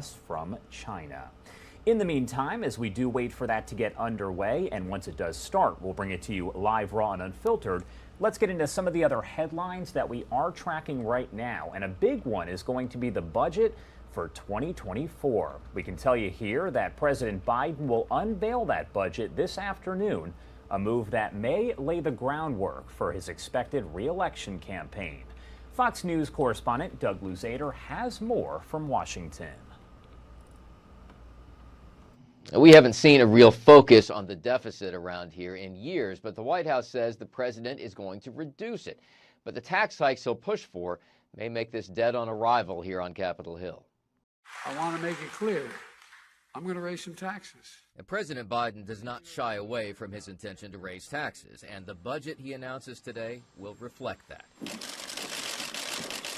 from China. In the meantime, as we do wait for that to get underway, and once it does start, we'll bring it to you live, raw, and unfiltered. Let's get into some of the other headlines that we are tracking right now. And a big one is going to be the budget for 2024. We can tell you here that President Biden will unveil that budget this afternoon, a move that may lay the groundwork for his expected re-election campaign. Fox News correspondent Doug Luzader has more from Washington. We haven't seen a real focus on the deficit around here in years, but the White House says the president is going to reduce it. But the tax hikes he'll push for may make this dead on arrival here on Capitol Hill. I want to make it clear, I'm going to raise some taxes. And President Biden does not shy away from his intention to raise taxes, and the budget he announces today will reflect that.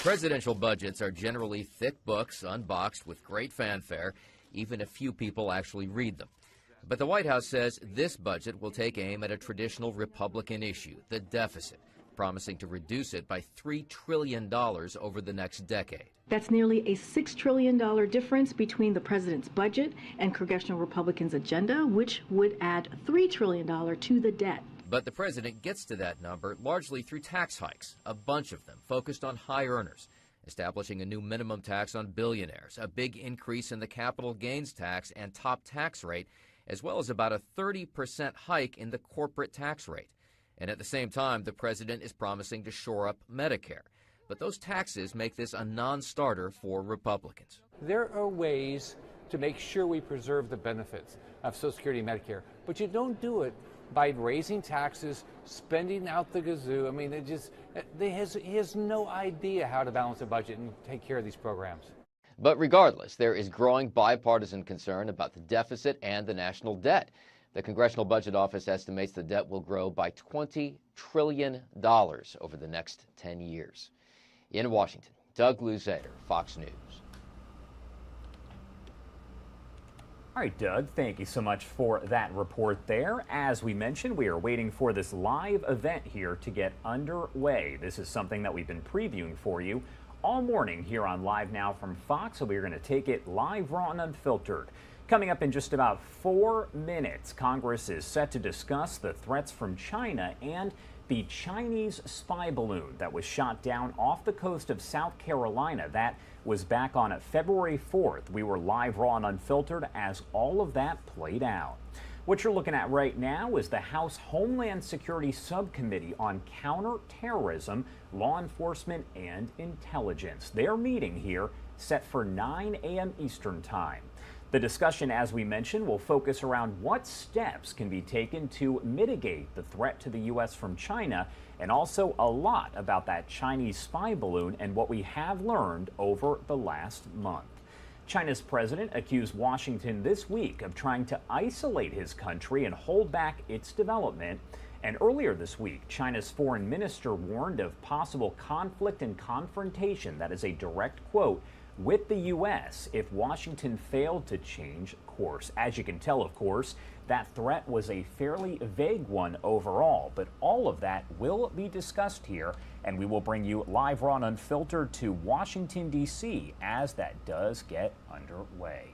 Presidential budgets are generally thick books, unboxed with great fanfare, even if few people actually read them. But the White House says this budget will take aim at a traditional Republican issue, the deficit, promising to reduce it by $3 trillion over the next decade. That's nearly a $6 trillion difference between the president's budget and congressional Republicans' agenda, which would add $3 trillion to the debt. But the president gets to that number largely through tax hikes, a bunch of them focused on high earners, establishing a new minimum tax on billionaires, a big increase in the capital gains tax and top tax rate, as well as about a 30% hike in the corporate tax rate. And at the same time, the president is promising to shore up Medicare. But those taxes make this a non-starter for Republicans. There are ways to make sure we preserve the benefits of Social Security and Medicare, but you don't do it by raising taxes, spending out the gazoo. I mean, he has no idea how to balance a budget and take care of these programs. But regardless, there is growing bipartisan concern about the deficit and the national debt. The Congressional Budget Office estimates the debt will grow by $20 trillion over the next 10 years. In Washington, Doug Luzader, Fox News. All right, Doug, thank you so much for that report there. As we mentioned, we are waiting for this live event here to get underway. This is something that we've been previewing for you all morning here on Live Now from Fox, so we're going to take it live, raw, and unfiltered. Coming up in just about 4 minutes, Congress is set to discuss the threats from China and the Chinese spy balloon that was shot down off the coast of South Carolina. That was back on February 4th. We were live, raw, and unfiltered as all of that played out. What you're looking at right now is the House Homeland Security Subcommittee on Counterterrorism, Law Enforcement, and Intelligence. Their meeting here set for 9 a.m. Eastern Time. The discussion, as we mentioned, will focus around what steps can be taken to mitigate the threat to the U.S. from China, and also a lot about that Chinese spy balloon and what we have learned over the last month. China's president accused Washington this week of trying to isolate his country and hold back its development. And earlier this week, China's foreign minister warned of possible conflict and confrontation, that is a direct quote, with the U.S. if Washington failed to change course. As you can tell, of course, that threat was a fairly vague one overall, but all of that will be discussed here, and we will bring you live, raw, and unfiltered to Washington, D.C. as that does get underway.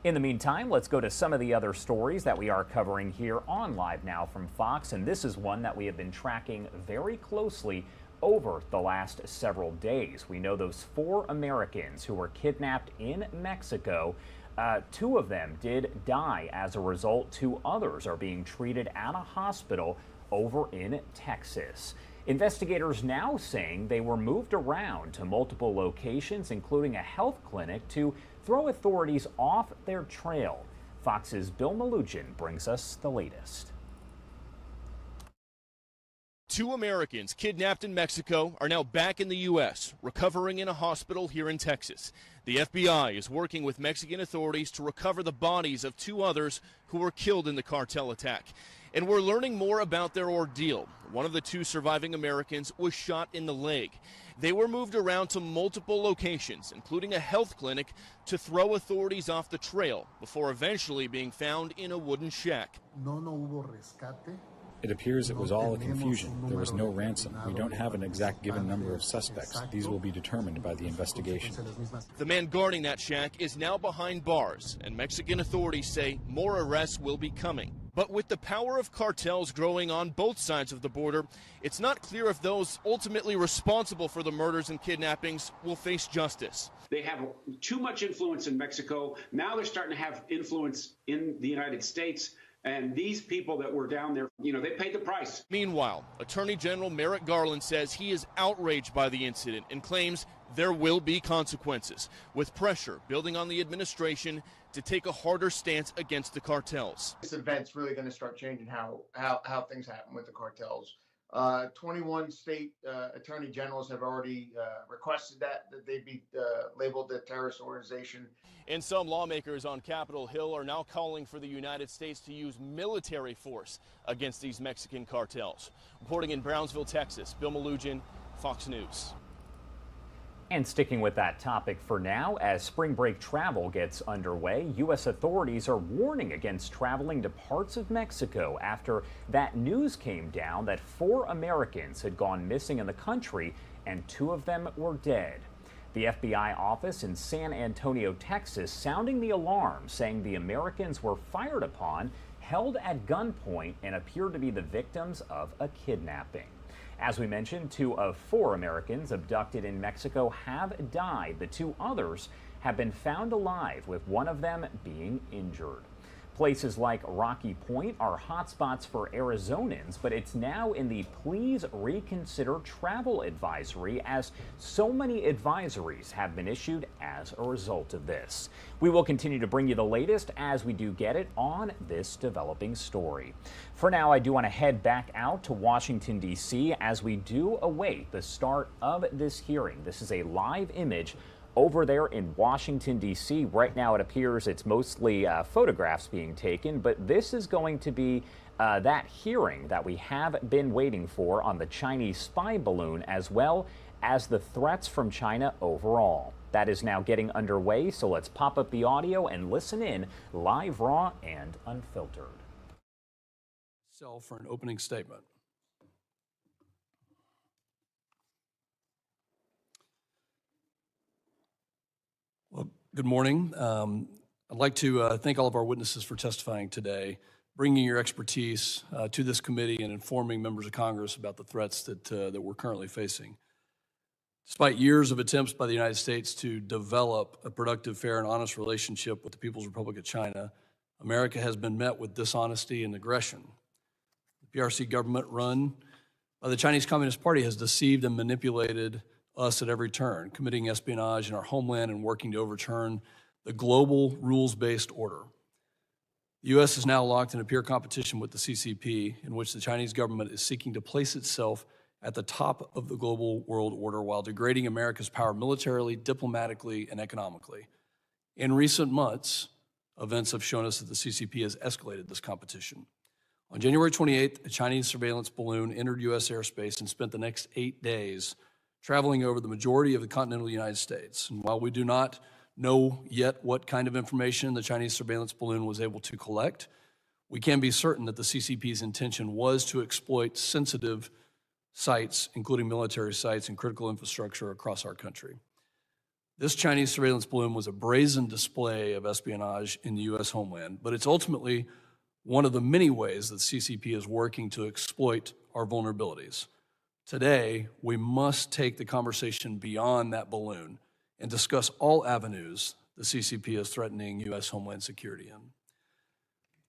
In the meantime, let's go to some of the other stories that we are covering here on Live Now from Fox, and this is one that we have been tracking very closely over the last several days. We know those 4 Americans who were kidnapped in Mexico. 2 of them did die as a result. 2 others are being treated at a hospital over in Texas. Investigators now saying they were moved around to multiple locations, including a health clinic, to throw authorities off their trail. Fox's Bill Malugin brings us the latest. 2 Americans kidnapped in Mexico are now back in the U.S., recovering in a hospital here in Texas. The FBI is working with Mexican authorities to recover the bodies of 2 others who were killed in the cartel attack. And we're learning more about their ordeal. One of the 2 surviving Americans was shot in the leg. They were moved around to multiple locations, including a health clinic, to throw authorities off the trail before eventually being found in a wooden shack. No hubo rescate. It appears it was all a confusion. There was no ransom. We don't have an exact given number of suspects. These will be determined by the investigation. The man guarding that shack is now behind bars, and Mexican authorities say more arrests will be coming. But with the power of cartels growing on both sides of the border, it's not clear if those ultimately responsible for the murders and kidnappings will face justice. They have too much influence in Mexico. Now they're starting to have influence in the United States. And these people that were down there, they paid the price. Meanwhile, Attorney General Merrick Garland says he is outraged by the incident and claims there will be consequences, with pressure building on the administration to take a harder stance against the cartels. This event's really going to start changing how things happen with the cartels. 21 state attorney generals have already requested that they be labeled a terrorist organization. And some lawmakers on Capitol Hill are now calling for the United States to use military force against these Mexican cartels. Reporting in Brownsville, Texas, Bill Malugin, Fox News. And sticking with that topic for now, as spring break travel gets underway, U.S. authorities are warning against traveling to parts of Mexico after that news came down that 4 Americans had gone missing in the country and 2 of them were dead. The FBI office in San Antonio, Texas, sounding the alarm, saying the Americans were fired upon, held at gunpoint, and appeared to be the victims of a kidnapping. As we mentioned, 2 of 4 Americans abducted in Mexico have died. The 2 others have been found alive, with one of them being injured. Places like Rocky Point are hotspots for Arizonans, but it's now in the please reconsider travel advisory, as so many advisories have been issued as a result of this. We will continue to bring you the latest as we do get it on this developing story. For now, I do want to head back out to Washington, D.C. as we do await the start of this hearing. This is a live image over there in Washington, D.C. Right now it appears it's mostly photographs being taken, but this is going to be that hearing that we have been waiting for on the Chinese spy balloon, as well as the threats from China overall. That is now getting underway, so let's pop up the audio and listen in live, raw, and unfiltered. For an opening statement. Well, good morning. I'd like to thank all of our witnesses for testifying today, bringing your expertise to this committee and informing members of Congress about the threats that we're currently facing. Despite years of attempts by the United States to develop a productive, fair, and honest relationship with the People's Republic of China, America has been met with dishonesty and aggression. The PRC government run by the Chinese Communist Party has deceived and manipulated us at every turn, committing espionage in our homeland and working to overturn the global rules-based order. The U.S. is now locked in a peer competition with the CCP, in which the Chinese government is seeking to place itself at the top of the global world order while degrading America's power militarily, diplomatically, and economically. In recent months, events have shown us that the CCP has escalated this competition. On January 28th, a Chinese surveillance balloon entered U.S. airspace and spent the next 8 days traveling over the majority of the continental United States. And while we do not know yet what kind of information the Chinese surveillance balloon was able to collect, we can be certain that the CCP's intention was to exploit sensitive sites, including military sites and critical infrastructure across our country. This Chinese surveillance balloon was a brazen display of espionage in the U.S. homeland, but it's ultimately one of the many ways that CCP is working to exploit our vulnerabilities. Today, we must take the conversation beyond that balloon and discuss all avenues the CCP is threatening U.S. homeland security in.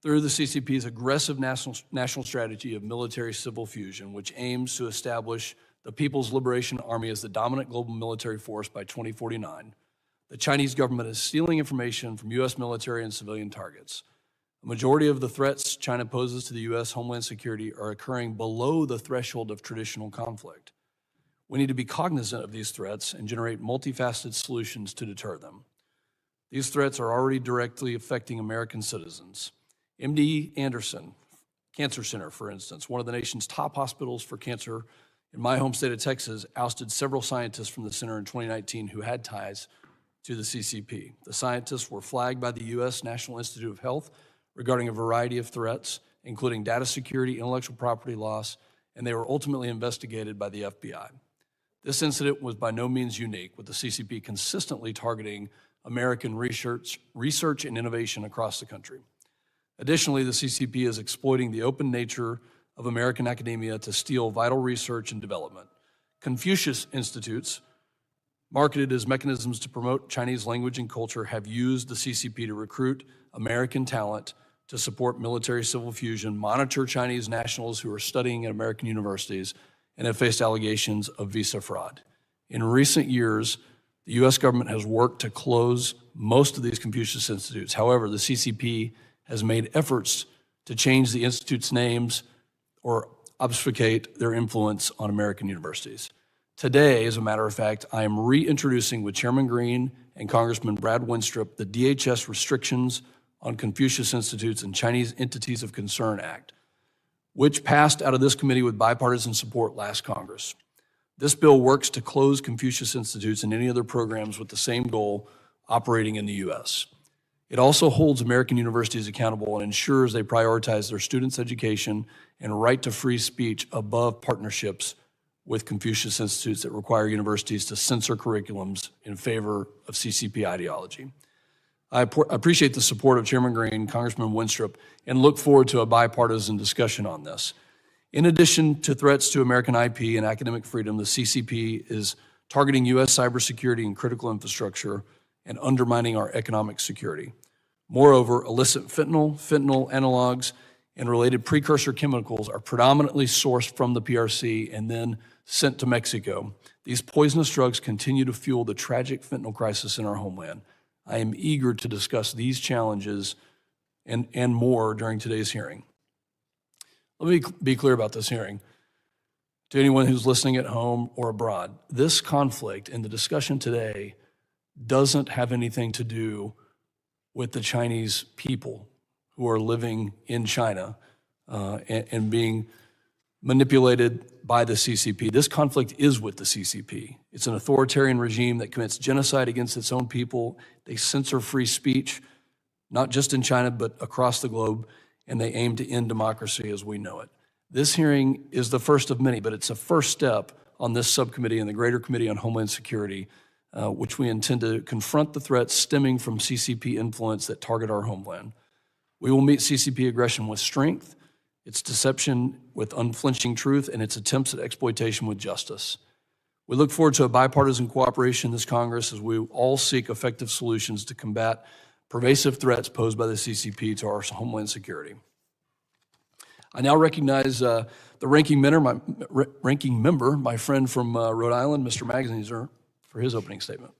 Through the CCP's aggressive national strategy of military-civil fusion, which aims to establish the People's Liberation Army as the dominant global military force by 2049, the Chinese government is stealing information from U.S. military and civilian targets. A majority of the threats China poses to the U.S. homeland security are occurring below the threshold of traditional conflict. We need to be cognizant of these threats and generate multifaceted solutions to deter them. These threats are already directly affecting American citizens. MD Anderson Cancer Center, for instance, one of the nation's top hospitals for cancer in my home state of Texas, ousted several scientists from the center in 2019 who had ties to the CCP. The scientists were flagged by the U.S. National Institute of Health regarding a variety of threats, including data security, intellectual property loss, and they were ultimately investigated by the FBI. This incident was by no means unique, with the CCP consistently targeting American research and innovation across the country. Additionally, the CCP is exploiting the open nature of American academia to steal vital research and development. Confucius Institutes, marketed as mechanisms to promote Chinese language and culture, have used the CCP to recruit American talent to support military-civil fusion, monitor Chinese nationals who are studying at American universities, and have faced allegations of visa fraud. In recent years, the U.S. government has worked to close most of these Confucius Institutes. However, the CCP has made efforts to change the institutes' names or obfuscate their influence on American universities. Today, as a matter of fact, I am reintroducing with Chairman Green and Congressman Brad Winstrup the DHS Restrictions on Confucius Institutes and Chinese Entities of Concern Act, which passed out of this committee with bipartisan support last Congress. This bill works to close Confucius Institutes and any other programs with the same goal operating in the U.S. It also holds American universities accountable and ensures they prioritize their students' education and right to free speech above partnerships with Confucius Institutes that require universities to censor curriculums in favor of CCP ideology. I appreciate the support of Chairman Green, Congressman Winstrup, and look forward to a bipartisan discussion on this. In addition to threats to American IP and academic freedom, the CCP is targeting U.S. cybersecurity and critical infrastructure and undermining our economic security. Moreover, illicit fentanyl analogs, and related precursor chemicals are predominantly sourced from the PRC and then sent to Mexico. These poisonous drugs continue to fuel the tragic fentanyl crisis in our homeland. I am eager to discuss these challenges and more during today's hearing. Let me be clear about this hearing. To anyone who's listening at home or abroad, this conflict and the discussion today doesn't have anything to do with the Chinese people who are living in China and being manipulated by the CCP. This conflict is with the CCP. It's an authoritarian regime that commits genocide against its own people. They censor free speech, not just in China, but across the globe, and they aim to end democracy as we know it. This hearing is the first of many, but it's a first step on this subcommittee and the Greater Committee on Homeland Security, which we intend to confront the threats stemming from CCP influence that target our homeland. We will meet CCP aggression with strength, its deception with unflinching truth, and its attempts at exploitation with justice. We look forward to a bipartisan cooperation in this Congress as we all seek effective solutions to combat pervasive threats posed by the CCP to our homeland security. I now recognize the ranking member, my friend from Rhode Island, Mr. Magaziner, for his opening statement.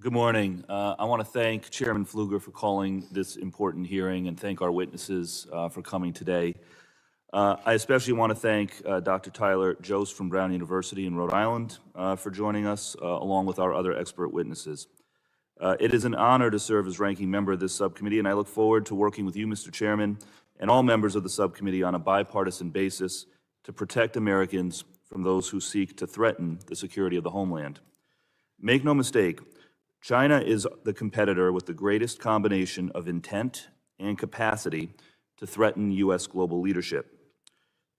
Good morning. I want to thank Chairman Pfluger for calling this important hearing and thank our witnesses for coming today. I especially want to thank Dr. Tyler Jost from Brown University in Rhode Island for joining us, along with our other expert witnesses. It is an honor to serve as ranking member of this subcommittee, and I look forward to working with you, Mr. Chairman, and all members of the subcommittee on a bipartisan basis to protect Americans from those who seek to threaten the security of the homeland. Make no mistake, China is the competitor with the greatest combination of intent and capacity to threaten U.S. global leadership.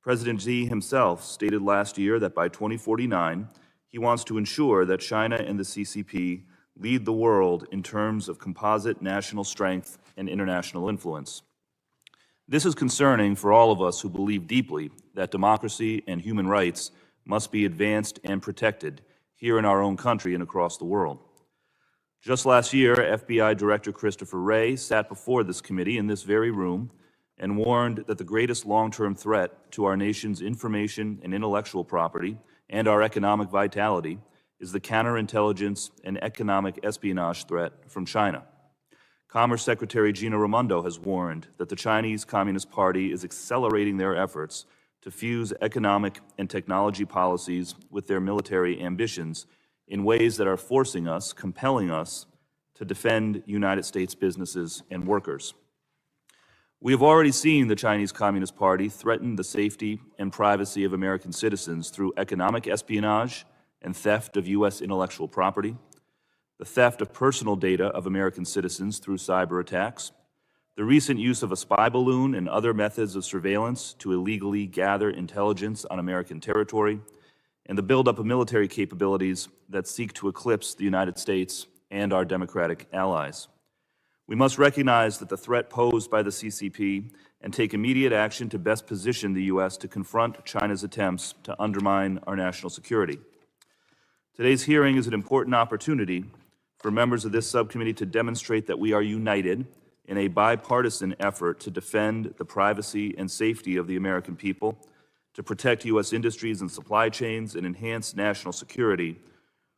President Xi himself stated last year that by 2049, he wants to ensure that China and the CCP lead the world in terms of composite national strength and international influence. This is concerning for all of us who believe deeply that democracy and human rights must be advanced and protected here in our own country and across the world. Just last year, FBI Director Christopher Wray sat before this committee in this very room and warned that the greatest long-term threat to our nation's information and intellectual property and our economic vitality is the counterintelligence and economic espionage threat from China. Commerce Secretary Gina Raimondo has warned that the Chinese Communist Party is accelerating their efforts to fuse economic and technology policies with their military ambitions in ways that are forcing us, compelling us, to defend United States businesses and workers. We have already seen the Chinese Communist Party threaten the safety and privacy of American citizens through economic espionage and theft of U.S. intellectual property, the theft of personal data of American citizens through cyber attacks, The recent use of a spy balloon and other methods of surveillance to illegally gather intelligence on American territory, and the buildup of military capabilities that seek to eclipse the United States and our democratic allies. We must recognize that the threat posed by the CCP and take immediate action to best position the U.S. to confront China's attempts to undermine our national security. Today's hearing is an important opportunity for members of this subcommittee to demonstrate that we are united in a bipartisan effort to defend the privacy and safety of the American people, to protect U.S. industries and supply chains, and enhance national security,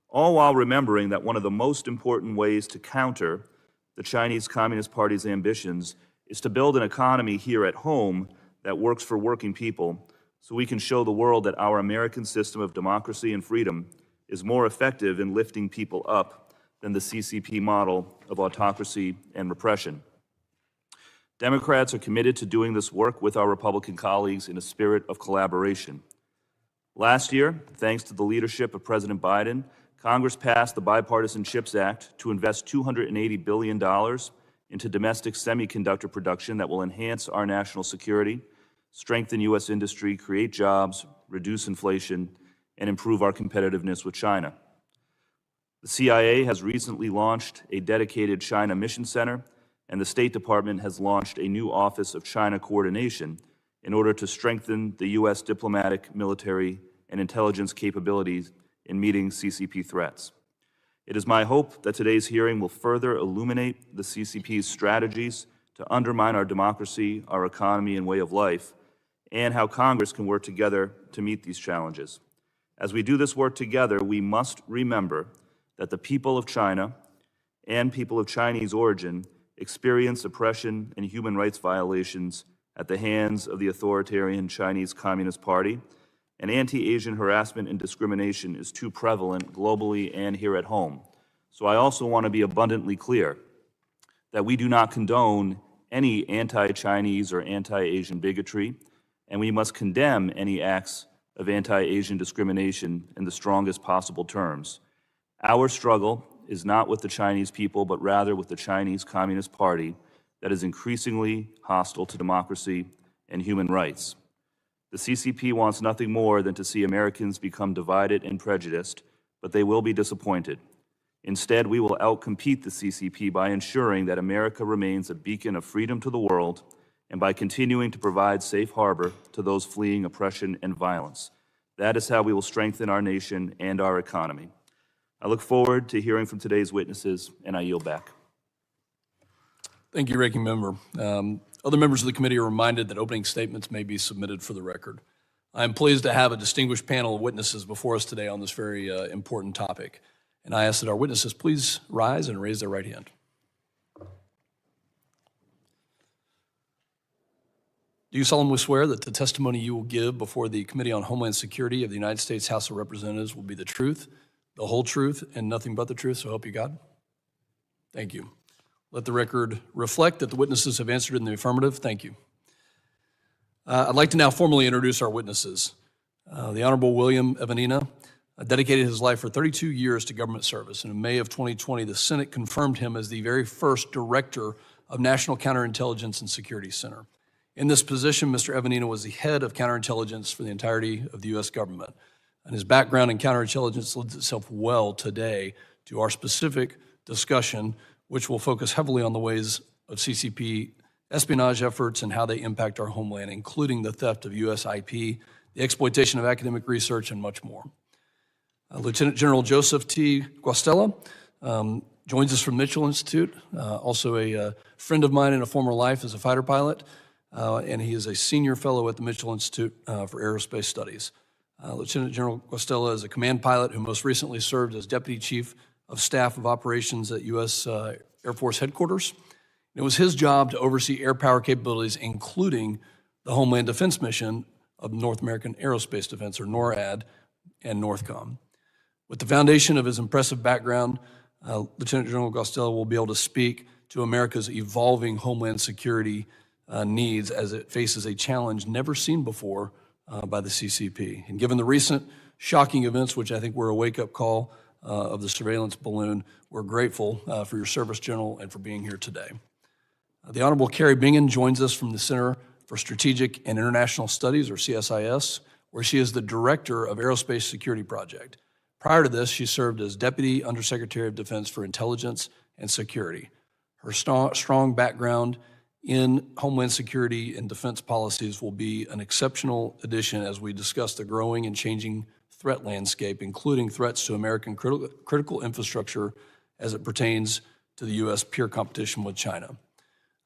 all while remembering that one of the most important ways to counter the Chinese Communist Party's ambitions is to build an economy here at home that works for working people, so we can show the world that our American system of democracy and freedom is more effective in lifting people up than the CCP model of autocracy and repression. Democrats are committed to doing this work with our Republican colleagues in a spirit of collaboration. Last year, thanks to the leadership of President Biden, Congress passed the Bipartisan CHIPS Act to invest $280 billion into domestic semiconductor production that will enhance our national security, strengthen U.S. industry, create jobs, reduce inflation, and improve our competitiveness with China. The CIA has recently launched a dedicated China Mission Center, and the State Department has launched a new Office of China Coordination in order to strengthen the U.S. diplomatic, military, and intelligence capabilities in meeting CCP threats. It is my hope that today's hearing will further illuminate the CCP's strategies to undermine our democracy, our economy, and way of life, and how Congress can work together to meet these challenges. As we do this work together, we must remember that the people of China and people of Chinese origin experience oppression and human rights violations at the hands of the authoritarian Chinese Communist Party, and anti-Asian harassment and discrimination is too prevalent globally and here at home. So I also want to be abundantly clear that we do not condone any anti-Chinese or anti-Asian bigotry, and we must condemn any acts of anti-Asian discrimination in the strongest possible terms. Our struggle is not with the Chinese people, but rather with the Chinese Communist Party that is increasingly hostile to democracy and human rights. The CCP wants nothing more than to see Americans become divided and prejudiced, but they will be disappointed. Instead, we will outcompete the CCP by ensuring that America remains a beacon of freedom to the world and by continuing to provide safe harbor to those fleeing oppression and violence. That is how we will strengthen our nation and our economy. I look forward to hearing from today's witnesses, and I yield back. Thank you, Ranking Member. Other members of the committee are reminded that opening statements may be submitted for the record. I am pleased to have a distinguished panel of witnesses before us today on this very important topic. And I ask that our witnesses please rise and raise their right hand. Do you solemnly swear that the testimony you will give before the Committee on Homeland Security of the United States House of Representatives will be the truth, the whole truth, and nothing but the truth, so help you God? Thank you. Let the record reflect that the witnesses have answered in the affirmative. Thank you. I'd like to now formally introduce our witnesses. The Honorable William Evanina dedicated his life for 32 years to government service, and in May of 2020, the Senate confirmed him as the very first Director of National Counterintelligence and Security Center. In this position, Mr. Evanina was the head of counterintelligence for the entirety of the U.S. government, and his background in counterintelligence lends itself well today to our specific discussion, which will focus heavily on the ways of CCP espionage efforts and how they impact our homeland, including the theft of U.S. IP, the exploitation of academic research, and much more. Lieutenant General Joseph T. Guastella joins us from Mitchell Institute, also a friend of mine in a former life as a fighter pilot, and he is a senior fellow at the Mitchell Institute for Aerospace Studies. Lieutenant General Guastella is a command pilot who most recently served as Deputy Chief of Staff of Operations at U.S. Air Force Headquarters. It was his job to oversee air power capabilities, including the Homeland Defense Mission of North American Aerospace Defense, or NORAD, and NORTHCOM. With the foundation of his impressive background, Lieutenant General Guastella will be able to speak to America's evolving homeland security needs as it faces a challenge never seen before by the CCP. And given the recent shocking events, which I think were a wake-up call of the surveillance balloon, we're grateful for your service, General, and for being here today. The Honorable Carrie Bingen joins us from the Center for Strategic and International Studies, or CSIS, where she is the Director of Aerospace Security Project. Prior to this, she served as Deputy Undersecretary of Defense for Intelligence and Security. Her strong background in Homeland Security and defense policies will be an exceptional addition as we discuss the growing and changing threat landscape, including threats to American critical infrastructure as it pertains to the U.S. peer competition with China.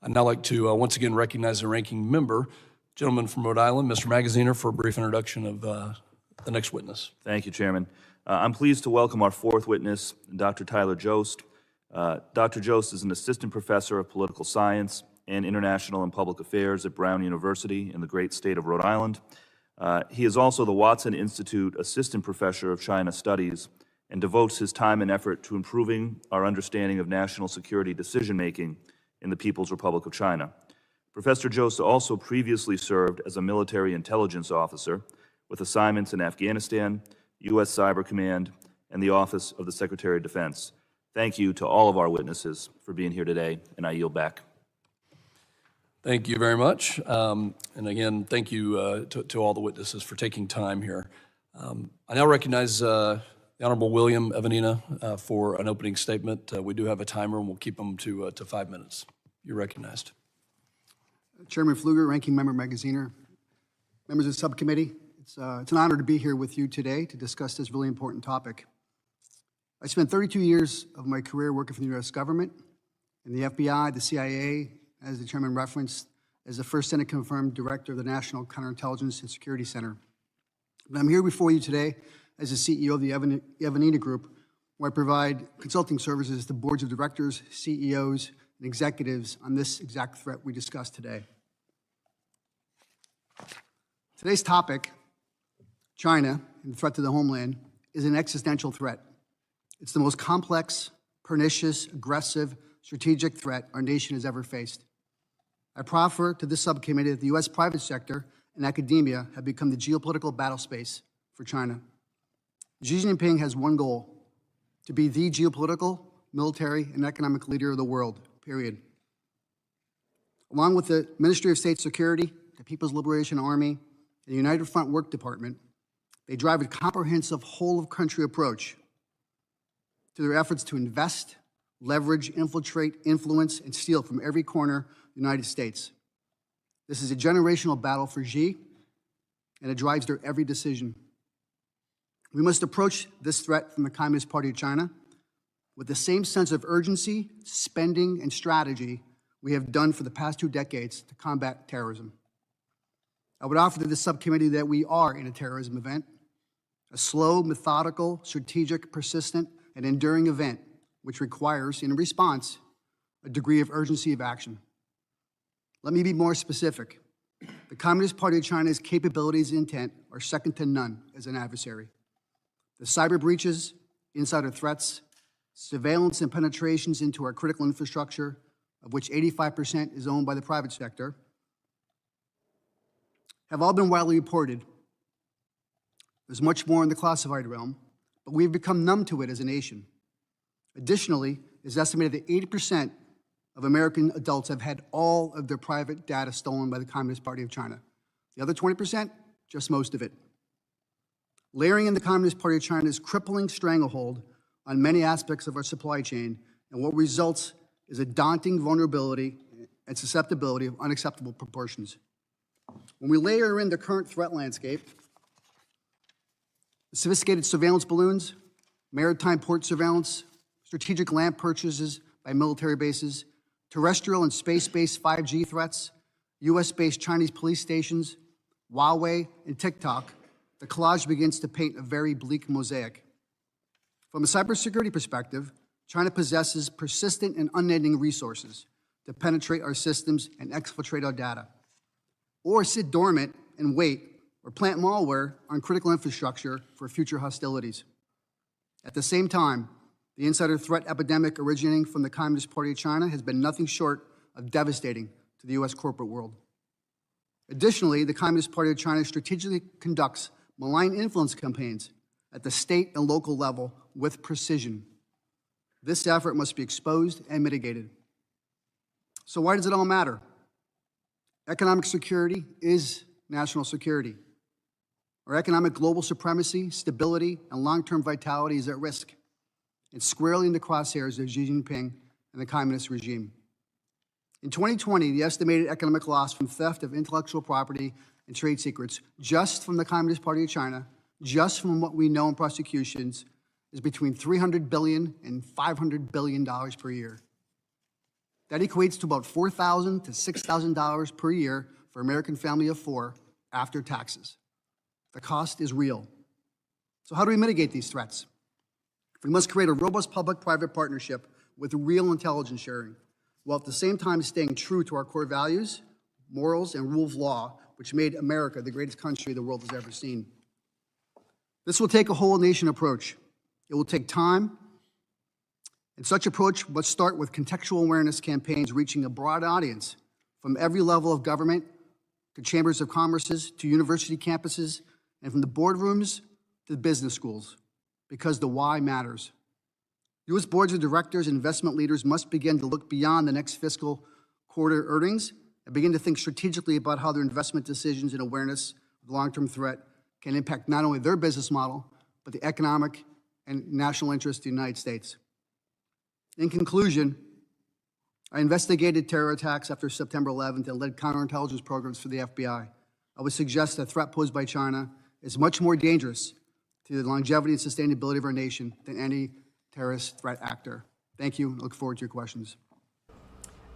I'd now like to once again recognize the ranking member, gentleman from Rhode Island, Mr. Magaziner, for a brief introduction of the next witness. Thank you, Chairman. I'm pleased to welcome our fourth witness, Dr. Tyler Jost. Dr. Jost is an assistant professor of political science and international and public affairs at Brown University in the great state of Rhode Island. He is also the Watson Institute Assistant Professor of China Studies and devotes his time and effort to improving our understanding of national security decision-making in the People's Republic of China. Professor Jost also previously served as a military intelligence officer with assignments in Afghanistan, U.S. Cyber Command, and the Office of the Secretary of Defense. Thank you to all of our witnesses for being here today, and I yield back. Thank you very much. And again, thank you to all the witnesses for taking time here. I now recognize the Honorable William Evanina for an opening statement. We do have a timer, and we'll keep them to 5 minutes. You're recognized. Chairman Pfluger, Ranking Member Magaziner, members of the subcommittee, it's an honor to be here with you today to discuss this really important topic. I spent 32 years of my career working for the U.S. government, in the FBI, the CIA, as the chairman referenced, as the first Senate-confirmed director of the National Counterintelligence and Security Center. But I'm here before you today as the CEO of the Evanina Group, where I provide consulting services to boards of directors, CEOs, and executives on this exact threat we discussed today. Today's topic, China and the threat to the homeland, is an existential threat. It's the most complex, pernicious, aggressive, strategic threat our nation has ever faced. I proffer to this subcommittee that the U.S. private sector and academia have become the geopolitical battle space for China. Xi Jinping has one goal: to be the geopolitical, military, and economic leader of the world, period. Along with the Ministry of State Security, the People's Liberation Army, and the United Front Work Department, they drive a comprehensive whole-of-country approach to their efforts to invest, leverage, infiltrate, influence, and steal from every corner of the United States. This is a generational battle for Xi, and it drives their every decision. We must approach this threat from the Communist Party of China with the same sense of urgency, spending, and strategy we have done for the past 2 decades to combat terrorism. I would offer to this subcommittee that we are in a terrorism event, a slow, methodical, strategic, persistent, and enduring event which requires, in response, a degree of urgency of action. Let me be more specific. The Communist Party of China's capabilities and intent are second to none as an adversary. The cyber breaches, insider threats, surveillance and penetrations into our critical infrastructure, of which 85% is owned by the private sector, have all been widely reported. There's much more in the classified realm, but we've become numb to it as a nation. Additionally, it's estimated that 80% of American adults have had all of their private data stolen by the Communist Party of China. The other 20%, just most of it. Layering in the Communist Party of China's crippling stranglehold on many aspects of our supply chain, and what results is a daunting vulnerability and susceptibility of unacceptable proportions. When we layer in the current threat landscape, the sophisticated surveillance balloons, maritime port surveillance, strategic land purchases by military bases, terrestrial and space-based 5G threats, US-based Chinese police stations, Huawei, and TikTok, the collage begins to paint a very bleak mosaic. From a cybersecurity perspective, China possesses persistent and unending resources to penetrate our systems and exfiltrate our data, or sit dormant and wait or plant malware on critical infrastructure for future hostilities. At the same time, the insider threat epidemic originating from the Communist Party of China has been nothing short of devastating to the U.S. corporate world. Additionally, the Communist Party of China strategically conducts malign influence campaigns at the state and local level with precision. This effort must be exposed and mitigated. So why does it all matter? Economic security is national security. Our economic global supremacy, stability, and long-term vitality is at risk. It's squarely in the crosshairs of Xi Jinping and the communist regime. In 2020, the estimated economic loss from theft of intellectual property and trade secrets, just from the Communist Party of China, just from what we know in prosecutions, is between $300 billion and $500 billion per year. That equates to about $4,000 to $6,000 per year for an American family of four after taxes. The cost is real. So how do we mitigate these threats? We must create a robust public-private partnership with real intelligence sharing, while at the same time staying true to our core values, morals, and rule of law, which made America the greatest country the world has ever seen. This will take a whole-nation approach. It will take time, and such approach must start with contextual awareness campaigns reaching a broad audience from every level of government to chambers of commerces to university campuses and from the boardrooms to the business schools, because the why matters. U.S. boards of directors and investment leaders must begin to look beyond the next fiscal quarter earnings and begin to think strategically about how their investment decisions and awareness of the long-term threat can impact not only their business model, but the economic and national interest of the United States. In conclusion, I investigated terror attacks after September 11th and led counterintelligence programs for the FBI. I would suggest the threat posed by China is much more dangerous to the longevity and sustainability of our nation than any terrorist threat actor. Thank you. I look forward to your questions.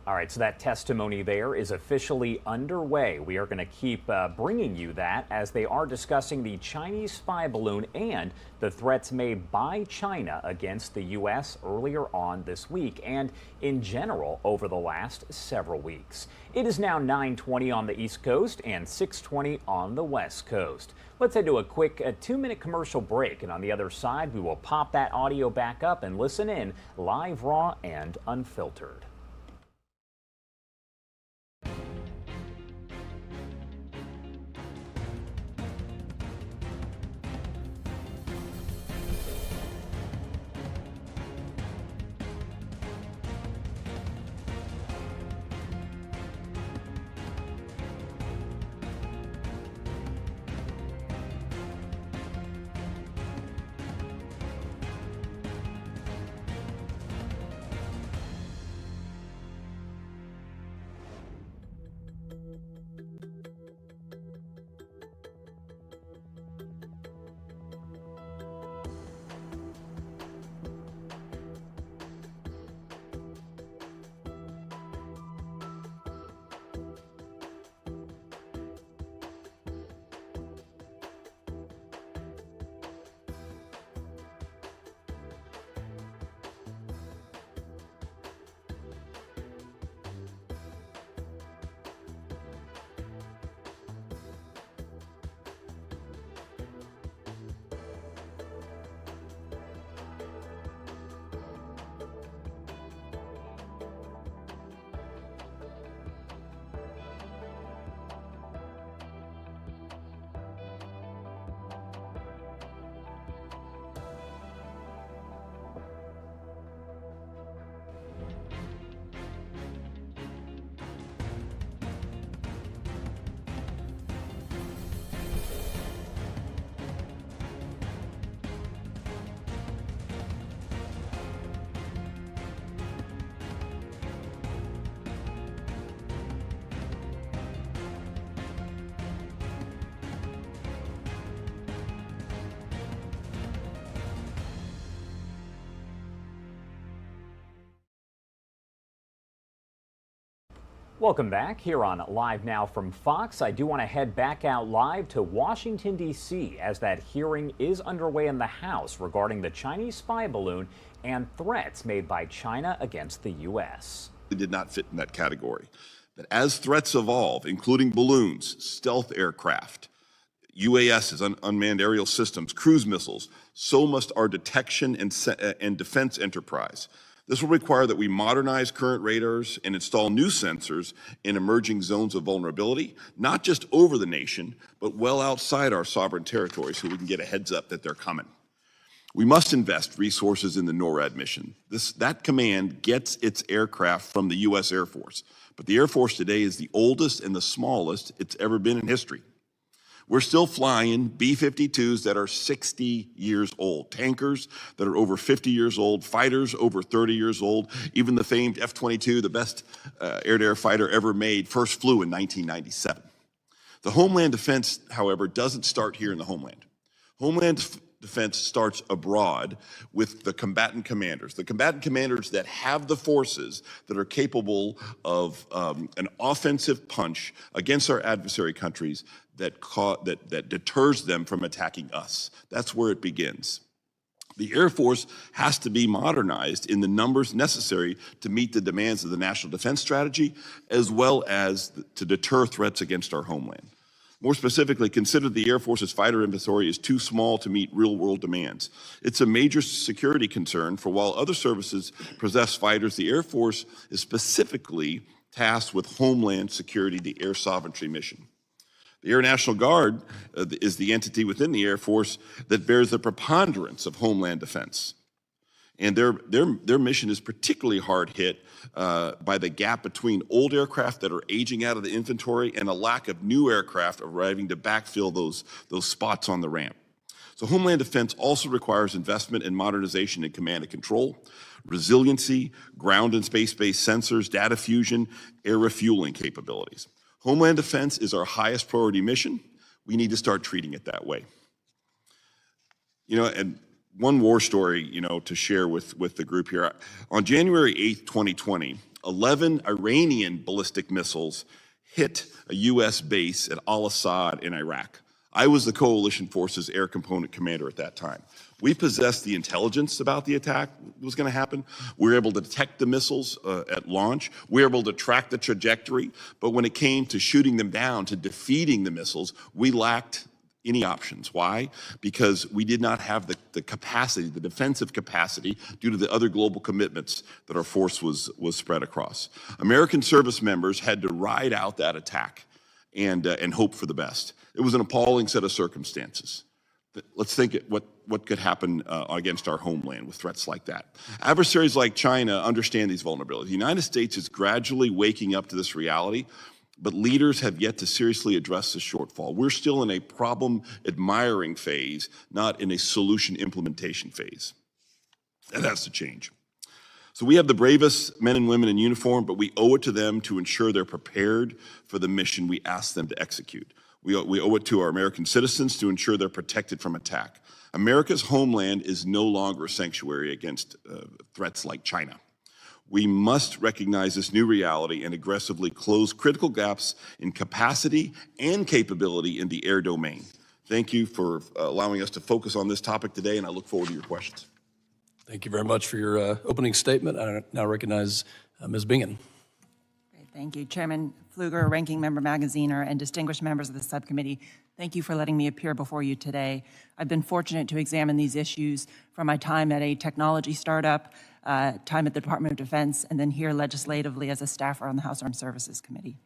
All right, so that testimony there is officially underway. We are going to keep bringing you that as they are discussing the Chinese spy balloon and the threats made by China against the U.S. earlier on this week and in general over the last several weeks. It is now 9:20 on the East Coast and 6:20 on the West Coast. Let's head to a quick 2-minute commercial break, and on the other side, we will pop that audio back up and listen in live, raw, and unfiltered. Welcome back here on Live Now from Fox. I do want to head back out live to Washington, D.C. as that hearing is underway in the House regarding the Chinese spy balloon and threats made by China against the U.S. It did not fit in that category. But as threats evolve, including balloons, stealth aircraft, UASs, unmanned aerial systems, cruise missiles, so must our detection and defense enterprise. This will require that we modernize current radars and install new sensors in emerging zones of vulnerability, not just over the nation, but well outside our sovereign territory so we can get a heads up that they're coming. We must invest resources in the NORAD mission. That command gets its aircraft from the U.S. Air Force, But the Air Force today is the oldest and the smallest it's ever been in history. We're still flying B-52s that are 60 years old, tankers that are over 50 years old, fighters over 30 years old. Even the famed F-22, the best air-to-air fighter ever made, first flew in 1997. The Homeland Defense, however, doesn't start here in the homeland. Homeland Defense starts abroad with the combatant commanders that have the forces that are capable of an offensive punch against our adversary countries that deters them from attacking us. That's where it begins. The Air Force has to be modernized in the numbers necessary to meet the demands of the National Defense Strategy, as well as to deter threats against our homeland. More specifically, consider the Air Force's fighter inventory is too small to meet real-world demands. It's a major security concern, for while other services possess fighters, the Air Force is specifically tasked with homeland security, the air sovereignty mission. The Air National Guard is the entity within the Air Force that bears the preponderance of homeland defense. And their mission is particularly hard hit by the gap between old aircraft that are aging out of the inventory and a lack of new aircraft arriving to backfill those spots on the ramp. So Homeland Defense also requires investment in modernization and command and control, resiliency, ground and space-based sensors, data fusion, air refueling capabilities. Homeland Defense is our highest priority mission. We need to start treating it that way. And one war story, to share with the group here. On January 8th, 2020, 11 Iranian ballistic missiles hit a U.S. base at Al-Assad in Iraq. I was the coalition forces air component commander at that time. We possessed the intelligence about the attack was going to happen. We were able to detect the missiles at launch. We were able to track the trajectory. But when it came to shooting them down, to defeating the missiles, we lacked any options. Why? Because we did not have the capacity, the defensive capacity, due to the other global commitments that our force was spread across. American service members had to ride out that attack and hope for the best. It was an appalling set of circumstances. Let's think what could happen against our homeland with threats like that. Adversaries like China understand these vulnerabilities. The United States is gradually waking up to this reality, but leaders have yet to seriously address this shortfall. We're still in a problem-admiring phase, not in a solution implementation phase. That has to change. So we have the bravest men and women in uniform, but we owe it to them to ensure they're prepared for the mission we ask them to execute. We owe it to our American citizens to ensure they're protected from attack. America's homeland is no longer a sanctuary against threats like China. We must recognize this new reality and aggressively close critical gaps in capacity and capability in the air domain. Thank you for allowing us to focus on this topic today, and I look forward to your questions. Thank you very much for your opening statement. I now recognize Ms. Bingen. Thank you, Chairman Pfluger, Ranking Member Magaziner, and distinguished members of the subcommittee. Thank you for letting me appear before you today. I've been fortunate to examine these issues from my time at a technology startup, time at the Department of Defense, and then here legislatively as a staffer on the House Armed Services Committee.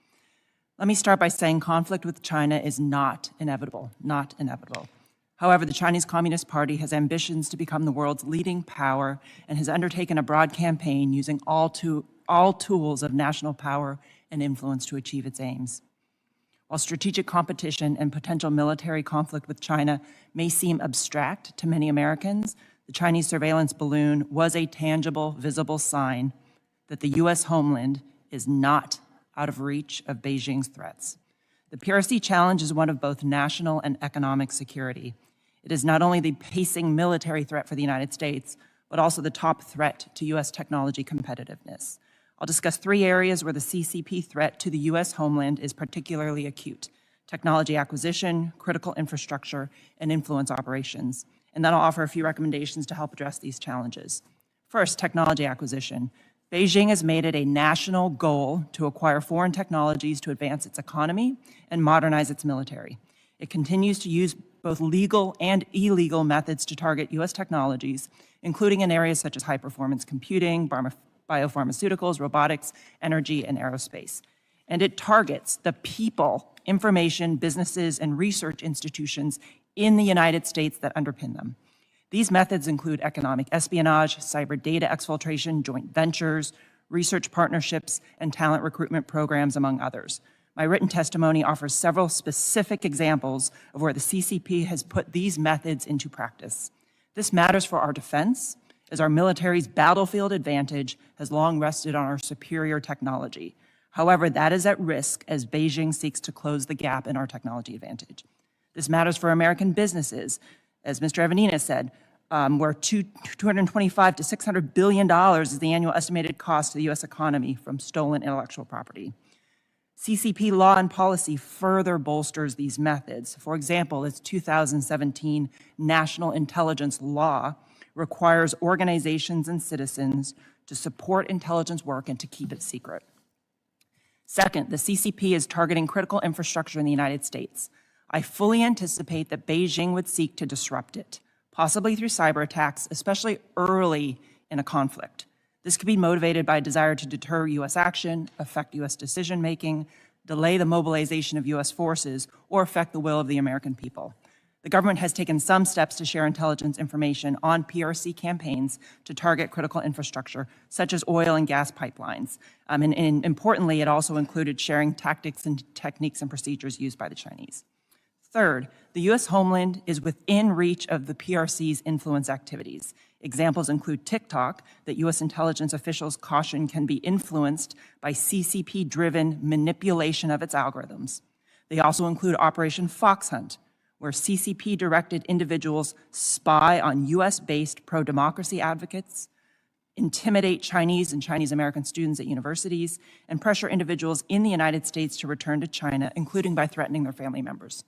Let me start by saying conflict with China is not inevitable, not inevitable. However, the Chinese Communist Party has ambitions to become the world's leading power and has undertaken a broad campaign using all tools of national power and influence to achieve its aims. While strategic competition and potential military conflict with China may seem abstract to many Americans, the Chinese surveillance balloon was a tangible, visible sign that the U.S. homeland is not out of reach of Beijing's threats. The PRC challenge is one of both national and economic security. It is not only the pacing military threat for the United States, but also the top threat to U.S. technology competitiveness. I'll discuss 3 areas where the CCP threat to the U.S. homeland is particularly acute: technology acquisition, critical infrastructure, and influence operations. And then I'll offer a few recommendations to help address these challenges. First, technology acquisition. Beijing has made it a national goal to acquire foreign technologies to advance its economy and modernize its military. It continues to use both legal and illegal methods to target U.S. technologies, including in areas such as high-performance computing, biopharmaceuticals, robotics, energy, and aerospace. And it targets the people, information, businesses, and research institutions in the United States that underpin them. These methods include economic espionage, cyber data exfiltration, joint ventures, research partnerships, and talent recruitment programs, among others. My written testimony offers several specific examples of where the CCP has put these methods into practice. This matters for our defense, as our military's battlefield advantage has long rested on our superior technology. However, that is at risk as Beijing seeks to close the gap in our technology advantage. This matters for American businesses, as Mr. Evanina said, where $225 to $600 billion is the annual estimated cost to the U.S. economy from stolen intellectual property. CCP law and policy further bolsters these methods. For example, its 2017 National Intelligence Law requires organizations and citizens to support intelligence work and to keep it secret. Second, the CCP is targeting critical infrastructure in the United States. I fully anticipate that Beijing would seek to disrupt it, possibly through cyber attacks, especially early in a conflict. This could be motivated by a desire to deter U.S. action, affect U.S. decision-making, delay the mobilization of U.S. forces, or affect the will of the American people. The government has taken some steps to share intelligence information on PRC campaigns to target critical infrastructure, such as oil and gas pipelines. And importantly, it also included sharing tactics and techniques and procedures used by the Chinese. Third, the U.S. homeland is within reach of the PRC's influence activities. Examples include TikTok, that U.S. intelligence officials caution can be influenced by CCP-driven manipulation of its algorithms. They also include Operation Foxhunt, where CCP-directed individuals spy on U.S.-based pro-democracy advocates, intimidate Chinese and Chinese-American students at universities, and pressure individuals in the United States to return to China, including by threatening their family members.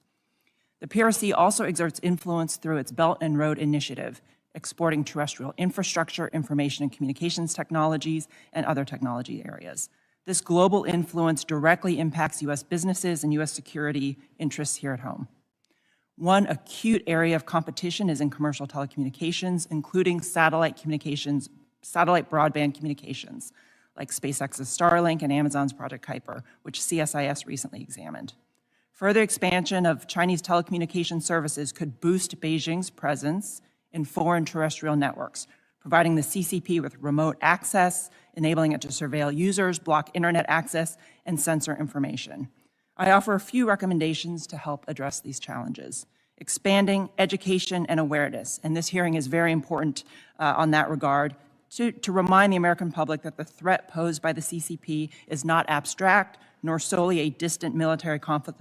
The PRC also exerts influence through its Belt and Road Initiative, exporting terrestrial infrastructure, information and communications technologies, and other technology areas. This global influence directly impacts U.S. businesses and U.S. security interests here at home. One acute area of competition is in commercial telecommunications, including satellite broadband communications, like SpaceX's Starlink and Amazon's Project Kuiper, which CSIS recently examined. Further expansion of Chinese telecommunication services could boost Beijing's presence in foreign terrestrial networks, providing the CCP with remote access, enabling it to surveil users, block internet access, and censor information. I offer a few recommendations to help address these challenges. Expanding education and awareness, and this hearing is very important on that regard, to remind the American public that the threat posed by the CCP is not abstract, nor solely a distant military conflict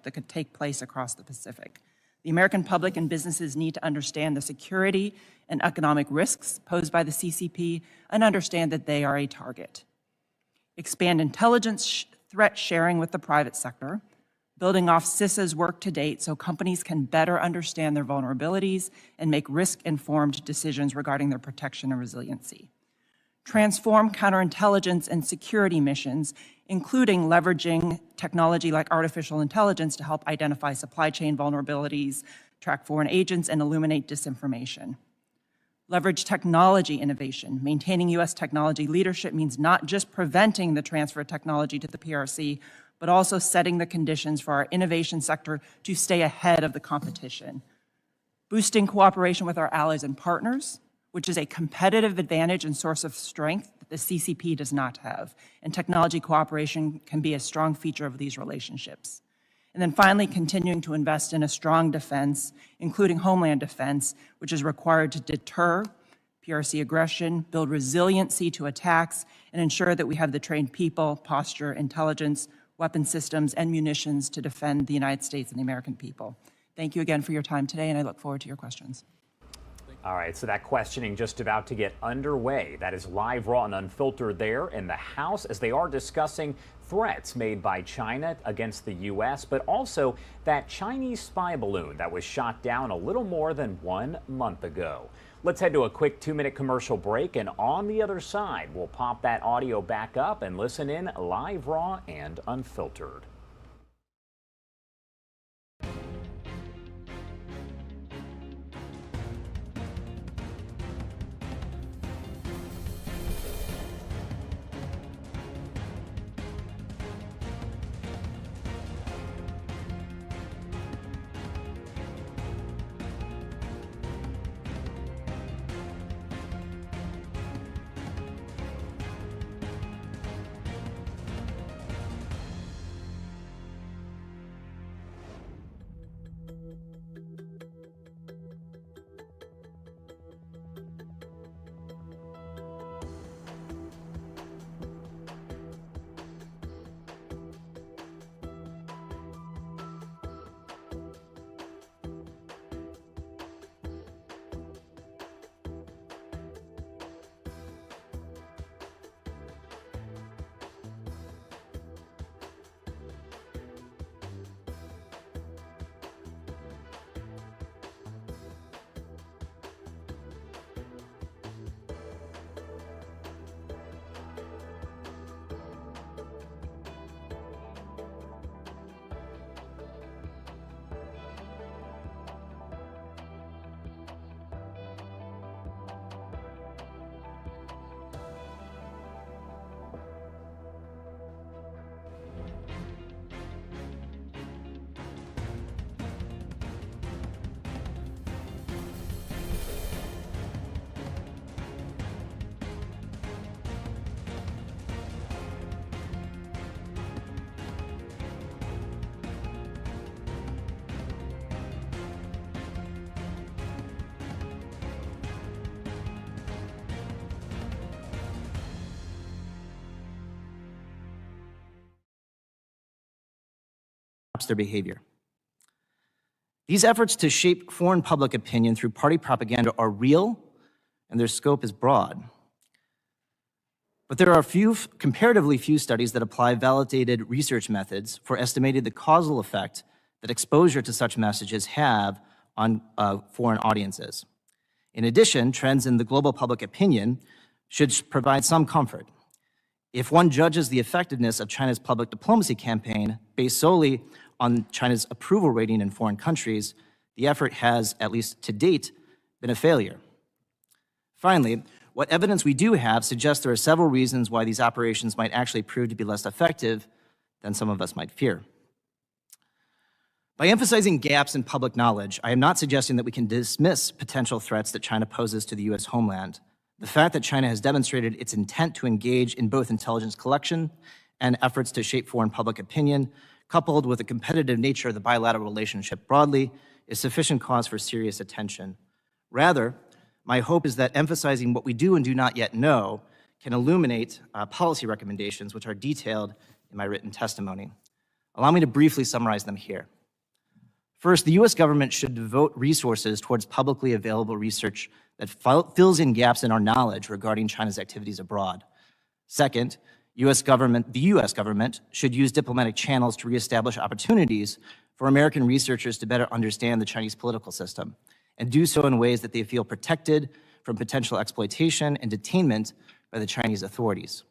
that could take place across the Pacific. The American public and businesses need to understand the security and economic risks posed by the CCP and understand that they are a target. Expand intelligence threat sharing with the private sector, building off CISA's work to date so companies can better understand their vulnerabilities and make risk-informed decisions regarding their protection and resiliency. Transform counterintelligence and security missions, including leveraging technology like artificial intelligence to help identify supply chain vulnerabilities, track foreign agents, and illuminate disinformation. Leverage technology innovation. Maintaining U.S. technology leadership means not just preventing the transfer of technology to the PRC, but also setting the conditions for our innovation sector to stay ahead of the competition. Boosting cooperation with our allies and partners, which is a competitive advantage and source of strength that the CCP does not have. And technology cooperation can be a strong feature of these relationships. And then finally, continuing to invest in a strong defense, including homeland defense, which is required to deter PRC aggression, build resiliency to attacks, and ensure that we have the trained people, posture, intelligence, weapon systems, and munitions to defend the United States and the American people. Thank you again for your time today, and I look forward to your questions. All right, so that questioning just about to get underway. That is live, raw, and unfiltered there in the House as they are discussing threats made by China against the U.S., but also that Chinese spy balloon that was shot down a little more than 1 month ago. Let's head to a quick 2-minute commercial break, and on the other side, we'll pop that audio back up and listen in live, raw, and unfiltered. their behavior. These efforts to shape foreign public opinion through party propaganda are real, and their scope is broad. But there are comparatively few studies that apply validated research methods for estimating the causal effect that exposure to such messages have on foreign audiences. In addition, trends in the global public opinion should provide some comfort. If one judges the effectiveness of China's public diplomacy campaign based solely on China's approval rating in foreign countries, the effort has, at least to date, been a failure. Finally, what evidence we do have suggests there are several reasons why these operations might actually prove to be less effective than some of us might fear. By emphasizing gaps in public knowledge, I am not suggesting that we can dismiss potential threats that China poses to the U.S. homeland. The fact that China has demonstrated its intent to engage in both intelligence collection and efforts to shape foreign public opinion, coupled with the competitive nature of the bilateral relationship broadly, is sufficient cause for serious attention. Rather, my hope is that emphasizing what we do and do not yet know can illuminate policy recommendations which are detailed in my written testimony. Allow me to briefly summarize them here. First, the U.S. government should devote resources towards publicly available research that fills in gaps in our knowledge regarding China's activities abroad. Second, the U.S. government should use diplomatic channels to reestablish opportunities for American researchers to better understand the Chinese political system, and do so in ways that they feel protected from potential exploitation and detainment by the Chinese authorities.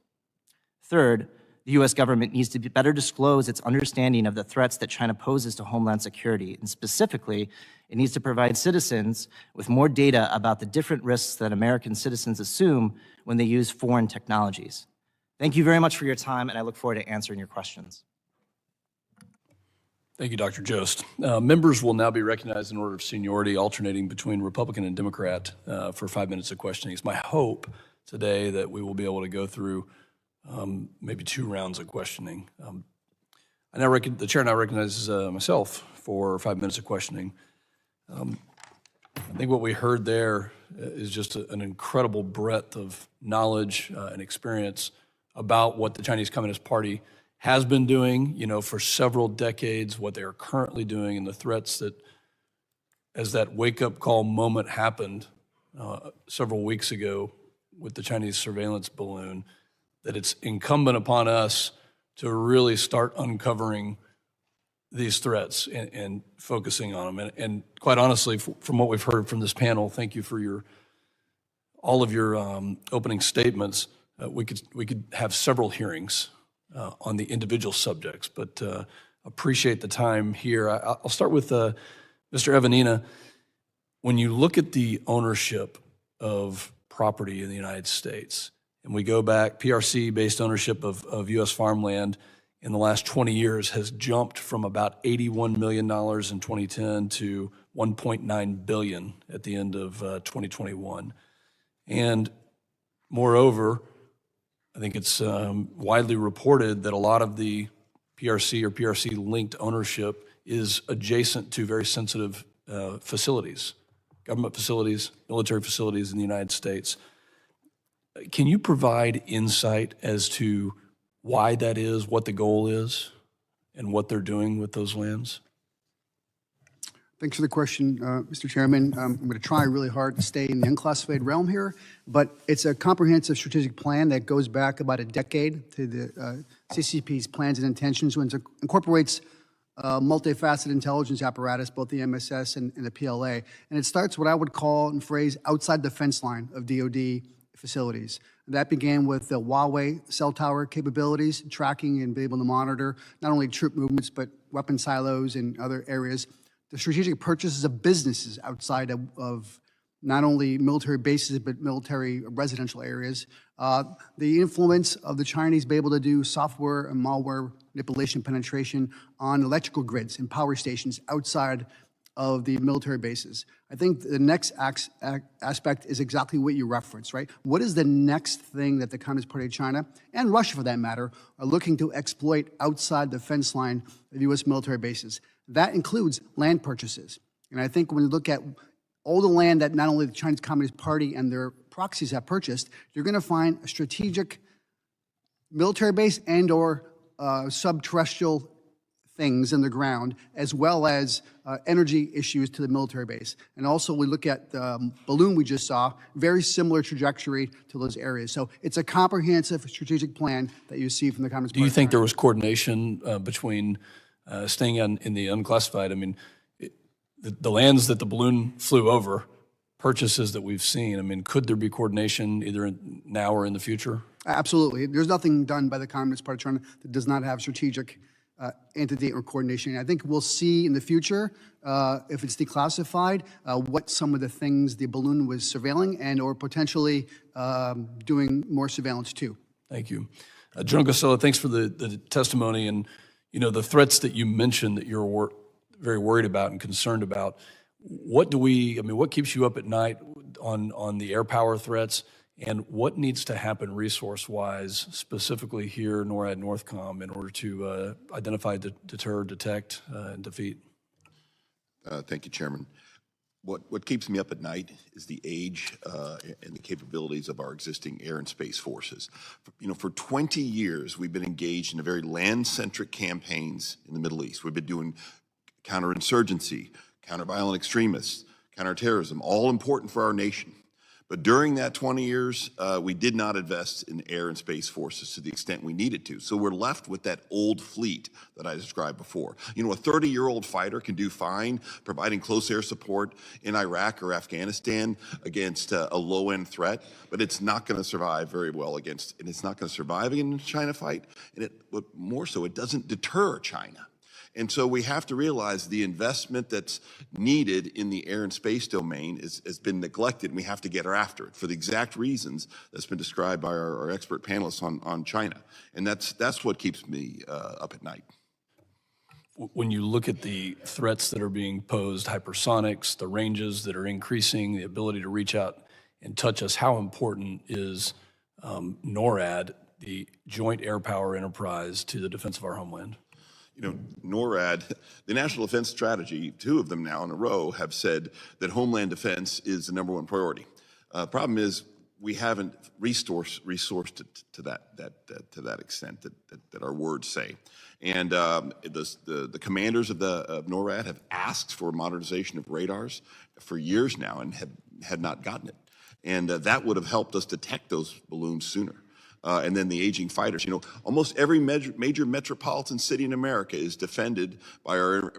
Third, the U.S. government needs to better disclose its understanding of the threats that China poses to homeland security, and specifically, it needs to provide citizens with more data about the different risks that American citizens assume when they use foreign technologies. Thank you very much for your time, and I look forward to answering your questions. Thank you, Dr. Jost. Members will now be recognized in order of seniority, alternating between Republican and Democrat for 5 minutes of questioning. It's my hope today that we will be able to go through maybe 2 rounds of questioning. The chair now recognizes myself for 5 minutes of questioning. I think what we heard there is just an incredible breadth of knowledge and experience about what the Chinese Communist Party has been doing, for several decades, what they are currently doing, and the threats that, as that wake-up call moment happened several weeks ago with the Chinese surveillance balloon, that it's incumbent upon us to really start uncovering these threats and focusing on them. And quite honestly, from what we've heard from this panel, thank you for all of your opening statements. We could have several hearings on the individual subjects, but appreciate the time here. I'll start with Mr. Evanina. When you look at the ownership of property in the United States, and we go back, PRC-based ownership of U.S. farmland in the last 20 years has jumped from about $81 million in 2010 to $1.9 billion at the end of 2021. And moreover, I think it's widely reported that a lot of the PRC or PRC-linked ownership is adjacent to very sensitive facilities, government facilities, military facilities in the United States. Can you provide insight as to why that is, what the goal is, and what they're doing with those lands? Thanks for the question, Mr. Chairman. I'm going to try really hard to stay in the unclassified realm here, but it's a comprehensive strategic plan that goes back about a decade to the CCP's plans and intentions, which incorporates multifaceted intelligence apparatus, both the MSS and the PLA. And it starts what I would call and phrase outside the fence line of DoD facilities. That began with the Huawei cell tower capabilities, tracking and being able to monitor not only troop movements, but weapon silos and other areas. The strategic purchases of businesses outside of not only military bases, but military residential areas. The influence of the Chinese being able to do software and malware manipulation penetration on electrical grids and power stations outside of the military bases. I think the next aspect is exactly what you referenced, right? What is the next thing that the Communist Party of China, and Russia for that matter, are looking to exploit outside the fence line of U.S. military bases? That includes land purchases. And I think when you look at all the land that not only the Chinese Communist Party and their proxies have purchased, you're going to find a strategic military base and or subterrestrial things in the ground, as well as energy issues to the military base. And also we look at the balloon we just saw, very similar trajectory to those areas. So it's a comprehensive strategic plan that you see from the Communist Do you Party. think there was coordination between staying in the unclassified? I mean, the lands that the balloon flew over, purchases that we've seen, I mean, could there be coordination either now or in the future? Absolutely. There's nothing done by the Communist Party of China that does not have strategic entity or coordination. I think we'll see in the future, if it's declassified, what some of the things the balloon was surveilling and or potentially doing more surveillance too. Thank you. General Gosella, thanks for the testimony and, you know, the threats that you mentioned that you're very worried about and concerned about. What keeps you up at night on the air power threats? And what needs to happen resource-wise, specifically here, NORAD, NORTHCOM, in order to identify, deter, detect, and defeat? Thank you, Chairman. What keeps me up at night is the age and the capabilities of our existing air and space forces. You know, for 20 years, we've been engaged in a very land-centric campaigns in the Middle East. We've been doing counterinsurgency, counter-violent extremists, counterterrorism, all important for our nation. But during that 20 years, we did not invest in air and space forces to the extent we needed to. So we're left with that old fleet that I described before. You know, a 30-year-old fighter can do fine providing close air support in Iraq or Afghanistan against a low-end threat, but it's not going to survive very well against the China fight. And but more so, it doesn't deter China. And so we have to realize the investment that's needed in the air and space domain has been neglected, and we have to get after it for the exact reasons that's been described by our expert panelists on China. And that's what keeps me up at night. When you look at the threats that are being posed, hypersonics, the ranges that are increasing, the ability to reach out and touch us, how important is NORAD, the Joint Air Power Enterprise, to the defense of our homeland? You know, NORAD, the National Defense Strategy, 2 of them now in a row have said that homeland defense is the #1 priority. Problem is we haven't resourced it to that extent that our words say. And the commanders of NORAD have asked for modernization of radars for years now and had not gotten it. And that would have helped us detect those balloons sooner. And then the aging fighters. You know, almost every major metropolitan city in America is defended by our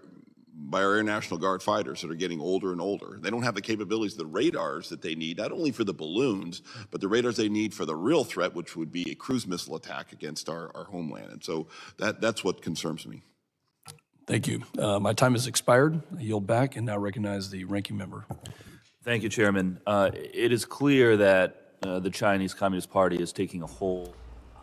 Air National Guard fighters that are getting older and older. They don't have the capabilities, the radars that they need, not only for the balloons, but the radars they need for the real threat, which would be a cruise missile attack against our homeland. And so that's what concerns me. Thank you. My time has expired. I yield back and now recognize the ranking member. Thank you, Chairman. It is clear that the Chinese Communist Party is taking a hold.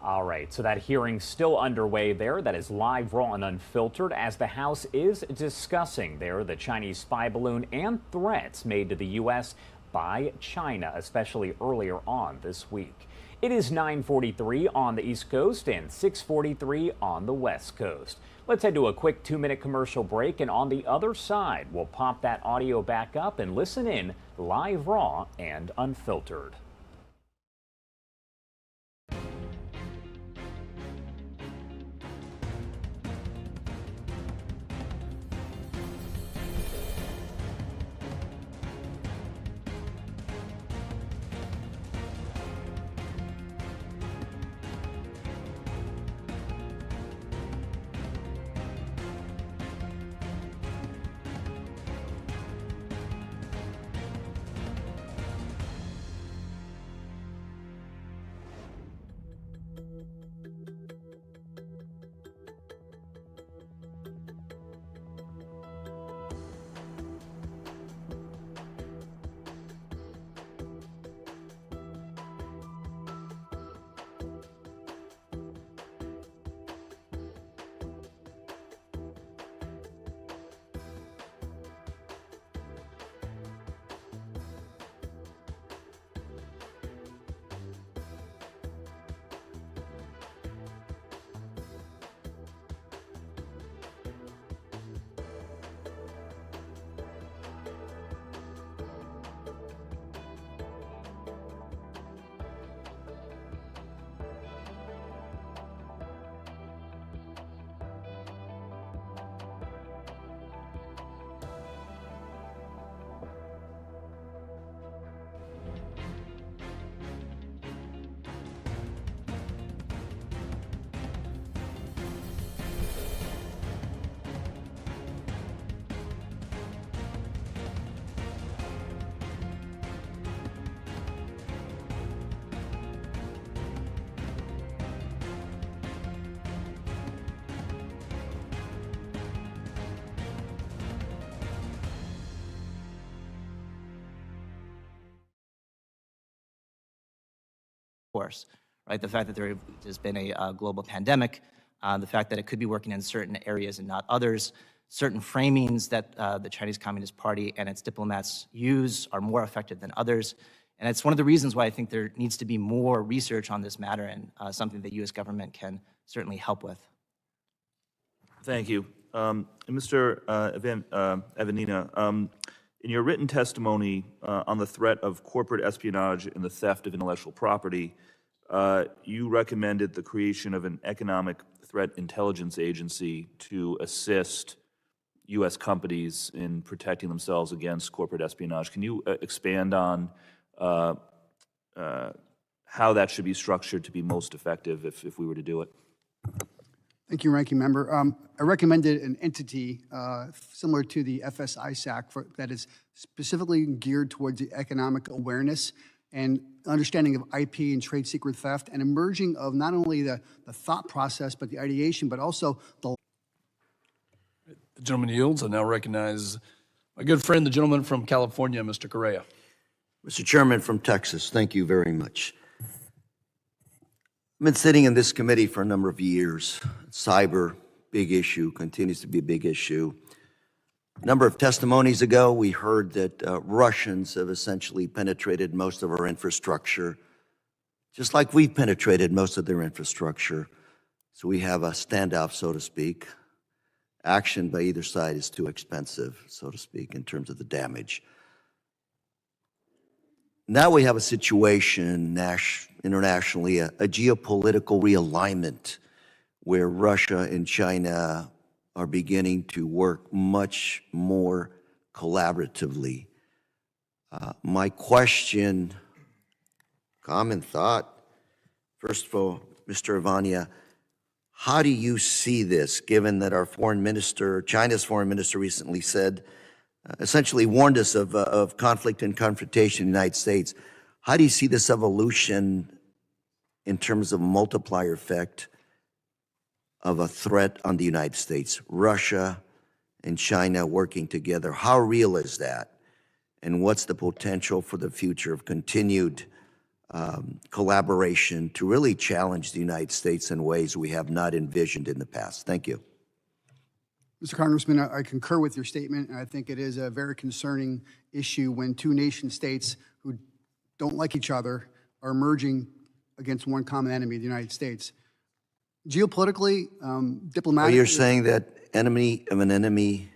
All right, so that hearing's still underway there. That is live, raw, and unfiltered as the House is discussing there the Chinese spy balloon and threats made to the U.S. by China, especially earlier on this week. It is 9:43 on the East Coast and 6:43 on the West Coast. Let's head to a quick 2-minute commercial break, and on the other side, we'll pop that audio back up and listen in live, raw, and unfiltered. course, right? The fact that there has been a global pandemic, the fact that it could be working in certain areas and not others, certain framings that the Chinese Communist Party and its diplomats use are more effective than others. And it's one of the reasons why I think there needs to be more research on this matter and something that U.S. government can certainly help with. Thank you. Mr. Evanina, in your written testimony on the threat of corporate espionage and the theft of intellectual property, you recommended the creation of an economic threat intelligence agency to assist U.S. companies in protecting themselves against corporate espionage. Can you expand on how that should be structured to be most effective if we were to do it? Thank you, Ranking Member. I recommended an entity similar to the FS-ISAC that is specifically geared towards the economic awareness and understanding of IP and trade secret theft and emerging of not only the thought process, but the ideation, but also the... The gentleman yields. I now recognize my good friend, the gentleman from California, Mr. Correa. Mr. Chairman from Texas, thank you very much. I've been sitting in this committee for a number of years. Cyber, big issue, continues to be a big issue. A number of testimonies ago, we heard that Russians have essentially penetrated most of our infrastructure, just like we've penetrated most of their infrastructure. So we have a standoff, so to speak. Action by either side is too expensive, so to speak, in terms of the damage. Now we have a situation internationally, a geopolitical realignment where Russia and China are beginning to work much more collaboratively. My question, common thought, first of all, Mr. Ivania, how do you see this, given that our foreign minister, China's foreign minister recently said, essentially warned us of conflict and confrontation in the United States. How do you see this evolution in terms of multiplier effect of a threat on the United States? Russia and China working together, how real is that? And what's the potential for the future of continued collaboration to really challenge the United States in ways we have not envisioned in the past? Thank you. Mr. Congressman, I concur with your statement, and I think it is a very concerning issue when two nation states who don't like each other are merging against one common enemy, the United States. Geopolitically, diplomatically... So you're saying that enemy of an enemy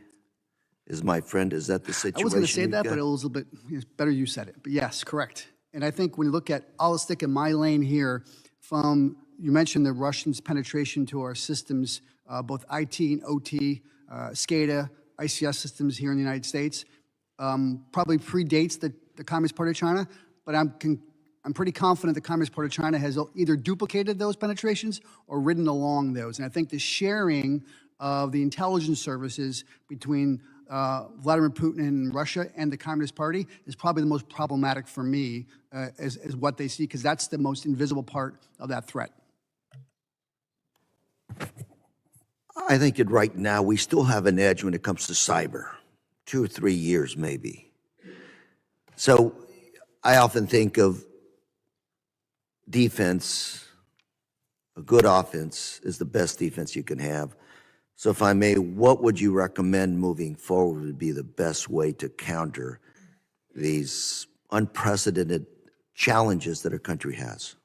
is my friend? Is that the situation? I was going to say that, but it was a little bit better you said it. But yes, correct. And I think when you look at, I'll stick in my lane here from, you mentioned the Russians' penetration to our systems, both IT and OT, SCADA, ICS systems here in the United States, probably predates the Communist Party of China, but I'm pretty confident the Communist Party of China has either duplicated those penetrations or ridden along those. And I think the sharing of the intelligence services between Vladimir Putin and Russia and the Communist Party is probably the most problematic for me as what they see, because that's the most invisible part of that threat. I think that right now we still have an edge when it comes to cyber, 2 or 3 years maybe. So I often think of defense, a good offense is the best defense you can have. So if I may, what would you recommend moving forward would be the best way to counter these unprecedented challenges that our country has?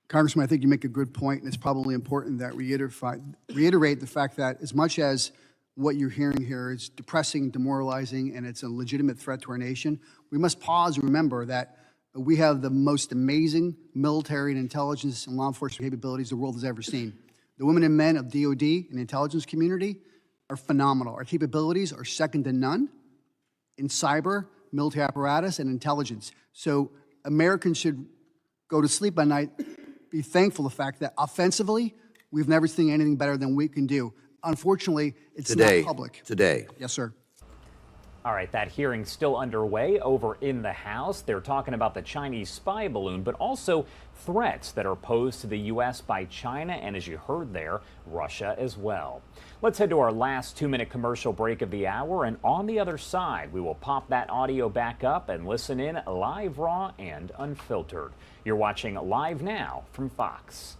Congressman, I think you make a good point, and it's probably important that reiterate the fact that as much as what you're hearing here is depressing, demoralizing, and it's a legitimate threat to our nation, we must pause and remember that we have the most amazing military and intelligence and law enforcement capabilities the world has ever seen. The women and men of DOD and the intelligence community are phenomenal. Our capabilities are second to none in cyber, military apparatus, and intelligence. So Americans should go to sleep at night, be thankful for the fact that offensively, we've never seen anything better than we can do. Unfortunately, it's not public. Today. Yes, sir. All right, that hearing's still underway over in the House. They're talking about the Chinese spy balloon, but also threats that are posed to the U.S. by China and, as you heard there, Russia as well. Let's head to our last 2-minute commercial break of the hour, and on the other side, we will pop that audio back up and listen in live, raw, and unfiltered. You're watching Live Now from Fox.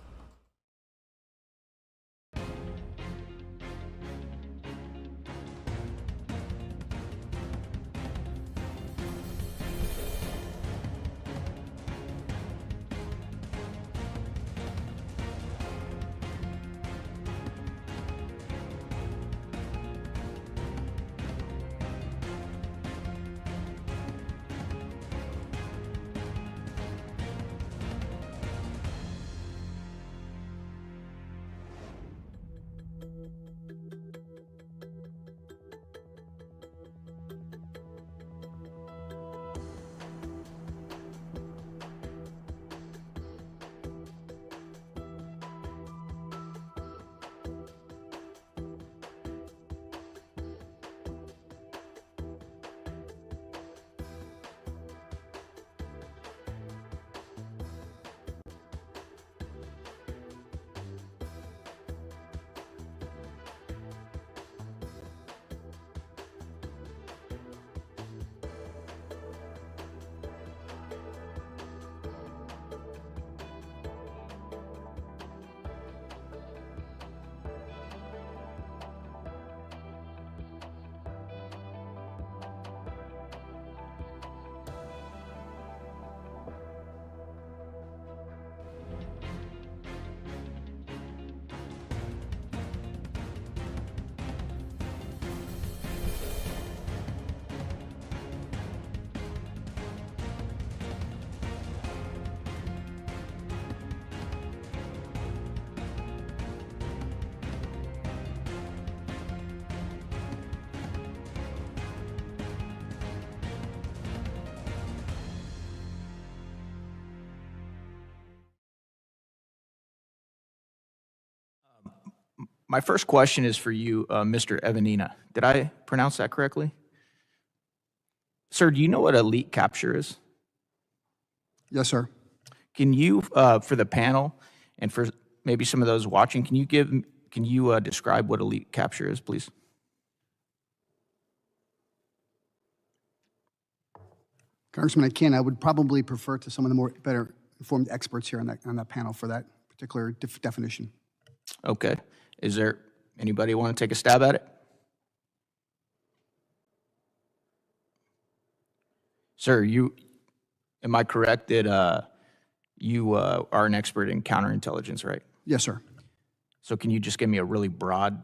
My first question is for you, Mr. Evanina. Did I pronounce that correctly? Sir, do you know what elite capture is? Yes, sir. Can you, for the panel and for maybe some of those watching, can you describe what elite capture is, please? Congressman, I can. I would probably prefer to some of the more better informed experts here on that panel for that particular definition. Okay. Is there anybody want to take a stab at it? Sir, am I correct that you are an expert in counterintelligence, right? Yes, sir. So can you just give me a really broad,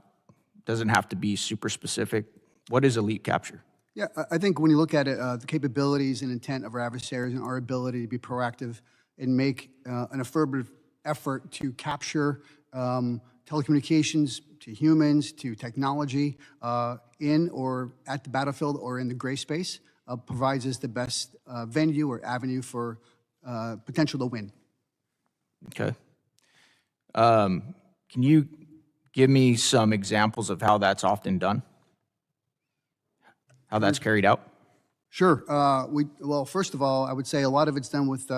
doesn't have to be super specific, what is elite capture? Yeah, I think when you look at it, the capabilities and intent of our adversaries and our ability to be proactive and make an affirmative effort to capture telecommunications to humans, to technology in or at the battlefield or in the gray space provides us the best venue or avenue for potential to win. Okay. Can you give me some examples of how that's often done? How that's carried out? Sure. Well, first of all, I would say a lot of it's done with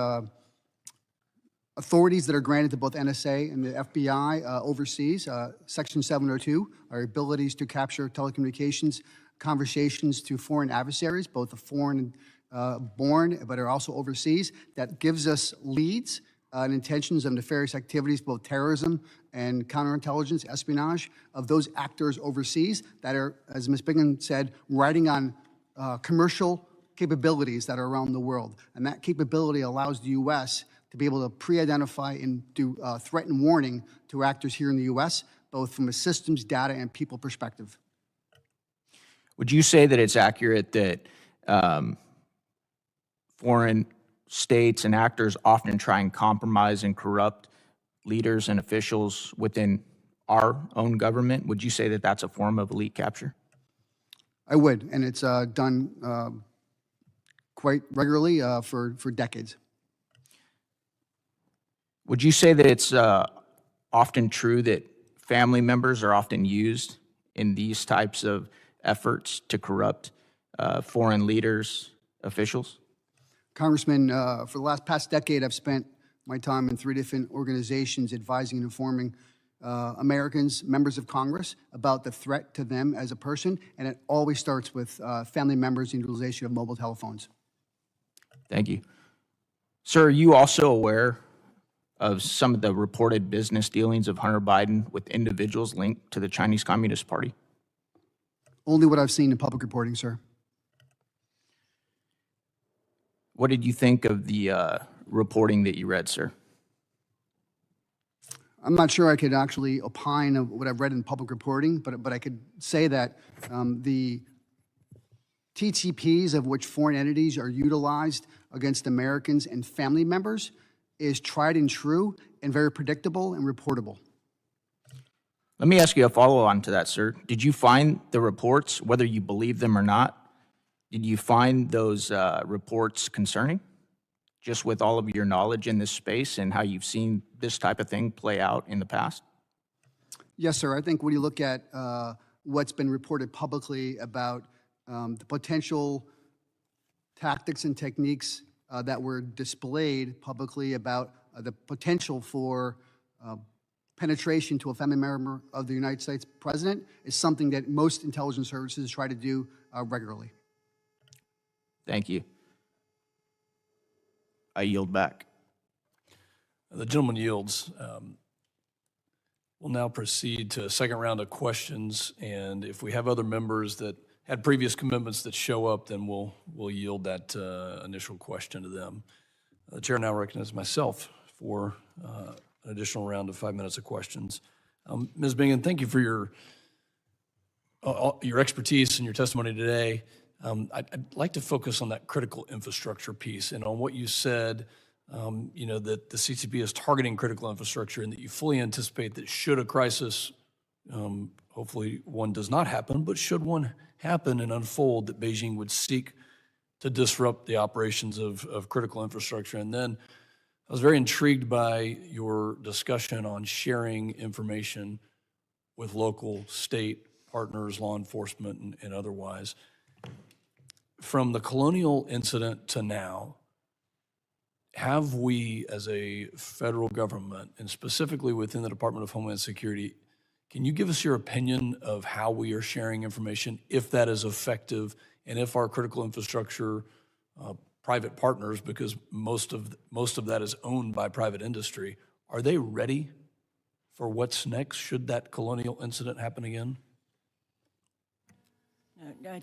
authorities that are granted to both NSA and the FBI overseas. Section 702, our abilities to capture telecommunications conversations to foreign adversaries, both foreign born, but are also overseas. That gives us leads and intentions of nefarious activities, both terrorism and counterintelligence, espionage, of those actors overseas that are, as Ms. Bingham said, riding on commercial capabilities that are around the world. And that capability allows the U.S. to be able to pre-identify and do threat and warning to actors here in the U.S., both from a systems, data, and people perspective. Would you say that it's accurate that foreign states and actors often try and compromise and corrupt leaders and officials within our own government? Would you say that that's a form of elite capture? I would, and it's done quite regularly for decades. Would you say that it's often true that family members are often used in these types of efforts to corrupt foreign leaders, officials? Congressman, for the past decade, I've spent my time in 3 different organizations advising and informing Americans, members of Congress, about the threat to them as a person, and it always starts with family members and utilization of mobile telephones. Thank you. Sir, are you also aware of some of the reported business dealings of Hunter Biden with individuals linked to the Chinese Communist Party? Only what I've seen in public reporting, sir. What did you think of the reporting that you read, sir? I'm not sure I could actually opine of what I've read in public reporting, but I could say that the TTPs of which foreign entities are utilized against Americans and family members is tried and true and very predictable and reportable. Let me ask you a follow-on to that, sir. Did you find the reports, whether you believe them or not, did you find those reports concerning? Just with all of your knowledge in this space and how you've seen this type of thing play out in the past? Yes, sir. I think when you look at what's been reported publicly about the potential tactics and techniques that were displayed publicly about the potential for penetration to a family member of the United States president is something that most intelligence services try to do regularly. Thank you. I yield back. The gentleman yields. We'll now proceed to a second round of questions, and if we have other members that had previous commitments that show up, then we'll yield that initial question to them. The chair now recognizes myself for an additional round of 5 minutes of questions. Ms. Bingen, thank you for your expertise and your testimony today. I'd like to focus on that critical infrastructure piece and on what you said, that the CCP is targeting critical infrastructure and that you fully anticipate that should a crisis, hopefully one does not happen, but should one happen and unfold, that Beijing would seek to disrupt the operations of critical infrastructure. And then I was very intrigued by your discussion on sharing information with local, state partners, law enforcement, and otherwise. From the colonial incident to now, have we as a federal government, and specifically within the Department of Homeland Security, can you give us your opinion of how we are sharing information, if that is effective, and if our critical infrastructure private partners, because most of that is owned by private industry, are they ready for what's next should that colonial incident happen again?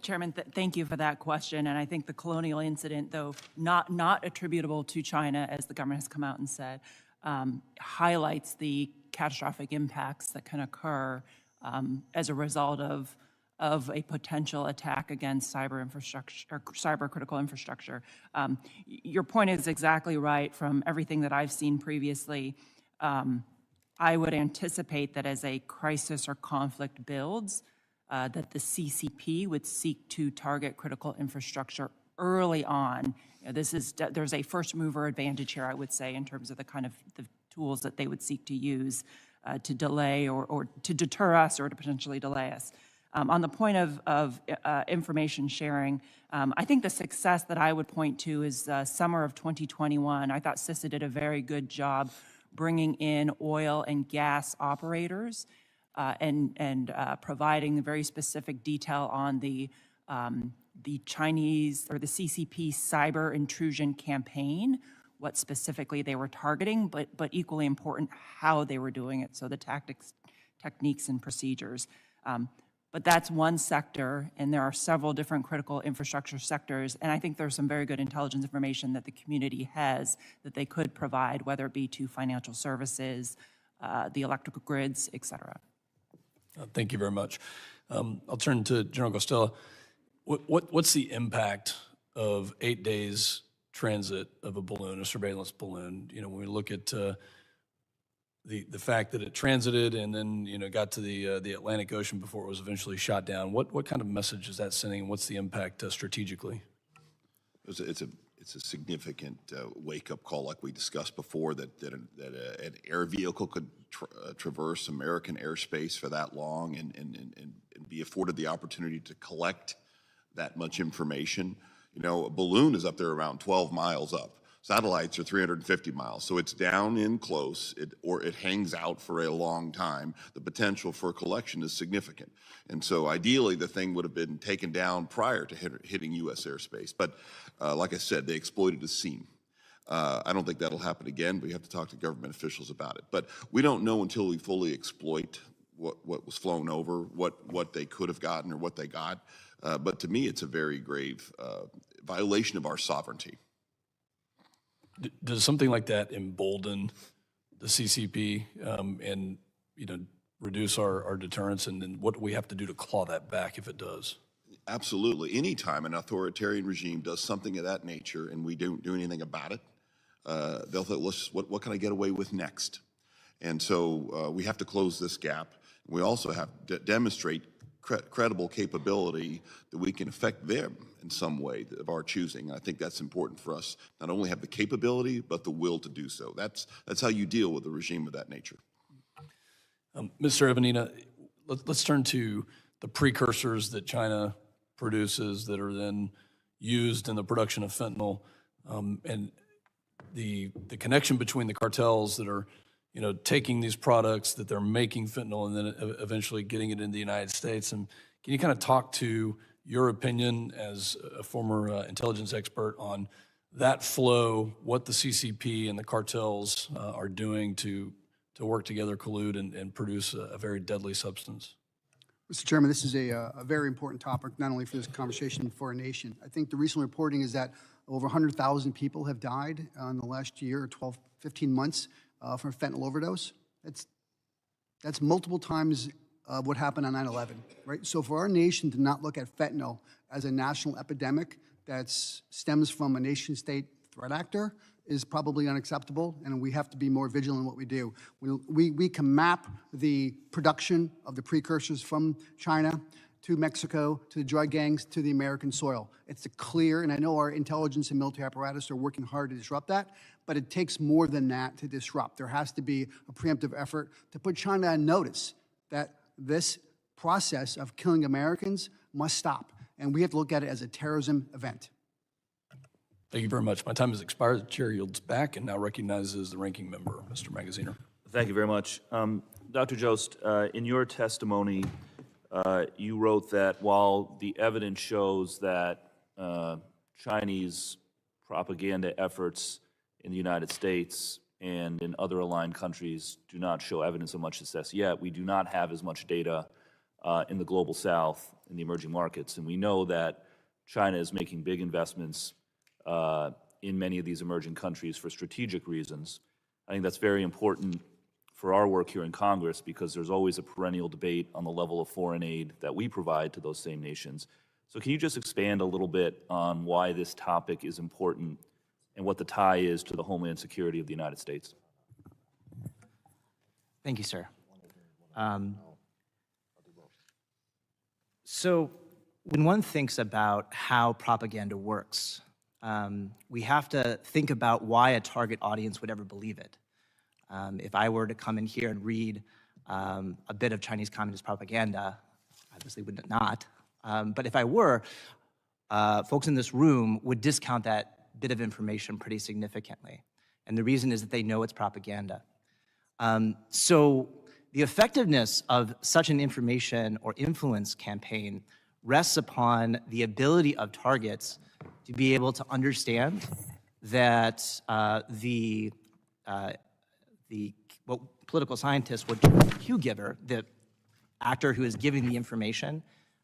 Chairman, thank you for that question. And I think the colonial incident, though not attributable to China, as the government has come out and said, highlights the catastrophic impacts that can occur as a result of a potential attack against cyber infrastructure or cyber critical infrastructure. Your point is exactly right. From everything that I've seen previously, I would anticipate that as a crisis or conflict builds, that the CCP would seek to target critical infrastructure early on. There's a first mover advantage here, I would say, in terms of the kind of the tools that they would seek to use to delay or to deter us or to potentially delay us. On the point of information sharing, I think the success that I would point to is summer of 2021. I thought CISA did a very good job bringing in oil and gas operators and providing very specific detail on the Chinese or the CCP cyber intrusion campaign, what specifically they were targeting, but equally important, how they were doing it, so the tactics, techniques, and procedures. But that's one sector, and there are several different critical infrastructure sectors, and I think there's some very good intelligence information that the community has that they could provide, whether it be to financial services, the electrical grids, et cetera. Thank you very much. I'll turn to General Costello. What's the impact of 8 days transit of a balloon, a surveillance balloon? When we look at the fact that it transited and then got to the Atlantic Ocean before it was eventually shot down, what kind of message is that sending? What's the impact strategically? It's a significant wake-up call, like we discussed before, that an air vehicle could traverse American airspace for that long and be afforded the opportunity to collect that much information. You know, a balloon is up there around 12 miles up. Satellites are 350 miles, so it's down in close, or it hangs out for a long time. The potential for collection is significant. And so ideally, the thing would have been taken down prior to hitting U.S. airspace. But like I said, they exploited a seam. I don't think that'll happen again, but you have to talk to government officials about it. But we don't know until we fully exploit what was flown over, what they could have gotten or what they got. But to me, it's a very grave violation of our sovereignty. Does something like that embolden the CCP and, you know, reduce our deterrence? And then what do we have to do to claw that back if it does? Absolutely. Anytime an authoritarian regime does something of that nature and we don't do anything about it, they'll think, what can I get away with next? And so we have to close this gap. We also have to demonstrate credible capability that we can affect them in some way of our choosing. I think that's important for us, not only have the capability, but the will to do so. That's how you deal with a regime of that nature. Mr. Evanina, let's turn to the precursors that China produces that are then used in the production of fentanyl, and the connection between the cartels that are, you know, taking these products that they're making fentanyl and then eventually getting it into the United States. And can you kind of talk to your opinion as a former intelligence expert on that flow, what the CCP and the cartels are doing to work together, collude, and produce a very deadly substance? Mr. Chairman, this is a very important topic, not only for this conversation, but for our nation. I think the recent reporting is that over 100,000 people have died in the last year, 12, 15 months, from fentanyl overdose. That's multiple times what happened on 9/11, right? So for our nation to not look at fentanyl as a national epidemic that stems from a nation-state threat actor is probably unacceptable, and we have to be more vigilant in what we do. We can map the production of the precursors from China to Mexico, to the drug gangs, to the American soil. It's a clear, and I know our intelligence and military apparatus are working hard to disrupt that, but it takes more than that to disrupt. There has to be a preemptive effort to put China on notice that this process of killing Americans must stop, and we have to look at it as a terrorism event. Thank you very much. My time has expired. The chair yields back and now recognizes the ranking member, Mr. Magaziner. Thank you very much. Dr. Jost, in your testimony, you wrote that while the evidence shows that Chinese propaganda efforts in the United States and in other aligned countries do not show evidence of much success yet, we do not have as much data in the global south, in the emerging markets. And we know that China is making big investments in many of these emerging countries for strategic reasons. I think that's very important for our work here in Congress because there's always a perennial debate on the level of foreign aid that we provide to those same nations. So can you just expand a little bit on why this topic is important and what the tie is to the homeland security of the United States? Thank you, sir. So when one thinks about how propaganda works, we have to think about why a target audience would ever believe it. If I were to come in here and read a bit of Chinese Communist propaganda, obviously would not, but if I were, folks in this room would discount that bit of information pretty significantly. And the reason is that they know it's propaganda. So the effectiveness of such an information or influence campaign rests upon the ability of targets to be able to understand that what political scientists would term the cue giver, the actor who is giving the information,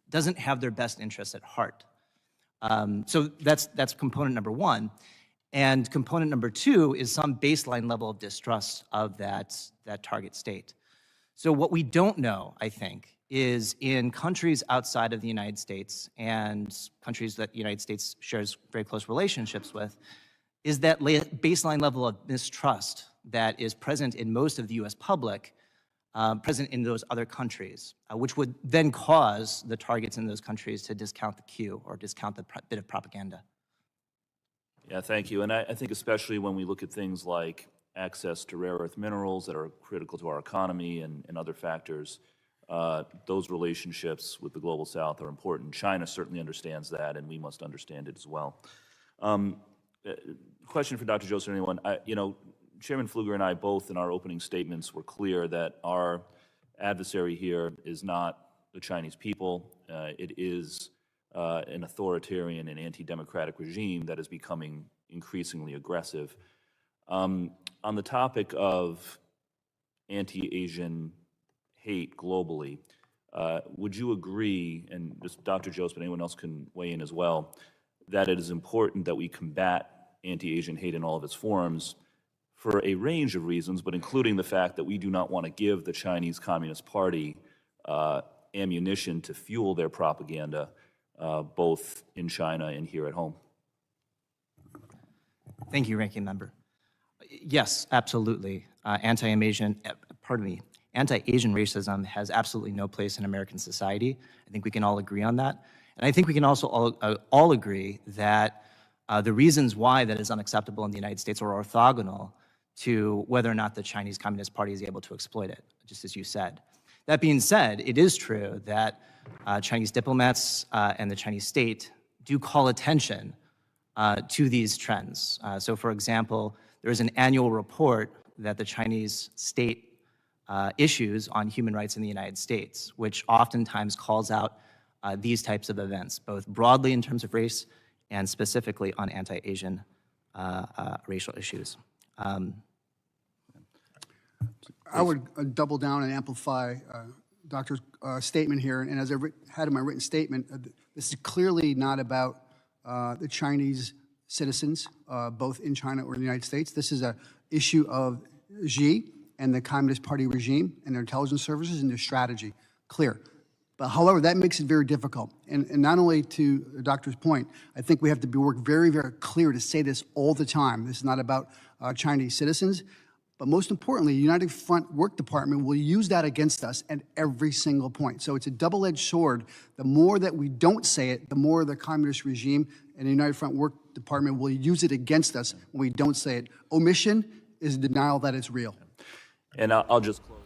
doesn't have their best interests at heart. So that's component number one. And component number two is some baseline level of distrust of that target state. So what we don't know, I think, is in countries outside of the United States and countries that the United States shares very close relationships with, is that baseline level of mistrust that is present in most of the US public, present in those other countries, which would then cause the targets in those countries to discount the cue or discount the bit of propaganda. Yeah, thank you. And I think especially when we look at things like access to rare earth minerals that are critical to our economy and other factors, those relationships with the Global South are important. China certainly understands that, and we must understand it as well. Question for Dr. Joseph or anyone. Chairman Pfluger and I both in our opening statements were clear that our adversary here is not the Chinese people. It is an authoritarian and anti-democratic regime that is becoming increasingly aggressive. On the topic of anti-Asian hate globally, would you agree, and just Dr. Joseph, but anyone else can weigh in as well, that it is important that we combat anti-Asian hate in all of its forms for a range of reasons, but including the fact that we do not want to give the Chinese Communist Party ammunition to fuel their propaganda, both in China and here at home? Thank you, Ranking Member. Yes, absolutely. Anti-Asian racism has absolutely no place in American society. I think we can all agree on that. And I think we can also all agree that the reasons why that is unacceptable in the United States are orthogonal to whether or not the Chinese Communist Party is able to exploit it, just as you said. That being said, it is true that Chinese diplomats and the Chinese state do call attention to these trends. So for example, there is an annual report that the Chinese state issues on human rights in the United States, which oftentimes calls out these types of events, both broadly in terms of race and specifically on anti-Asian racial issues. I would double down and amplify Doctor's statement here. And as I had in my written statement, this is clearly not about the Chinese citizens, both in China or in the United States. This is an issue of Xi and the Communist Party regime and their intelligence services and their strategy. Clear. But however, that makes it very difficult. And not only to the doctor's point, I think we have to work very, very clear to say this all the time. This is not about Chinese citizens. But most importantly, United Front Work Department will use that against us at every single point. So it's a double-edged sword. The more that we don't say it, the more the communist regime and the United Front Work Department will use it against us when we don't say it. Omission is denial that it's real. And I'll just close.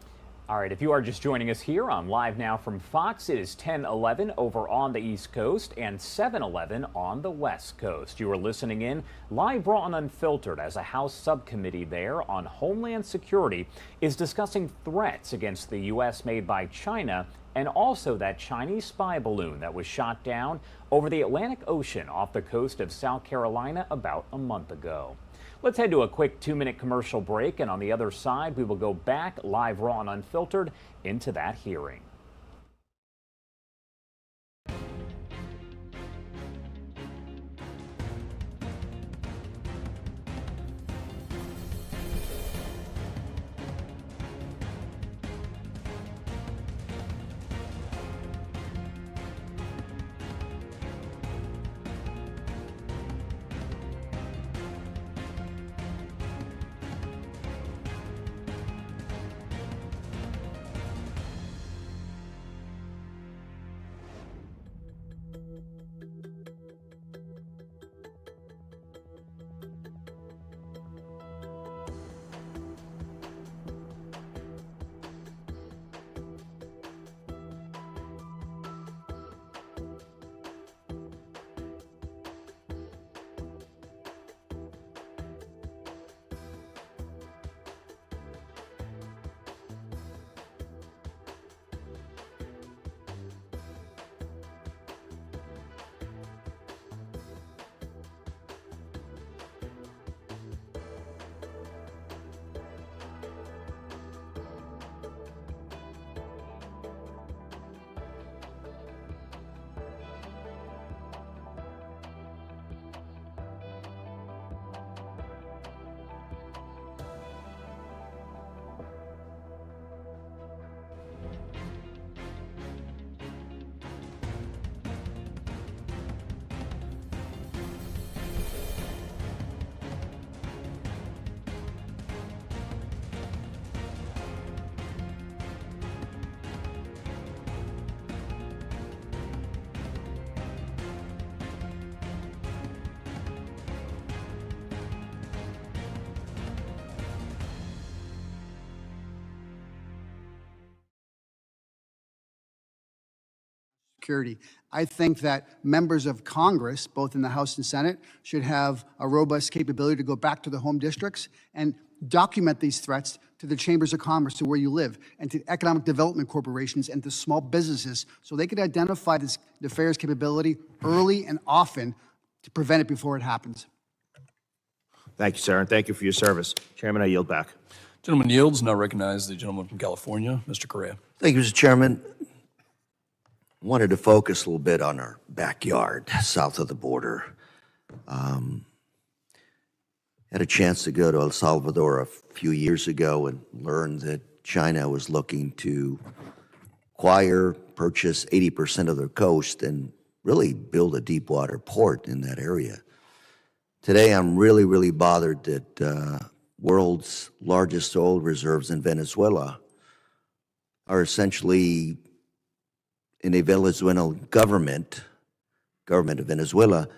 All right, if you are just joining us here on Live Now from Fox, it is 10:11 over on the East Coast and 7:11 on the West Coast. You are listening in live, raw, and unfiltered as a House subcommittee there on Homeland Security is discussing threats against the U.S. made by China and also that Chinese spy balloon that was shot down over the Atlantic Ocean off the coast of South Carolina about a month ago. Let's head to a quick 2-minute commercial break, and on the other side, we will go back live, raw, and unfiltered into that hearing. security. I think that members of Congress, both in the House and Senate, should have a robust capability to go back to the home districts and document these threats to the chambers of commerce, to where you live, and to economic development corporations and to small businesses, so they could identify this nefarious capability early and often to prevent it before it happens. Thank you, sir, and thank you for your service. Chairman, I yield back. Gentleman yields. Now recognize the gentleman from California, Mr. Correa. Thank you, Mr. Chairman. I wanted to focus a little bit on our backyard, south of the border. Had a chance to go to El Salvador a few years ago and learned that China was looking to acquire, purchase 80% of their coast and really build a deep water port in that area. Today, I'm really, really bothered that world's largest oil reserves in Venezuela are essentially in a Venezuelan government of Venezuela,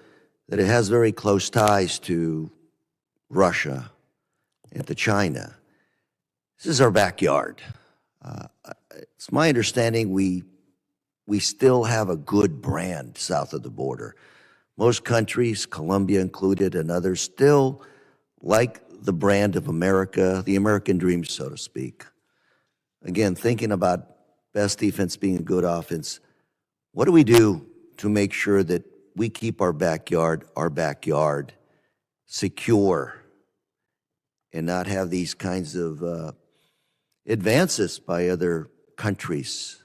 that it has very close ties to Russia and to China. This is our backyard. It's my understanding we still have a good brand south of the border. Most countries, Colombia included and others, still like the brand of America, the American dream, so to speak. Again, thinking about best defense being a good offense, what do we do to make sure that we keep our backyard secure and not have these kinds of advances by other countries?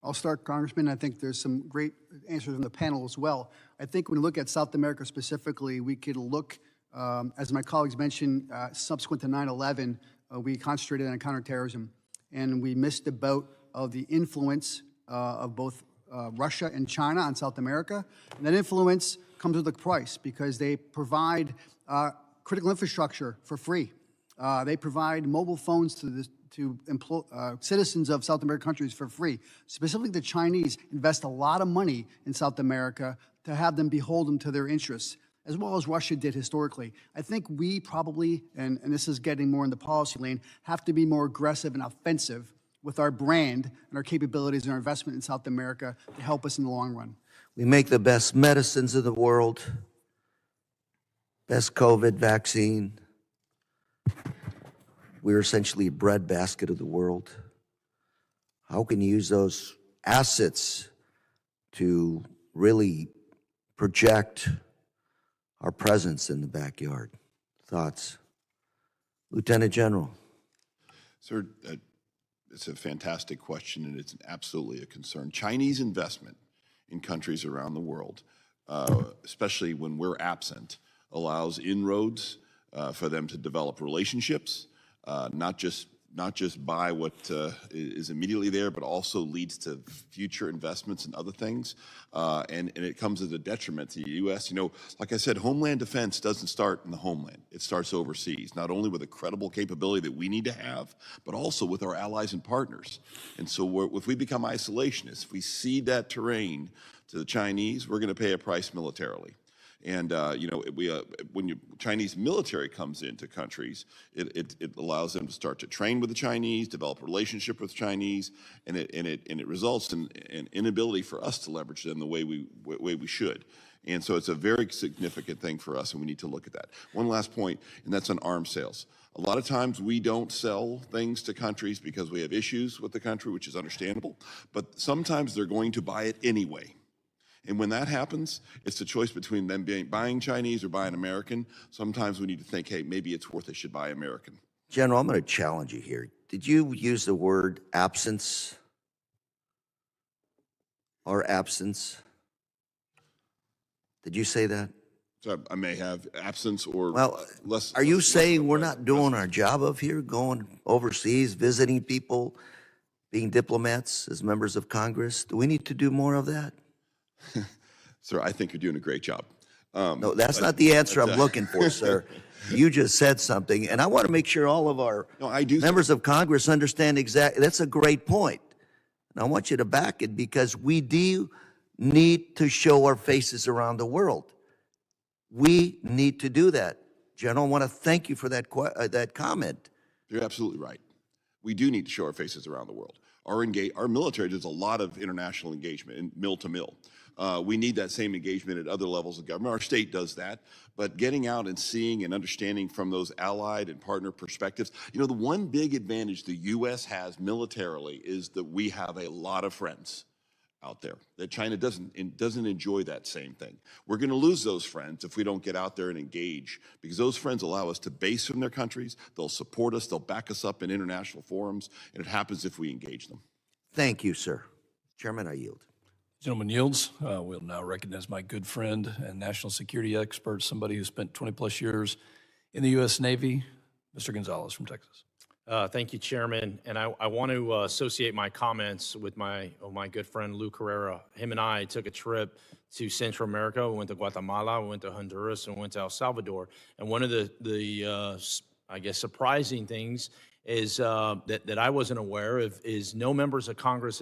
I'll start, Congressman. I think there's some great answers in the panel as well. I think when we look at South America specifically, we could look, as my colleagues mentioned, subsequent to 9/11, we concentrated on counterterrorism, and we missed the boat of the influence of both Russia and China on South America. And that influence comes with a price, because they provide critical infrastructure for free. They provide mobile phones to citizens of South American countries for free. Specifically, the Chinese invest a lot of money in South America to have them beholden to their interests, as well as Russia did historically. I think we probably, and this is getting more in the policy lane, have to be more aggressive and offensive with our brand and our capabilities and our investment in South America to help us in the long run. We make the best medicines in the world, best COVID vaccine. We're essentially a breadbasket of the world. How can you use those assets to really project our presence in the backyard? Thoughts? Lieutenant General. Sir, it's a fantastic question, and it's absolutely a concern. Chinese investment in countries around the world, especially when we're absent, allows inroads for them to develop relationships, not just buy what is immediately there, but also leads to future investments and other things. And it comes as a detriment to the U.S. You know, like I said, homeland defense doesn't start in the homeland. It starts overseas, not only with a credible capability that we need to have, but also with our allies and partners. And so if we become isolationists, if we cede that terrain to the Chinese, we're going to pay a price militarily. And you know, when Chinese military comes into countries, it allows them to start to train with the Chinese, develop a relationship with Chinese, and it results in an inability for us to leverage them the way we should. And so it's a very significant thing for us, and we need to look at that. One last point, and that's on arms sales. A lot of times we don't sell things to countries because we have issues with the country, which is understandable, but sometimes they're going to buy it anyway. And when that happens, it's the choice between them buying Chinese or buying American. Sometimes we need to think, hey, maybe it's worth they should buy American. General, I'm going to challenge you here. Did you use the word absence or absence? Did you say that? So I may have absence or less. Are you saying we're not doing our job of here, going overseas, visiting people, being diplomats as members of Congress? Do we need to do more of that? Sir, I think you're doing a great job. No, that's not the answer I'm looking for, sir. You just said something, and I want to make sure all of our members of Congress understand exactly. That's a great point. And I want you to back it, because we do need to show our faces around the world. We need to do that. General, I want to thank you for that comment. You're absolutely right. we do need to show our faces around the world. Our military does a lot of international engagement in mill to mill. We need that same engagement at other levels of government. Our state does that, but getting out and seeing and understanding from those allied and partner perspectives, you know, the one big advantage the U.S. has militarily is that we have a lot of friends out there that China doesn't enjoy that same thing. We're going to lose those friends if we don't get out there and engage, because those friends allow us to base from their countries. They'll support us. They'll back us up in international forums, and it happens if we engage them. Thank you, sir. Chairman, I yield. Gentleman yields. We'll now recognize my good friend and national security expert, somebody who spent 20-plus years in the U.S. Navy, Mr. Gonzalez from Texas. Thank you, Chairman. And I want to associate my comments with my good friend Lou Carrera. Him and I took a trip to Central America. We went to Guatemala, we went to Honduras, and we went to El Salvador. And one of the I guess, surprising things is that I wasn't aware of is no members of Congress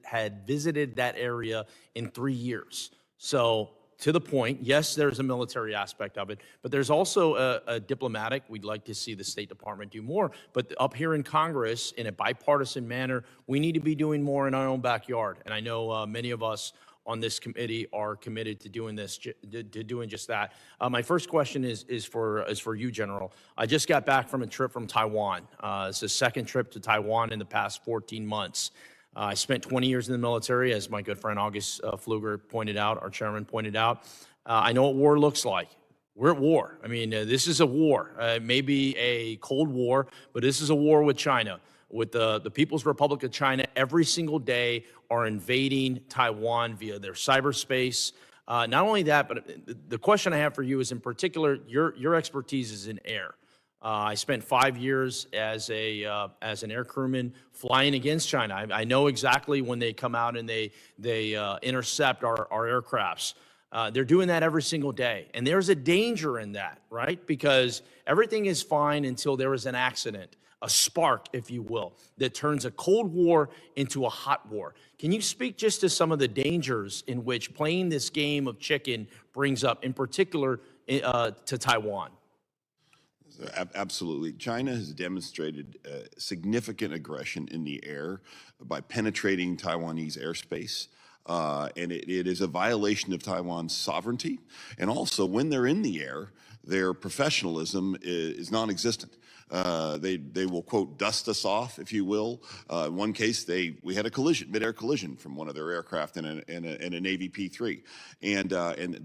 had visited that area in 3 years. So to the point, yes, there's a military aspect of it, but there's also a diplomatic. We'd like to see the State Department do more. But up here in Congress, in a bipartisan manner, we need to be doing more in our own backyard. And I know many of us on this committee are committed to doing this, to doing just that. My first question is for you, General. I just got back from a trip from Taiwan. It's the second trip to Taiwan in the past 14 months. I spent 20 years in the military, as my good friend August Pfluger pointed out, our chairman pointed out. I know what war looks like. We're at war. I mean, this is a war. It may be a Cold War, but this is a war with China. With the People's Republic of China, every single day are invading Taiwan via their cyberspace. Not only that, but the question I have for you is, in particular, your expertise is in air. I spent 5 years as an air crewman flying against China. I know exactly when they come out and they intercept our aircrafts. They're doing that every single day. And there's a danger in that, right? Because everything is fine until there is an accident, a spark, if you will, that turns a Cold War into a hot war. Can you speak just to some of the dangers in which playing this game of chicken brings up, in particular to Taiwan? Absolutely. China has demonstrated significant aggression in the air by penetrating Taiwanese airspace. And it is a violation of Taiwan's sovereignty. And also, when they're in the air, their professionalism is non-existent. They will, quote, dust us off, if you will. In one case, we had a collision, mid-air collision from one of their aircraft in a Navy P-3. And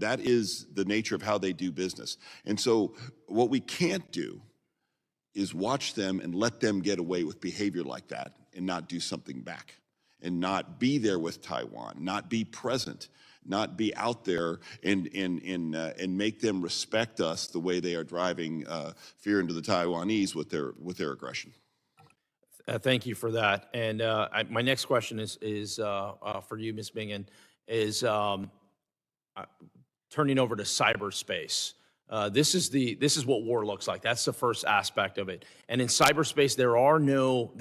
that is the nature of how they do business. And so what we can't do is watch them and let them get away with behavior like that and not do something back, and not be there with Taiwan, not be present, not be out there and make them respect us the way they are driving fear into the Taiwanese with their aggression. Thank you for that. And my next question is for you, Ms. Bingen, is turning over to cyberspace. This is what war looks like. That's the first aspect of it. And in cyberspace, there are no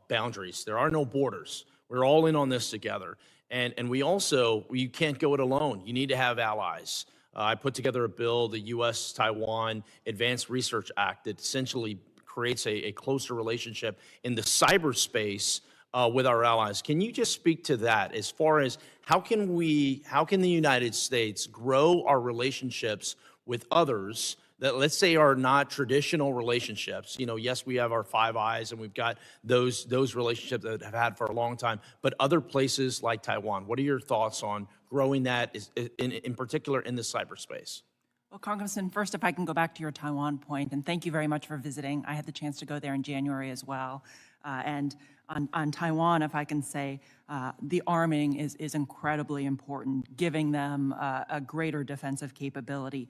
boundaries. There are no borders. We're all in on this together. And you can't go it alone. You need to have allies. I put together a bill, the U.S.-Taiwan Advanced Research Act, that essentially creates a closer relationship in the cyberspace with our allies. Can you just speak to that as far as how can the United States grow our relationships with others that, let's say, are not traditional relationships? You know, yes, we have our Five Eyes and we've got those relationships that have had for a long time, but other places like Taiwan, what are your thoughts on growing that in particular in the cyberspace? Well, Congressman, first, if I can go back to your Taiwan point, and thank you very much for visiting. I had the chance to go there in January as well. And on Taiwan, if I can say, the arming is incredibly important, giving them a greater defensive capability.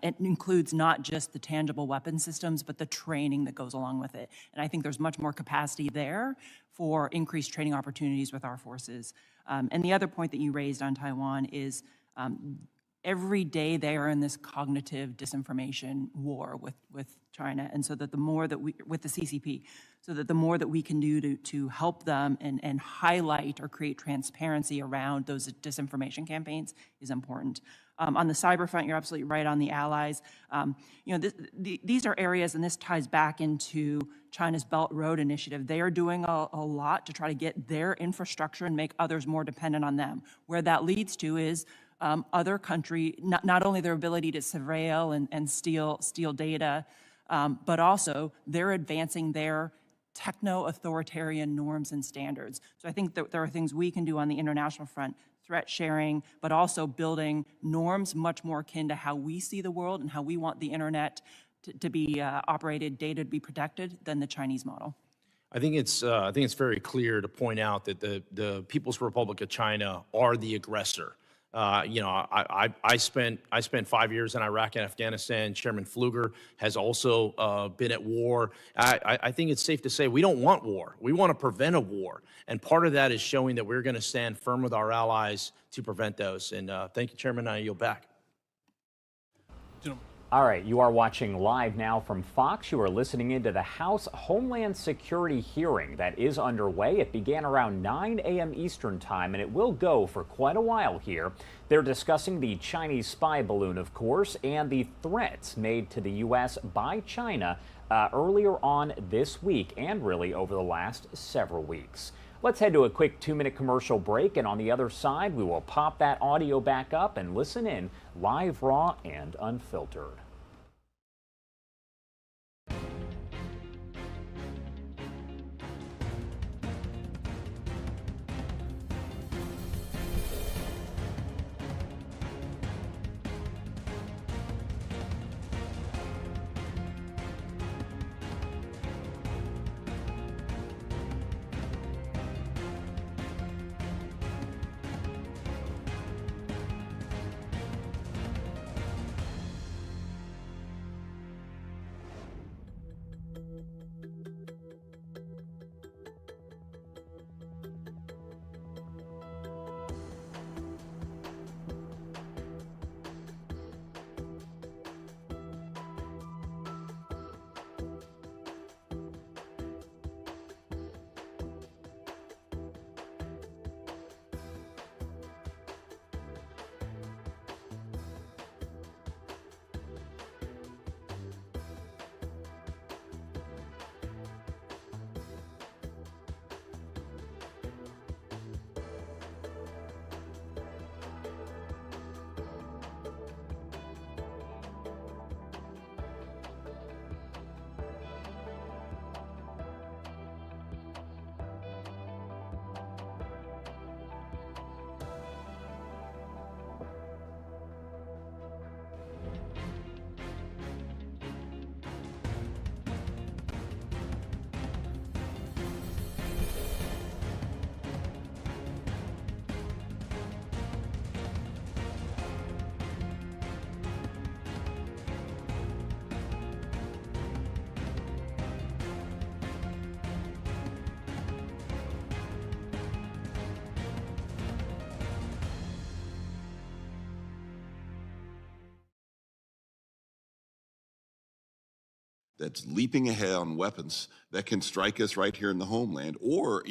It includes not just the tangible weapon systems, but the training that goes along with it. And I think there's much more capacity there for increased training opportunities with our forces. And the other point that you raised on Taiwan is every day they are in this cognitive disinformation war with China, and so that the more that with the CCP, so that the more that we can do to help them and highlight or create transparency around those disinformation campaigns is important. On the cyber front, you're absolutely right on the allies. These are areas, and this ties back into China's Belt Road Initiative. They are doing a lot to try to get their infrastructure and make others more dependent on them. Where that leads to is other country, not only their ability to surveil and steal data, but also they're advancing their techno-authoritarian norms and standards. So I think that there are things we can do on the international front, threat sharing, but also building norms much more akin to how we see the world and how we want the internet to be operated, data to be protected, than the Chinese model. I think it's very clear to point out that the People's Republic of China are the aggressor. I spent 5 years in Iraq and Afghanistan. Chairman Pfluger has also been at war. I think it's safe to say we don't want war. We want to prevent a war. And part of that is showing that we're going to stand firm with our allies to prevent those. And thank you, Chairman. I yield back. All right, you are watching Live Now from Fox. You are listening into the House Homeland Security hearing that is underway. It began around 9 a.m. Eastern Time, and it will go for quite a while here. They're discussing the Chinese spy balloon, of course, and the threats made to the U.S. by China earlier on this week and really over the last several weeks. Let's head to a quick 2-minute commercial break, and on the other side, we will pop that audio back up and listen in live, raw, and unfiltered. That's leaping ahead on weapons that can strike us right here in the homeland or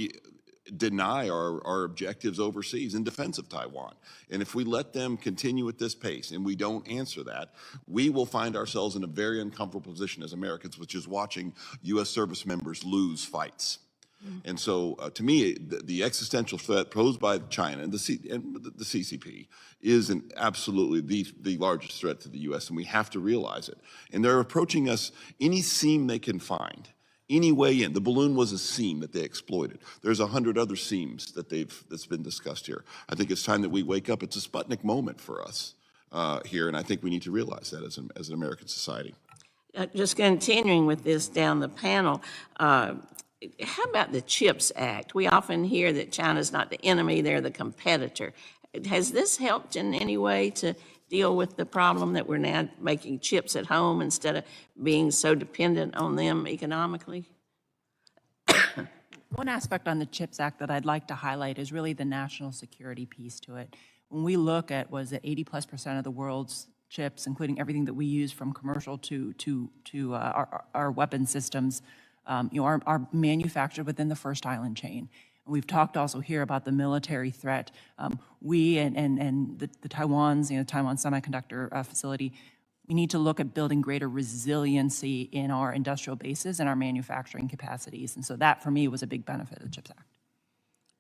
deny our objectives overseas in defense of Taiwan. And if we let them continue at this pace and we don't answer that, we will find ourselves in a very uncomfortable position as Americans, which is watching U.S. service members lose fights. And so, to me, the existential threat posed by China and the CCP is absolutely the largest threat to the U.S., and we have to realize it. And they're approaching us any seam they can find, any way in. The balloon was a seam that they exploited. There's 100 other seams that's been discussed here. I think it's time that we wake up. It's a Sputnik moment for us here, and I think we need to realize that as an American society. Just continuing with this down the panel, how about the CHIPS Act? We often hear that China's not the enemy, they're the competitor. Has this helped in any way to deal with the problem that we're now making chips at home instead of being so dependent on them economically? One aspect on the CHIPS Act that I'd like to highlight is really the national security piece to it. When we look at, was it 80+% of the world's chips, including everything that we use from commercial to our weapon systems, are manufactured within the first island chain. We've talked also here about the military threat. We and the Taiwan's, Taiwan Semiconductor facility, we need to look at building greater resiliency in our industrial bases and our manufacturing capacities. And so that, for me, was a big benefit of the CHIPS Act.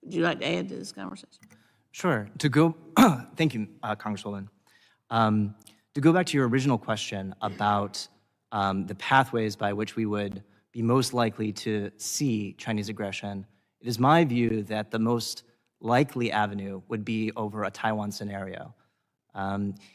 Would you like to add to this conversation? Sure. Thank you, Congresswoman. To go back to your original question about the pathways by which we would be most likely to see Chinese aggression, it is my view that the most likely avenue would be over a Taiwan scenario.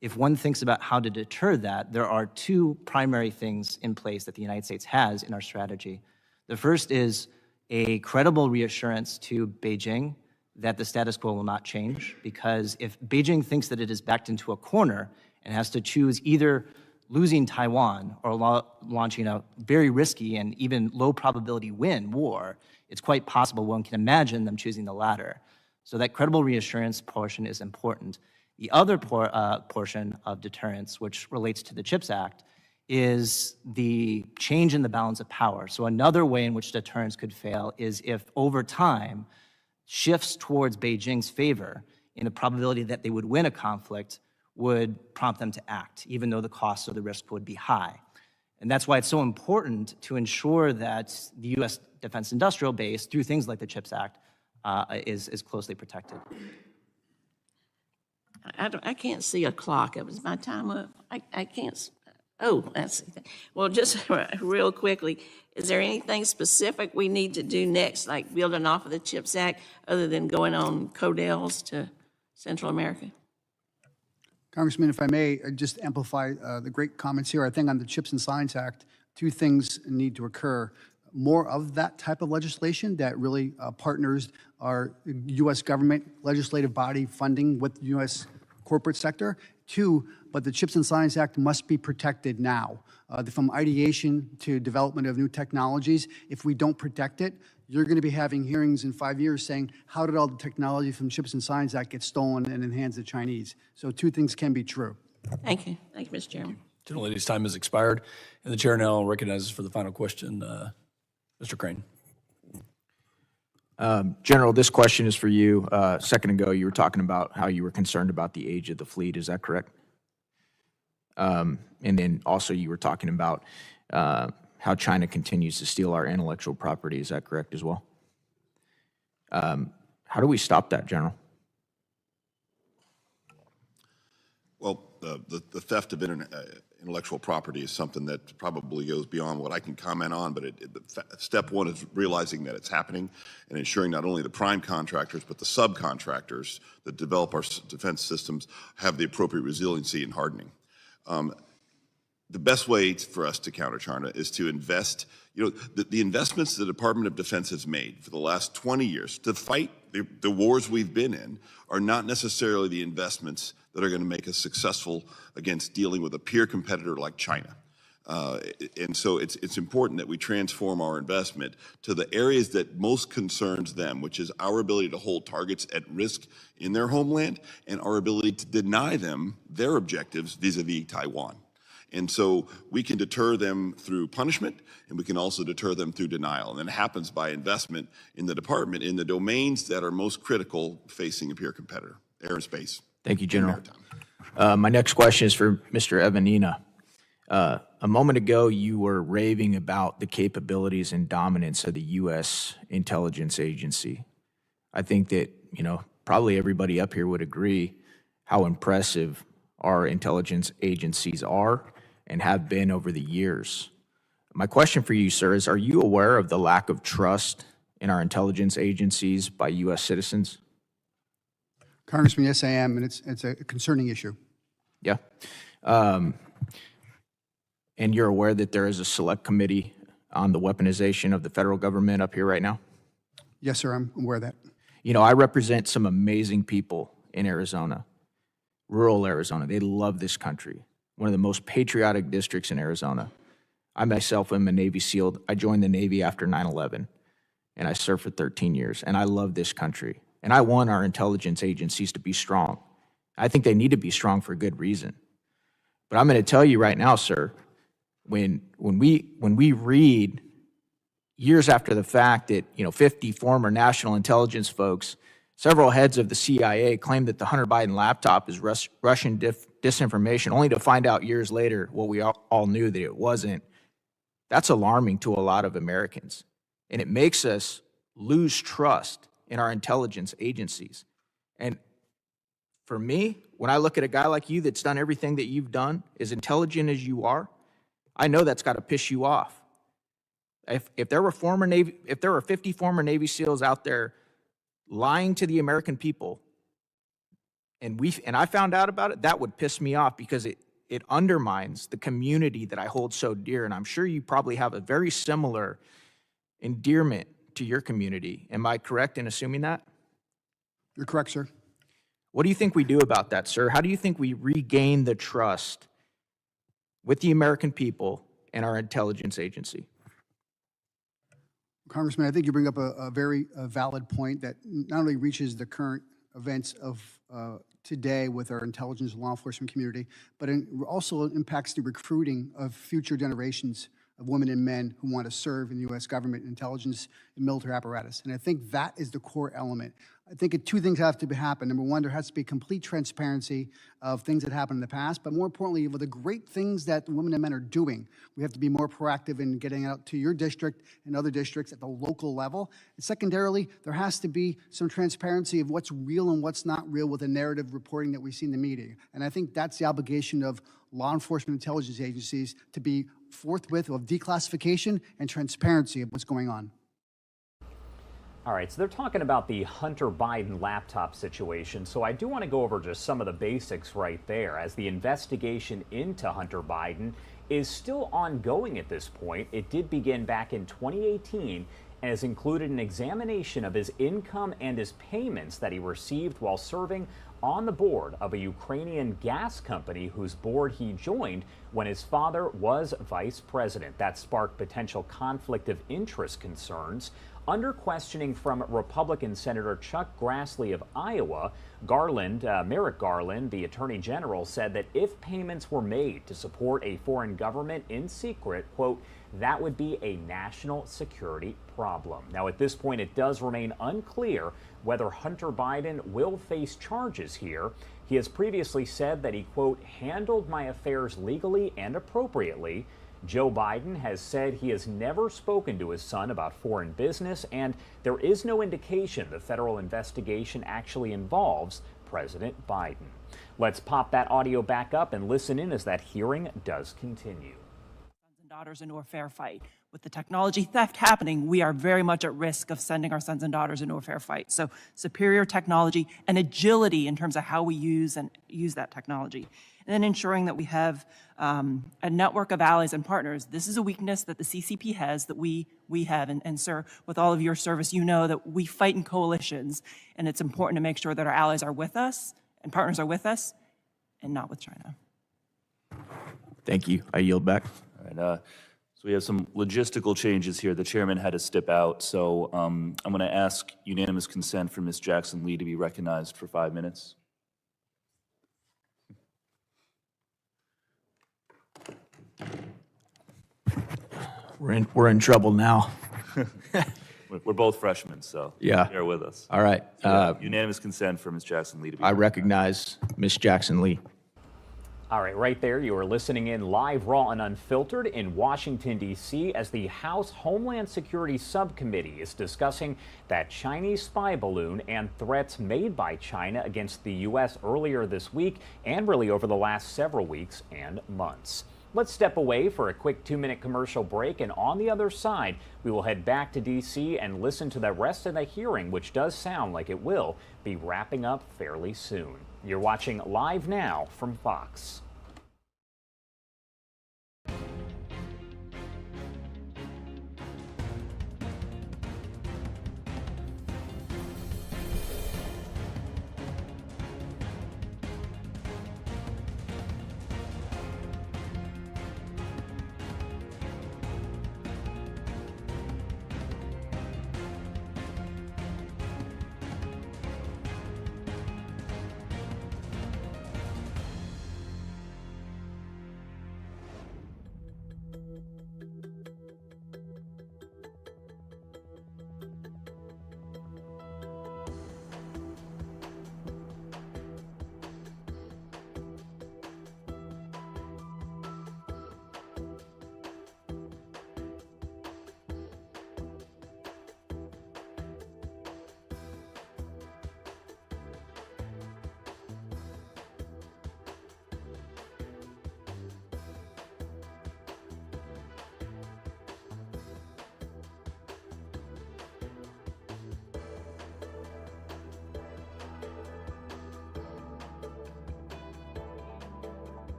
If one thinks about how to deter that, there are two primary things in place that the United States has in our strategy. The first is a credible reassurance to Beijing that the status quo will not change, because if Beijing thinks that it is backed into a corner and has to choose either losing Taiwan or launching a very risky and even low probability win war, it's quite possible one can imagine them choosing the latter. So that credible reassurance portion is important. The other portion of deterrence, which relates to the CHIPS Act, is the change in the balance of power. So another way in which deterrence could fail is if over time shifts towards Beijing's favor in the probability that they would win a conflict would prompt them to act, even though the cost or the risk would be high. And that's why it's so important to ensure that the U.S. defense industrial base, through things like the CHIPS Act, is closely protected. I can't see a clock. Is my time up? I can't. Oh, I see. Well, just real quickly, is there anything specific we need to do next, like building off of the CHIPS Act, other than going on CODELs to Central America? Congressman, if I may, just amplify the great comments here. I think on the CHIPS and Science Act, two things need to occur. More of that type of legislation that really partners our U.S. government legislative body funding with the U.S. corporate sector. Two, but the CHIPS and Science Act must be protected now. From ideation to development of new technologies, if we don't protect it, you're going to be having hearings in 5 years saying, how did all the technology from CHIPS and Science Act get stolen and in the hands of the Chinese? So two things can be true. Thank you. Thank you, Mr. Chairman. Gentlelady's time has expired, and the chair now recognizes for the final question Mr. Crane. General, this question is for you. A second ago, you were talking about how you were concerned about the age of the fleet. Is that correct? And then also you were talking about how China continues to steal our intellectual property. Is that correct as well? How do we stop that, General? Well, the theft of intellectual property is something that probably goes beyond what I can comment on, but step one is realizing that it's happening and ensuring not only the prime contractors, but the subcontractors that develop our defense systems have the appropriate resiliency and hardening. The best way for us to counter China is to invest, the investments the Department of Defense has made for the last 20 years to fight the wars we've been in are not necessarily the investments that are going to make us successful against dealing with a peer competitor like China. And so it's important that we transform our investment to the areas that most concerns them, which is our ability to hold targets at risk in their homeland and our ability to deny them their objectives vis-a-vis Taiwan. And so we can deter them through punishment, and we can also deter them through denial. And that happens by investment in the department in the domains that are most critical facing a peer competitor, air and space. Thank you, General. My next question is for Mr. Evanina. A moment ago, you were raving about the capabilities and dominance of the U.S. intelligence agency. I think that, probably everybody up here would agree how impressive our intelligence agencies are and have been over the years. My question for you, sir, is are you aware of the lack of trust in our intelligence agencies by U.S. citizens? Congressman, yes, I am, and it's a concerning issue. Yeah. And you're aware that there is a select committee on the weaponization of the federal government up here right now? Yes, sir, I'm aware of that. I represent some amazing people in Arizona, rural Arizona. They love this country, one of the most patriotic districts in Arizona. I myself am a Navy SEAL. I joined the Navy after 9/11, and I served for 13 years, and I love this country. And I want our intelligence agencies to be strong. I think they need to be strong for good reason. But I'm going to tell you right now, sir, when we read years after the fact that, 50 former national intelligence folks, several heads of the CIA claimed that the Hunter Biden laptop is Russian disinformation, only to find out years later what we all knew that it wasn't. That's alarming to a lot of Americans. And it makes us lose trust in our intelligence agencies. And for me, when I look at a guy like you that's done everything that you've done, as intelligent as you are, I know that's got to piss you off. If there were 50 former Navy SEALs out there lying to the American people, and I found out about it, that would piss me off because it undermines the community that I hold so dear. And I'm sure you probably have a very similar endearment to your community. Am I correct in assuming that? You're correct, sir. What do you think we do about that, sir? How do you think we regain the trust with the American people and our intelligence agency? Congressman, I think you bring up a very valid point that not only reaches the current events of today with our intelligence and law enforcement community, but it also impacts the recruiting of future generations of women and men who want to serve in the U.S. government, intelligence, and military apparatus. And I think that is the core element. I think two things have to happen. Number one, there has to be complete transparency of things that happened in the past, but more importantly, of the great things that women and men are doing. We have to be more proactive in getting out to your district and other districts at the local level. And secondarily, there has to be some transparency of what's real and what's not real with the narrative reporting that we see in the media. And I think that's the obligation of law enforcement intelligence agencies to be forthwith of declassification and transparency of what's going on. All right, so they're talking about the Hunter Biden laptop situation, so I do want to go over just some of the basics right there, as the investigation into Hunter Biden is still ongoing at this point. It did begin back in 2018 and has included an examination of his income and his payments that he received while serving on the board of a Ukrainian gas company whose board he joined when his father was vice president. That sparked potential conflict of interest concerns. Under questioning from Republican Senator Chuck Grassley of Iowa, Merrick Garland, the Attorney General, said that if payments were made to support a foreign government in secret, quote, that would be a national security problem. Now, at this point, it does remain unclear whether Hunter Biden will face charges here. He has previously said that he, quote, handled my affairs legally and appropriately. Joe Biden has said he has never spoken to his son about foreign business, and there is no indication the federal investigation actually involves President Biden. Let's pop that audio back up and listen in as that hearing does continue. Sons and daughters into a fair fight. With the technology theft happening, we are very much at risk of sending our sons and daughters into a fair fight. So superior technology and agility in terms of how we use that technology. And then ensuring that we have a network of allies and partners. This is a weakness that the CCP has that we have. And sir, with all of your service, you know that we fight in coalitions, and it's important to make sure that our allies are with us and partners are with us and not with China. Thank you. I yield back. All right, so we have some logistical changes here. The chairman had to step out, so I'm going to ask unanimous consent for Ms. Jackson Lee to be recognized for 5 minutes. We're in trouble now. We're both freshmen, so yeah, bear with us. All right. Unanimous consent for Ms. Jackson Lee to be I recognize Ms. Jackson Lee. All right, right there, you are listening in live, raw, and unfiltered in Washington, D.C. as the House Homeland Security Subcommittee is discussing that Chinese spy balloon and threats made by China against the U.S. earlier this week and really over the last several weeks and months. Let's step away for a quick 2-minute commercial break, and on the other side, we will head back to D.C. and listen to the rest of the hearing, which does sound like it will be wrapping up fairly soon. You're watching Live Now from Fox.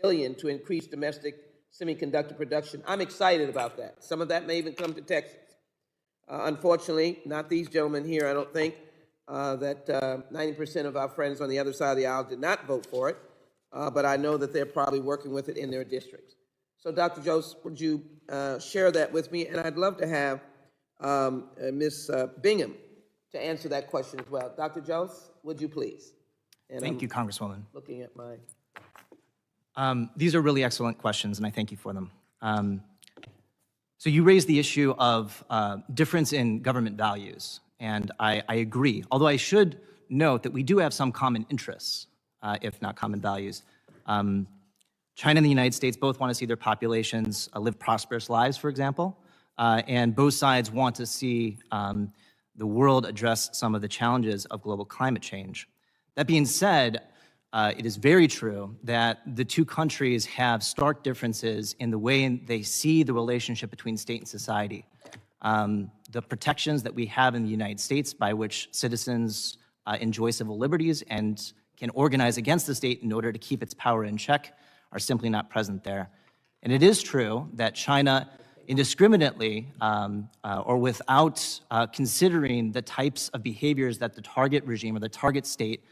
billion to increase domestic semiconductor production. I'm excited about that. Some of that may even come to Texas. Unfortunately, not these gentlemen here, I don't think, that 90% of our friends on the other side of the aisle did not vote for it, but I know that they're probably working with it in their districts. So Dr. Joseph, would you share that with me? And I'd love to have Ms. Bingham to answer that question as well. Dr. Joseph, would you please? And Thank you, Congresswoman. Looking at my... These are really excellent questions, and I thank you for them. So you raised the issue of difference in government values, and I agree. Although I should note that we do have some common interests, if not common values. China and the United States both want to see their populations live prosperous lives, for example, and both sides want to see the world address some of the challenges of global climate change. That being said, it is very true that the two countries have stark differences in the way they see the relationship between state and society. The protections that we have in the United States by which citizens enjoy civil liberties and can organize against the state in order to keep its power in check are simply not present there. And it is true that China indiscriminately or without considering the types of behaviors that the target regime or the target state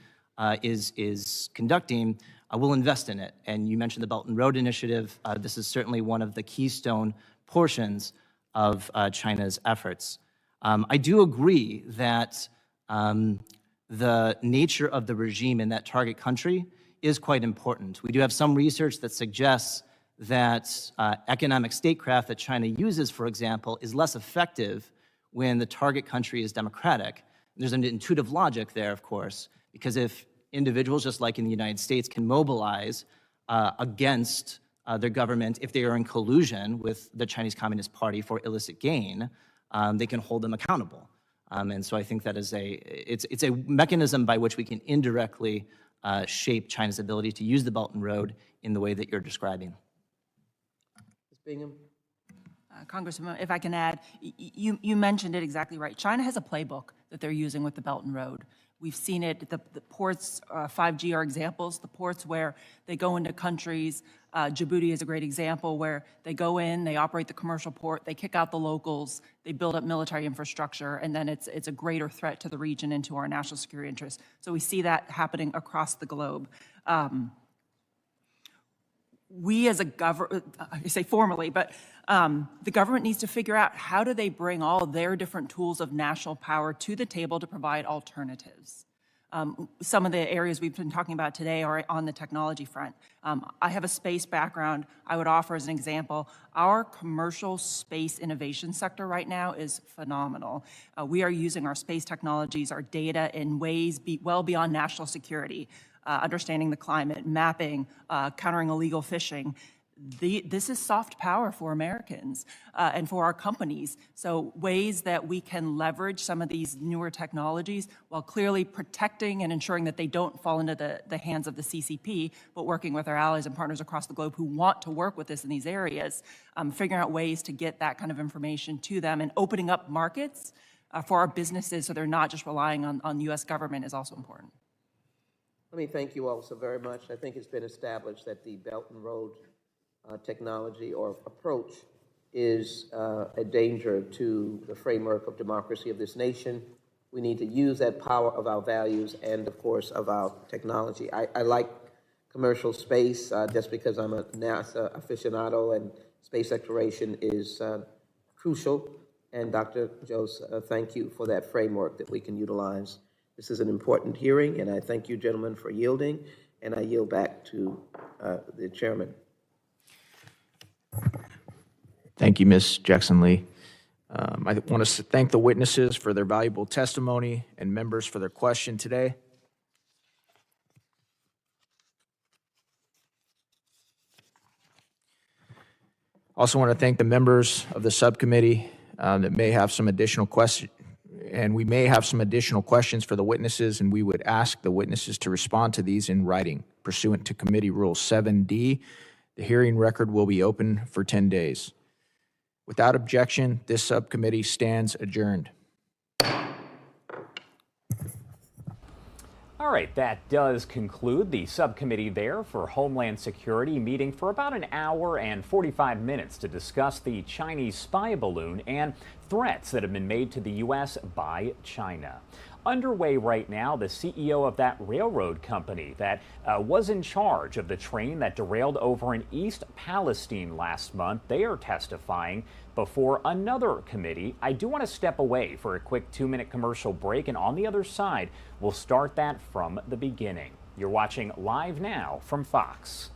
is conducting, will invest in it. And you mentioned the Belt and Road Initiative. This is certainly one of the keystone portions of China's efforts. I do agree that the nature of the regime in that target country is quite important. We do have some research that suggests that economic statecraft that China uses, for example, is less effective when the target country is democratic. There's an intuitive logic there, of course, because if individuals, just like in the United States, can mobilize against their government if they are in collusion with the Chinese Communist Party for illicit gain, they can hold them accountable. And so I think that is it's a mechanism by which we can indirectly shape China's ability to use the Belt and Road in the way that you're describing. Ms. Bingham? Congressman, if I can add, you mentioned it exactly right. China has a playbook that they're using with the Belt and Road. We've seen it, the ports, 5G are examples, the ports where they go into countries, Djibouti is a great example, where they go in, they operate the commercial port, they kick out the locals, they build up military infrastructure, and then it's a greater threat to the region and to our national security interests. So we see that happening across the globe. We as a government, I say formally, but the government needs to figure out how do they bring all their different tools of national power to the table to provide alternatives. Some of the areas we've been talking about today are on the technology front. I have a space background. I would offer as an example, our commercial space innovation sector right now is phenomenal. We are using our space technologies, our data in ways well beyond national security. Understanding the climate, mapping, countering illegal fishing. This is soft power for Americans and for our companies. So ways that we can leverage some of these newer technologies while clearly protecting and ensuring that they don't fall into the hands of the CCP, but working with our allies and partners across the globe who want to work with us in these areas, figuring out ways to get that kind of information to them and opening up markets for our businesses so they're not just relying on U.S. government is also important. Let me thank you all so very much. I think it's been established that the Belt and Road technology or approach is a danger to the framework of democracy of this nation. We need to use that power of our values and, of course, of our technology. I like commercial space just because I'm a NASA aficionado and space exploration is crucial. And Dr. Joseph, thank you for that framework that we can utilize. This is an important hearing, and I thank you, gentlemen, for yielding, and I yield back to the chairman. Thank you, Ms. Jackson-Lee. I want to thank the witnesses for their valuable testimony and members for their question today. Also want to thank the members of the subcommittee that may have some additional questions. And we may have some additional questions for the witnesses, and we would ask the witnesses to respond to these in writing. Pursuant to Committee Rule 7D, the hearing record will be open for 10 days. Without objection, this subcommittee stands adjourned. All All right, that does conclude the subcommittee there for Homeland Security, meeting for about an hour and 45 minutes to discuss the Chinese spy balloon and threats that have been made to the U.S. by China. Underway right now, the CEO of that railroad company that was in charge of the train that derailed over in East Palestine last month, they are testifying before another committee. I do want to step away for a quick 2-minute commercial break, and on the other side, we'll start that from the beginning. You're watching Live Now from Fox.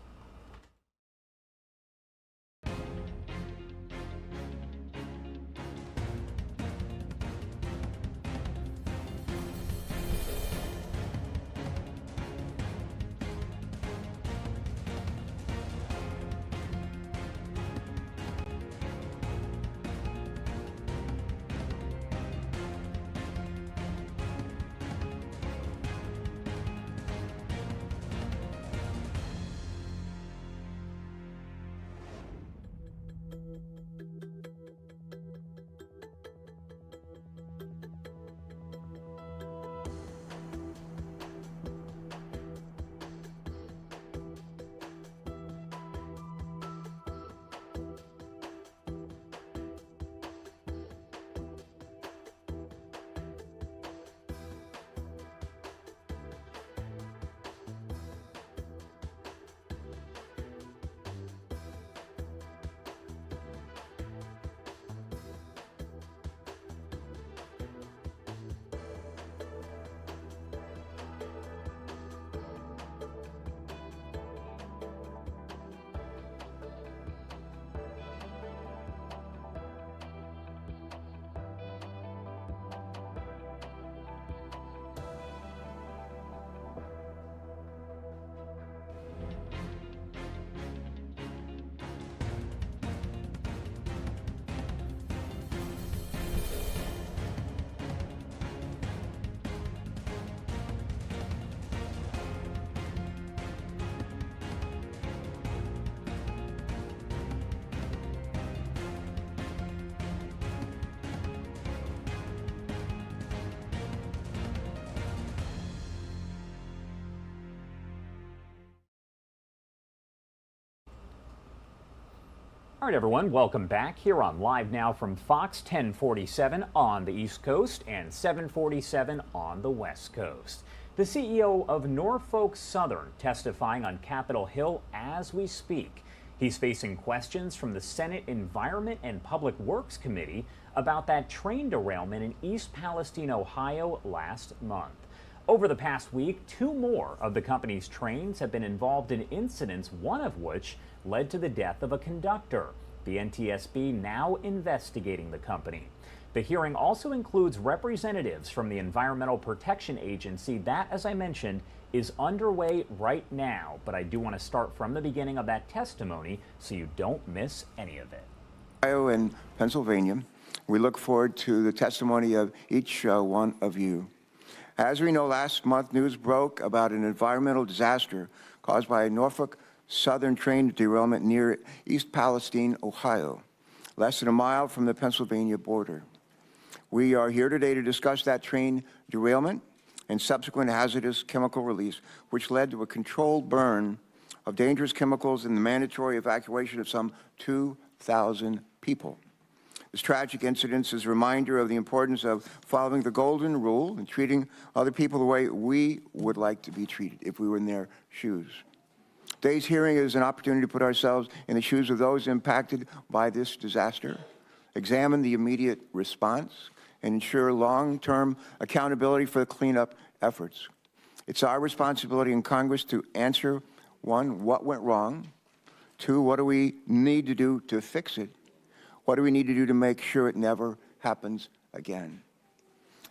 All right, everyone, welcome back here on Live Now from Fox, 1047 on the East Coast and 747 on the West Coast. The CEO of Norfolk Southern testifying on Capitol Hill as we speak. He's facing questions from the Senate Environment and Public Works Committee about that train derailment in East Palestine, Ohio last month. Over the past week, 2 more of the company's trains have been involved in incidents, one of which led to the death of a conductor. The NTSB now investigating the company. The hearing also includes representatives from the Environmental Protection Agency. That, as I mentioned, is underway right now. But I do want to start from the beginning of that testimony so you don't miss any of it. Ohio and Pennsylvania, we look forward to the testimony of each one of you. As we know, last month news broke about an environmental disaster caused by a Norfolk Southern train derailment near East Palestine, Ohio, less than a mile from the Pennsylvania border. We are here today to discuss that train derailment and subsequent hazardous chemical release, which led to a controlled burn of dangerous chemicals and the mandatory evacuation of some 2,000 people. This tragic incident is a reminder of the importance of following the golden rule and treating other people the way we would like to be treated if we were in their shoes. Today's hearing is an opportunity to put ourselves in the shoes of those impacted by this disaster, examine the immediate response, and ensure long-term accountability for the cleanup efforts. It's our responsibility in Congress to answer, 1, what went wrong, 2, what do we need to do to fix it, what do we need to do to make sure it never happens again.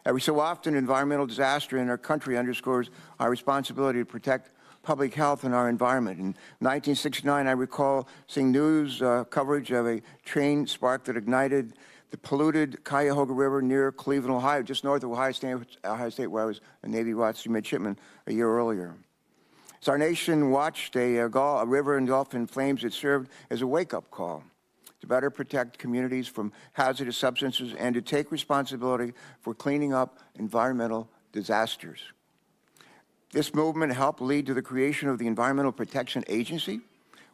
Every so often, environmental disaster in our country underscores our responsibility to protect public health and our environment. In 1969, I recall seeing news coverage of a train spark that ignited the polluted Cuyahoga River near Cleveland, Ohio, just north of Ohio State, where I was a Navy ROTC midshipman a year earlier. As our nation watched a river engulfed in flames, it served as a wake-up call to better protect communities from hazardous substances and to take responsibility for cleaning up environmental disasters. This movement helped lead to the creation of the Environmental Protection Agency,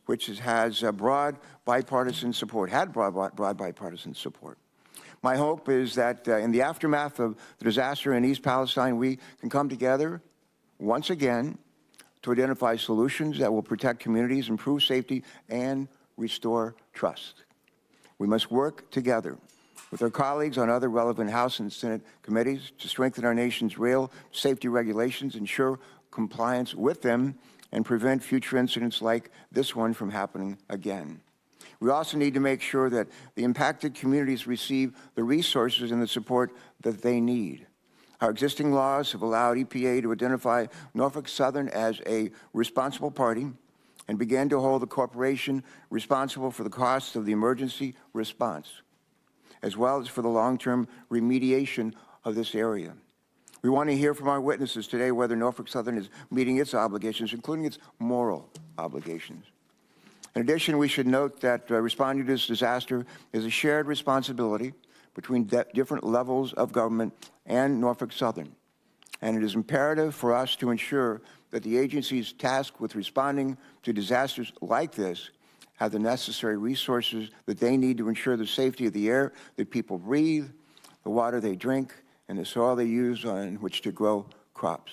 which has broad bipartisan support, had broad bipartisan support. My hope is that in the aftermath of the disaster in East Palestine, we can come together once again to identify solutions that will protect communities, improve safety, and restore trust. We must work together with our colleagues on other relevant House and Senate committees to strengthen our nation's rail safety regulations, ensure compliance with them, and prevent future incidents like this one from happening again. We also need to make sure that the impacted communities receive the resources and the support that they need. Our existing laws have allowed EPA to identify Norfolk Southern as a responsible party and began to hold the corporation responsible for the costs of the emergency response, as well as for the long-term remediation of this area. We want to hear from our witnesses today whether Norfolk Southern is meeting its obligations, including its moral obligations. In addition, we should note that responding to this disaster is a shared responsibility between different levels of government and Norfolk Southern. And it is imperative for us to ensure that the agencies tasked with responding to disasters like this have the necessary resources that they need to ensure the safety of the air that people breathe, the water they drink, and the soil they use on which to grow crops.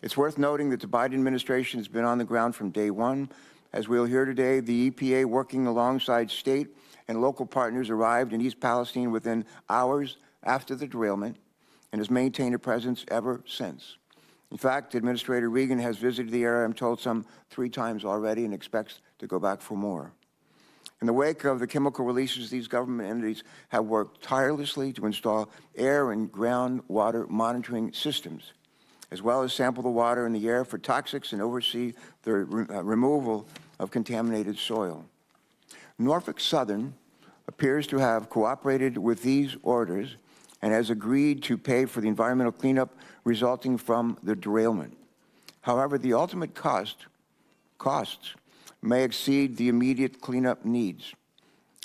It's worth noting that the Biden administration has been on the ground from day one. As we'll hear today, the EPA, working alongside state and local partners, arrived in East Palestine within hours after the derailment and has maintained a presence ever since. In fact, Administrator Regan has visited the area, I'm told, some 3 times already and expects to go back for more. In the wake of the chemical releases, these government entities have worked tirelessly to install air and groundwater monitoring systems, as well as sample the water in the air for toxics and oversee the removal of contaminated soil. Norfolk Southern appears to have cooperated with these orders and has agreed to pay for the environmental cleanup resulting from the derailment. However, the ultimate costs may exceed the immediate cleanup needs.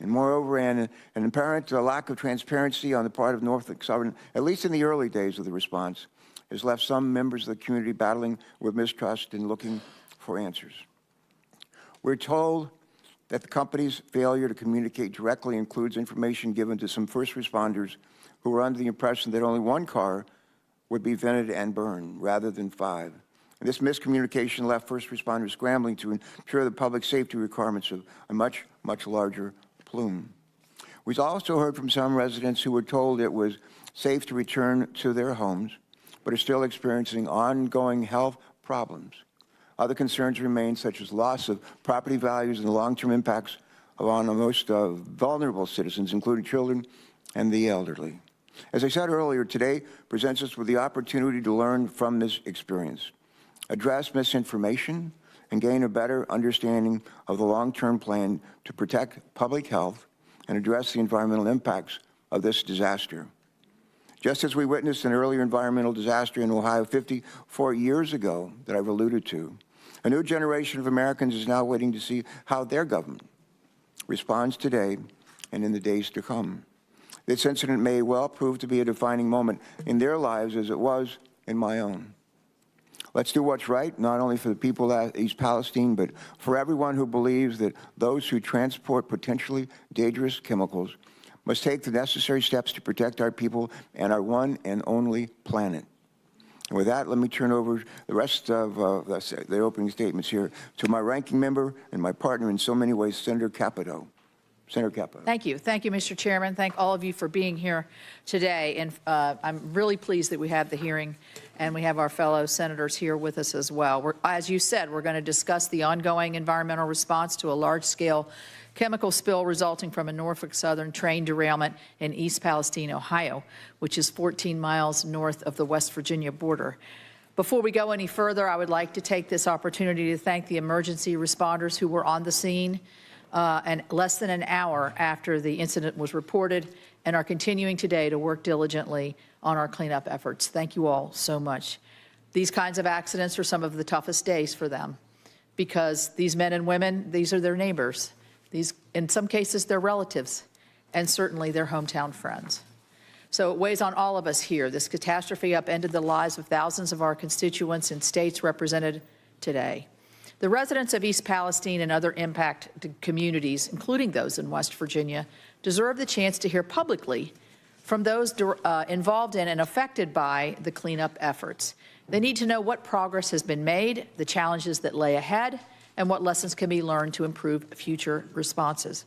And moreover, an apparent lack of transparency on the part of Norfolk Southern, at least in the early days of the response, has left some members of the community battling with mistrust and looking for answers. We're told that the company's failure to communicate directly includes information given to some first responders who were under the impression that only 1 car would be vented and burned rather than 5. And this miscommunication left first responders scrambling to ensure the public safety requirements of a much, much larger plume. We've also heard from some residents who were told it was safe to return to their homes, but are still experiencing ongoing health problems. Other concerns remain, such as loss of property values and the long-term impacts on the most vulnerable citizens, including children and the elderly. As I said earlier, today presents us with the opportunity to learn from this experience, address misinformation, and gain a better understanding of the long-term plan to protect public health and address the environmental impacts of this disaster. Just as we witnessed an earlier environmental disaster in Ohio 54 years ago that I've alluded to, a new generation of Americans is now waiting to see how their government responds today and in the days to come. This incident may well prove to be a defining moment in their lives as it was in my own. Let's do what's right, not only for the people of East Palestine, but for everyone who believes that those who transport potentially dangerous chemicals must take the necessary steps to protect our people and our one and only planet. And with that, let me turn over the rest of the opening statements here to my ranking member and my partner in so many ways, Senator Capito. Senator Capito. Thank you. Thank you, Mr. Chairman. Thank all of you for being here today. And I'm really pleased that we have the hearing and we have our fellow senators here with us as well. As you said, we're going to discuss the ongoing environmental response to a large-scale chemical spill resulting from a Norfolk Southern train derailment in East Palestine, Ohio, which is 14 miles north of the West Virginia border. Before we go any further, I would like to take this opportunity to thank the emergency responders who were on the scene and less than an hour after the incident was reported and are continuing today to work diligently on our cleanup efforts. Thank you all so much. These kinds of accidents are some of the toughest days for them because these men and women, these are their neighbors. These, in some cases, they're relatives and certainly their hometown friends. So it weighs on all of us here. This catastrophe upended the lives of thousands of our constituents and states represented today. The residents of East Palestine and other impacted communities, including those in West Virginia, deserve the chance to hear publicly from those involved in and affected by the cleanup efforts. They need to know what progress has been made, the challenges that lay ahead, and what lessons can be learned to improve future responses.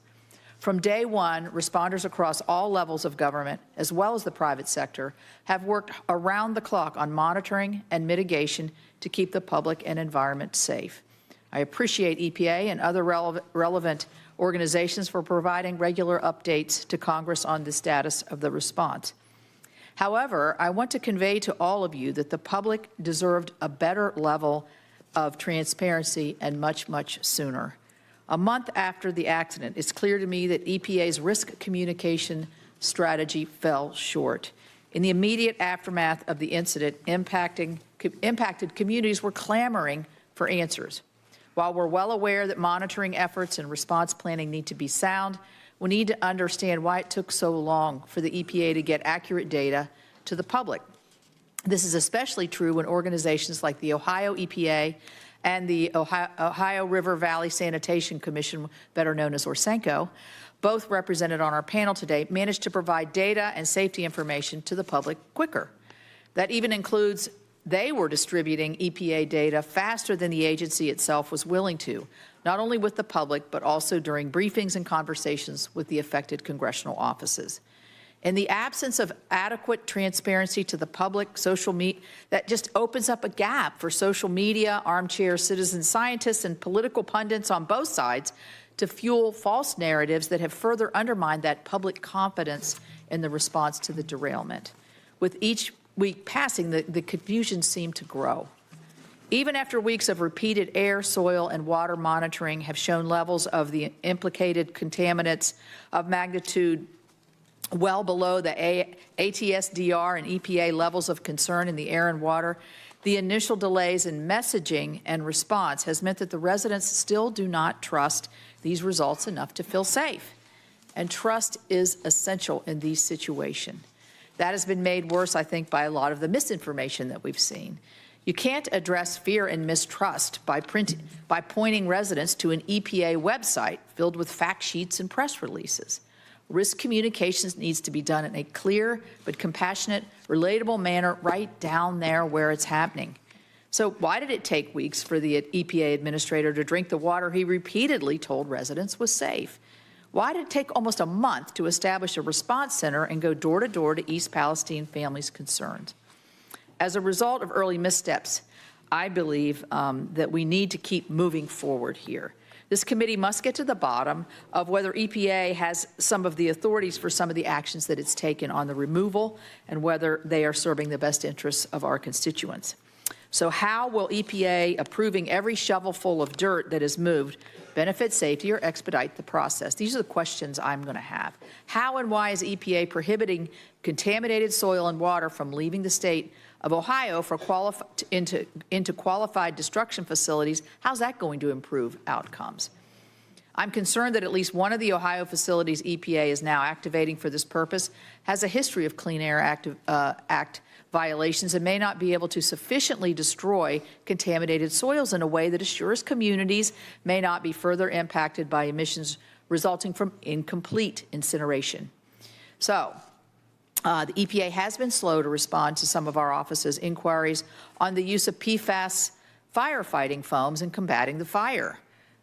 From day one, responders across all levels of government, as well as the private sector, have worked around the clock on monitoring and mitigation to keep the public and environment safe. I appreciate EPA and other relevant organizations for providing regular updates to Congress on the status of the response. However, I want to convey to all of you that the public deserved a better level of transparency and much, much sooner. A month after the accident, it's clear to me that EPA's risk communication strategy fell short. In the immediate aftermath of the incident, impacted communities were clamoring for answers. While we're well aware that monitoring efforts and response planning need to be sound, we need to understand why it took so long for the EPA to get accurate data to the public. This is especially true when organizations like the Ohio EPA and the Ohio River Valley Sanitation Commission, better known as Orsenco, both represented on our panel today, managed to provide data and safety information to the public quicker. That even includes they were distributing EPA data faster than the agency itself was willing to, not only with the public, but also during briefings and conversations with the affected congressional offices. In the absence of adequate transparency to the public, that just opens up a gap for social media, armchair citizen scientists, and political pundits on both sides to fuel false narratives that have further undermined that public confidence in the response to the derailment. With each week passing, the confusion seemed to grow. Even after weeks of repeated air, soil, and water monitoring have shown levels of the implicated contaminants of magnitude well below the ATSDR and EPA levels of concern in the air and water, the initial delays in messaging and response has meant that the residents still do not trust these results enough to feel safe. And trust is essential in these situations. That has been made worse, I think, by a lot of the misinformation that we've seen. You can't address fear and mistrust by pointing residents to an EPA website filled with fact sheets and press releases. Risk communications needs to be done in a clear but compassionate, relatable manner right down there where it's happening. So why did it take weeks for the EPA administrator to drink the water he repeatedly told residents was safe? Why did it take almost a month to establish a response center and go door to door to East Palestine families concerned? As a result of early missteps, I believe that we need to keep moving forward here. This committee must get to the bottom of whether EPA has some of the authorities for some of the actions that it's taken on the removal and whether they are serving the best interests of our constituents. So how will EPA approving every shovelful of dirt that is moved benefit safety or expedite the process? These are the questions I'm going to have. How and why is EPA prohibiting contaminated soil and water from leaving the state of Ohio for into qualified destruction facilities? How's that going to improve outcomes? I'm concerned that at least one of the Ohio facilities EPA is now activating for this purpose has a history of Clean Air Act violations and may not be able to sufficiently destroy contaminated soils in a way that assures communities may not be further impacted by emissions resulting from incomplete incineration. So, the EPA has been slow to respond to some of our office's inquiries on the use of PFAS firefighting foams in combating the fire,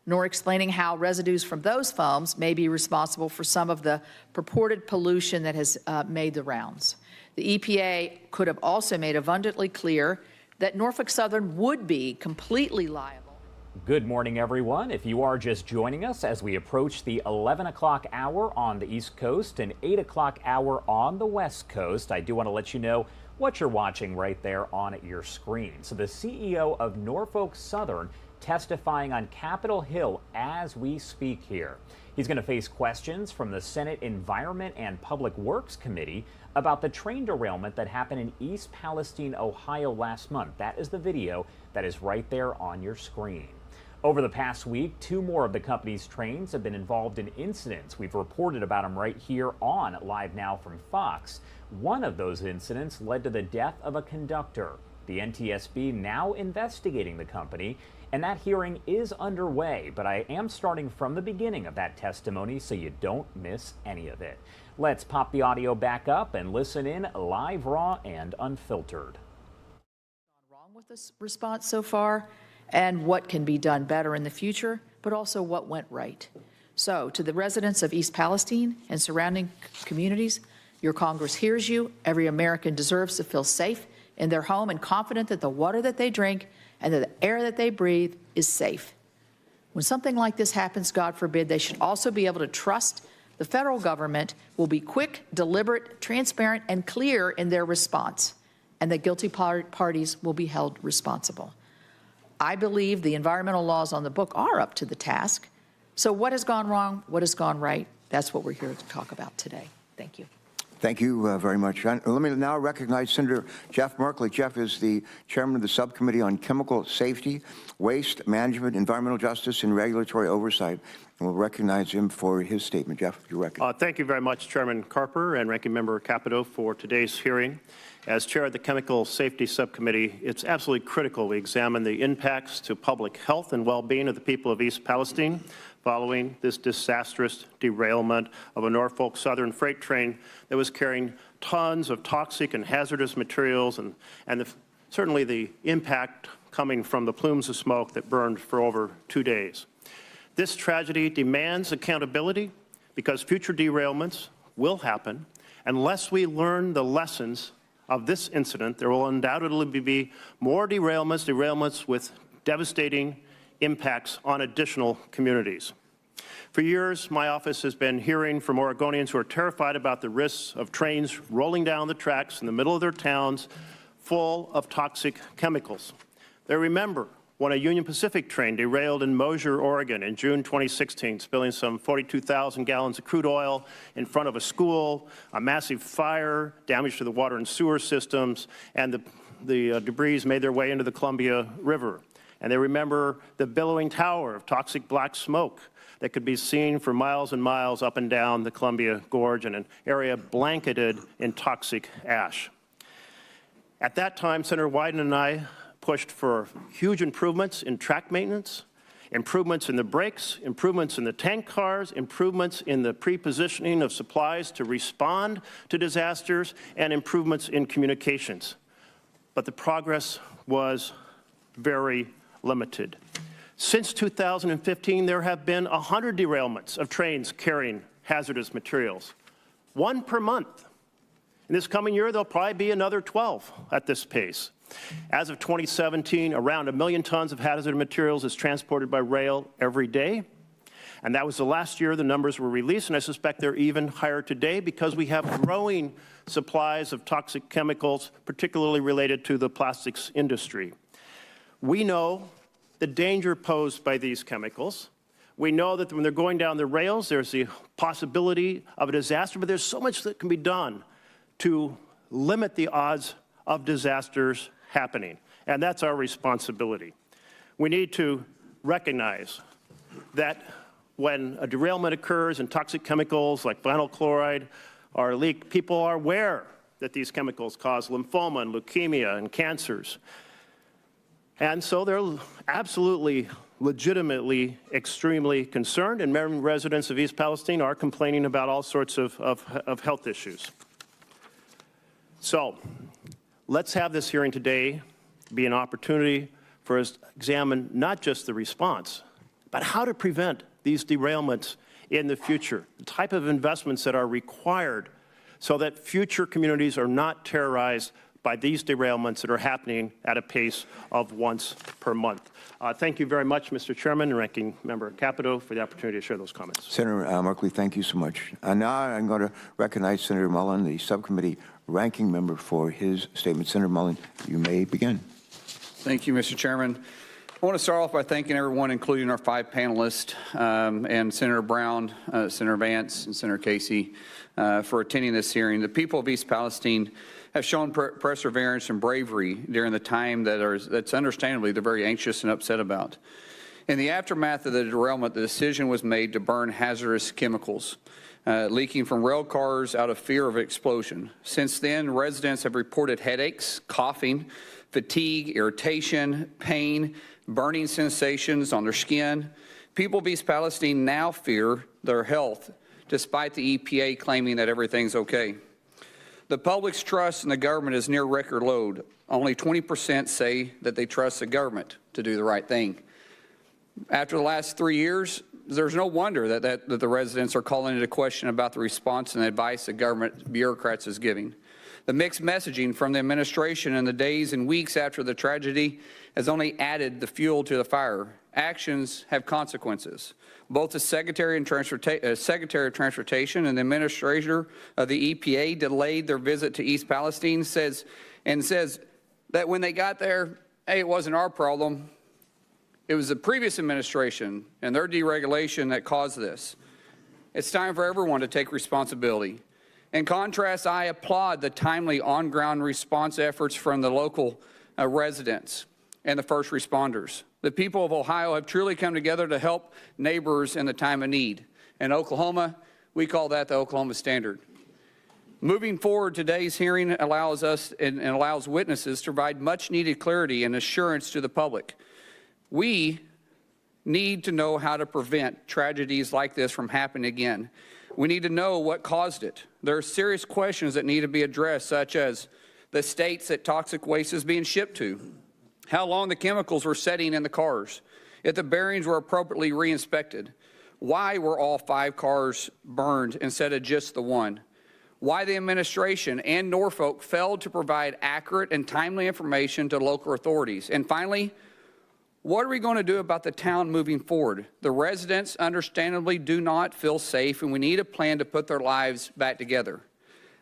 nor explaining how residues from those foams may be responsible for some of the purported pollution that has made the rounds. The EPA could have also made abundantly clear that Norfolk Southern would be completely liable. Good morning, everyone. If you are just joining us as we approach the 11 o'clock hour on the East Coast and 8 o'clock hour on the West Coast, I do want to let you know what you're watching right there on your screen. So the CEO of Norfolk Southern testifying on Capitol Hill as we speak here. He's going to face questions from the Senate Environment and Public Works Committee about the train derailment that happened in East Palestine, Ohio last month. That is the video that is right there on your screen. Over the past week, 2 more of the company's trains have been involved in incidents. We've reported about them right here on Live Now from Fox. One of those incidents led to the death of a conductor. The NTSB now investigating the company, and that hearing is underway, but I am starting from the beginning of that testimony so you don't miss any of it. Let's pop the audio back up and listen in live, raw, and unfiltered. Wrong with this response so far, and what can be done better in the future, but also what went right. So, to the residents of East Palestine and surrounding communities, your Congress hears you. Every American deserves to feel safe in their home and confident that the water that they drink and that the air that they breathe is safe. When something like this happens, God forbid, they should also be able to trust the federal government will be quick, deliberate, transparent, and clear in their response, and that guilty parties will be held responsible. I believe the environmental laws on the book are up to the task. So what has gone wrong? What has gone right? That's what we're here to talk about today. Thank you. Thank you very much. Let me now recognize Senator Jeff Merkley. Jeff is the chairman of the Subcommittee on Chemical Safety, Waste Management, Environmental Justice, and Regulatory Oversight. And we'll recognize him for his statement. Jeff, you're recognized. Thank you very much, Chairman Carper and Ranking Member Capito, for today's hearing. As chair of the Chemical Safety Subcommittee, it's absolutely critical we examine the impacts to public health and well-being of the people of East Palestine following this disastrous derailment of a Norfolk Southern freight train that was carrying tons of toxic and hazardous materials and certainly the impact coming from the plumes of smoke that burned for over 2 days. This tragedy demands accountability because future derailments will happen. Unless we learn the lessons of this incident, there will undoubtedly be more derailments with devastating impacts on additional communities. For years, my office has been hearing from Oregonians who are terrified about the risks of trains rolling down the tracks in the middle of their towns full of toxic chemicals. They remember when a Union Pacific train derailed in Mosier, Oregon in June 2016, spilling some 42,000 gallons of crude oil in front of a school, a massive fire, damage to the water and sewer systems, and the debris made their way into the Columbia River. And they remember the billowing tower of toxic black smoke that could be seen for miles and miles up and down the Columbia Gorge in an area blanketed in toxic ash. At that time, Senator Wyden and I pushed for huge improvements in track maintenance, improvements in the brakes, improvements in the tank cars, improvements in the pre-positioning of supplies to respond to disasters, and improvements in communications. But the progress was very limited. Since 2015, there have been 100 derailments of trains carrying hazardous materials, 1 per month. In this coming year, there'll probably be another 12 at this pace. As of 2017, around 1 million tons of hazardous materials is transported by rail every day. And that was the last year the numbers were released, and I suspect they're even higher today because we have growing supplies of toxic chemicals, particularly related to the plastics industry. We know the danger posed by these chemicals. We know that when they're going down the rails, there's the possibility of a disaster, but there's so much that can be done to limit the odds of disasters happening, and that's our responsibility. We need to recognize that when a derailment occurs and toxic chemicals like vinyl chloride are leaked, people are aware that these chemicals cause lymphoma and leukemia and cancers. And so they're absolutely, legitimately, extremely concerned, and many residents of East Palestine are complaining about all sorts of health issues. So let's have this hearing today be an opportunity for us to examine not just the response, but how to prevent these derailments in the future, the type of investments that are required so that future communities are not terrorized by these derailments that are happening at a pace of once per month. Thank you very much, Mr. Chairman and Ranking Member Capito, for the opportunity to share those comments. Senator Merkley, thank you so much. Now I'm going to recognize Senator Mullen, the subcommittee ranking member, for his statement. Senator Mullen, you may begin. Thank you, Mr. Chairman. I want to start off by thanking everyone, including our 5 panelists, and Senator Brown, Senator Vance, and Senator Casey, for attending this hearing. The people of East Palestine have shown perseverance and bravery during the time that's understandably they're very anxious and upset about. In the aftermath of the derailment, the decision was made to burn hazardous chemicals leaking from rail cars out of fear of explosion. Since then, residents have reported headaches, coughing, fatigue, irritation, pain, burning sensations on their skin. People of East Palestine now fear their health, despite the EPA claiming that everything's okay. The public's trust in the government is near record low. Only 20% say that they trust the government to do the right thing. After the last 3 years, there's no wonder that the residents are calling into question about the response and advice the government bureaucrats is giving. The mixed messaging from the administration in the days and weeks after the tragedy has only added the fuel to the fire. Actions have consequences. Both the Secretary of Transportation and the Administrator of the EPA delayed their visit to East Palestine says that when they got there, hey, it wasn't our problem. It was the previous administration and their deregulation that caused this. It's time for everyone to take responsibility. In contrast, I applaud the timely on-ground response efforts from the local residents and the first responders. The people of Ohio have truly come together to help neighbors in the time of need. In Oklahoma, we call that the Oklahoma Standard. Moving forward, today's hearing allows us and allows witnesses to provide much-needed clarity and assurance to the public. We need to know how to prevent tragedies like this from happening again. We need to know what caused it. There are serious questions that need to be addressed, such as the states that toxic waste is being shipped to, how long the chemicals were setting in the cars, if the bearings were appropriately re-inspected, why were all 5 cars burned instead of just the one, why the administration and Norfolk failed to provide accurate and timely information to local authorities, and finally, what are we going to do about the town moving forward? The residents understandably do not feel safe, and we need a plan to put their lives back together.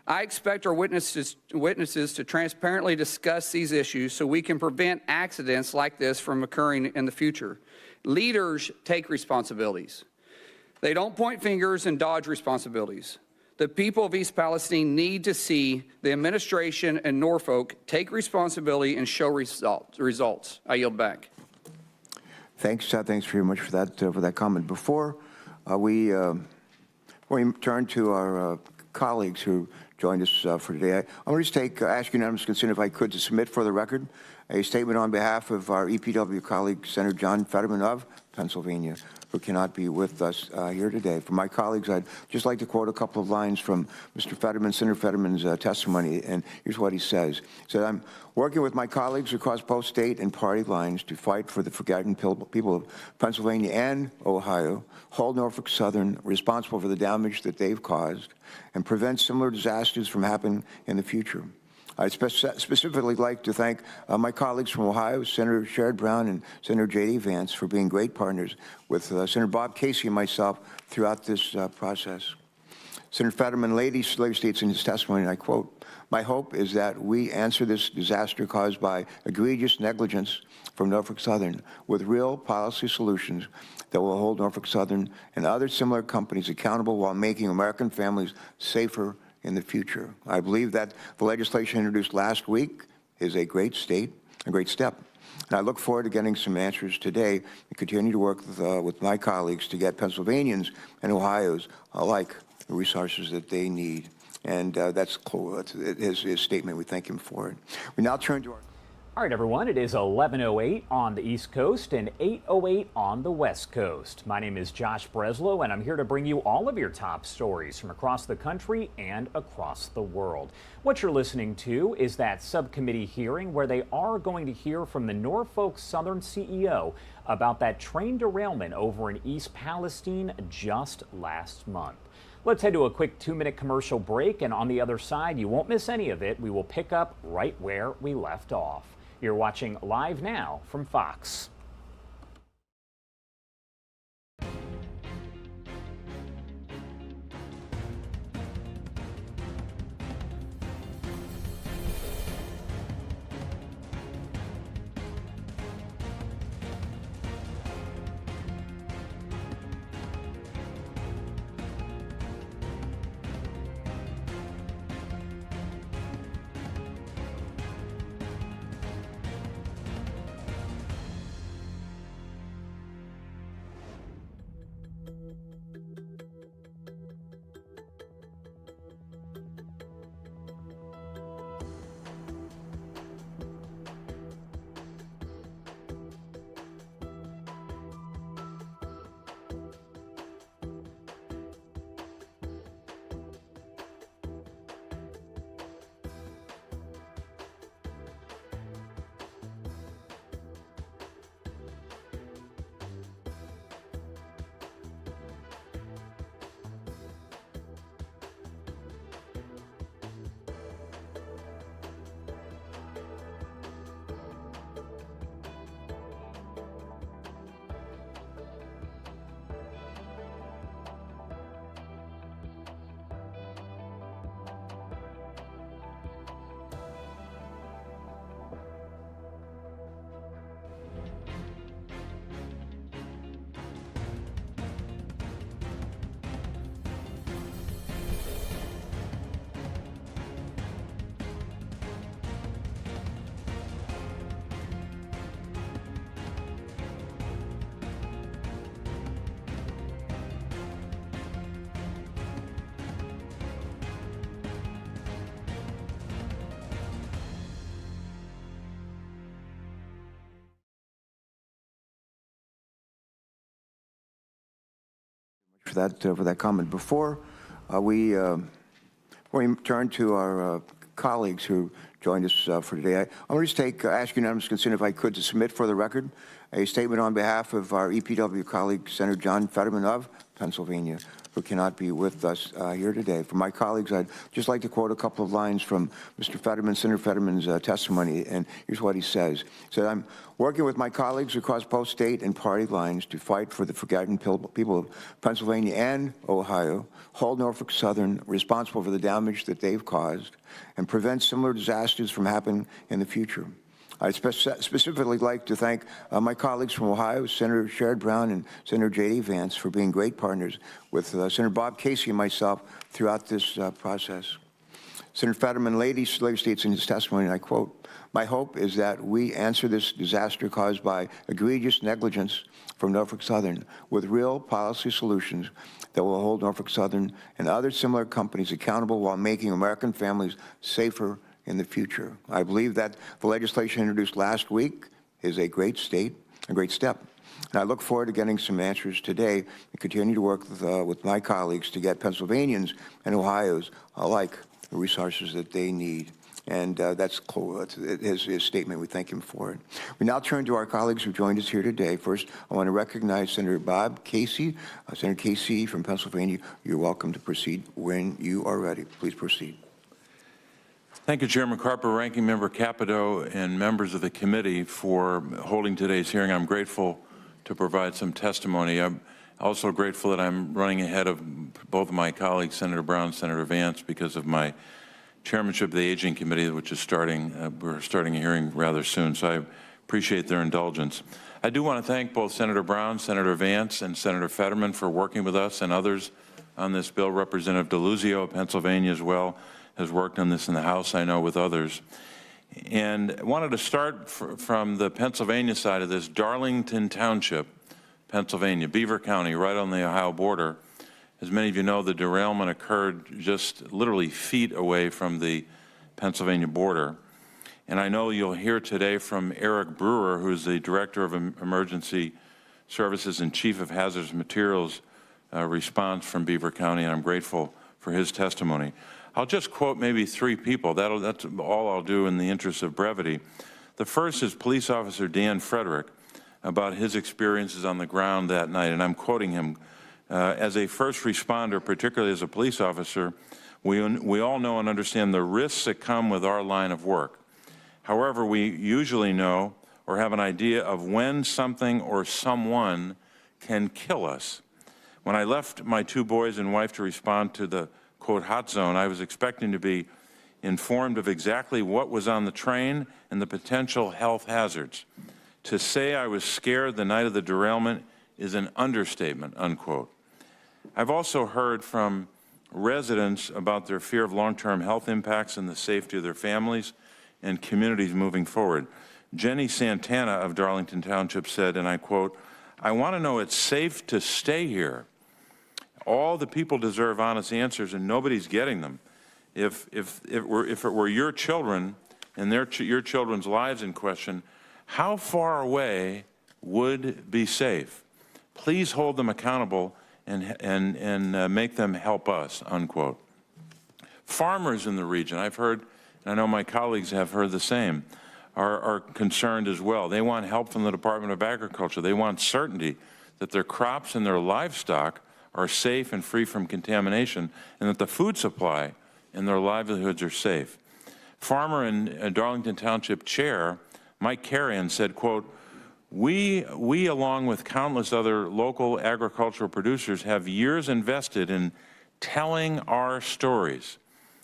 I expect our witnesses to transparently discuss these issues so we can prevent accidents like this from occurring in the future. Leaders take responsibilities. They don't point fingers and dodge responsibilities. The people of East Palestine need to see the administration and Norfolk take responsibility and show results. I yield back. Thanks very much for that comment. Before we turn to our colleagues who joined us for today, I want to just ask unanimous consent, if I could, to submit for the record a statement on behalf of our EPW colleague, Senator John Fetterman of Pennsylvania, who cannot be with us here today. For my colleagues, I'd just like to quote a couple of lines from Mr. Fetterman, Senator Fetterman's testimony, and here's what he says. He said, I'm working with my colleagues across both state and party lines to fight for the forgotten people of Pennsylvania and Ohio, hold Norfolk Southern responsible for the damage that they've caused, and prevent similar disasters from happening in the future. I'd specifically like to thank my colleagues from Ohio, Senator Sherrod Brown and Senator J.D. Vance, for being great partners with Senator Bob Casey and myself throughout this process. Senator Fetterman later states in his testimony, and I quote, "My hope is that we answer this disaster caused by egregious negligence from Norfolk Southern with real policy solutions that will hold Norfolk Southern and other similar companies accountable while making American families safer in the future. I believe that the legislation introduced last week is a great step. And I look forward to getting some answers today and continue to work with my colleagues to get Pennsylvanians and Ohio's alike the resources that they need." And that's his statement. We thank him for it. We now turn to our... All right, everyone, it is 11:08 on the East Coast and 8:08 on the West Coast. My name is Josh Breslow, and I'm here to bring you all of your top stories from across the country and across the world. What you're listening to is that subcommittee hearing where they are going to hear from the Norfolk Southern CEO about that train derailment over in East Palestine just last month. Let's head to a quick 2-minute commercial break, and on the other side, you won't miss any of it. We will pick up right where we left off. You're watching Live Now from Fox. for that comment. Before we turn to our colleagues who joined us for today, I want to just ask unanimous consent, if I could, to submit for the record a statement on behalf of our EPW colleague, Senator John Fetterman of Pennsylvania, who cannot be with us here today. For my colleagues, I'd just like to quote a couple of lines from Mr. Fetterman, Senator Fetterman's testimony, and here's what he says. He said, "I'm working with my colleagues across both state and party lines to fight for the forgotten people of Pennsylvania and Ohio, hold Norfolk Southern responsible for the damage that they've caused, and prevent similar disasters from happening in the future. I'd specifically like to thank my colleagues from Ohio, Senator Sherrod Brown and Senator J.D. Vance, for being great partners with Senator Bob Casey and myself throughout this process." Senator Fetterman later states in his testimony, and I quote, "My hope is that we answer this disaster caused by egregious negligence from Norfolk Southern with real policy solutions that will hold Norfolk Southern and other similar companies accountable while making American families safer in the future." I believe that the legislation introduced last week is a great step. And I look forward to getting some answers today and continue to work with my colleagues to get Pennsylvanians and Ohio's alike the resources that they need. And that's his statement. We thank him for it. We now turn to our colleagues who joined us here today. First, I want to recognize Senator Bob Casey. Senator Casey from Pennsylvania, you're welcome to proceed when you are ready. Please proceed. Thank you, Chairman Carper, Ranking Member Capito, and members of the committee for holding today's hearing. I'm grateful to provide some testimony. I'm also grateful that I'm running ahead of both of my colleagues, Senator Brown and Senator Vance, because of my chairmanship of the Aging Committee, which is we're starting a hearing rather soon, so I appreciate their indulgence. I do want to thank both Senator Brown, Senator Vance, and Senator Fetterman for working with us and others on this bill. Representative DeLuzio of Pennsylvania as well has worked on this in the House, I know, with others. And I wanted to start from the Pennsylvania side of this. Darlington Township, Pennsylvania, Beaver County, right on the Ohio border. As many of you know, the derailment occurred just literally feet away from the Pennsylvania border. And I know you'll hear today from Eric Brewer, who's the Director of Emergency Services and Chief of Hazardous Materials Response from Beaver County, and I'm grateful for his testimony. I'll just quote maybe three people. That's all I'll do in the interest of brevity. The first is Police Officer Dan Frederick about his experiences on the ground that night, and I'm quoting him. As a first responder, particularly as a police officer, we all know and understand the risks that come with our line of work. However, we usually know or have an idea of when something or someone can kill us. When I left my two boys and wife to respond to the quote, hot zone, I was expecting to be informed of exactly what was on the train and the potential health hazards. To say I was scared the night of the derailment is an understatement, unquote. I've also heard from residents about their fear of long-term health impacts and the safety of their families and communities moving forward. Jenny Santana of Darlington Township said, and I quote, "I want to know it's safe to stay here. All the people deserve honest answers, and nobody's getting them. If it were your children and your children's lives in question, how far away would be safe? Please hold them accountable and make them help us," unquote. Farmers in the region, I've heard, and I know my colleagues have heard the same, are concerned as well. They want help from the Department of Agriculture. They want certainty that their crops and their livestock are safe and free from contamination, and that the food supply and their livelihoods are safe. Farmer and Darlington Township Chair Mike Carrion said, quote, we along with countless other local agricultural producers have years invested in telling our stories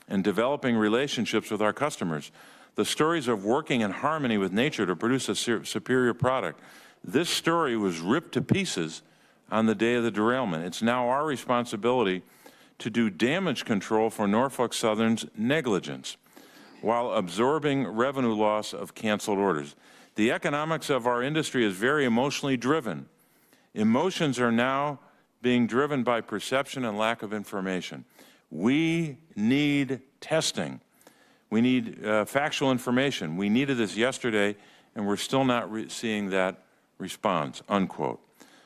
and developing relationships with our customers. The stories of working in harmony with nature to produce a superior product. This story was ripped to pieces on the day of the derailment. It's now our responsibility to do damage control for Norfolk Southern's negligence while absorbing revenue loss of canceled orders. The economics of our industry is very emotionally driven. Emotions are now being driven by perception and lack of information. We need testing. We need factual information. We needed this yesterday, and we're still not seeing that response, unquote.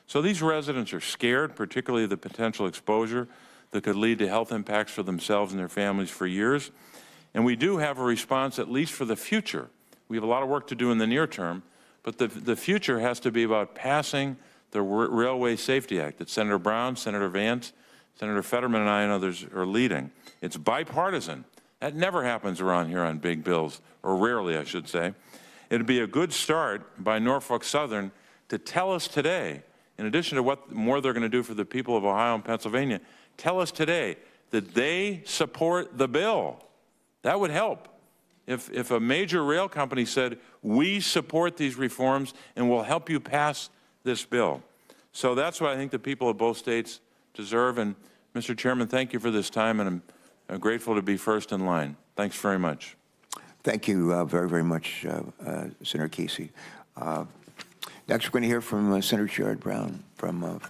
So these residents are scared, particularly the potential exposure that could lead to health impacts for themselves and their families for years. And we do have a response, at least for the future. We have a lot of work to do in the near term, but the future has to be about passing the Railway Safety Act that Senator Brown, Senator Vance, Senator Fetterman, and I and others are leading. It's bipartisan. That never happens around here on big bills, or rarely, I should say. It'd be a good start by Norfolk Southern to tell us today, in addition to what more they're going to do for the people of Ohio and Pennsylvania, tell us today that they support the bill. That would help. If a major rail company said, we support these reforms and will help you pass this bill. So that's what I think the people of both states deserve. And Mr. Chairman, thank you for this time, and I'm grateful to be first in line. Thanks very much. Thank you very, very much, Senator Casey. Next, we're going to hear from Senator Sherrod Brown from Ohio.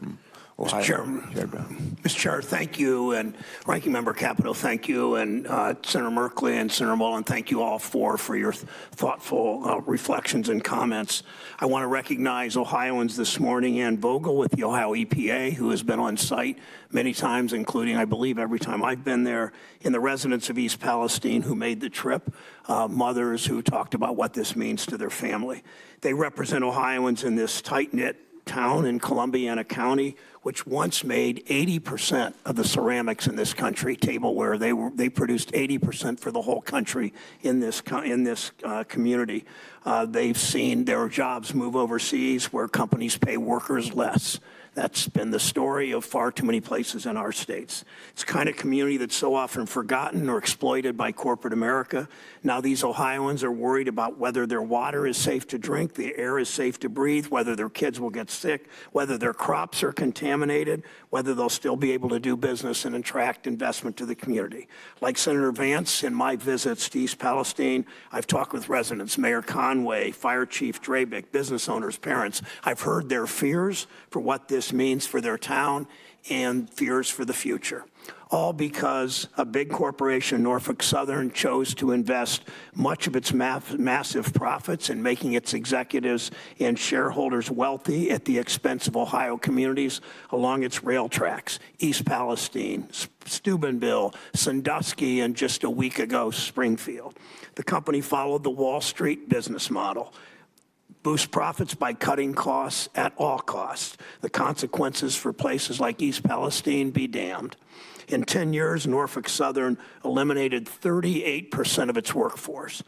Mr. Chairman, Mr. Chair, thank you, and Ranking Member Capito, thank you, and Senator Merkley and Senator Mullen, thank you all for your thoughtful reflections and comments. I want to recognize Ohioans this morning, Ann Vogel with the Ohio EPA, who has been on site many times, including, I believe, every time I've been there, and the residents of East Palestine who made the trip, mothers who talked about what this means to their family. They represent Ohioans in this tight-knit town in Columbiana County, which once made 80% of the ceramics in this country, tableware. They produced 80% for the whole country in this community. They've seen their jobs move overseas where companies pay workers less. That's been the story of far too many places in our states. It's the kind of community that's so often forgotten or exploited by corporate America. Now these Ohioans are worried about whether their water is safe to drink, the air is safe to breathe, whether their kids will get sick, whether their crops are contaminated, whether they'll still be able to do business and attract investment to the community. Like Senator Vance, in my visits to East Palestine, I've talked with residents, Mayor Conway, Fire Chief Drabick, business owners, parents. I've heard their fears for what this means for their town and fears for the future. All because a big corporation, Norfolk Southern, chose to invest much of its massive profits in making its executives and shareholders wealthy at the expense of Ohio communities along its rail tracks. East Palestine, Steubenville, Sandusky, and just a week ago, Springfield. The company followed the Wall Street business model. Boost profits by cutting costs at all costs. The consequences for places like East Palestine be damned. In 10 years, Norfolk Southern eliminated 38% of its workforce.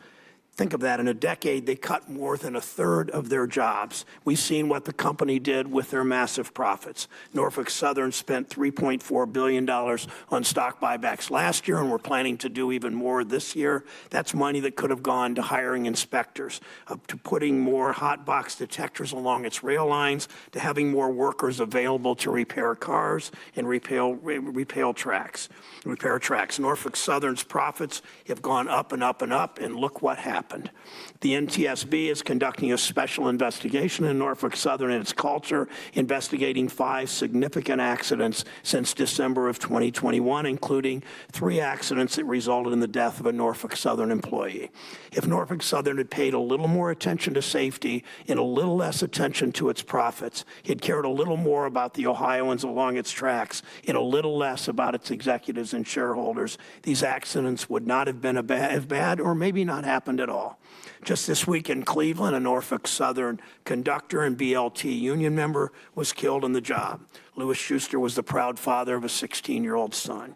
Think of that. In a decade, they cut more than a third of their jobs. We've seen what the company did with their massive profits. Norfolk Southern spent $3.4 billion on stock buybacks last year, and we're planning to do even more this year. That's money that could have gone to hiring inspectors, to putting more hot box detectors along its rail lines, to having more workers available to repair cars and repair tracks. Norfolk Southern's profits have gone up and up and up, and look what happened. The NTSB is conducting a special investigation in Norfolk Southern and its culture, investigating 5 significant accidents since December of 2021, including 3 accidents that resulted in the death of a Norfolk Southern employee. If Norfolk Southern had paid a little more attention to safety and a little less attention to its profits, it cared a little more about the Ohioans along its tracks and a little less about its executives and shareholders, these accidents would not have been as bad or maybe not happened at all. Just this week in Cleveland, a Norfolk Southern conductor and BLT union member was killed on the job. Lewis Schuster was the proud father of a 16-year-old son.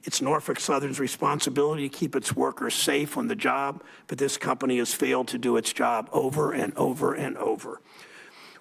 It's Norfolk Southern's responsibility to keep its workers safe on the job, but this company has failed to do its job over and over and over.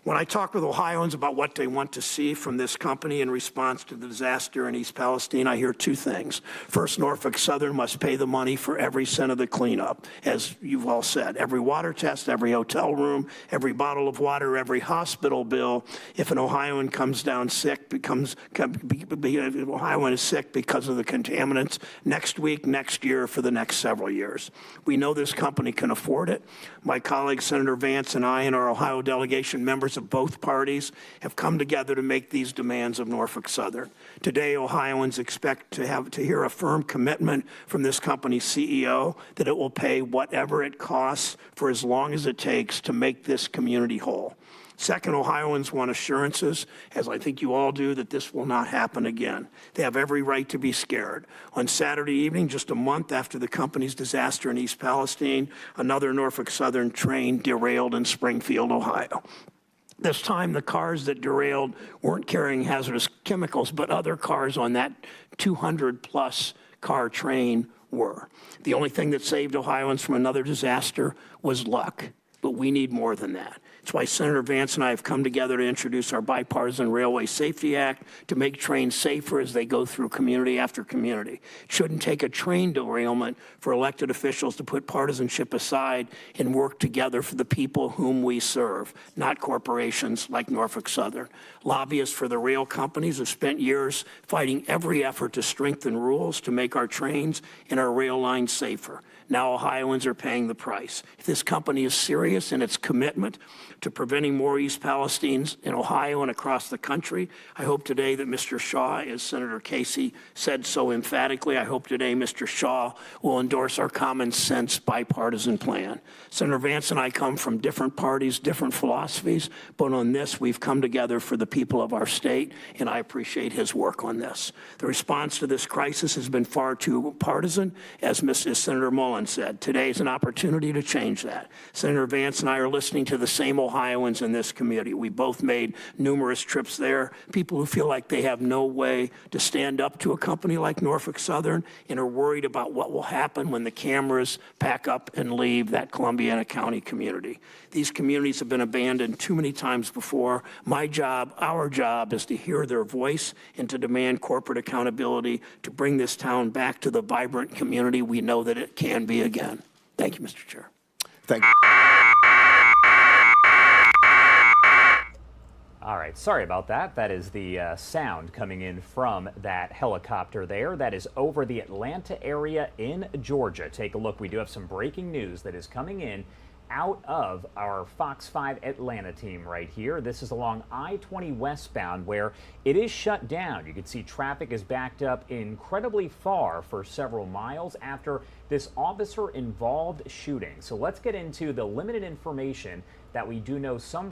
When I talk with Ohioans about what they want to see from this company in response to the disaster in East Palestine, I hear 2 things. First, Norfolk Southern must pay the money for every cent of the cleanup, as you've all said. Every water test, every hotel room, every bottle of water, every hospital bill. If an Ohioan comes down sick, Ohioan is sick because of the contaminants, next week, next year, for the next several years. We know this company can afford it. My colleague, Senator Vance, and I and our Ohio delegation members leaders of both parties have come together to make these demands of Norfolk Southern. Today, Ohioans expect to hear a firm commitment from this company's CEO that it will pay whatever it costs for as long as it takes to make this community whole. Second, Ohioans want assurances, as I think you all do, that this will not happen again. They have every right to be scared. On Saturday evening, just a month after the company's disaster in East Palestine, another Norfolk Southern train derailed in Springfield, Ohio. This time, the cars that derailed weren't carrying hazardous chemicals, but other cars on that 200-plus car train were. The only thing that saved Ohioans from another disaster was luck, but we need more than that. That's why Senator Vance and I have come together to introduce our bipartisan Railway Safety Act to make trains safer as they go through community after community. It shouldn't take a train derailment for elected officials to put partisanship aside and work together for the people whom we serve, not corporations like Norfolk Southern. Lobbyists for the rail companies have spent years fighting every effort to strengthen rules to make our trains and our rail lines safer. Now Ohioans are paying the price. If this company is serious in its commitment to preventing more East Palestines in Ohio and across the country, I hope today that Mr. Shaw, as Senator Casey said so emphatically, I hope today Mr. Shaw will endorse our common sense bipartisan plan. Senator Vance and I come from different parties, different philosophies, but on this we've come together for the people of our state, and I appreciate his work on this. The response to this crisis has been far too partisan, as Senator Mullen said. Today is an opportunity to change that. Senator Vance and I are listening to the same Ohioans in this community. We both made numerous trips there. People who feel like they have no way to stand up to a company like Norfolk Southern and are worried about what will happen when the cameras pack up and leave that Columbiana County community. These communities have been abandoned too many times before. My job, our job, is to hear their voice and to demand corporate accountability to bring this town back to the vibrant community we know that it can be again. Thank you, Mr. Chair. Thank you. All right, sorry about that. That is the sound coming in from that helicopter there. That is over the Atlanta area in Georgia. Take a look. We do have some breaking news that is coming in out of our Fox 5 Atlanta team right here. This is along I-20 westbound where it is shut down. You can see traffic is backed up incredibly far for several miles after this officer-involved shooting. So let's get into the limited information that we do know so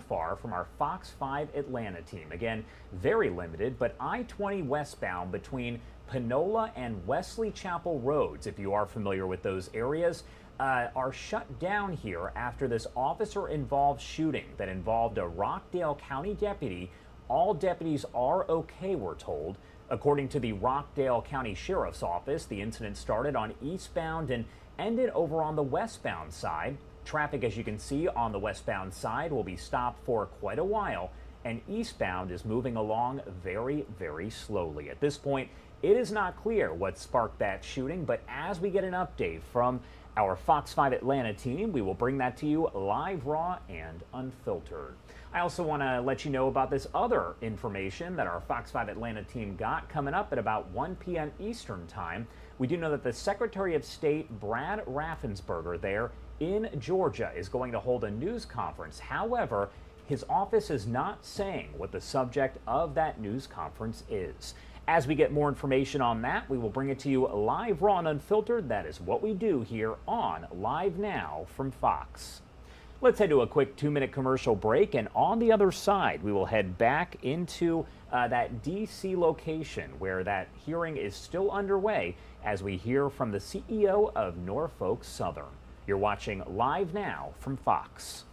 far from our Fox 5 Atlanta team. Again, very limited, but I-20 westbound between Panola and Wesley Chapel roads, if you are familiar with those areas, are shut down here after this officer-involved shooting that involved a Rockdale County deputy. All deputies are okay, we're told. According to the Rockdale County Sheriff's Office, the incident started on eastbound and ended over on the westbound side. Traffic, as you can see, on the westbound side will be stopped for quite a while, and eastbound is moving along very, very slowly. At this point, it is not clear what sparked that shooting, but as we get an update from our Fox 5 Atlanta team, we will bring that to you live, raw, and unfiltered. I also want to let you know about this other information that our Fox 5 Atlanta team got coming up at about 1 p.m. Eastern Time. We do know that the Secretary of State, Brad Raffensperger, there in Georgia is going to hold a news conference. However, his office is not saying what the subject of that news conference is. As we get more information on that, we will bring it to you live, raw, and unfiltered. That is what we do here on Live Now from Fox. Let's head to a quick 2-minute commercial break, and on the other side, we will head back into that D.C. location where that hearing is still underway as we hear from the CEO of Norfolk Southern. You're watching Live Now from Fox.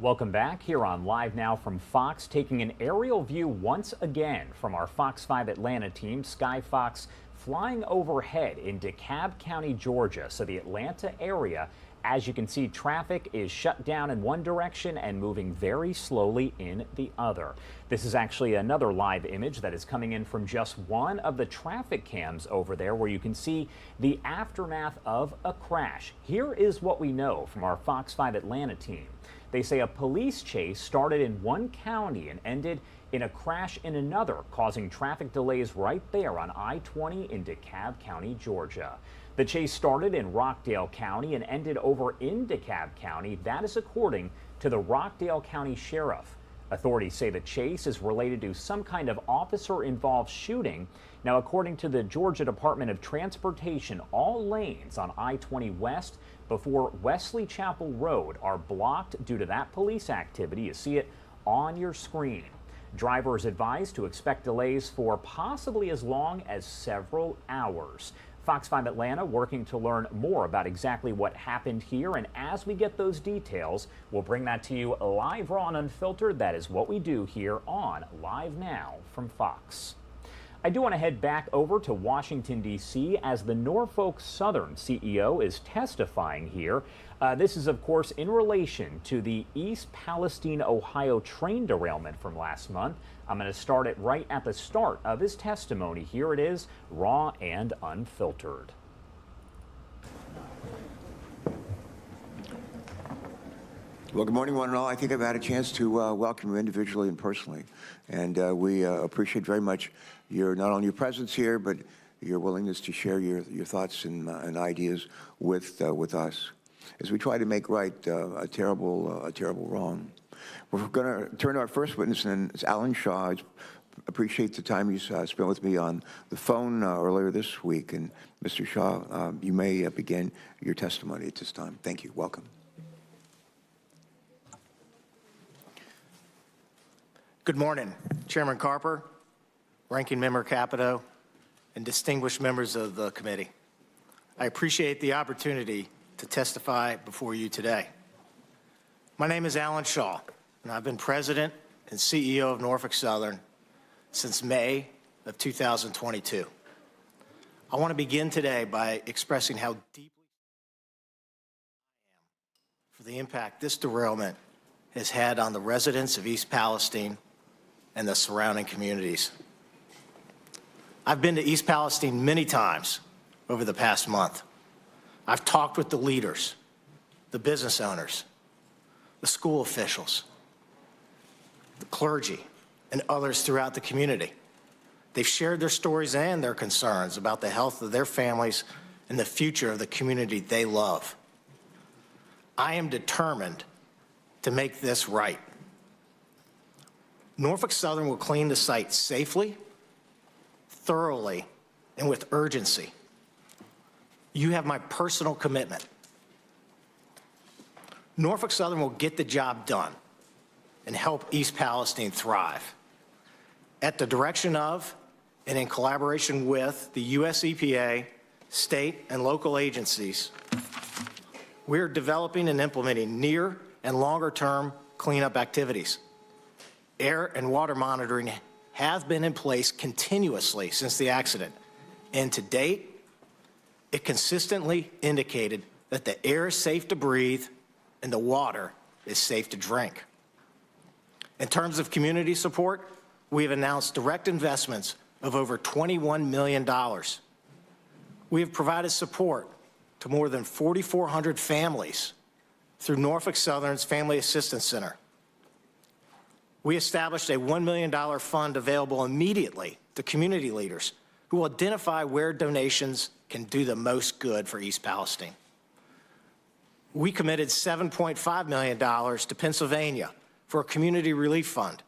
Welcome back here on Live Now from Fox, taking an aerial view once again from our Fox 5 Atlanta team, Sky Fox, flying overhead in DeKalb County, Georgia. So the Atlanta area, as you can see, traffic is shut down in one direction and moving very slowly in the other. This is actually another live image that is coming in from just one of the traffic cams over there, where you can see the aftermath of a crash. Here is what we know from our Fox 5 Atlanta team. They say a police chase started in one county and ended in a crash in another, causing traffic delays right there on I-20 in DeKalb County, Georgia. The chase started in Rockdale County and ended over in DeKalb County. That is according to the Rockdale County Sheriff. Authorities say the chase is related to some kind of officer-involved shooting. Now, according to the Georgia Department of Transportation, all lanes on I-20 West before Wesley Chapel Road are blocked due to that police activity. You see it on your screen. Drivers advised to expect delays for possibly as long as several hours. Fox 5 Atlanta working to learn more about exactly what happened here, and as we get those details, we'll bring that to you live, raw, and unfiltered. That is what we do here on Live Now from Fox. I do want to head back over to Washington, D.C. as the Norfolk Southern CEO is testifying here. This is, of course, in relation to the East Palestine, Ohio train derailment from last month. I'm going to start it right at the start of his testimony. Here it is, raw and unfiltered. Well, good morning, one and all. I think I've had a chance to welcome you individually and personally, and we appreciate very much not only your presence here, but your willingness to share your thoughts and ideas with us as we try to make right a terrible wrong. We're going to turn to our first witness, and it's Alan Shaw. I appreciate the time you spent with me on the phone earlier this week. And Mr. Shaw, you may begin your testimony at this time. Thank you. Welcome. Good morning, Chairman Carper, Ranking Member Capito, and distinguished members of the committee. I appreciate the opportunity to testify before you today. My name is Alan Shaw, and I've been President and CEO of Norfolk Southern since May of 2022. I want to begin today by expressing how deeply I am for the impact this derailment has had on the residents of East Palestine and the surrounding communities. I've been to East Palestine many times over the past month. I've talked with the leaders, the business owners, the school officials, the clergy, and others throughout the community. They've shared their stories and their concerns about the health of their families and the future of the community they love. I am determined to make this right. Norfolk Southern will clean the site safely, thoroughly, and with urgency. You have my personal commitment. Norfolk Southern will get the job done and help East Palestine thrive. At the direction of and in collaboration with the U.S. EPA, state and local agencies, we're developing and implementing near and longer-term cleanup activities. Air and water monitoring have been in place continuously since the accident, and to date, it consistently indicated that the air is safe to breathe and the water is safe to drink. In terms of community support, we have announced direct investments of over $21 million. We have provided support to more than 4,400 families through Norfolk Southern's Family Assistance Center. We established a $1 million fund available immediately to community leaders who will identify where donations can do the most good for East Palestine. We committed $7.5 million to Pennsylvania for a community relief fund,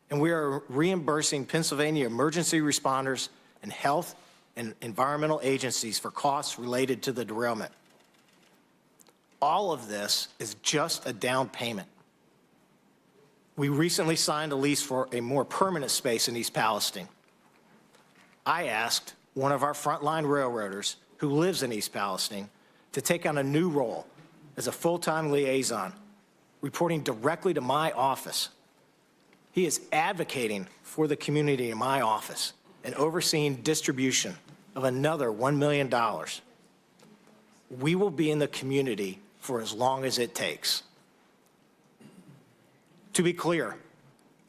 and we are reimbursing Pennsylvania emergency responders and health and environmental agencies for costs related to the derailment. All of this is just a down payment. We recently signed a lease for a more permanent space in East Palestine. I asked one of our frontline railroaders who lives in East Palestine to take on a new role as a full-time liaison, reporting directly to my office. He is advocating for the community in my office and overseeing distribution of another $1 million. We will be in the community for as long as it takes. To be clear,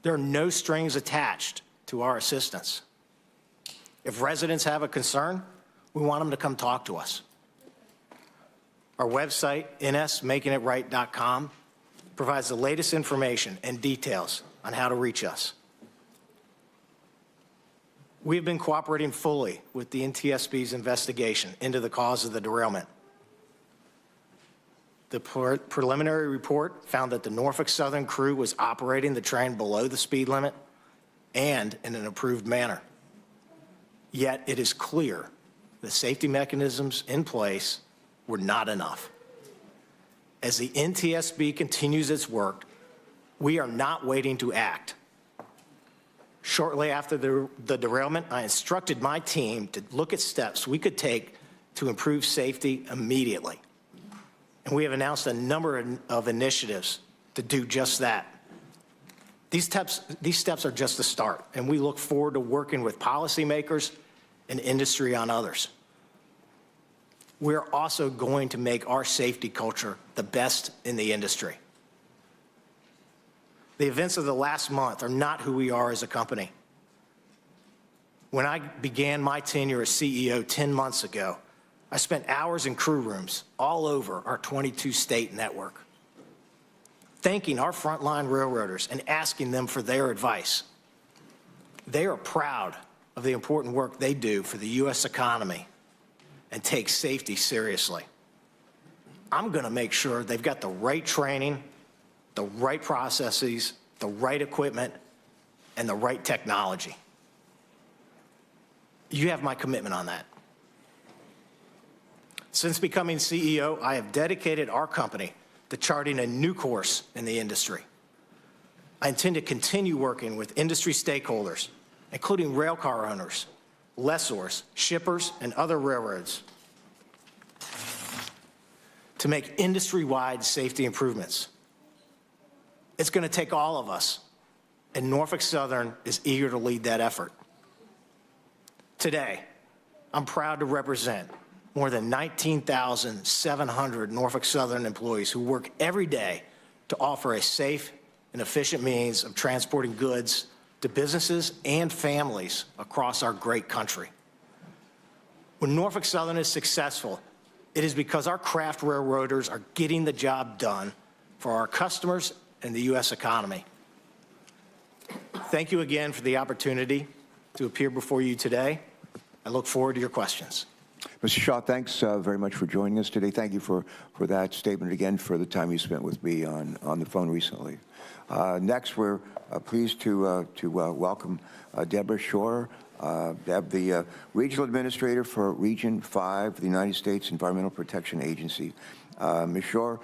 there are no strings attached to our assistance. If residents have a concern, we want them to come talk to us. Our website, nsmakingitright.com, provides the latest information and details on how to reach us. We have been cooperating fully with the NTSB's investigation into the cause of the derailment. The preliminary report found that the Norfolk Southern crew was operating the train below the speed limit and in an approved manner. Yet it is clear the safety mechanisms in place were not enough. As the NTSB continues its work, we are not waiting to act. Shortly after the derailment, I instructed my team to look at steps we could take to improve safety immediately. And we have announced a number of initiatives to do just that. These steps are just the start, and we look forward to working with policymakers and industry on others. We're also going to make our safety culture the best in the industry. The events of the last month are not who we are as a company. When I began my tenure as CEO 10 months ago, I spent hours in crew rooms all over our 22-state network, thanking our frontline railroaders and asking them for their advice. They are proud of the important work they do for the U.S. economy and take safety seriously. I'm going to make sure they've got the right training, the right processes, the right equipment, and the right technology. You have my commitment on that. Since becoming CEO, I have dedicated our company to charting a new course in the industry. I intend to continue working with industry stakeholders, including railcar owners, lessors, shippers, and other railroads, to make industry-wide safety improvements. It's going to take all of us, and Norfolk Southern is eager to lead that effort. Today, I'm proud to represent more than 19,700 Norfolk Southern employees who work every day to offer a safe and efficient means of transporting goods to businesses and families across our great country. When Norfolk Southern is successful, it is because our craft railroaders are getting the job done for our customers and the U.S. economy. Thank you again for the opportunity to appear before you today. I look forward to your questions. Mr. Shaw, thanks very much for joining us today. Thank you for that statement, again, for the time you spent with me on the phone recently. Next, we're pleased to welcome Deborah Shore, Deb, the Regional Administrator for Region 5 of the United States Environmental Protection Agency. Ms. Shore,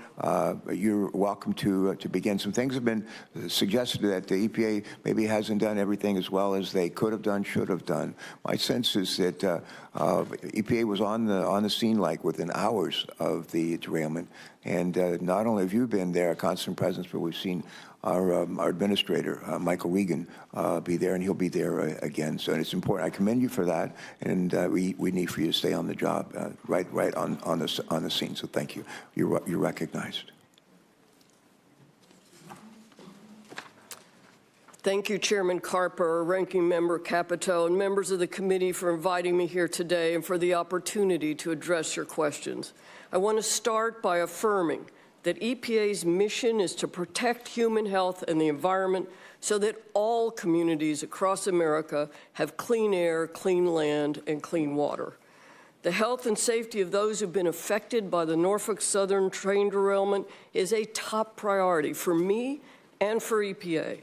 you're welcome to begin. Some things have been suggested that the EPA maybe hasn't done everything as well as they could have done, should have done. My sense is that EPA was on the scene like within hours of the derailment, and not only have you been there, a constant presence, but we've seen our administrator, Michael Regan, be there, and he'll be there again. So it's important. I commend you for that, and we need for you to stay on the job, right on the scene. So thank you. You're recognized. Thank you, Chairman Carper, Ranking Member Capito, and members of the committee for inviting me here today and for the opportunity to address your questions. I want to start by affirming that EPA's mission is to protect human health and the environment so that all communities across America have clean air, clean land, and clean water. The health and safety of those who've been affected by the Norfolk Southern train derailment is a top priority for me and for EPA.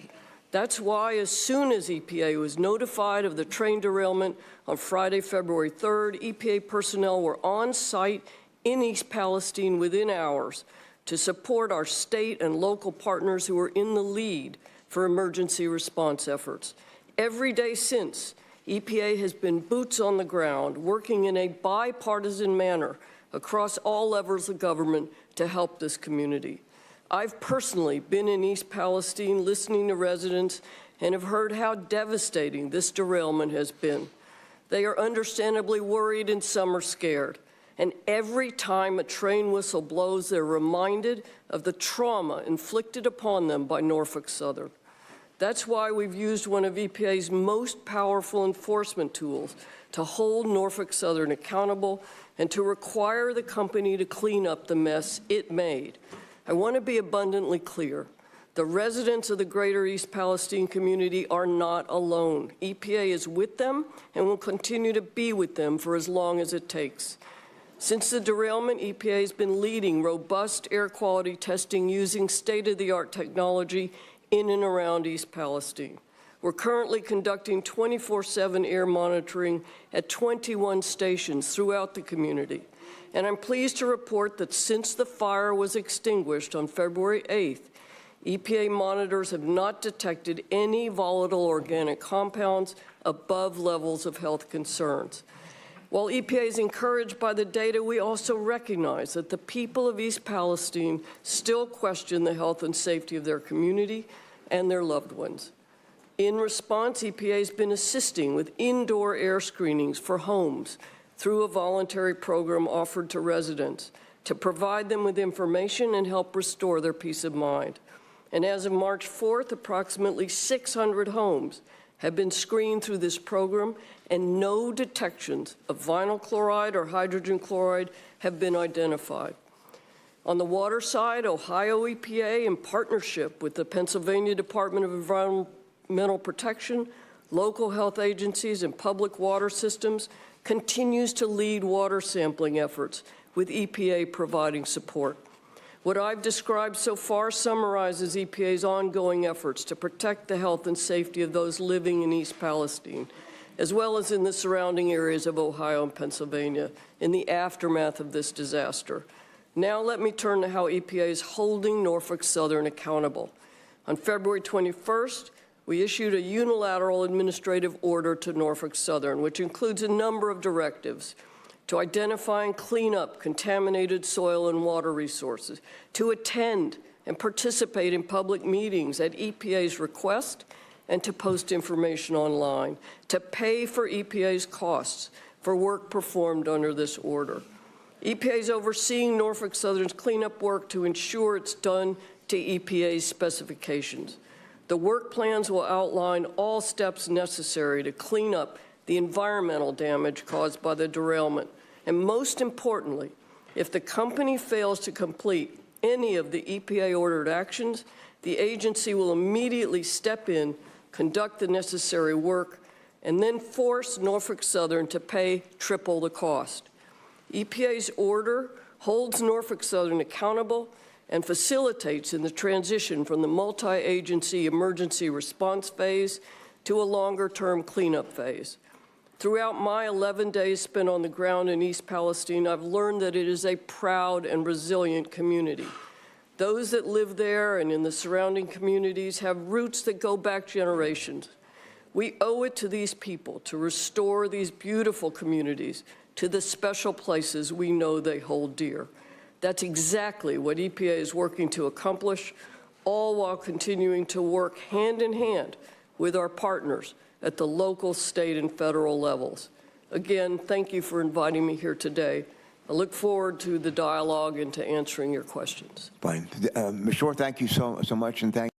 That's why as soon as EPA was notified of the train derailment on Friday, February 3rd, EPA personnel were on site in East Palestine within hours to support our state and local partners who are in the lead for emergency response efforts. Every day since, EPA has been boots on the ground, working in a bipartisan manner across all levels of government to help this community. I've personally been in East Palestine listening to residents and have heard how devastating this derailment has been. They are understandably worried and some are scared. And every time a train whistle blows, they're reminded of the trauma inflicted upon them by Norfolk Southern. That's why we've used one of EPA's most powerful enforcement tools to hold Norfolk Southern accountable and to require the company to clean up the mess it made. I want to be abundantly clear. The residents of the greater East Palestine community are not alone. EPA is with them and will continue to be with them for as long as it takes. Since the derailment, EPA has been leading robust air quality testing using state-of-the-art technology in and around East Palestine. We're currently conducting 24/7 air monitoring at 21 stations throughout the community. And I'm pleased to report that since the fire was extinguished on February 8th, EPA monitors have not detected any volatile organic compounds above levels of health concerns. While EPA is encouraged by the data, we also recognize that the people of East Palestine still question the health and safety of their community and their loved ones. In response, EPA has been assisting with indoor air screenings for homes through a voluntary program offered to residents to provide them with information and help restore their peace of mind. And as of March 4th, approximately 600 homes have been screened through this program, and no detections of vinyl chloride or hydrogen chloride have been identified. On the water side, Ohio EPA, in partnership with the Pennsylvania Department of Environmental Protection, local health agencies, and public water systems, continues to lead water sampling efforts, with EPA providing support. What I've described so far summarizes EPA's ongoing efforts to protect the health and safety of those living in East Palestine, as well as in the surrounding areas of Ohio and Pennsylvania in the aftermath of this disaster. Now let me turn to how EPA is holding Norfolk Southern accountable. On February 21st, we issued a unilateral administrative order to Norfolk Southern, which includes a number of directives to identify and clean up contaminated soil and water resources, to attend and participate in public meetings at EPA's request, and to post information online, to pay for EPA's costs for work performed under this order. EPA is overseeing Norfolk Southern's cleanup work to ensure it's done to EPA's specifications. The work plans will outline all steps necessary to clean up the environmental damage caused by the derailment. And most importantly, if the company fails to complete any of the EPA-ordered actions, the agency will immediately step in, conduct the necessary work, and then force Norfolk Southern to pay triple the cost. EPA's order holds Norfolk Southern accountable and facilitates in the transition from the multi-agency emergency response phase to a longer-term cleanup phase. Throughout my 11 days spent on the ground in East Palestine, I've learned that it is a proud and resilient community. Those that live there and in the surrounding communities have roots that go back generations. We owe it to these people to restore these beautiful communities to the special places we know they hold dear. That's exactly what EPA is working to accomplish, all while continuing to work hand in hand with our partners at the local, state, and federal levels. Again, thank you for inviting me here today. I look forward to the dialogue and to answering your questions. Fine. Ms. Shore, thank you so much, and thank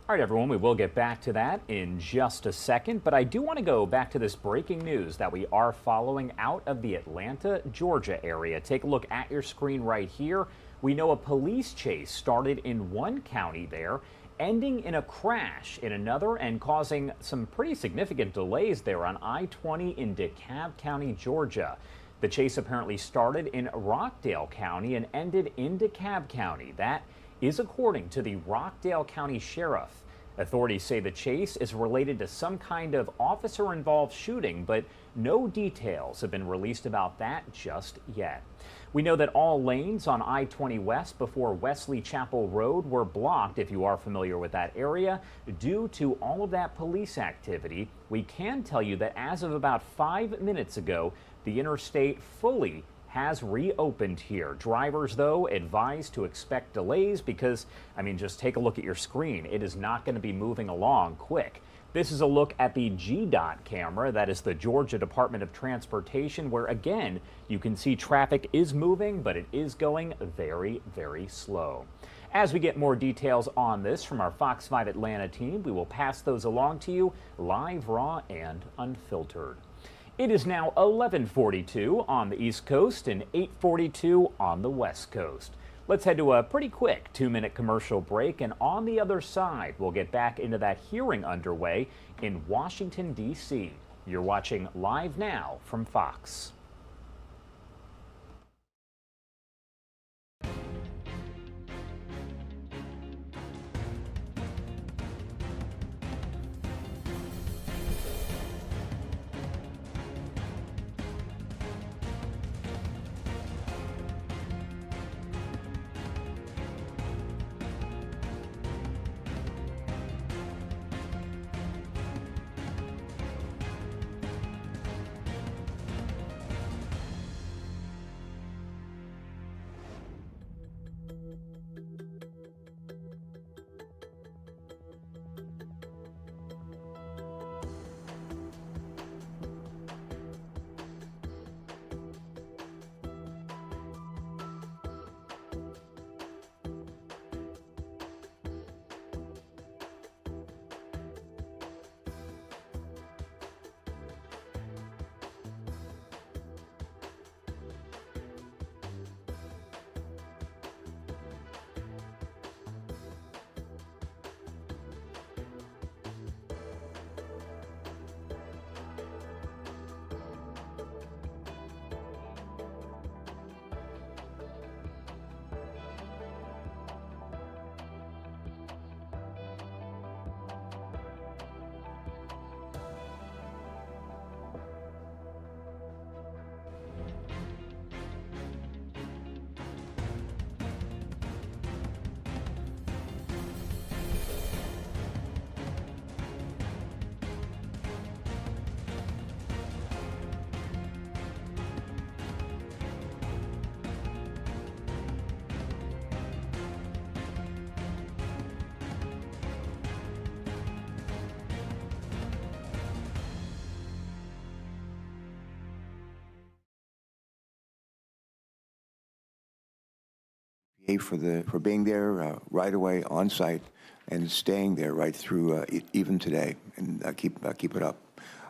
All right, everyone, we will get back to that in just a second, but I do want to go back to this breaking news that we are following out of the Atlanta, Georgia area. Take a look at your screen right here. We know a police chase started in one county there, ending in a crash in another and causing some pretty significant delays there on I-20 in DeKalb County, Georgia. The chase apparently started in Rockdale County and ended in DeKalb County. That is according to the Rockdale County Sheriff. Authorities say the chase is related to some kind of officer-involved shooting, but no details have been released about that just yet. We know that all lanes on I-20 West before Wesley Chapel Road were blocked, if you are familiar with that area, due to all of that police activity. We can tell you that as of about 5 minutes ago, the interstate fully has reopened here. Drivers, though, advised to expect delays because, I mean, just take a look at your screen. It is not going to be moving along quick. This is a look at the GDOT camera. That is the Georgia Department of Transportation, where, again, you can see traffic is moving, but it is going very, very slow. As we get more details on this from our Fox 5 Atlanta team, we will pass those along to you live, raw, and unfiltered. It is now 11:42 on the East Coast and 8:42 on the West Coast. Let's head to a pretty quick 2-minute commercial break, and on the other side, we'll get back into that hearing underway in Washington, D.C. You're watching Live Now from Fox. For being there right away on site and staying there right through even today, and keep it up.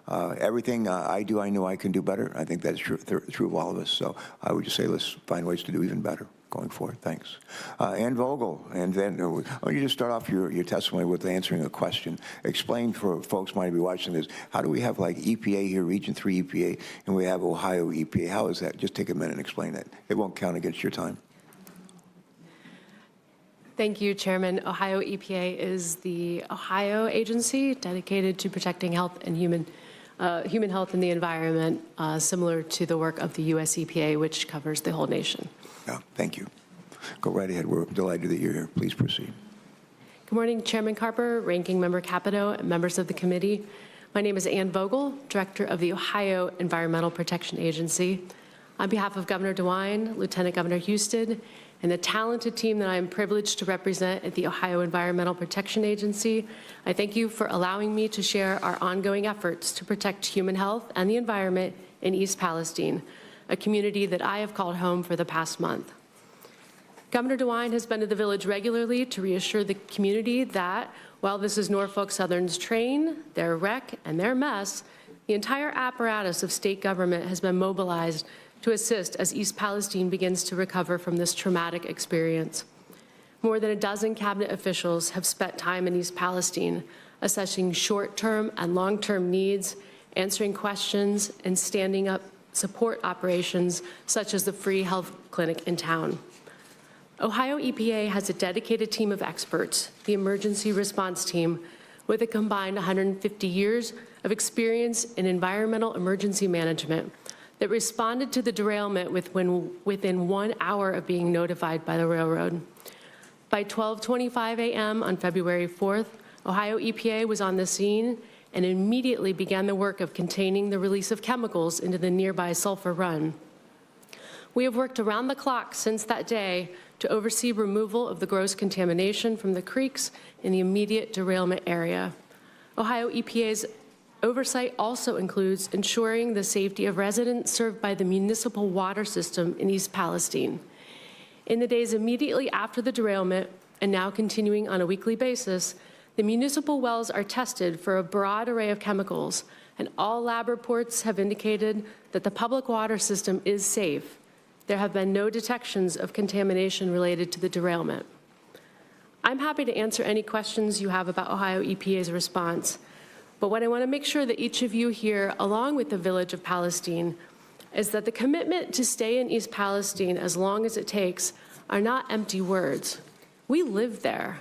Everything I do, I know I can do better. I think that's true of all of us. So I would just say let's find ways to do even better going forward. Thanks. Ann Vogel, and then why don't you just start off your testimony with answering a question. Explain for folks who might be watching this, how do we have like EPA here, Region 3 EPA, and we have Ohio EPA? How is that? Just take a minute and explain that. It won't count against your time. Thank you, Chairman. Ohio EPA is the Ohio agency dedicated to protecting health and human health and the environment, similar to the work of the U.S. EPA, which covers the whole nation. Yeah, thank you. Go right ahead. We're delighted that you're here. Please proceed. Good morning, Chairman Carper, Ranking Member Capito, and members of the committee. My name is Ann Vogel, Director of the Ohio Environmental Protection Agency. On behalf of Governor DeWine, Lieutenant Governor Houston, and the talented team that I am privileged to represent at the Ohio Environmental Protection Agency, I thank you for allowing me to share our ongoing efforts to protect human health and the environment in East Palestine, a community that I have called home for the past month. Governor DeWine has been to the village regularly to reassure the community that while this is Norfolk Southern's train, their wreck, and their mess, the entire apparatus of state government has been mobilized to assist as East Palestine begins to recover from this traumatic experience. More than a dozen cabinet officials have spent time in East Palestine assessing short-term and long-term needs, answering questions, and standing up support operations such as the free health clinic in town. Ohio EPA has a dedicated team of experts, the emergency response team, with a combined 150 years of experience in environmental emergency management, that responded to the derailment within 1 hour of being notified by the railroad. By 12:25 a.m. on February 4th, Ohio EPA was on the scene and immediately began the work of containing the release of chemicals into the nearby Sulphur Run. We have worked around the clock since that day to oversee removal of the gross contamination from the creeks in the immediate derailment area. Ohio EPA's oversight also includes ensuring the safety of residents served by the municipal water system in East Palestine. In the days immediately after the derailment, and now continuing on a weekly basis, the municipal wells are tested for a broad array of chemicals, and all lab reports have indicated that the public water system is safe. There have been no detections of contamination related to the derailment. I'm happy to answer any questions you have about Ohio EPA's response, but what I want to make sure that each of you here, along with the Village of Palestine, is that the commitment to stay in East Palestine as long as it takes are not empty words. We live there.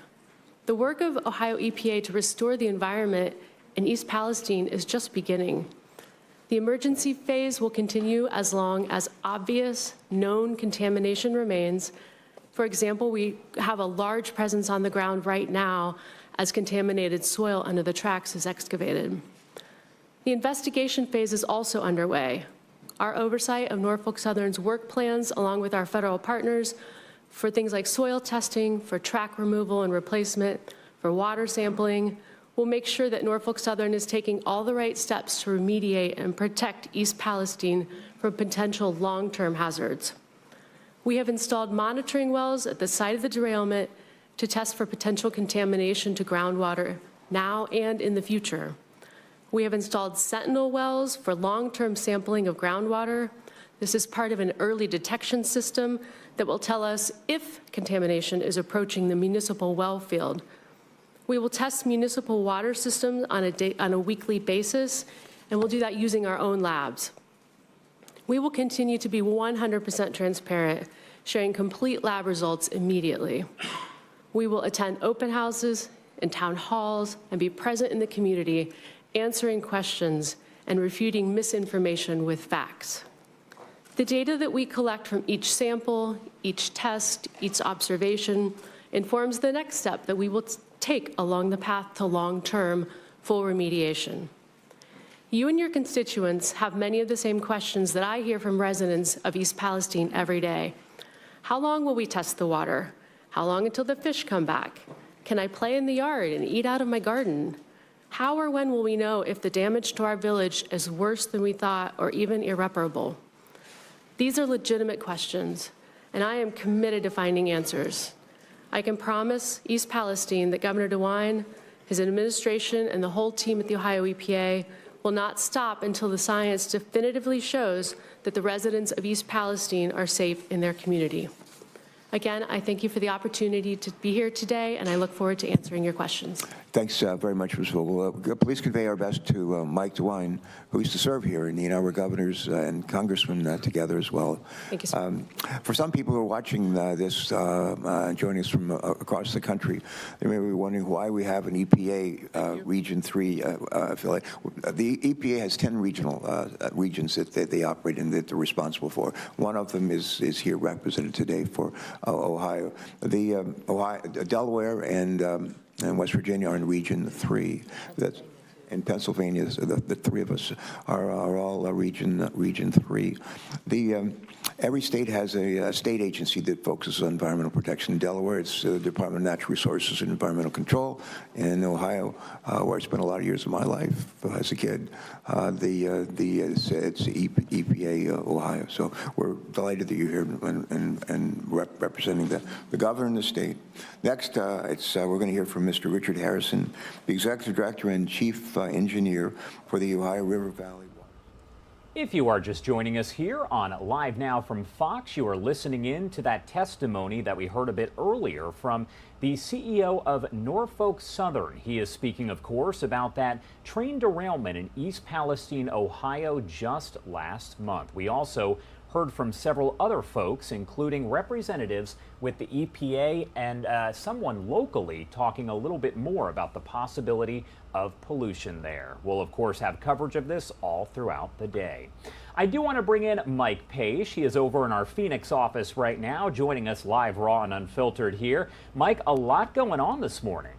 The work of Ohio EPA to restore the environment in East Palestine is just beginning. The emergency phase will continue as long as obvious, known contamination remains. For example, we have a large presence on the ground right now as contaminated soil under the tracks is excavated. The investigation phase is also underway. Our oversight of Norfolk Southern's work plans, along with our federal partners, for things like soil testing, for track removal and replacement, for water sampling, will make sure that Norfolk Southern is taking all the right steps to remediate and protect East Palestine from potential long-term hazards. We have installed monitoring wells at the site of the derailment to test for potential contamination to groundwater now and in the future. We have installed sentinel wells for long-term sampling of groundwater. This is part of an early detection system that will tell us if contamination is approaching the municipal well field. We will test municipal water systems on a weekly basis, and we'll do that using our own labs. We will continue to be 100% transparent, sharing complete lab results immediately. We will attend open houses and town halls and be present in the community, answering questions and refuting misinformation with facts. The data that we collect from each sample, each test, each observation informs the next step that we will take along the path to long-term full remediation. You and your constituents have many of the same questions that I hear from residents of East Palestine every day. How long will we test the water? How long until the fish come back? Can I play in the yard and eat out of my garden? How or when will we know if the damage to our village is worse than we thought or even irreparable? These are legitimate questions, and I am committed to finding answers. I can promise East Palestine that Governor DeWine, his administration, and the whole team at the Ohio EPA will not stop until the science definitively shows that the residents of East Palestine are safe in their community. Again, I thank you for the opportunity to be here today, and I look forward to answering your questions. Thanks very much, Ms. Vogel. Please convey our best to Mike DeWine, who used to serve here, and we're governors and congressmen together as well. Thank you, sir. For some people who are watching this, joining us from across the country, they may be wondering why we have an EPA Region 3 affiliate. The EPA has 10 regional regions that they operate in that they're responsible for. One of them is here represented today for Ohio. Delaware and West Virginia are in Region 3. That's in Pennsylvania. So the three of us are all Region 3. Every state has a state agency that focuses on environmental protection. In Delaware, it's the Department of Natural Resources and Environmental Control. In Ohio, where I spent a lot of years of my life as a kid, it's EPA Ohio. So we're delighted that you're here and representing the governor in the state. Next, we're going to hear from Mr. Richard Harrison, the Executive Director and Chief Engineer for the Ohio River Valley. If you are just joining us here on Live Now from Fox, you are listening in to that testimony that we heard a bit earlier from the CEO of Norfolk Southern. He is speaking, of course, about that train derailment in East Palestine, Ohio, just last month. We also heard from several other folks, including representatives with the EPA and someone locally talking a little bit more about the possibility of pollution there. We'll, of course, have coverage of this all throughout the day. I do want to bring in Mike Page. He is over in our Phoenix office right now, joining us live, raw, and unfiltered here. Mike, a lot going on this morning.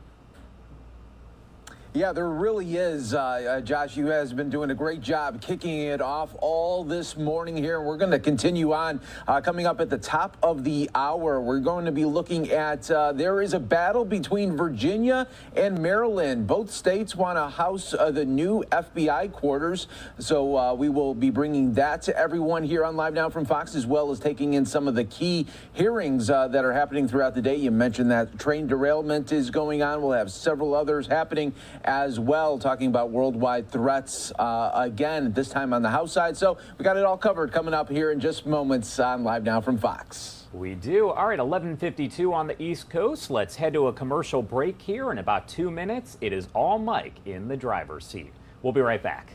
Yeah, there really is. Josh, you guys have been doing a great job kicking it off all this morning here. We're going to continue on. Coming up at the top of the hour, we're going to be looking at there is a battle between Virginia and Maryland. Both states want to house the new FBI quarters. So we will be bringing that to everyone here on Live Now from Fox, as well as taking in some of the key hearings that are happening throughout the day. You mentioned that train derailment is going on. We'll have several others happening as well, talking about worldwide threats again, this time on the House side. So we got it all covered coming up here in just moments on Live Now from Fox. We do. All right, 11:52 on the East Coast. Let's head to a commercial break here. In about 2 minutes, it is all Mike in the driver's seat. We'll be right back.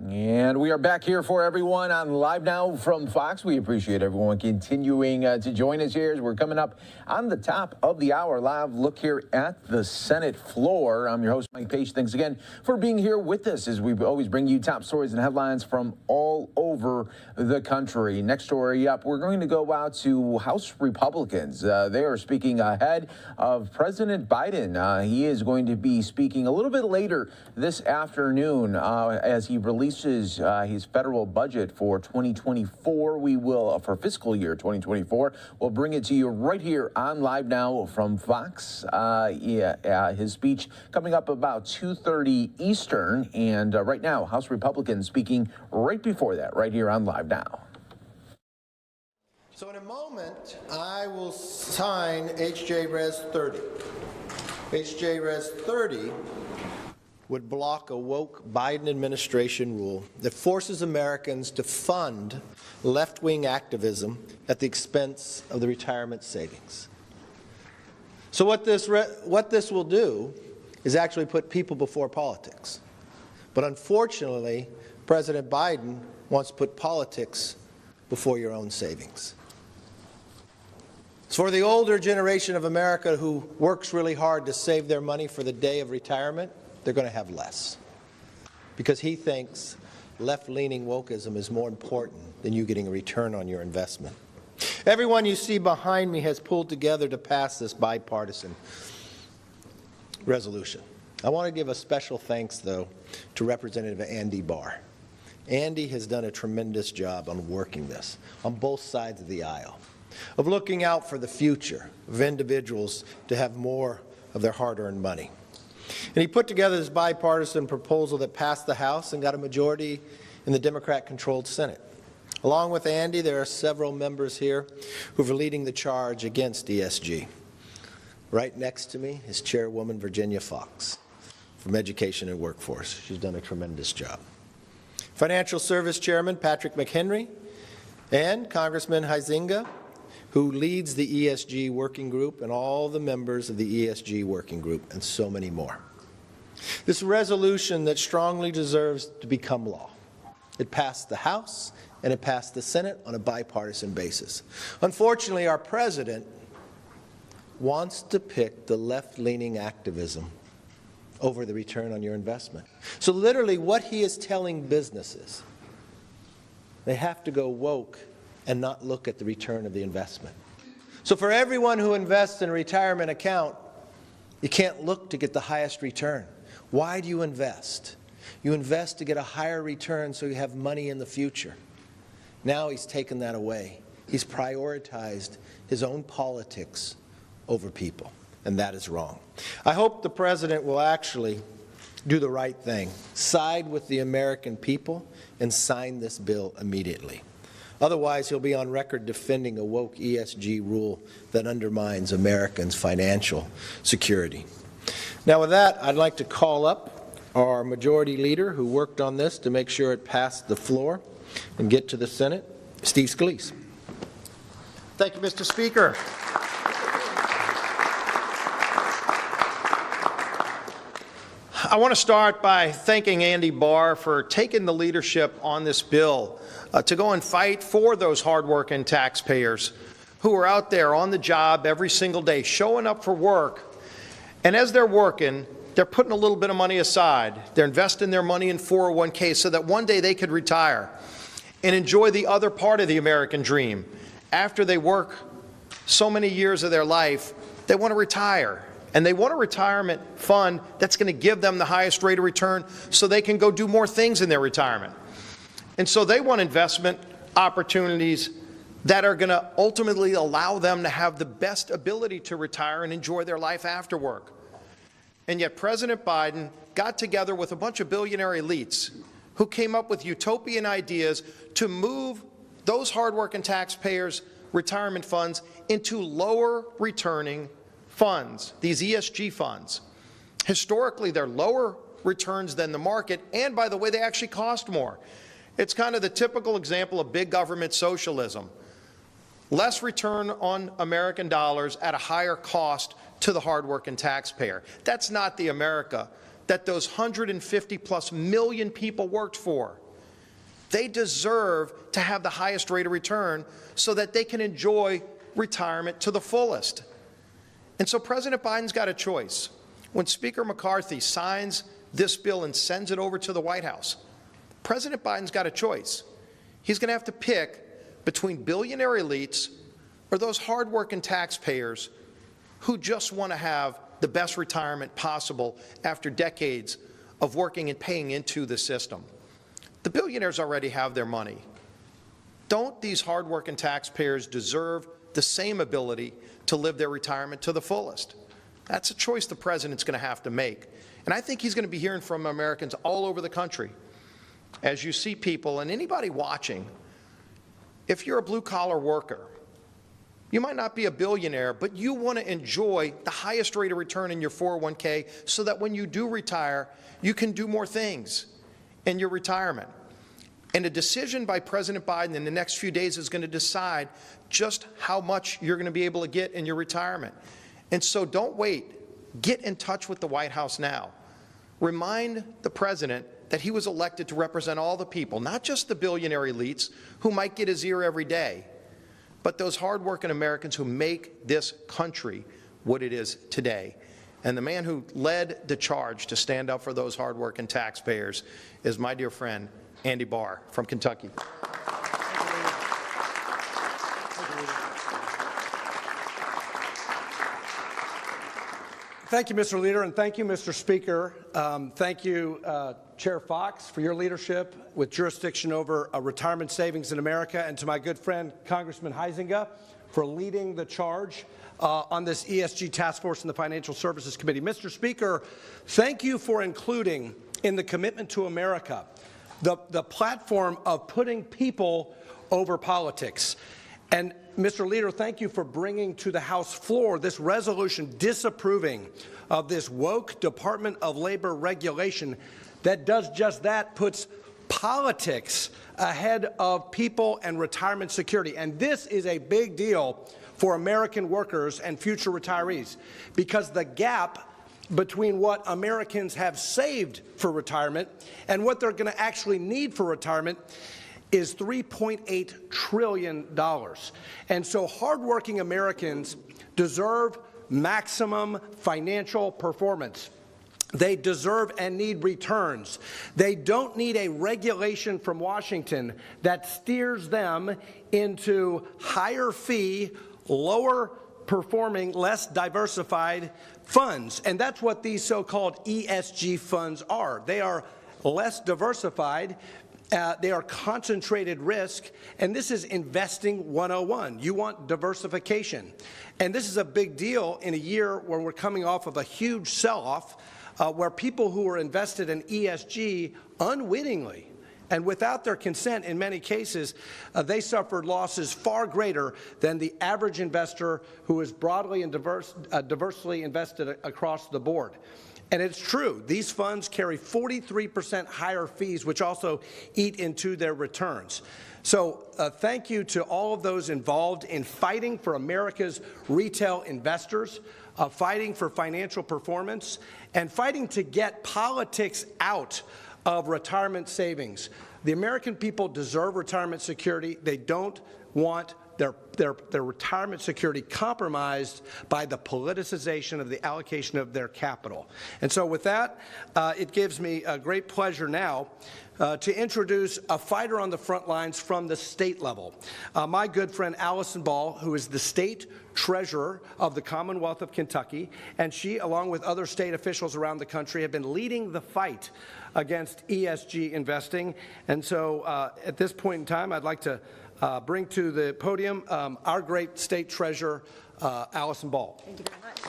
And we are back here for everyone on Live Now from Fox. We appreciate everyone continuing to join us here as we're coming up on the top of the hour. Live look here at the Senate floor. I'm your host, Mike Page. Thanks again for being here with us as we always bring you top stories and headlines from all over the country. Next story up, we're going to go out to House Republicans. They are speaking ahead of President Biden. He is going to be speaking a little bit later this afternoon as he releases his federal budget for 2024. We will, for fiscal year 2024, we'll bring it to you right here on Live Now from Fox. His speech coming up about 2:30 Eastern. And right now, House Republicans speaking right before that, right here on Live Now. So in a moment, I will sign H.J. Res 30. H.J. Res 30 would block a woke Biden administration rule that forces Americans to fund left-wing activism at the expense of the retirement savings. So what this will do is actually put people before politics. But unfortunately, President Biden wants to put politics before your own savings. For the older generation of America who works really hard to save their money for the day of retirement, they're going to have less. Because he thinks left-leaning wokeism is more important than you getting a return on your investment. Everyone you see behind me has pulled together to pass this bipartisan resolution. I want to give a special thanks, though, to Representative Andy Barr. Andy has done a tremendous job on working this on both sides of the aisle. of looking out for the future of individuals to have more of their hard-earned money. And he put together this bipartisan proposal that passed the House and got a majority in the Democrat-controlled Senate. Along with Andy, there are several members here who are leading the charge against ESG. Right next to me is Chairwoman Virginia Fox from Education and Workforce. She's done a tremendous job. Financial Service Chairman Patrick McHenry and Congressman Huizenga, who leads the ESG working group, and all the members of the ESG working group, and so many more. This resolution that strongly deserves to become law. It passed the House and it passed the Senate on a bipartisan basis. Unfortunately, our president wants to pick the left-leaning activism over the return on your investment. So literally what he is telling businesses, they have to go woke and not look at the return of the investment. So for everyone who invests in a retirement account, you can't look to get the highest return. Why do you invest? You invest to get a higher return so you have money in the future. Now he's taken that away. He's prioritized his own politics over people, and that is wrong. I hope the president will actually do the right thing, side with the American people, and sign this bill immediately. Otherwise, he'll be on record defending a woke ESG rule that undermines Americans' financial security. Now, with that, I'd like to call up our majority leader who worked on this to make sure it passed the floor and get to the Senate, Steve Scalise. Thank you, Mr. Speaker. I want to start by thanking Andy Barr for taking the leadership on this bill to go and fight for those hardworking taxpayers who are out there on the job every single day, showing up for work. And as they're working, they're putting a little bit of money aside. They're investing their money in 401k so that one day they could retire and enjoy the other part of the American dream. After they work so many years of their life, they want to retire. And they want a retirement fund that's going to give them the highest rate of return so they can go do more things in their retirement. And so they want investment opportunities that are going to ultimately allow them to have the best ability to retire and enjoy their life after work. And yet President Biden got together with a bunch of billionaire elites who came up with utopian ideas to move those hardworking taxpayers' retirement funds into lower returning funds, these ESG funds. Historically, they're lower returns than the market, and by the way, they actually cost more. It's kind of the typical example of big government socialism. Less return on American dollars at a higher cost to the hardworking taxpayer. That's not the America that those 150+ million people worked for. They deserve to have the highest rate of return so that they can enjoy retirement to the fullest. And so President Biden's got a choice. When Speaker McCarthy signs this bill and sends it over to the White House, President Biden's got a choice. He's going to have to pick between billionaire elites or those hardworking taxpayers who just want to have the best retirement possible after decades of working and paying into the system. The billionaires already have their money. Don't these hardworking taxpayers deserve the same ability to live their retirement to the fullest? That's a choice the president's going to have to make. And I think he's going to be hearing from Americans all over the country. As you see people, and anybody watching, if you're a blue-collar worker, you might not be a billionaire, but you want to enjoy the highest rate of return in your 401k so that when you do retire, you can do more things in your retirement. And a decision by President Biden in the next few days is going to decide just how much you're going to be able to get in your retirement. And so don't wait. Get in touch with the White House now. Remind the president that he was elected to represent all the people, not just the billionaire elites who might get his ear every day, but those hardworking Americans who make this country what it is today. And the man who led the charge to stand up for those hardworking taxpayers is my dear friend, Andy Barr from Kentucky. Thank you, Mr. Leader, and thank you, Mr. Speaker. Thank you, Chair Fox, for your leadership with jurisdiction over retirement savings in America, and to my good friend, Congressman Huizenga, for leading the charge on this ESG task force in the Financial Services Committee. Mr. Speaker, thank you for including in the Commitment to America the platform of putting people over politics. And Mr. Leader, thank you for bringing to the House floor this resolution disapproving of this woke Department of Labor regulation that does just that, puts politics ahead of people and retirement security. And this is a big deal for American workers and future retirees, because the gap between what Americans have saved for retirement and what they're going to actually need for retirement is $3.8 trillion. And so hardworking Americans deserve maximum financial performance. They deserve and need returns. They don't need a regulation from Washington that steers them into higher fee, lower performing, less diversified funds. And that's what these so-called ESG funds are. They are less diversified. They are concentrated risk, and this is investing 101. You want diversification. And this is a big deal in a year where we're coming off of a huge sell-off, where people who were invested in ESG unwittingly and without their consent, in many cases, they suffered losses far greater than the average investor who is broadly and diversely invested across the board. And it's true, these funds carry 43% higher fees, which also eat into their returns. So thank you to all of those involved in fighting for America's retail investors, fighting for financial performance, and fighting to get politics out of retirement savings. The American people deserve retirement security. They don't want their retirement security compromised by the politicization of the allocation of their capital. And so with that, it gives me a great pleasure now to introduce a fighter on the front lines from the state level. My good friend Allison Ball, who is the state treasurer of the Commonwealth of Kentucky, and she, along with other state officials around the country, have been leading the fight against ESG investing. And so at this point in time, I'd like to bring to the podium our great state treasurer, Allison Ball. Thank you very much.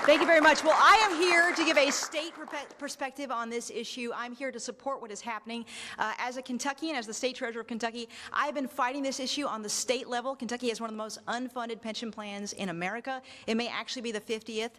Thank you very much. Well, I am here to give a state perspective on this issue. I'm here to support what is happening. As a Kentuckian, as the state treasurer of Kentucky, I've been fighting this issue on the state level. Kentucky has one of the most unfunded pension plans in America. It may actually be the 50th.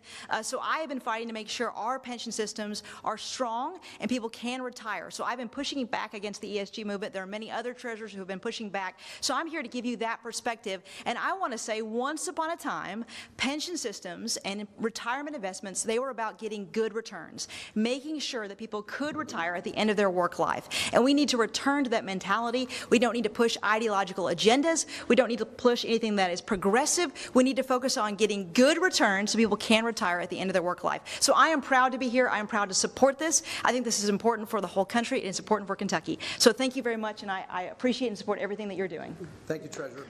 So I have been fighting to make sure our pension systems are strong and people can retire. So I've been pushing back against the ESG movement. There are many other treasurers who have been pushing back. So I'm here to give you that perspective. And I want to say, once upon a time, pension systems and retirement investments, they were about getting good returns, making sure that people could retire at the end of their work life. And we need to return to that mentality. We don't need to push ideological agendas. We don't need to push anything that is progressive. We need to focus on getting good returns so people can retire at the end of their work life. So I am proud to be here. I am proud to support this. I think this is important for the whole country, and it's important for Kentucky. So thank you very much, and I appreciate and support everything that you're doing. Thank you, Treasurer.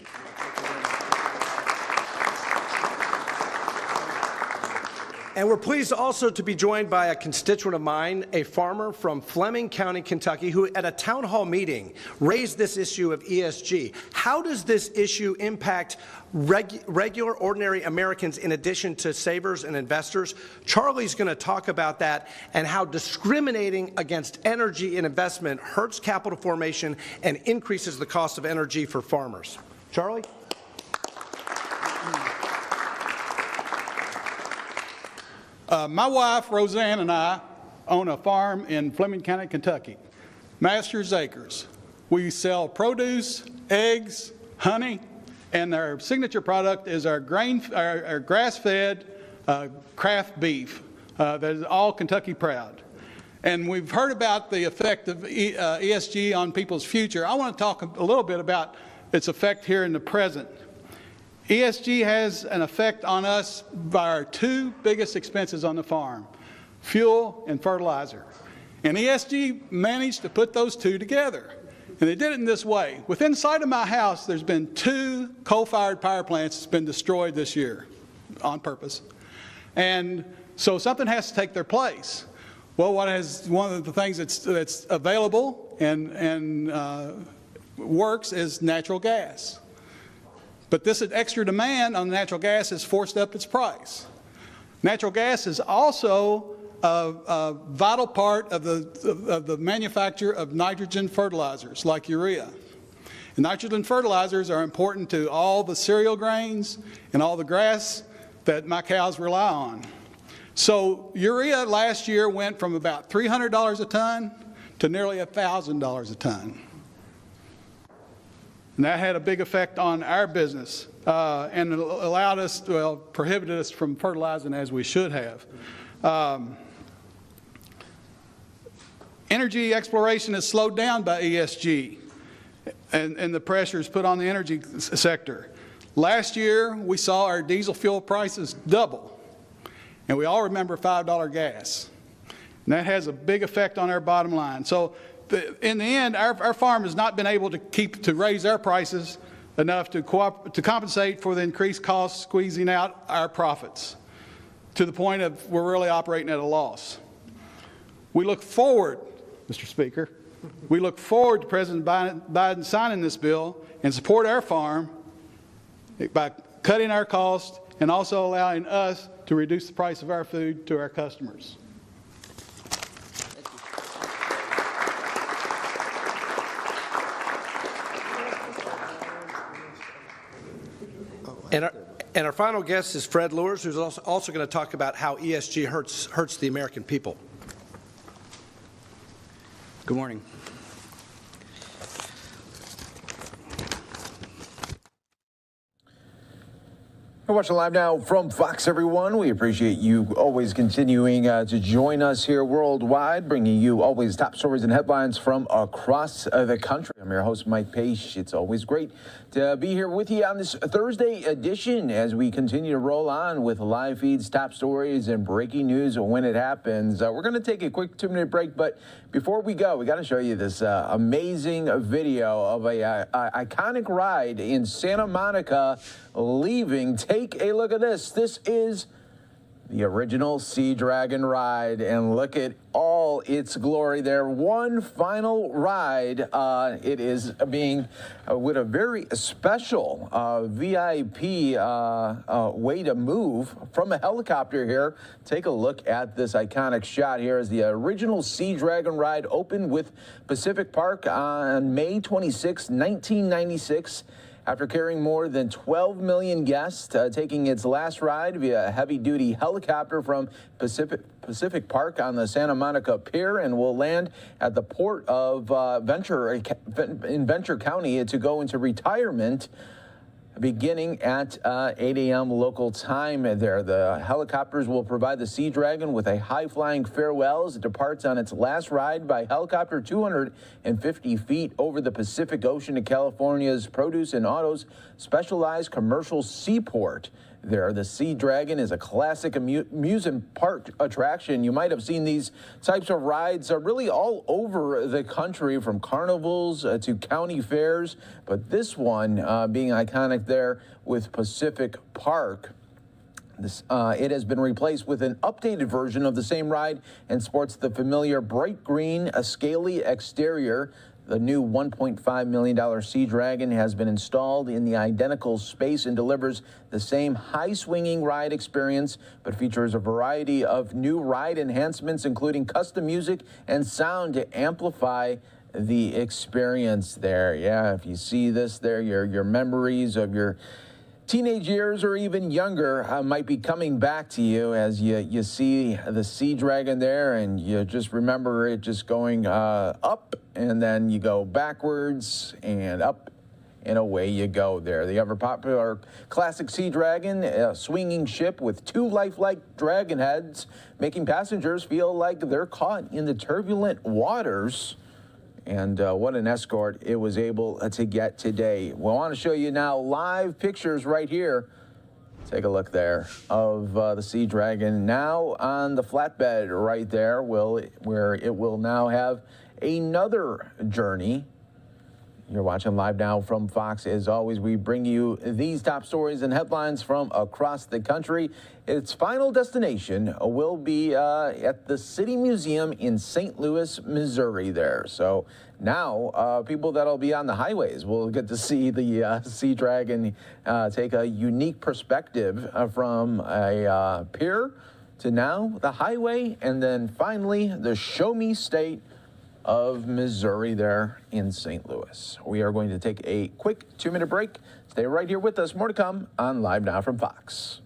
And we're pleased also to be joined by a constituent of mine, a farmer from Fleming County, Kentucky, who at a town hall meeting raised this issue of ESG. How does this issue impact regular, ordinary Americans in addition to savers and investors? Charlie's going to talk about that and how discriminating against energy and investment hurts capital formation and increases the cost of energy for farmers. Charlie? My wife, Roseanne, and I own a farm in Fleming County, Kentucky, Masters Acres. We sell produce, eggs, honey, and our signature product is our grass-fed craft beef that is all Kentucky proud. And we've heard about the effect of ESG on people's future. I want to talk a little bit about its effect here in the present. ESG has an effect on us by our two biggest expenses on the farm, fuel and fertilizer. And ESG managed to put those two together. And they did it in this way. Within sight of my house, there's been 2 coal-fired power plants that's been destroyed this year on purpose. And so something has to take their place. Well, one of the things that's available and works is natural gas. But this extra demand on natural gas has forced up its price. Natural gas is also a vital part of the manufacture of nitrogen fertilizers like urea. And nitrogen fertilizers are important to all the cereal grains and all the grass that my cows rely on. So urea last year went from about $300 a ton to nearly $1,000 a ton. And that had a big effect on our business and it allowed us, well, prohibited us from fertilizing as we should have. Energy exploration is slowed down by ESG and the pressures put on the energy sector. Last year, we saw our diesel fuel prices double, and we all remember $5 gas. And that has a big effect on our bottom line. So in the end, our farm has not been able to raise our prices enough to compensate for the increased costs, squeezing out our profits to the point of we're really operating at a loss. We look forward, Mr. Speaker, we look forward to President Biden signing this bill and support our farm by cutting our costs and also allowing us to reduce the price of our food to our customers. And our final guest is Fred Lewis, who's also going to talk about how ESG hurts the American people. Good morning. You're watching Live Now from Fox, everyone. We appreciate you always continuing to join us here worldwide, bringing you always top stories and headlines from across the country. I'm your host, Mike Pace. It's always great to be here with you on this Thursday edition as we continue to roll on with live feeds, top stories, and breaking news when it happens. We're going to take a quick 2-minute break, but before we go, we got to show you this amazing video of a iconic ride in Santa Monica leaving. Take a look at this. This is the original Sea Dragon ride, and look at all its glory there. One final ride. It is being with a very special VIP way to move from a helicopter here. Take a look at this iconic shot here as the original Sea Dragon ride opened with Pacific Park on May 26, 1996. After carrying more than 12 million guests, taking its last ride via a heavy-duty helicopter from Pacific Park on the Santa Monica Pier, and will land at the port of Ventura County to go into retirement beginning at 8 a.m. local time there. The helicopters will provide the Sea Dragon with a high-flying farewell as it departs on its last ride by helicopter 250 feet over the Pacific Ocean to California's produce and autos specialized commercial seaport. There, the Sea Dragon is a classic amusement park attraction. You might have seen these types of rides really all over the country, from carnivals to county fairs, but this one being iconic there with Pacific Park. It has been replaced with an updated version of the same ride and sports the familiar bright green, scaly exterior. The new $1.5 million Sea Dragon has been installed in the identical space and delivers the same high-swinging ride experience, but features a variety of new ride enhancements, including custom music and sound to amplify the experience there. Yeah, if you see this there, your memories of your teenage years or even younger might be coming back to you as you see the Sea Dragon there, and you just remember it just going up, and then you go backwards and up, and away you go there. The ever popular classic Sea Dragon, a swinging ship with 2 lifelike dragon heads, making passengers feel like they're caught in the turbulent waters. And what an escort it was able to get today. We want to show you now live pictures right here. Take a look there of the Sea Dragon now on the flatbed right there, where it will now have another journey. You're watching Live Now from Fox. As always, we bring you these top stories and headlines from across the country. Its final destination will be at the City Museum in St. Louis, Missouri there. So now people that'll be on the highways will get to see the Sea Dragon take a unique perspective from a pier to now the highway, and then finally the Show Me State of Missouri there in St. Louis. We are going to take a quick 2-minute break. Stay right here with us. More to come on Live Now from Fox.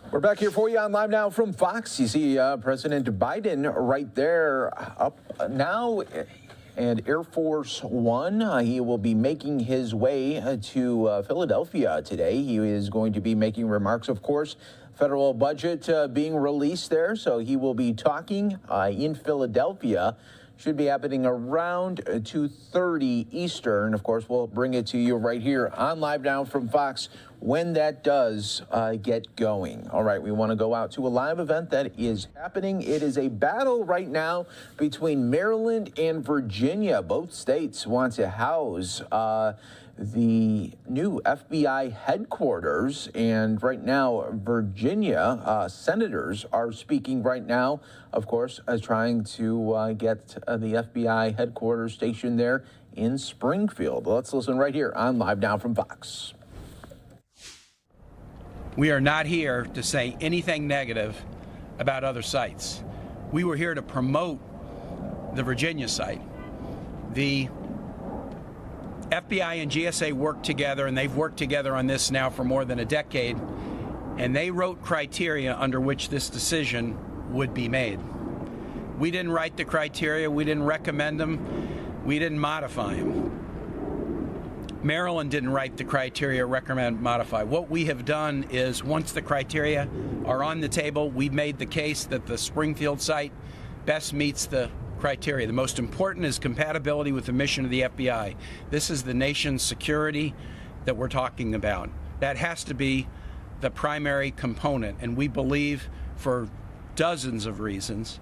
We're back here for you on Live Now from Fox. You see President Biden right there up now and Air Force One. He will be making his way to Philadelphia today. He is going to be making remarks, of course, federal budget being released there. So he will be talking in Philadelphia. Should be happening around 2:30 Eastern. Of course, we'll bring it to you right here on Live Now from Fox when that does get going. All right, we want to go out to a live event that is happening. It is a battle right now between Maryland and Virginia. Both states want to house the new FBI headquarters, and right now Virginia senators are speaking right now, of course, trying to get the FBI headquarters stationed there in Springfield. Let's listen right here on Live Now from Fox. We are not here to say anything negative about other sites. We were here to promote the Virginia site. The FBI and GSA worked together, and they've worked together on this now for more than a decade, and they wrote criteria under which this decision would be made. We didn't write the criteria, we didn't recommend them, we didn't modify them. Maryland didn't write the criteria, recommend, modify. What we have done is, once the criteria are on the table, we've made the case that the Springfield site best meets the criteria. The most important is compatibility with the mission of the FBI. This is the nation's security that we're talking about. That has to be the primary component, and we believe, for dozens of reasons,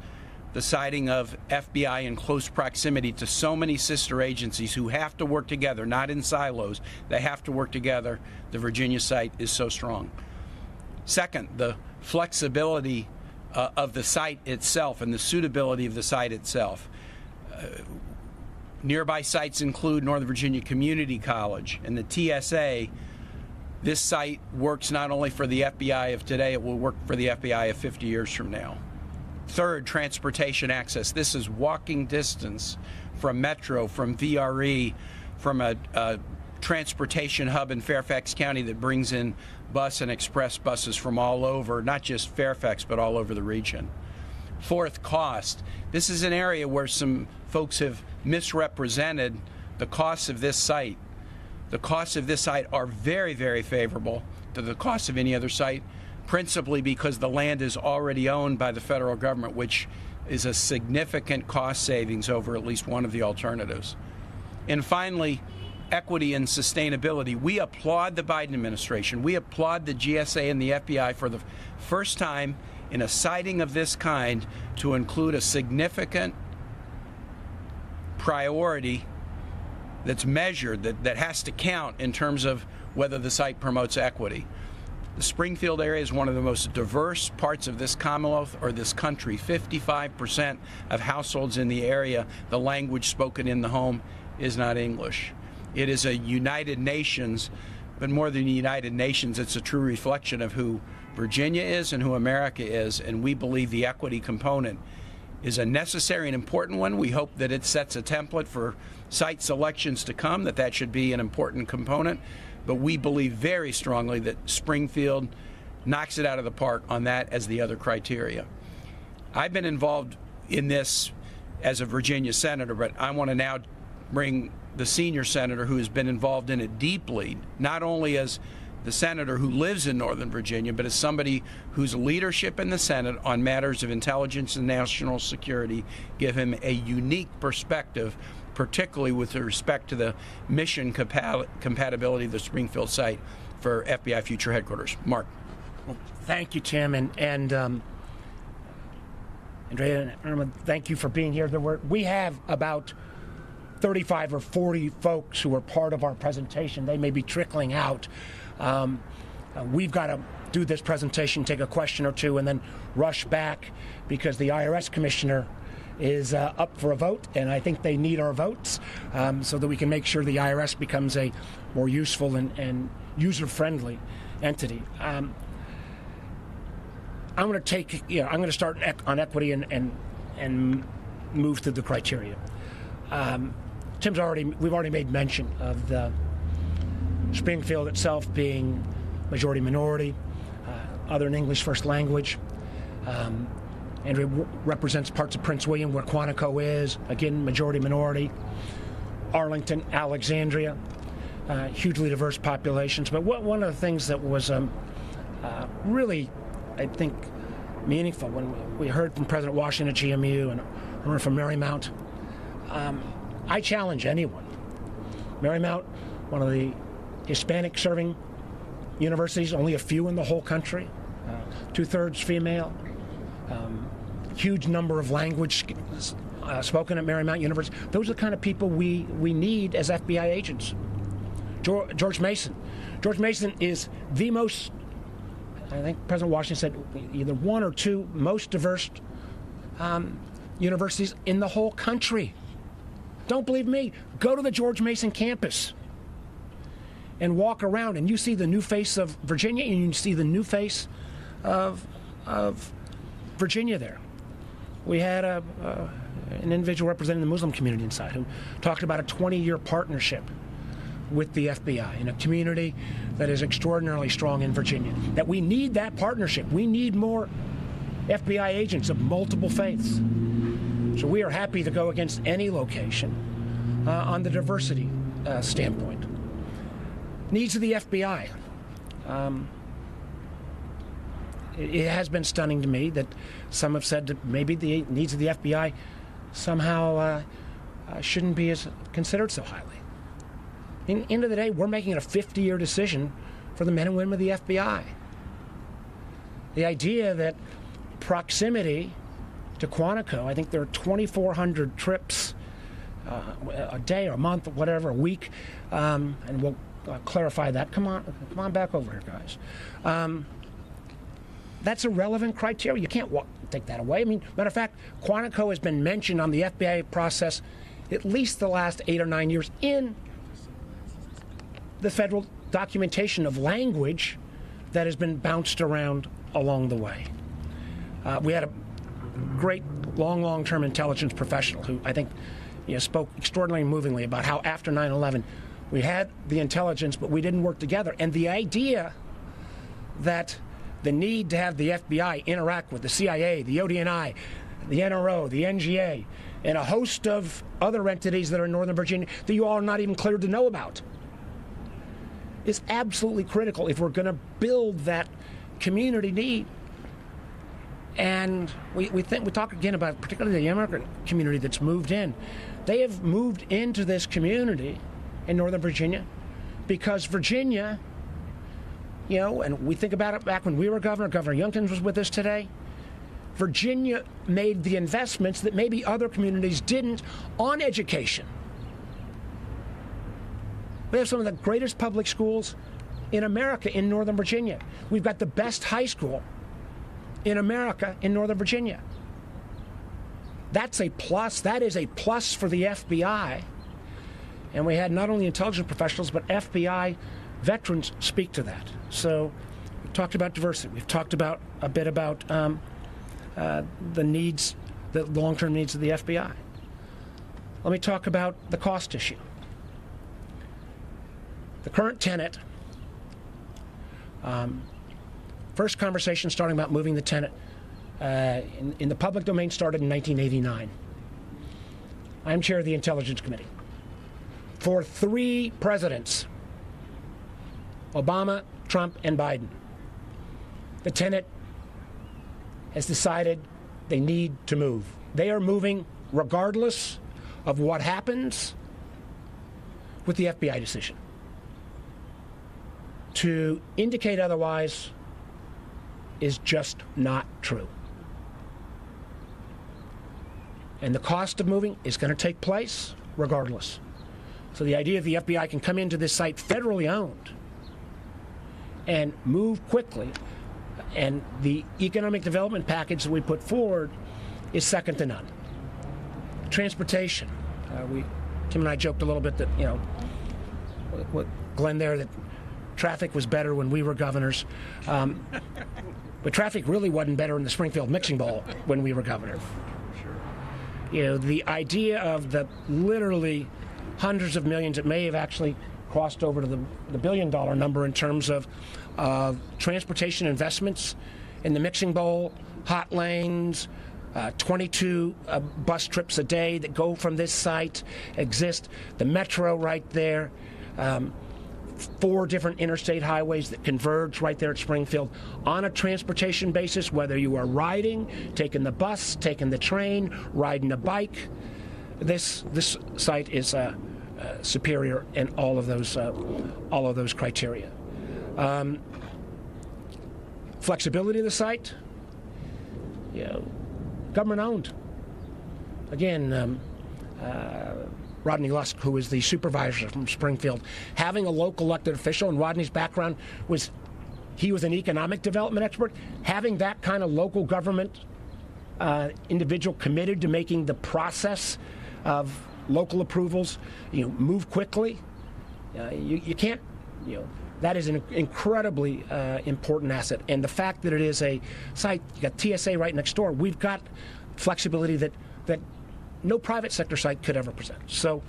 the siting of FBI in close proximity to so many sister agencies who have to work together, not in silos, they have to work together. The Virginia site is so strong. Second, the flexibility of the site itself and the suitability of the site itself. Nearby sites include Northern Virginia Community College and the TSA. This site works not only for the FBI of today, it will work for the FBI of 50 years from now. Third, transportation access. This is walking distance from Metro, from VRE, from a transportation hub in Fairfax County that brings in bus and express buses from all over, not just Fairfax, but all over the region. Fourth, cost. This is an area where some folks have misrepresented the costs of this site. The costs of this site are very, very favorable to the cost of any other site, principally because the land is already owned by the federal government, which is a significant cost savings over at least one of the alternatives. And finally, equity and sustainability. We applaud the Biden administration. We applaud the GSA and the FBI for the first time in a siting of this kind to include a significant priority that's measured, that has to count in terms of whether the site promotes equity. The Springfield area is one of the most diverse parts of this Commonwealth or this country. 55% of households in the area, the language spoken in the home is not English. It is a United Nations, but more than the United Nations, it's a true reflection of who Virginia is and who America is, and we believe the equity component is a necessary and important one. We hope that it sets a template for site selections to come, that should be an important component, but we believe very strongly that Springfield knocks it out of the park on that as the other criteria. I've been involved in this as a Virginia senator, but I want to now bring the senior senator who has been involved in it deeply, not only as the senator who lives in Northern Virginia, but as somebody whose leadership in the Senate on matters of intelligence and national security give him a unique perspective, particularly with respect to the mission compatibility of the Springfield site for FBI future headquarters. Mark. Well, thank you, Chairman. And Andrea and Irma, thank you for being here. We have about 35 or 40 folks who are part of our presentation. They may be trickling out. We've got to do this presentation, take a question or two, and then rush back because the IRS commissioner is up for a vote, and I think they need our votes so that we can make sure the IRS becomes a more useful and user-friendly entity. I'm going to start on equity and move through the criteria. We've already made mention of the Springfield itself being majority minority, other than English first language. Andrea represents parts of Prince William where Quantico is, again, majority minority. Arlington, Alexandria, hugely diverse populations. But one of the things that was really, I think, meaningful when we heard from President Washington at GMU and heard from Marymount, I challenge anyone. Marymount, one of the Hispanic serving universities, only a few in the whole country, 2/3 female, huge number of language spoken at Marymount University. Those are the kind of people we need as FBI agents. George Mason. George Mason is the most, I think President Washington said, either one or two most diverse universities in the whole country. Don't believe me? Go to the George Mason campus and walk around, and you see the new face of Virginia, and you see the new face of Virginia there. We had an individual representing the Muslim community inside who talked about a 20-year partnership with the FBI in a community that is extraordinarily strong in Virginia. That we need that partnership. We need more FBI agents of multiple faiths. So we are happy to go against any location on the diversity standpoint. Needs of the FBI. It has been stunning to me that some have said that maybe the needs of the FBI somehow shouldn't be as considered so highly. In the end of the day, we're making it a 50-year decision for the men and women of the FBI. The idea that proximity to Quantico, I think there are 2,400 trips a day or a month or whatever, a week, and we'll clarify that. Come on back over here, guys. That's a relevant criteria. You can't take that away. I mean, matter of fact, Quantico has been mentioned on the FBI process at least the last 8 or 9 years in the federal documentation of language that has been bounced around along the way. We had great long-term intelligence professional who I think spoke extraordinarily movingly about how after 9/11 we had the intelligence, but we didn't work together. And the idea that the need to have the FBI interact with the CIA, the ODNI, the NRO, the NGA, and a host of other entities that are in Northern Virginia that you all are not even cleared to know about is absolutely critical if we're going to build that community need. And we talk again about particularly the immigrant community that's moved in. They have moved into this community in Northern Virginia because Virginia, and we think about it back when we were governor, Governor Youngkin was with us today, Virginia made the investments that maybe other communities didn't on education. We have some of the greatest public schools in America in Northern Virginia. We've got the best high school in America in Northern Virginia. That's a plus. That is a plus for the FBI. And we had not only intelligence professionals, but FBI veterans speak to that. So we've talked about diversity. We've talked about a bit about the needs, the long-term needs of the FBI. Let me talk about the cost issue. The current tenant, first conversation starting about moving the tenant in the public domain started in 1989. I'm chair of the Intelligence Committee. For 3 presidents, Obama, Trump, and Biden, the tenant has decided they need to move. They are moving regardless of what happens with the FBI decision. To indicate otherwise is just not true. And the cost of moving is going to take place regardless. So the idea that the FBI can come into this site federally owned and move quickly, and the economic development package that we put forward is second to none. Transportation. Tim and I joked a little bit that, what Glenn there, that traffic was better when we were governors. But traffic really wasn't better in the Springfield Mixing Bowl when we were governor. The idea of the literally hundreds of millions, it may have actually crossed over to the billion-dollar number in terms of transportation investments in the Mixing Bowl, hot lanes, 22 bus trips a day that go from this site exist, the metro right there, 4 different interstate highways that converge right there at Springfield on a transportation basis, whether you are riding, taking the bus, taking the train, riding a bike. This site is superior in all of those criteria. Flexibility of the site, government owned. Again, Rodney Lusk, who is the supervisor from Springfield, having a local elected official, and Rodney's background was, he was an economic development expert, having that kind of local government individual committed to making the process of local approvals, move quickly. You can't, that is an incredibly important asset. And the fact that it is a site, you got TSA right next door, we've got flexibility that no private sector site could ever present. So,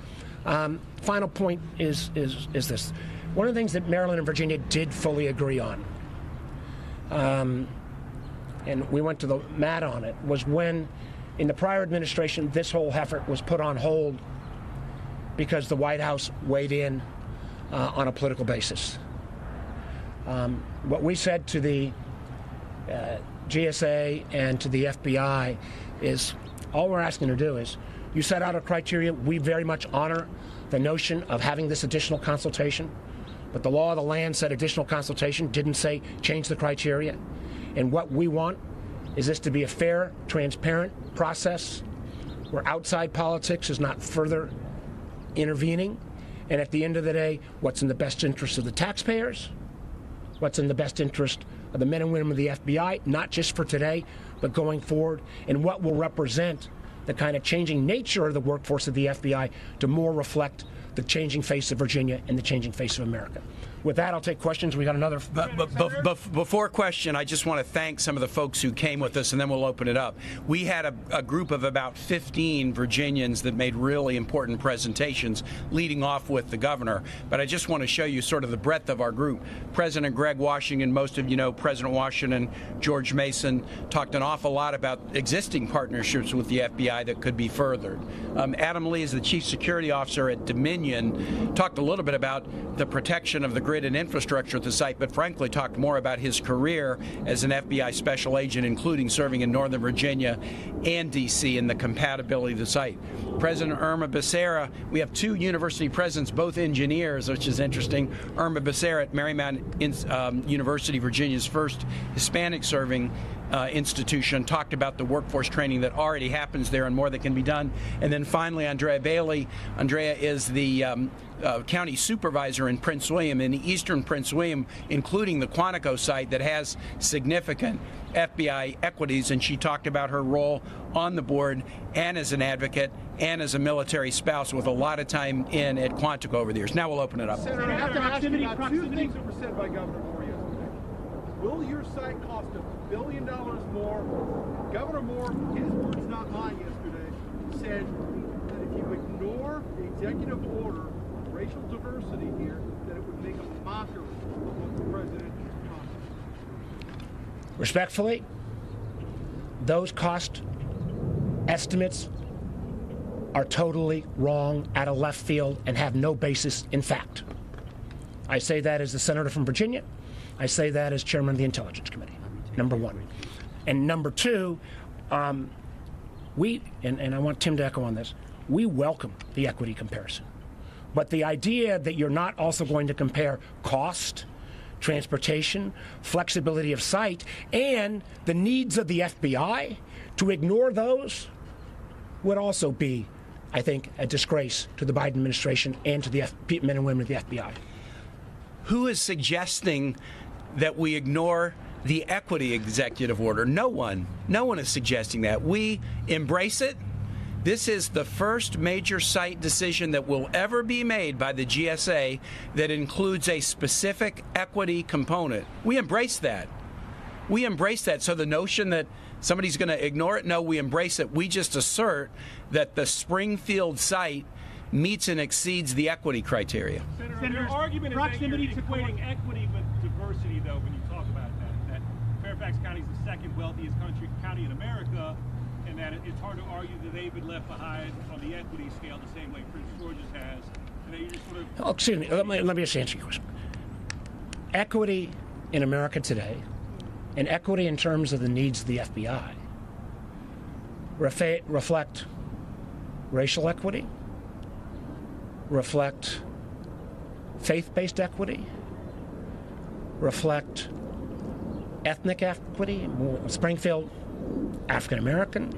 final point is this. One of the things that Maryland and Virginia did fully agree on, and we went to the mat on it, was when, in the prior administration, this whole effort was put on hold because the White House weighed in on a political basis. What we said to the GSA and to the FBI is, all we're asking to do is, you set out a criteria. We very much honor the notion of having this additional consultation, but the law of the land said additional consultation, didn't say change the criteria. And what we want is this to be a fair, transparent process where outside politics is not further intervening. And at the end of the day, what's in the best interest of the taxpayers, what's in the best interest of the men and women of the FBI, not just for today, but going forward, and what will represent the kind of changing nature of the workforce of the FBI to more reflect the changing face of Virginia and the changing face of America. With that, I'll take questions. We got another. Before question, I just want to thank some of the folks who came with us, and then we'll open it up. We had a group of about 15 Virginians that made really important presentations, leading off with the governor. But I just want to show you sort of the breadth of our group. President Greg Washington, most of you know President Washington, George Mason, talked an awful lot about existing partnerships with the FBI that could be furthered. Adam Lee is the Chief Security Officer at Dominion, talked a little bit about the protection of the grid and infrastructure at the site, but frankly talked more about his career as an FBI special agent, including serving in Northern Virginia and D.C. and the compatibility of the site. President Irma Becerra, we have two university presidents, both engineers, which is interesting. Irma Becerra at Marymount University, Virginia's first Hispanic serving institution, talked about the workforce training that already happens there and more that can be done. And then finally, Andrea Bailey. Andrea is the county supervisor in Prince William, in eastern Prince William, including the Quantico site that has significant FBI equities, and she talked about her role on the board and as an advocate and as a military spouse with a lot of time in at Quantico over the years. Now we'll open it up. Senator, I have to ask you about two things that were said by Governor Moore yesterday. Will your site cost $1 billion more? Governor Moore, his words not mine yesterday, said that if you ignore the executive order on racial diversity here, that it would make a mockery of what the president promised. Respectfully, those cost estimates are totally wrong, out of left field, and have no basis in fact. I say that as the senator from Virginia. I say that as chairman of the Intelligence Committee, number one. And number two, and I want Tim to echo on this, we welcome the equity comparison. But the idea that you're not also going to compare cost, transportation, flexibility of site, and the needs of the FBI, to ignore those would also be, I think, a disgrace to the Biden administration and to the men and women of the FBI. Who is suggesting that we ignore the equity executive order? No one. No one is suggesting that. We embrace it. This is the first major site decision that will ever be made by the GSA that includes a specific equity component. We embrace that. We embrace that. So the notion that somebody's going to ignore it, no, we embrace it. We just assert that the Springfield site meets and exceeds the equity criteria. Senator, your argument is proximity to equating equity with diversity, though, when you talk about that Fairfax County is the second wealthiest county in America, and that it's hard to argue that they've been left behind on the equity scale the same way Prince George's has, and that you just sort of... Oh, excuse me, let me just answer your question. Equity in America today, and equity in terms of the needs of the FBI, reflect racial equity, reflect faith-based equity, reflect ethnic equity, Springfield, African American,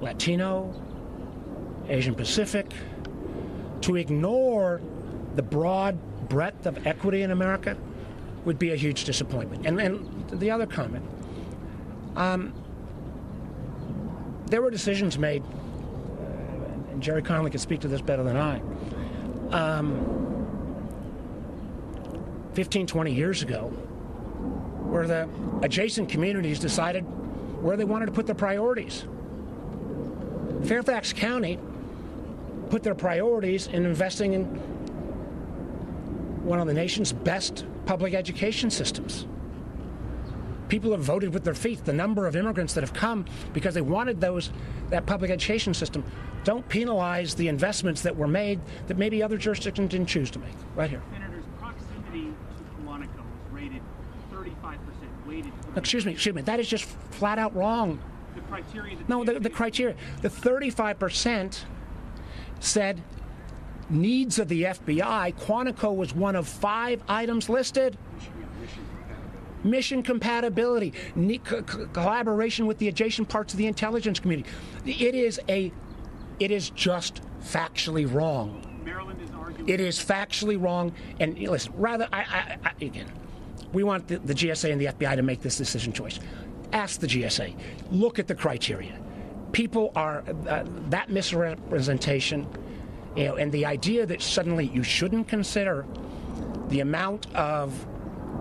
Latino, Asian Pacific. To ignore the broad breadth of equity in America would be a huge disappointment. And the other comment, there were decisions made, and Jerry Connolly could speak to this better than I, 15, 20 years ago, where the adjacent communities decided where they wanted to put their priorities. Fairfax County put their priorities in investing in one of the nation's best public education systems. People have voted with their feet. The number of immigrants that have come because they wanted that public education system. Don't penalize the investments that were made that maybe other jurisdictions didn't choose to make. Right here. Senator's proximity to Quantico was rated 35% weighted. Excuse me. That is just flat out wrong. The criteria. The criteria. The 35% said needs of the FBI. Quantico was one of 5 items listed. Mission compatibility, collaboration with the adjacent parts of the intelligence community. It is just factually wrong. Maryland is arguing. It is factually wrong. And listen, rather, again, we want the GSA and the FBI to make this decision choice. Ask the GSA. Look at the criteria. People are that misrepresentation, and the idea that suddenly you shouldn't consider the amount of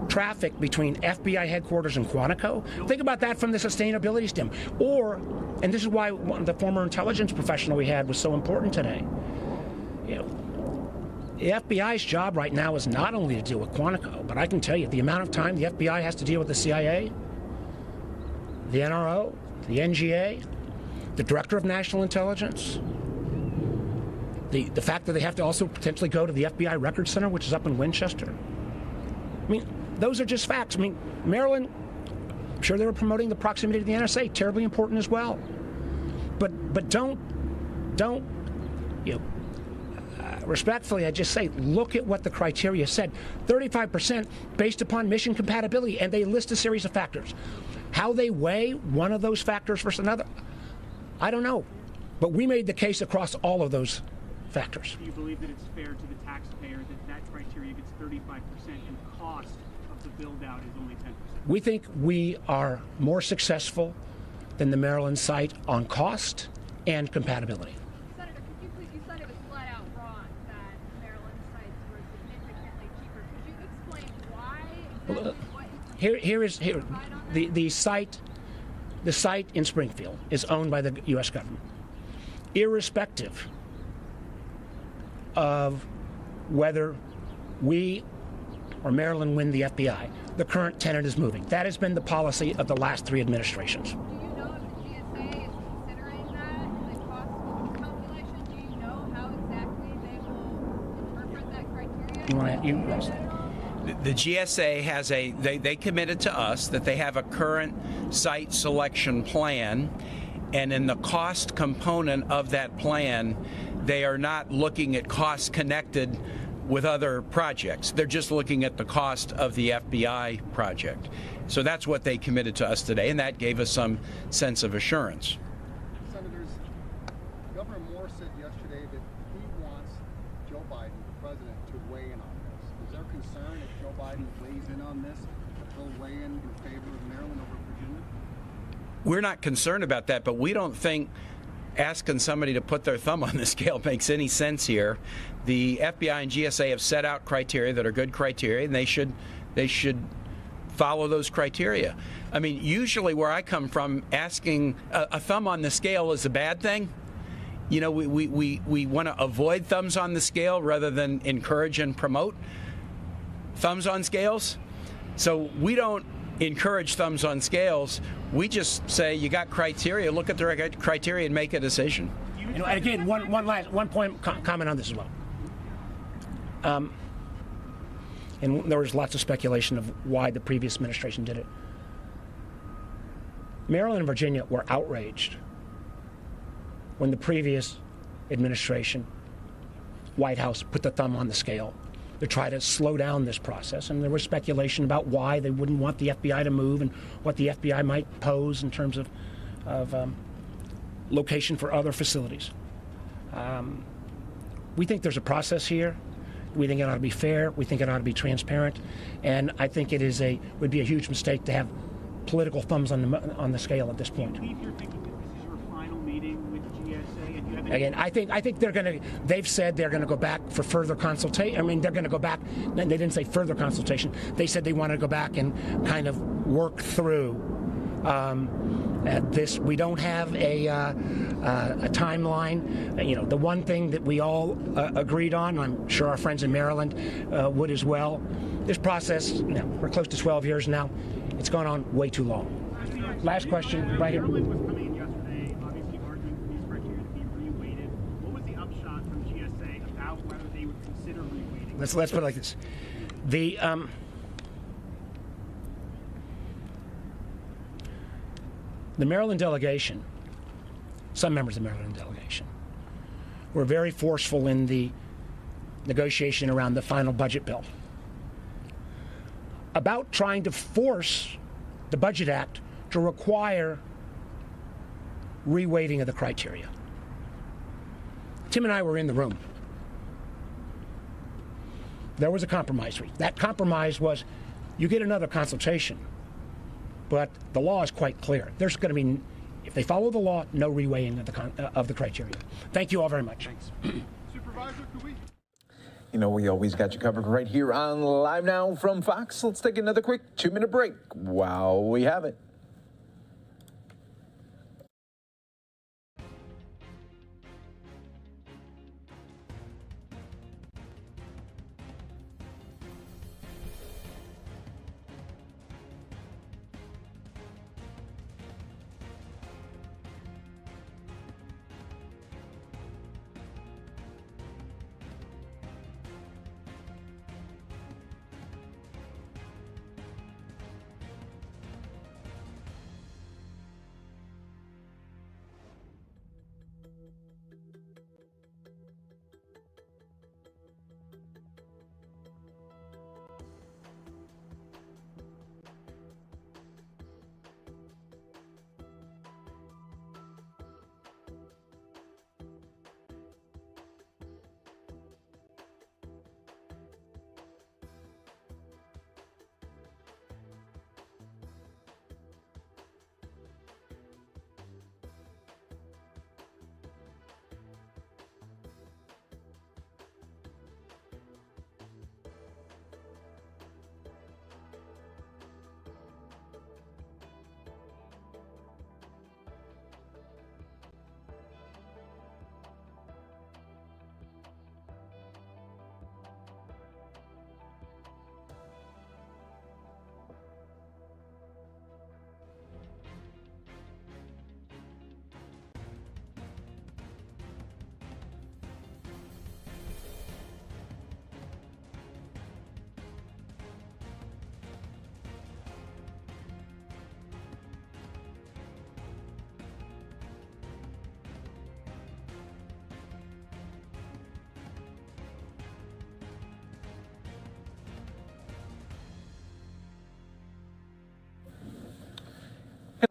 traffic between FBI headquarters and Quantico. Think about that from the sustainability stem. Or, and this is why the former intelligence professional we had was so important today. You know, the FBI's job right now is not only to deal with Quantico, but I can tell you the amount of time the FBI has to deal with the CIA, the NRO, the NGA, the Director of National Intelligence, the fact that they have to also potentially go to the FBI Records Center, which is up in Winchester. I mean, those are just facts. I mean, Maryland, I'm sure they were promoting the proximity to the NSA, terribly important as well. But don't, you know, respectfully, I just say, look at what the criteria said. 35% based upon mission compatibility, and they list a series of factors. How they weigh one of those factors versus another, I don't know. But we made the case across all of those factors. Do you believe that it's fair to the taxpayer that that criteria gets 35% and cost of the build-out is only 10%? We think we are more successful than the Maryland site on cost and compatibility. Senator, could you please, you said it was flat out wrong that Maryland sites were significantly cheaper. Could you explain why exactly The site in Springfield is owned by the U.S. government. Irrespective of whether we or Maryland win the FBI, the current tenant is moving. That has been the policy of the last 3 administrations. Do you know if the GSA is considering that in the cost calculation? Do you know how exactly they will interpret that criteria? The GSA has they committed to us that they have a current site selection plan, and in the cost component of that plan, they are not looking at costs connected with other projects. They're just looking at the cost of the FBI project. So that's what they committed to us today, and that gave us some sense of assurance. Senators, Governor Moore said yesterday that he wants Joe Biden, the president, to weigh in on this. Is there concern if Joe Biden weighs in on this, that he'll weigh in favor of Maryland over Virginia? We're not concerned about that, but we don't think asking somebody to put their thumb on the scale makes any sense here. The FBI and GSA have set out criteria that are good criteria, and they should follow those criteria. I mean, usually where I come from, asking a thumb on the scale is a bad thing. You know, we want to avoid thumbs on the scale rather than encourage and promote thumbs on scales. So we don't encourage thumbs on scales. We just say you got criteria, look at the criteria and make a decision. You know, and again, one point comment on this as well. And there was lots of speculation of why the previous administration did it. Maryland and Virginia were outraged when the previous administration, White House, put the thumb on the scale to try to slow down this process. And there was speculation about why they wouldn't want the FBI to move and what the FBI might pose in terms of location for other facilities. We think there's a process here. We think it ought to be fair. We think it ought to be transparent. And I think it would be a huge mistake to have political thumbs on the scale at this point. Do you believe you're thinking that this is your final meeting with GSA? And you have Again, I think they've said they're going to go back for further consultation. I mean, they're going to go back. They didn't say further consultation. They said they wanted to go back and kind of work through this. We don't have a timeline. You know, the one thing that we all agreed on, I'm sure our friends in Maryland would as well, this process, you know, we're close to 12 years now. It's gone on way too long. Last question, right here. Maryland was coming in yesterday, obviously arguing for these criteria to be re-weighted. What was the upshot from GSA about whether they would consider re-weighting? Let's put it like this. The Maryland delegation, some members of the Maryland delegation, were very forceful in the negotiation around the final budget bill about trying to force the Budget Act to require reweighting of the criteria. Tim and I were in the room. There was a compromise. That compromise was you get another consultation, but the law is quite clear. There's going to be, if they follow the law, no reweighing of the criteria. Thank you all very much. Supervisor, could we? You know, we always got you covered right here on Live Now from Fox. Let's take another quick 2-minute break while we have it.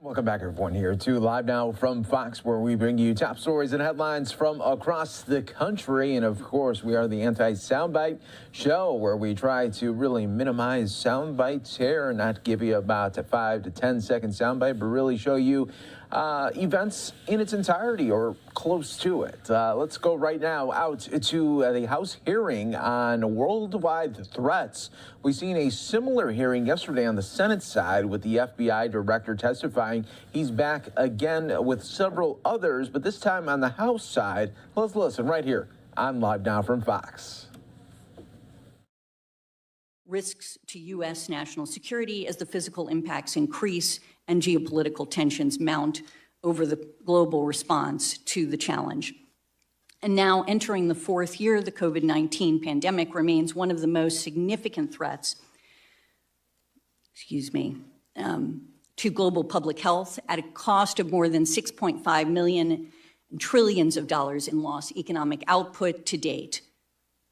Welcome back, everyone, here to Live Now from Fox, where we bring you top stories and headlines from across the country. And, of course, we are the anti-soundbite show, where we try to really minimize sound bites here, not give you about a 5 to 10 second soundbite, but really show you events in its entirety or close to it. Let's go right now out to the House hearing on worldwide threats. We've seen a similar hearing yesterday on the Senate side with the FBI director testifying. He's back again with several others, but this time on the House side. Let's listen right here on Live Now from Fox. Risks to U.S. national security as the physical impacts increase and geopolitical tensions mount over the global response to the challenge. And now, entering the fourth year, the COVID-19 pandemic remains one of the most significant threats, to global public health at a cost of more than $6.5 million and trillions of dollars in lost economic output to date.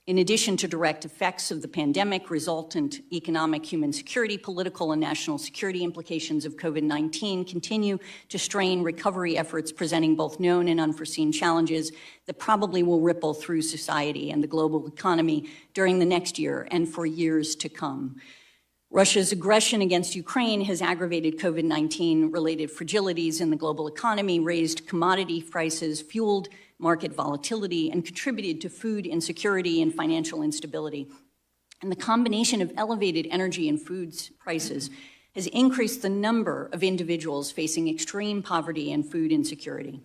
In addition to direct effects of the pandemic, resultant economic, human security, political, and national security implications of COVID-19 continue to strain recovery efforts, presenting both known and unforeseen challenges that probably will ripple through society and the global economy during the next year and for years to come. Russia's aggression against Ukraine has aggravated COVID-19 related fragilities in the global economy, raised commodity prices, fueled market volatility, and contributed to food insecurity and financial instability. And the combination of elevated energy and foods prices has increased the number of individuals facing extreme poverty and food insecurity.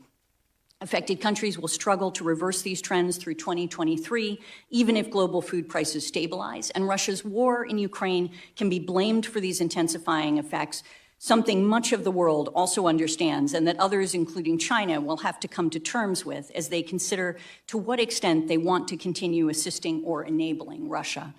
Affected countries will struggle to reverse these trends through 2023, even if global food prices stabilize. And Russia's war in Ukraine can be blamed for these intensifying effects, something much of the world also understands and that others, including China, will have to come to terms with as they consider to what extent they want to continue assisting or enabling Russia.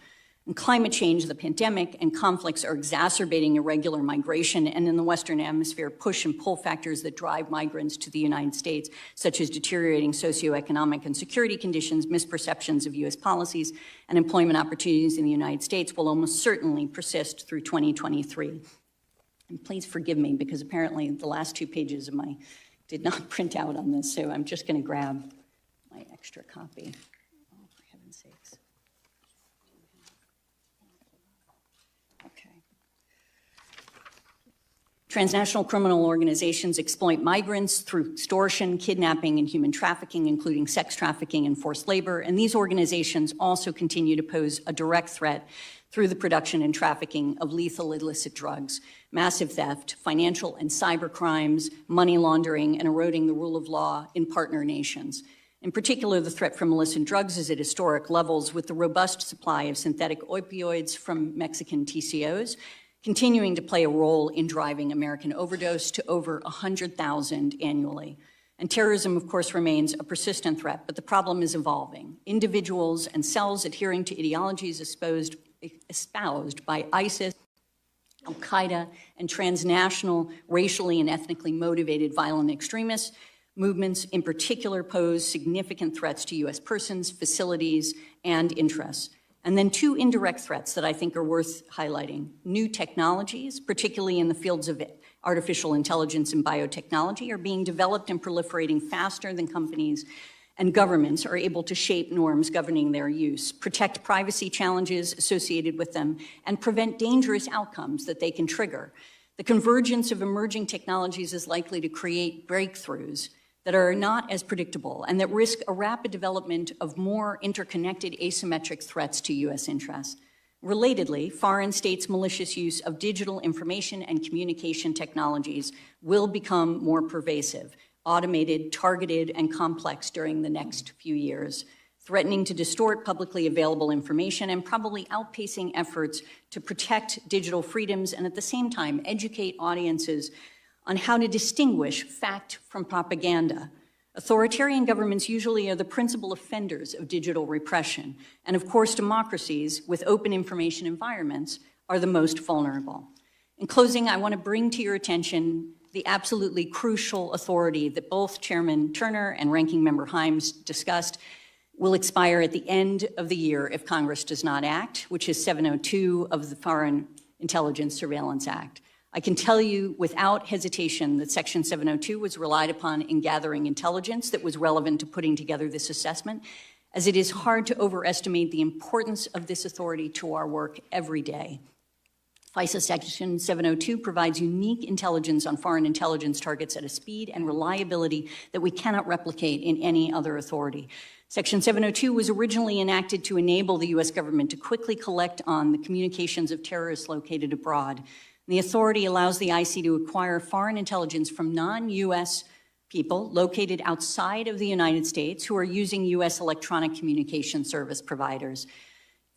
And climate change, the pandemic, and conflicts are exacerbating irregular migration and in the Western Hemisphere push and pull factors that drive migrants to the United States, such as deteriorating socioeconomic and security conditions, misperceptions of U.S. policies, and employment opportunities in the United States will almost certainly persist through 2023. And please forgive me, because apparently the last 2 pages of my did not print out on this, so I'm just going to grab my extra copy. Oh, for heaven's sakes. Okay. Transnational criminal organizations exploit migrants through extortion, kidnapping, and human trafficking, including sex trafficking and forced labor. And these organizations also continue to pose a direct threat through the production and trafficking of lethal illicit drugs, massive theft, financial and cyber crimes, money laundering, and eroding the rule of law in partner nations. In particular, the threat from illicit drugs is at historic levels, with the robust supply of synthetic opioids from Mexican TCOs continuing to play a role in driving American overdose to over 100,000 annually. And terrorism, of course, remains a persistent threat, but the problem is evolving. Individuals and cells adhering to ideologies espoused by ISIS, Al-Qaeda, and transnational, racially and ethnically motivated violent extremists movements in particular pose significant threats to U.S. persons, facilities, and interests. And then two indirect threats that I think are worth highlighting. New technologies, particularly in the fields of artificial intelligence and biotechnology, are being developed and proliferating faster than companies and governments are able to shape norms governing their use, protect privacy challenges associated with them, and prevent dangerous outcomes that they can trigger. The convergence of emerging technologies is likely to create breakthroughs that are not as predictable and that risk a rapid development of more interconnected asymmetric threats to U.S. interests. Relatedly, foreign states' malicious use of digital information and communication technologies will become more pervasive, automated, targeted, and complex during the next few years, threatening to distort publicly available information and probably outpacing efforts to protect digital freedoms and at the same time educate audiences on how to distinguish fact from propaganda. Authoritarian governments usually are the principal offenders of digital repression, and of course democracies with open information environments are the most vulnerable. In closing, I want to bring to your attention the absolutely crucial authority that both Chairman Turner and Ranking Member Himes discussed will expire at the end of the year if Congress does not act, which is 702 of the Foreign Intelligence Surveillance Act. I can tell you without hesitation that Section 702 was relied upon in gathering intelligence that was relevant to putting together this assessment, as it is hard to overestimate the importance of this authority to our work every day. FISA Section 702 provides unique intelligence on foreign intelligence targets at a speed and reliability that we cannot replicate in any other authority. Section 702 was originally enacted to enable the U.S. government to quickly collect on the communications of terrorists located abroad. The authority allows the IC to acquire foreign intelligence from non-U.S. people located outside of the United States who are using U.S. electronic communication service providers.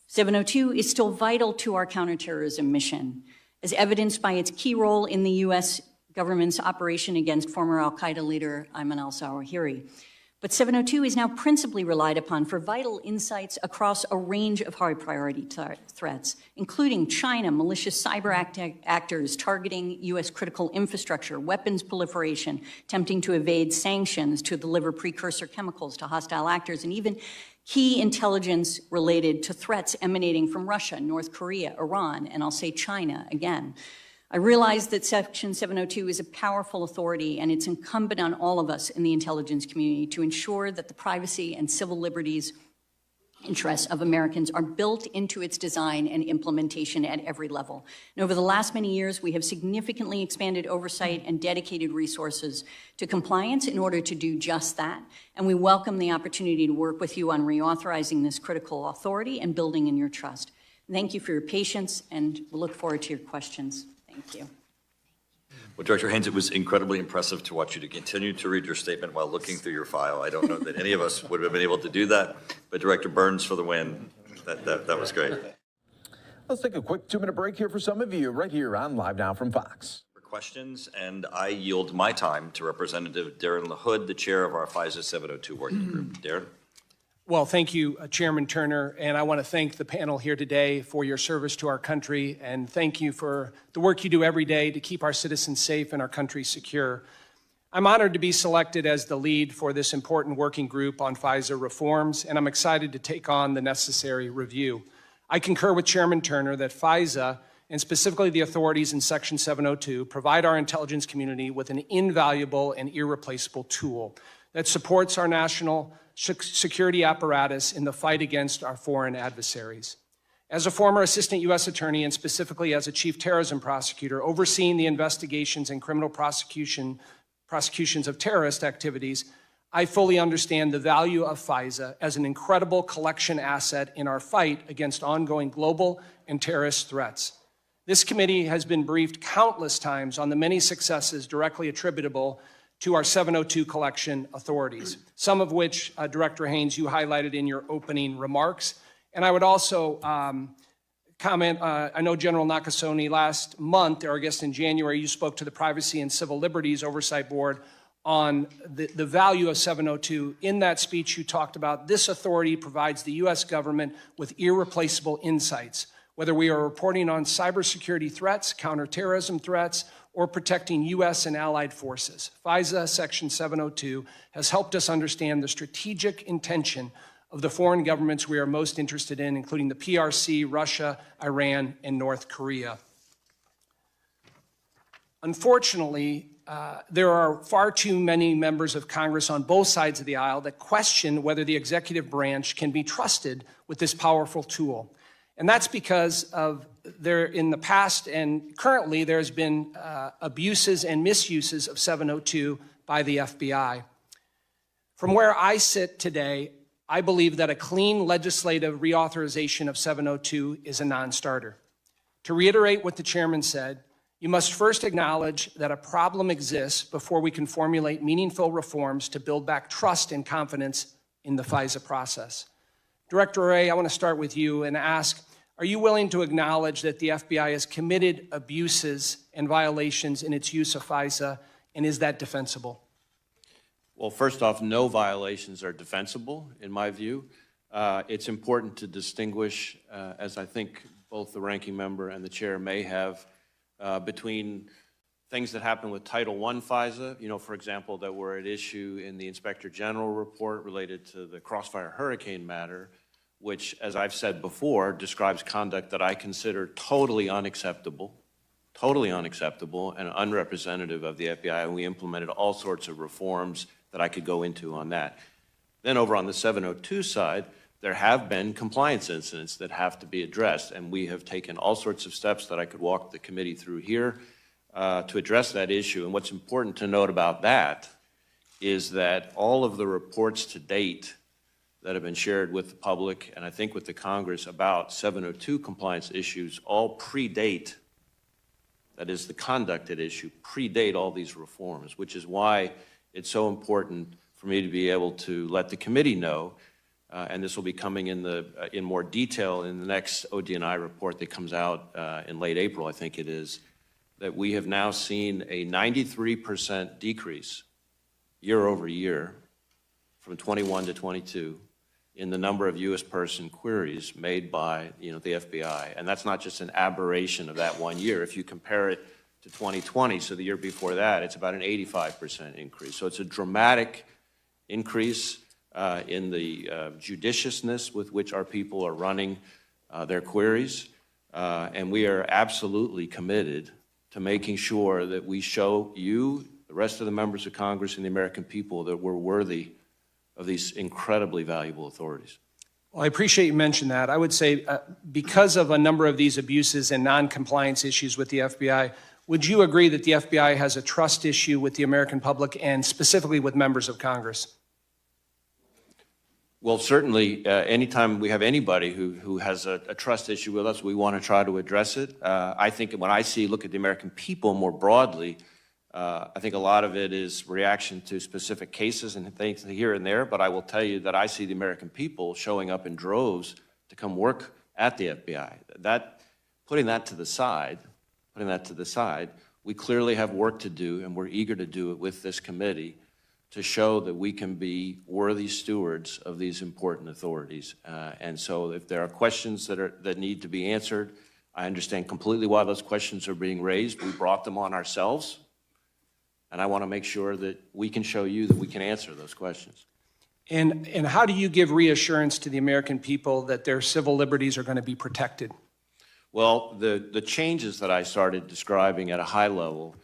702 is still vital to our counterterrorism mission, as evidenced by its key role in the U.S. government's operation against former al-Qaeda leader Ayman al-Zawahiri. But 702 is now principally relied upon for vital insights across a range of high priority threats, including China, malicious cyber actors targeting U.S. critical infrastructure, weapons proliferation, attempting to evade sanctions to deliver precursor chemicals to hostile actors, and even key intelligence related to threats emanating from Russia, North Korea, Iran, and I'll say China again. I realize that Section 702 is a powerful authority, and it's incumbent on all of us in the intelligence community to ensure that the privacy and civil liberties interests of Americans are built into its design and implementation at every level. And over the last many years, we have significantly expanded oversight and dedicated resources to compliance in order to do just that. And we welcome the opportunity to work with you on reauthorizing this critical authority and building in your trust. Thank you for your patience, and we'll look forward to your questions. Thank you. Well, Director Haynes, it was incredibly impressive to watch you to continue to read your statement while looking through your file. I don't know that any of us would have been able to do that, but Director Burns for the win. That was great. Let's take a quick 2-minute break here for some of you right here on Live Now from Fox. For questions, and I yield my time to Representative Darren LaHood, the chair of our FISA 702 working group. Darren? Well, thank you, Chairman Turner, and I want to thank the panel here today for your service to our country, and thank you for the work you do every day to keep our citizens safe and our country secure. I'm honored to be selected as the lead for this important working group on FISA reforms, and I'm excited to take on the necessary review. I concur with Chairman Turner that FISA, and specifically the authorities in Section 702, provide our intelligence community with an invaluable and irreplaceable tool that supports our national security apparatus in the fight against our foreign adversaries. As a former assistant U.S. attorney and specifically as a chief terrorism prosecutor overseeing the investigations and criminal prosecutions of terrorist activities, I fully understand the value of FISA as an incredible collection asset in our fight against ongoing global and terrorist threats. This committee has been briefed countless times on the many successes directly attributable to our 702 collection authorities, some of which, Director Haynes, you highlighted in your opening remarks. And I would also comment, I know General Nakasone last month, or I guess in January, you spoke to the Privacy and Civil Liberties Oversight Board on the value of 702. In that speech, you talked about this authority provides the U.S. government with irreplaceable insights, whether we are reporting on cybersecurity threats, counterterrorism threats, or protecting U.S. and allied forces. FISA Section 702 has helped us understand the strategic intention of the foreign governments we are most interested in, including the PRC, Russia, Iran, and North Korea. Unfortunately, there are far too many members of Congress on both sides of the aisle that question whether the executive branch can be trusted with this powerful tool. And that's because of in the past and currently there's been abuses and misuses of 702 by the FBI. From where I sit today, I believe that a clean legislative reauthorization of 702 is a non-starter. To reiterate what the chairman said, you must first acknowledge that a problem exists before we can formulate meaningful reforms to build back trust and confidence in the FISA process. Director Wray, I want to start with you and ask, are you willing to acknowledge that the FBI has committed abuses and violations in its use of FISA, and is that defensible? Well, first off, no violations are defensible, in my view. It's important to distinguish, as I think both the ranking member and the chair may have, between things that happen with Title I FISA, for example, that were at issue in the Inspector General report related to the Crossfire Hurricane matter, which, as I've said before, describes conduct that I consider totally unacceptable and unrepresentative of the FBI, and we implemented all sorts of reforms that I could go into on that. Then over on the 702 side, there have been compliance incidents that have to be addressed, and we have taken all sorts of steps that I could walk the committee through here to address that issue. And what's important to note about that is that all of the reports to date that have been shared with the public and I think with the Congress about 702 compliance issues all predate, that is the conduct at issue, predate all these reforms, which is why it's so important for me to be able to let the committee know, and this will be coming in more detail in the next OD&I report that comes out in late April, I think it is, that we have now seen a 93% decrease year over year from 21 to 22 in the number of U.S. person queries made by the FBI. And that's not just an aberration of that 1 year. If you compare it to 2020, so the year before that, it's about an 85% increase. So it's a dramatic increase in the judiciousness with which our people are running their queries. And we are absolutely committed to making sure that we show you, the rest of the members of Congress and the American people, that we're worthy of these incredibly valuable authorities. Well, I appreciate you mentioned that. I would say because of a number of these abuses and non-compliance issues with the FBI, would you agree that the FBI has a trust issue with the American public and specifically with members of Congress? Well, certainly, anytime we have anybody who has a trust issue with us, we want to try to address it. I think when I look at the American people more broadly, I think a lot of it is reaction to specific cases and things here and there, but I will tell you that I see the American people showing up in droves to come work at the FBI. Putting that to the side, we clearly have work to do, and we're eager to do it with this committee to show that we can be worthy stewards of these important authorities. And so if there are questions that need to be answered, I understand completely why those questions are being raised. We brought them on ourselves. And I want to make sure that we can show you that we can answer those questions. And how do you give reassurance to the American people that their civil liberties are going to be protected? Well, the changes that I started describing at a high level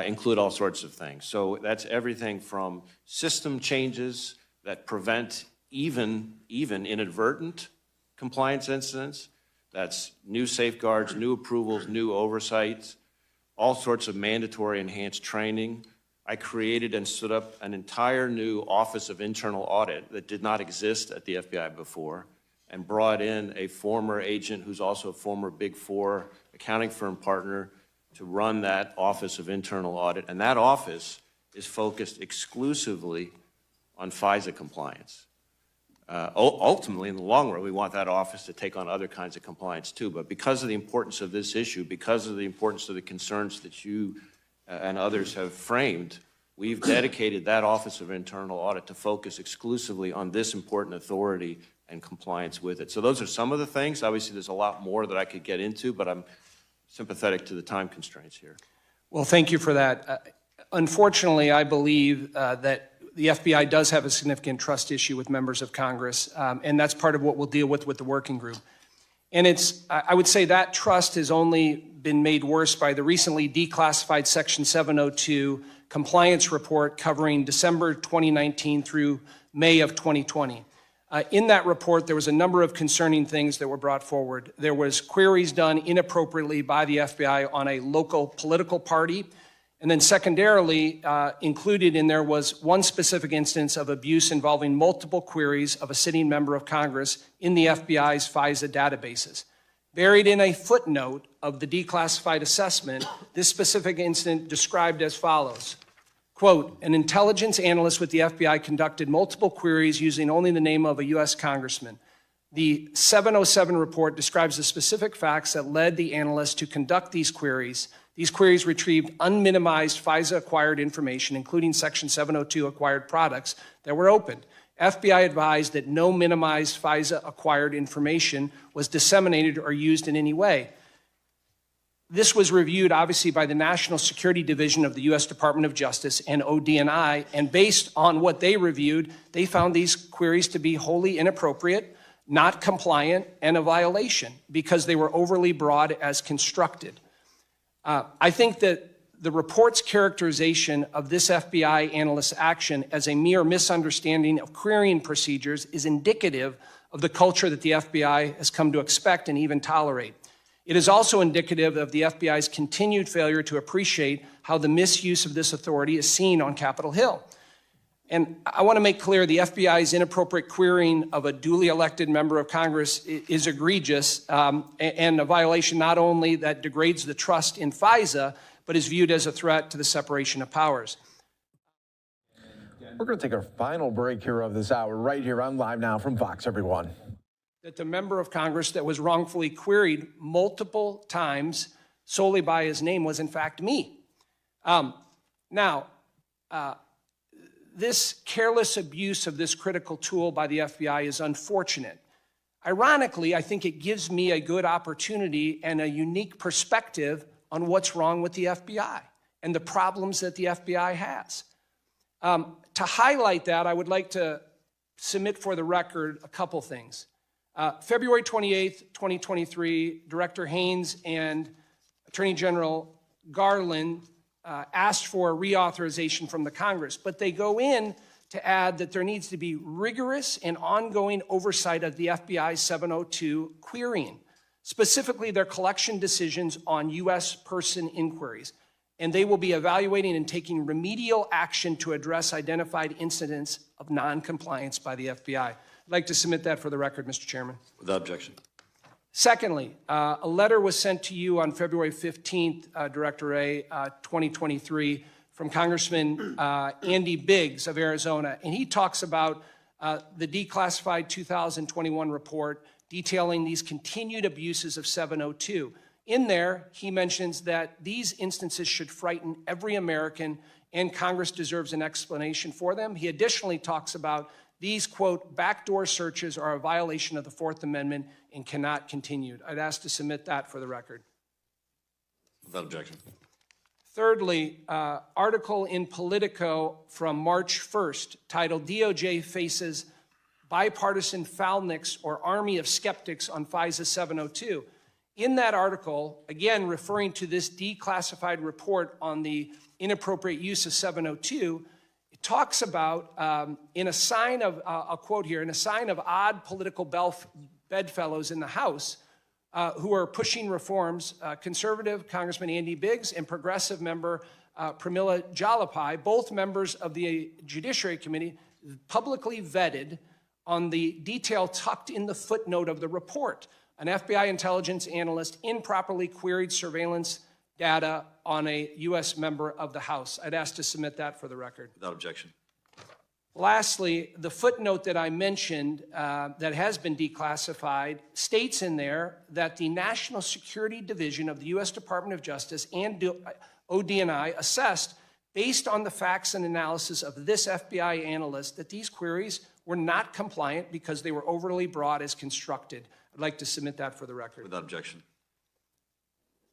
include all sorts of things. So that's everything from system changes that prevent even inadvertent compliance incidents That's new safeguards, new approvals, new oversights, all sorts of mandatory enhanced training. I created and stood up an entire new Office of Internal Audit that did not exist at the FBI before, and brought in a former agent who's also a former Big Four accounting firm partner to run that Office of Internal Audit. And that office is focused exclusively on FISA compliance. Ultimately, in the long run, we want that office to take on other kinds of compliance too. But because of the importance of this issue, because of the importance of the concerns that you and others have framed, we've dedicated that Office of Internal Audit to focus exclusively on this important authority and compliance with it. So those are some of the things. Obviously, there's a lot more that I could get into, but I'm sympathetic to the time constraints here. Well, thank you for that. Unfortunately, I believe that the FBI does have a significant trust issue with members of Congress, and that's part of what we'll deal with the working group. And I would say that trust has only been made worse by the recently declassified Section 702 compliance report covering December 2019 through May of 2020. In that report, there was a number of concerning things that were brought forward. There was queries done inappropriately by the FBI on a local political party. And then secondarily, included in there was one specific instance of abuse involving multiple queries of a sitting member of Congress in the FBI's FISA databases. Buried in a footnote of the declassified assessment, this specific incident described as follows. Quote, an intelligence analyst with the FBI conducted multiple queries using only the name of a U.S. congressman. The 707 report describes the specific facts that led the analyst to conduct these queries. These queries retrieved unminimized FISA-acquired information, including Section 702 acquired products that were opened. FBI advised that no minimized FISA-acquired information was disseminated or used in any way. This was reviewed, obviously, by the National Security Division of the U.S. Department of Justice and ODNI, and based on what they reviewed, they found these queries to be wholly inappropriate, not compliant, and a violation because they were overly broad as constructed. I think that the report's characterization of this FBI analyst's action as a mere misunderstanding of querying procedures is indicative of the culture that the FBI has come to expect and even tolerate. It is also indicative of the FBI's continued failure to appreciate how the misuse of this authority is seen on Capitol Hill. And I want to make clear the FBI's inappropriate querying of a duly elected member of Congress is egregious and a violation not only that degrades the trust in FISA, but is viewed as a threat to the separation of powers. We're going to take our final break here of this hour right here on Live Now from Fox, everyone. That the member of Congress that was wrongfully queried multiple times solely by his name was in fact me. This careless abuse of this critical tool by the FBI is unfortunate. Ironically, I think it gives me a good opportunity and a unique perspective on what's wrong with the FBI and the problems that the FBI has. To highlight that, I would like to submit for the record a couple things. February 28th, 2023, Director Haynes and Attorney General Garland asked for a reauthorization from the Congress, but they go in to add that there needs to be rigorous and ongoing oversight of the FBI's 702 querying, specifically their collection decisions on U.S. person inquiries. And they will be evaluating and taking remedial action to address identified incidents of noncompliance by the FBI. I'd like to submit that for the record, Mr. Chairman. Without objection. Secondly, a letter was sent to you on February 15th, Director A, 2023, from Congressman Andy Biggs of Arizona, and he talks about the declassified 2021 report detailing these continued abuses of 702. In there, he mentions that these instances should frighten every American, and Congress deserves an explanation for them. He additionally talks about these, quote, backdoor searches are a violation of the Fourth Amendment and cannot continue. I'd ask to submit that for the record. Without objection. Thirdly, article in Politico from March 1st titled DOJ Faces Bipartisan Foulnix or Army of Skeptics on FISA 702. In that article, again referring to this declassified report on the inappropriate use of 702, it talks about, in a sign of, I'll quote here, in a sign of odd political bedfellows in the House, who are pushing reforms, conservative Congressman Andy Biggs and progressive member Pramila Jalapai, both members of the Judiciary Committee, publicly vetted on the detail tucked in the footnote of the report. An FBI intelligence analyst improperly queried surveillance data on a U.S. member of the House. I'd ask to submit that for the record. Without objection. Lastly, the footnote that I mentioned that has been declassified states in there that the National Security Division of the U.S. Department of Justice and ODNI assessed, based on the facts and analysis of this FBI analyst, that these queries were not compliant because they were overly broad as constructed. I'd like to submit that for the record. Without objection.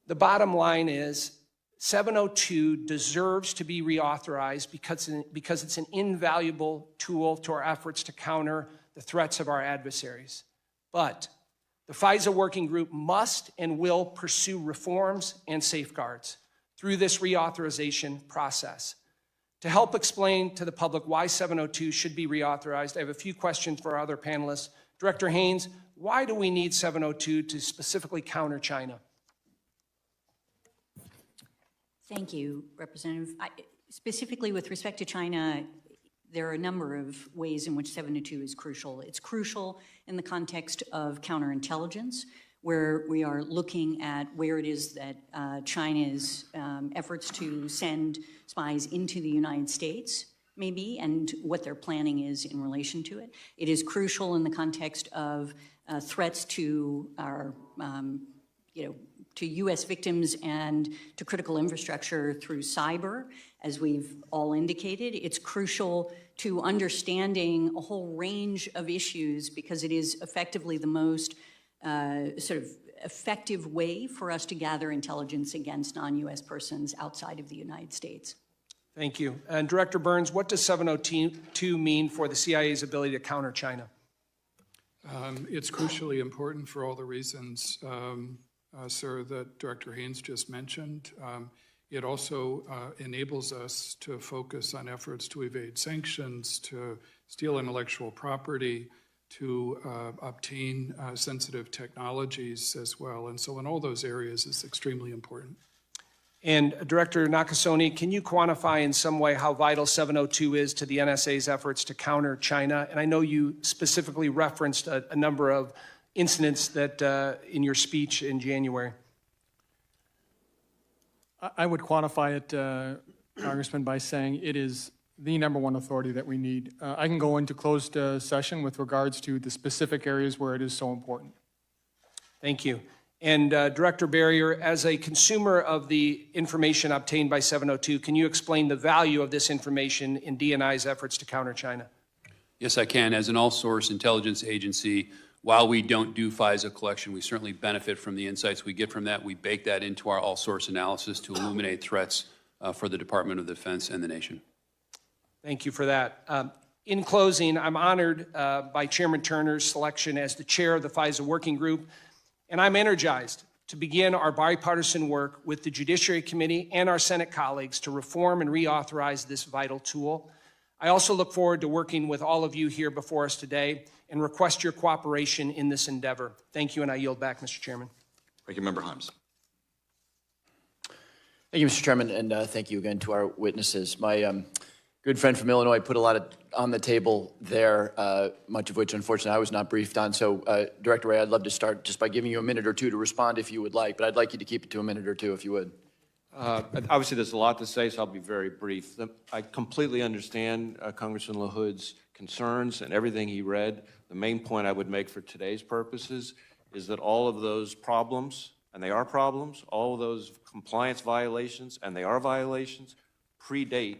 The bottom line is 702 deserves to be reauthorized because it's an invaluable tool to our efforts to counter the threats of our adversaries. But the FISA working group must and will pursue reforms and safeguards through this reauthorization process. To help explain to the public why 702 should be reauthorized, I have a few questions for our other panelists. Director Haynes, why do we need 702 to specifically counter China? Thank you, Representative. Specifically with respect to China, there are a number of ways in which 702 is crucial. It's crucial in the context of counterintelligence, where we are looking at where it is that China's efforts to send spies into the United States may be and what their planning is in relation to it. It is crucial in the context of threats to our, to U.S. victims and to critical infrastructure through cyber, as we've all indicated. It's crucial to understanding a whole range of issues because it is effectively the most sort of effective way for us to gather intelligence against non-U.S. persons outside of the United States. Thank you. And Director Burns, what does 702 mean for the CIA's ability to counter China? It's crucially important for all the reasons, sir, that Director Haynes just mentioned. It also enables us to focus on efforts to evade sanctions, to steal intellectual property, to obtain sensitive technologies as well. And so in all those areas, it's extremely important. And Director Nakasone, can you quantify in some way how vital 702 is to the NSA's efforts to counter China? And I know you specifically referenced a number of incidents that in your speech in January. I would quantify it, Congressman, by saying it is the #1 authority that we need. I can go into closed session with regards to the specific areas where it is so important. Thank you. And Director Barrier, as a consumer of the information obtained by 702, can you explain the value of this information in DNI's efforts to counter China? Yes, I can. As an all-source intelligence agency, while we don't do FISA collection, we certainly benefit from the insights we get from that. We bake that into our all-source analysis to illuminate threats for the Department of Defense and the nation. Thank you for that. In closing, I'm honored by Chairman Turner's selection as the chair of the FISA Working Group, and I'm energized to begin our bipartisan work with the Judiciary Committee and our Senate colleagues to reform and reauthorize this vital tool. I also look forward to working with all of you here before us today and request your cooperation in this endeavor. Thank you, and I yield back, Mr. Chairman. Ranking Member Himes. Thank you, Mr. Chairman, and thank you again to our witnesses. My good friend from Illinois put a lot on the table there, much of which, unfortunately, I was not briefed on. So, Director Wray, I'd love to start just by giving you a minute or two to respond if you would like, but I'd like you to keep it to a minute or two if you would. Obviously, there's a lot to say, so I'll be very brief. I completely understand Congressman LaHood's concerns and everything he read. The main point I would make for today's purposes is that all of those problems, and they are problems, all of those compliance violations, and they are violations, predate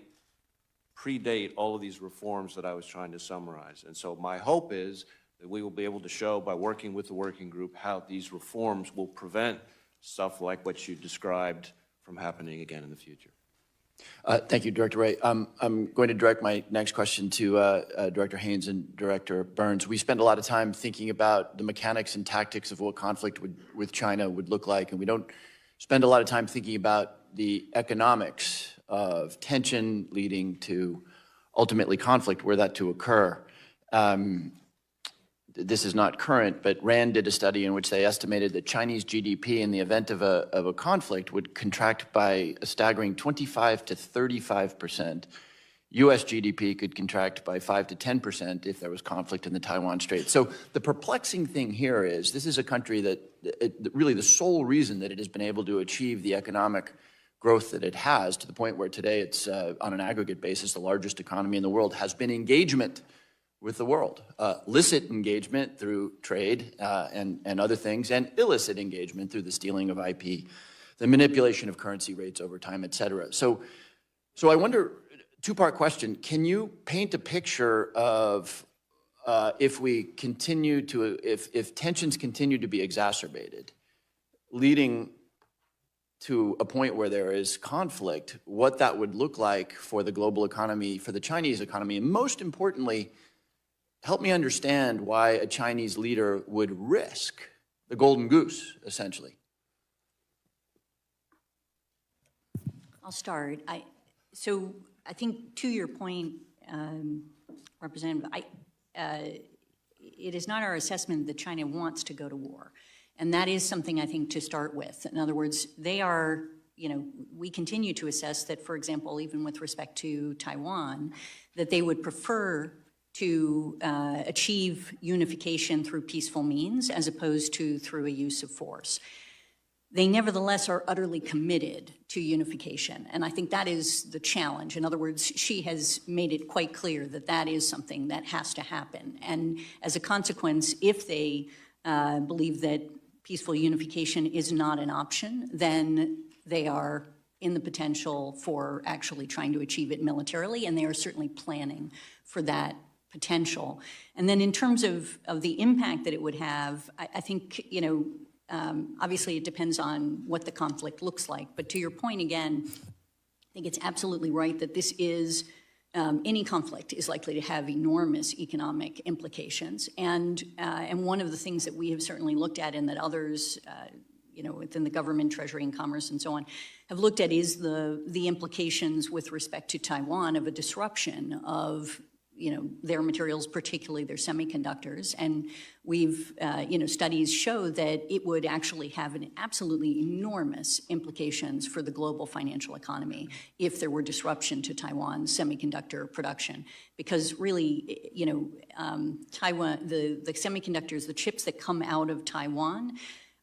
all of these reforms that I was trying to summarize. And so my hope is that we will be able to show by working with the working group how these reforms will prevent stuff like what you described from happening again in the future. Thank you, Director Wray. I'm going to direct my next question to Director Haynes and Director Burns. We spend a lot of time thinking about the mechanics and tactics of what conflict with China would look like, and we don't spend a lot of time thinking about the economics of tension leading to ultimately conflict, were that to occur. this is not current, but RAND did a study in which they estimated that Chinese GDP in the event of a conflict would contract by a staggering 25 to 35%. U.S. GDP could contract by 5 to 10% if there was conflict in the Taiwan Strait. So the perplexing thing here is this is a country that really the sole reason that it has been able to achieve the economic growth that it has, to the point where today it's on an aggregate basis the largest economy in the world, has been engagement with the world. Licit engagement through trade and other things, and illicit engagement through the stealing of IP, the manipulation of currency rates over time, et cetera. So I wonder, two-part question, can you paint a picture of if tensions continue to be exacerbated, leading to a point where there is conflict, what that would look like for the global economy, for the Chinese economy, and most importantly, help me understand why a Chinese leader would risk the golden goose, essentially. I'll start. So I think to your point, Representative, it is not our assessment that China wants to go to war. And that is something I think to start with. In other words, they are, we continue to assess that, for example, even with respect to Taiwan, that they would prefer to achieve unification through peaceful means as opposed to through a use of force. They nevertheless are utterly committed to unification, and I think that is the challenge. In other words, she has made it quite clear that that is something that has to happen. And as a consequence, if they believe that peaceful unification is not an option, then they are in the potential for actually trying to achieve it militarily, and they are certainly planning for that potential. And then in terms of the impact that it would have, I think, obviously it depends on what the conflict looks like. But to your point again, I think it's absolutely right that this is, any conflict is likely to have enormous economic implications. And one of the things that we have certainly looked at and that others, within the government, Treasury and Commerce and so on, have looked at is the implications with respect to Taiwan of a disruption of their materials, particularly their semiconductors. And we've, studies show that it would actually have an absolutely enormous implications for the global financial economy if there were disruption to Taiwan's semiconductor production. Because really, Taiwan, the semiconductors, the chips that come out of Taiwan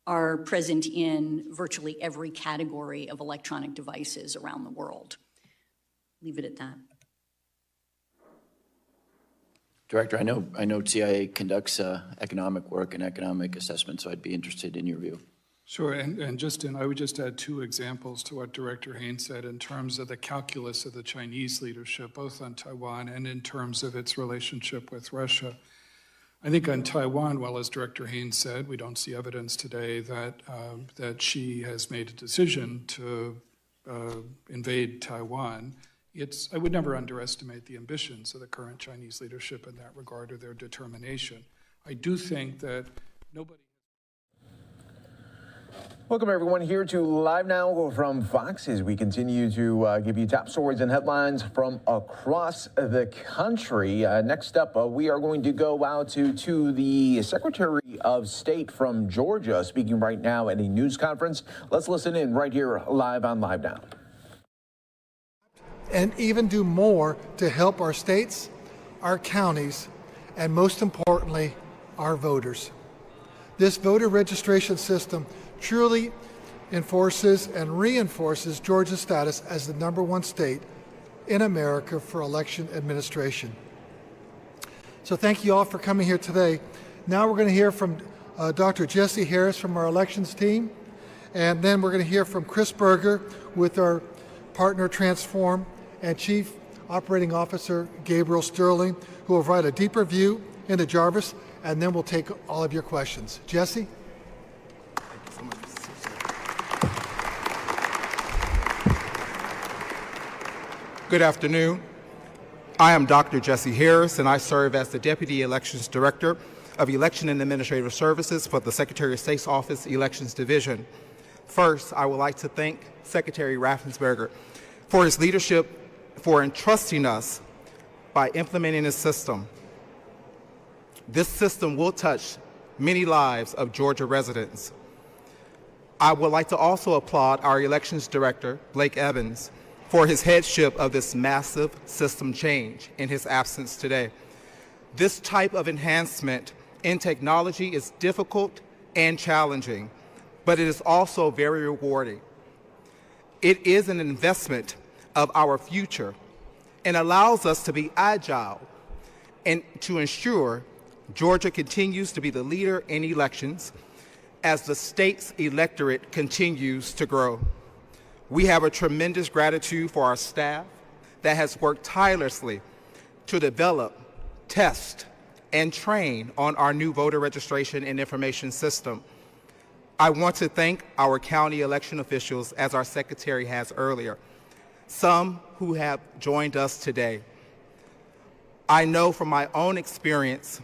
are present in virtually every category of electronic devices around the world. Leave it at that. Director, I know CIA conducts economic work and economic assessment, so I'd be interested in your view. Sure, and Justin, I would just add two examples to what Director Haynes said in terms of the calculus of the Chinese leadership, both on Taiwan and in terms of its relationship with Russia. I think on Taiwan, well, as Director Haynes said, we don't see evidence today that she has made a decision to invade Taiwan. I would never underestimate the ambitions of the current Chinese leadership in that regard or their determination. I do think that nobody... Welcome, everyone, here to Live Now from Fox as we continue to give you top stories and headlines from across the country. Next up, we are going to go out to the Secretary of State from Georgia, speaking right now at a news conference. Let's listen in right here live on Live Now. And even do more to help our states, our counties, and most importantly, our voters. This voter registration system truly enforces and reinforces Georgia's status as the #1 state in America for election administration. So thank you all for coming here today. Now we're going to hear from Dr. Jesse Harris from our elections team, and then we're going to hear from Chris Berger with our partner Transform, and Chief Operating Officer Gabriel Sterling, who will provide a deeper view into Jarvis, and then we'll take all of your questions. Jesse? Thank you so much. Good afternoon. I am Dr. Jesse Harris, and I serve as the Deputy Elections Director of Election and Administrative Services for the Secretary of State's Office Elections Division. First, I would like to thank Secretary Raffensperger for his leadership for entrusting us by implementing a system This system will touch many lives of Georgia residents. I would like to also applaud our elections director, Blake Evans, for his headship of this massive system change in his absence today. This type of enhancement in technology is difficult and challenging, but it is also very rewarding. It is an investment of our future and allows us to be agile and to ensure Georgia continues to be the leader in elections as the state's electorate continues to grow. We have a tremendous gratitude for our staff that has worked tirelessly to develop, test, and train on our new voter registration and information system. I want to thank our county election officials, as our secretary has earlier, some who have joined us today. I know from my own experience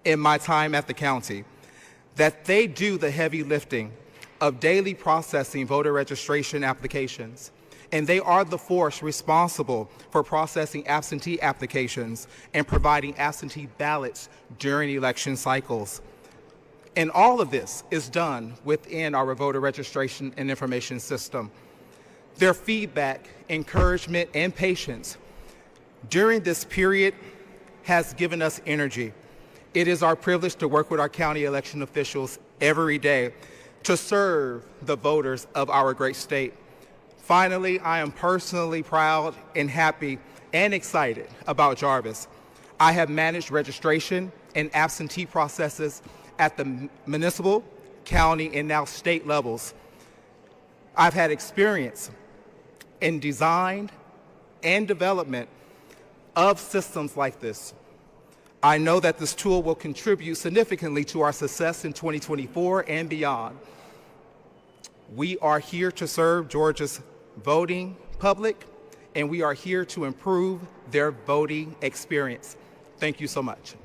in my time at the county that they do the heavy lifting of daily processing voter registration applications, and they are the force responsible for processing absentee applications and providing absentee ballots during election cycles. And all of this is done within our voter registration and information system. Their feedback, encouragement, and patience during this period has given us energy. It is our privilege to work with our county election officials every day to serve the voters of our great state. Finally, I am personally proud and happy and excited about Jarvis. I have managed registration and absentee processes at the municipal, county, and now state levels. I've had experience in design and development of systems like this. I know that this tool will contribute significantly to our success in 2024 and beyond. We are here to serve Georgia's voting public, and we are here to improve their voting experience. Thank you so much.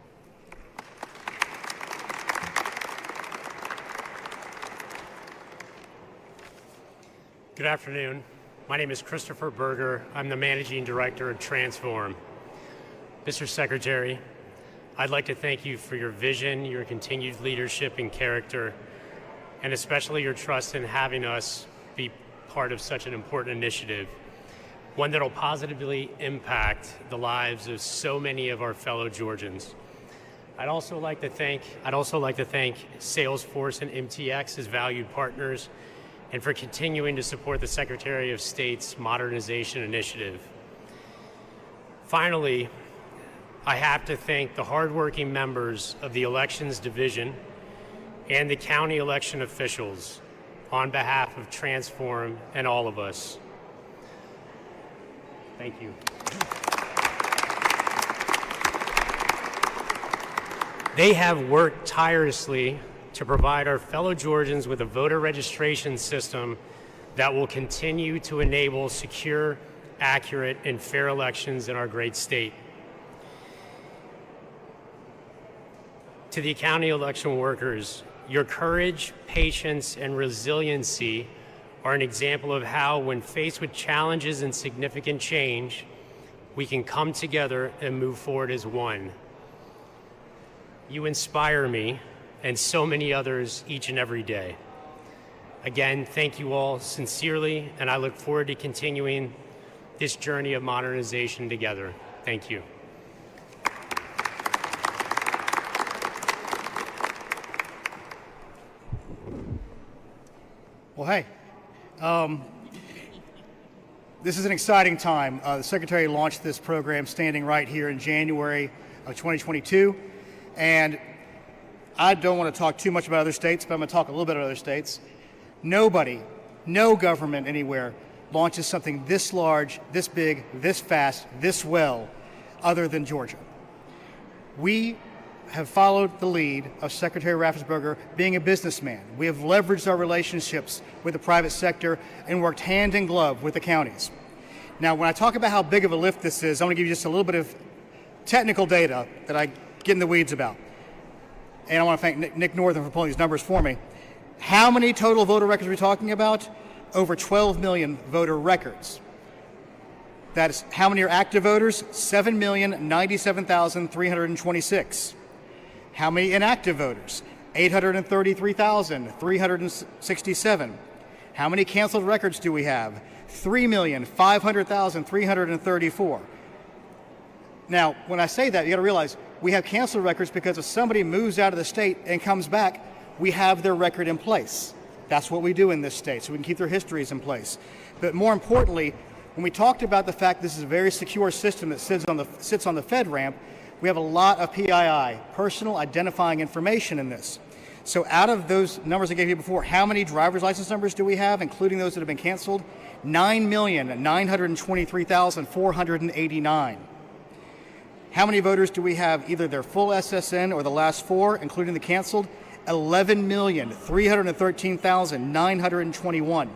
Good afternoon. My name is Christopher Berger. I'm the Managing Director of Transform. Mr. Secretary, I'd like to thank you for your vision, your continued leadership and character, and especially your trust in having us be part of such an important initiative, one that will positively impact the lives of so many of our fellow Georgians. I'd also like to thank Salesforce and MTX as valued partners, and for continuing to support the Secretary of State's modernization initiative. Finally, I have to thank the hardworking members of the Elections Division and the county election officials on behalf of Transform and all of us. Thank you. They have worked tirelessly to provide our fellow Georgians with a voter registration system that will continue to enable secure, accurate, and fair elections in our great state. To the county election workers, your courage, patience, and resiliency are an example of how, when faced with challenges and significant change, we can come together and move forward as one. You inspire me and so many others each and every day. Again, thank you all sincerely, and I look forward to continuing this journey of modernization together. Thank you. Well, hey, this is an exciting time. The Secretary launched this program standing right here in January of 2022, and I don't want to talk too much about other states, but I'm going to talk a little bit about other states. Nobody, no government anywhere launches something this large, this big, this fast, this well, other than Georgia. We have followed the lead of Secretary Raffensperger being a businessman. We have leveraged our relationships with the private sector and worked hand in glove with the counties. Now, when I talk about how big of a lift this is, I want to give you just a little bit of technical data that I get in the weeds about. And I want to thank Nick Northern for pulling these numbers for me. How many total voter records are we talking about? Over 12 million voter records. That is, how many are active voters? 7,097,326. How many inactive voters? 833,367. How many canceled records do we have? 3,500,334. Now, when I say that, you got to realize we have canceled records because if somebody moves out of the state and comes back, we have their record in place. That's what we do in this state, so we can keep their histories in place. But more importantly, when we talked about the fact this is a very secure system that sits on the FedRAMP, we have a lot of PII, personal identifying information in this. So out of those numbers I gave you before, how many driver's license numbers do we have, including those that have been canceled? 9,923,489. How many voters do we have either their full SSN or the last four, including the canceled? 11,313,921.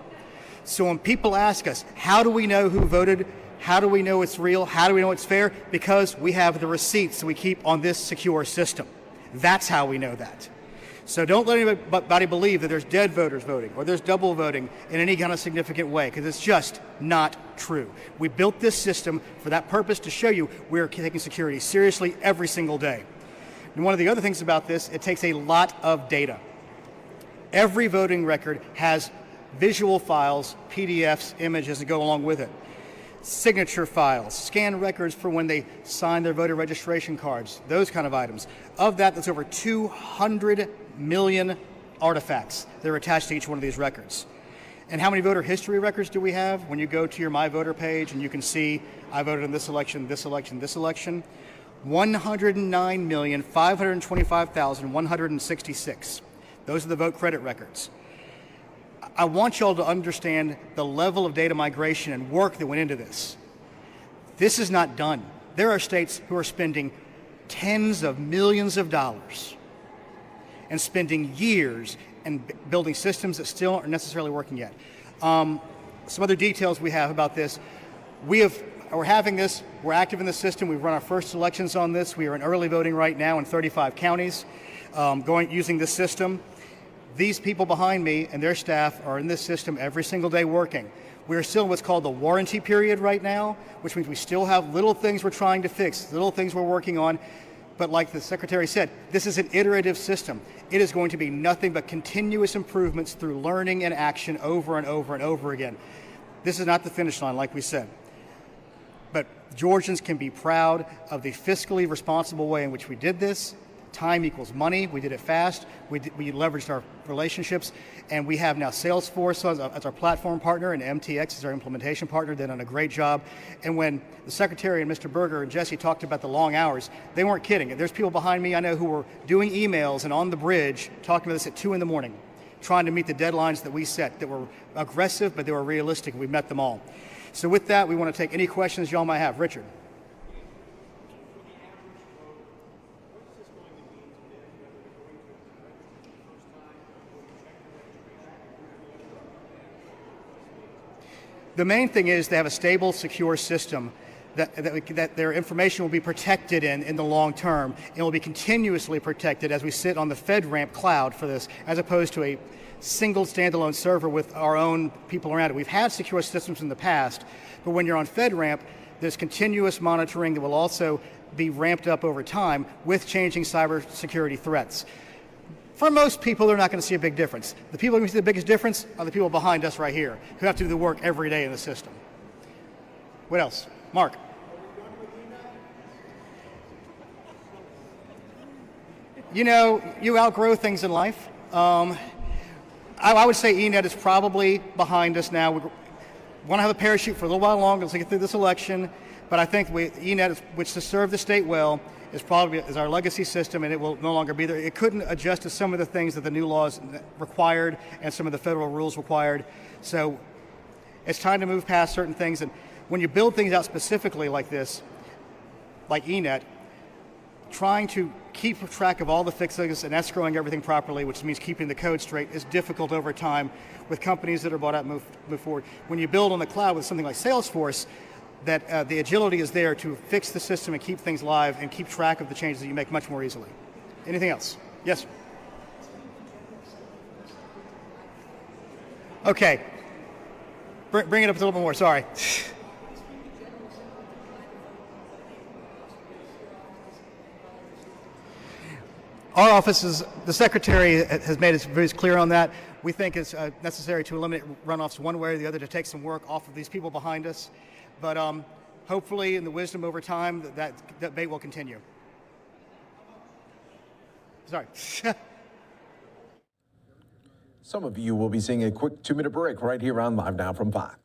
So when people ask us, how do we know who voted? How do we know it's real? How do we know it's fair? Because we have the receipts that we keep on this secure system. That's how we know that. So don't let anybody believe that there's dead voters voting or there's double voting in any kind of significant way, because it's just not true. We built this system for that purpose, to show you we're taking security seriously every single day. And one of the other things about this, it takes a lot of data. Every voting record has visual files, PDFs, images that go along with it. Signature files, scanned records for when they sign their voter registration cards, those kind of items. Of that, that's over 200 million artifacts that are attached to each one of these records. And how many voter history records do we have? When you go to your My Voter page and you can see, I voted in this election, this election, this election, 109,525,166. Those are the vote credit records. I want y'all to understand the level of data migration and work that went into this. This is not done. There are states who are spending tens of millions of dollars and spending years and building systems that still aren't necessarily working yet. Some other details we have about this. We're having this, we're active in the system. We've run our first elections on this. We are in early voting right now in 35 counties using this system. These people behind me and their staff are in this system every single day working. We're still in what's called the warranty period right now, which means we still have little things we're trying to fix, little things we're working on. But like the Secretary said, this is an iterative system. It is going to be nothing but continuous improvements through learning and action over and over and over again. This is not the finish line, like we said. But Georgians can be proud of the fiscally responsible way in which we did this. Time equals money. We did it fast. We leveraged our relationships, and we have now Salesforce as our platform partner and MTX as our implementation partner. They've done a great job. And when the Secretary and Mr. Berger and Jesse talked about the long hours, they weren't kidding. There's people behind me I know who were doing emails and on the bridge talking about this at 2 in the morning, trying to meet the deadlines that we set that were aggressive, but they were realistic, and we met them all. So with that, we want to take any questions y'all might have. Richard. The main thing is they have a stable, secure system that their information will be protected in the long term, and will be continuously protected as we sit on the FedRAMP cloud for this, as opposed to a single standalone server with our own people around it. We've had secure systems in the past, but when you're on FedRAMP, there's continuous monitoring that will also be ramped up over time with changing cybersecurity threats. For most people, they're not going to see a big difference. The people who see the biggest difference are the people behind us right here, who have to do the work every day in the system. What else? Mark. You know, you outgrow things in life. I would say ENET is probably behind us now. We want to have a parachute for a little while longer as we get through this election, but I think ENET, which to serve the state well, is our legacy system, and it will no longer be there. It couldn't adjust to some of the things that the new laws required and some of the federal rules required. So it's time to move past certain things. And when you build things out specifically like this, like ENET, trying to keep track of all the fixes and escrowing everything properly, which means keeping the code straight, is difficult over time with companies that are bought out and move forward. When you build on the cloud with something like Salesforce, that the agility is there to fix the system and keep things live and keep track of the changes that you make much more easily. Anything else? Yes? Okay. Bring it up a little bit more, sorry. our offices, the Secretary has made it very clear on that. We think it's necessary to eliminate runoffs one way or the other to take some work off of these people behind us. But hopefully, in the wisdom over time, that debate will continue. Sorry. Some of you will be seeing a quick 2-minute break right here on Live Now from Fox.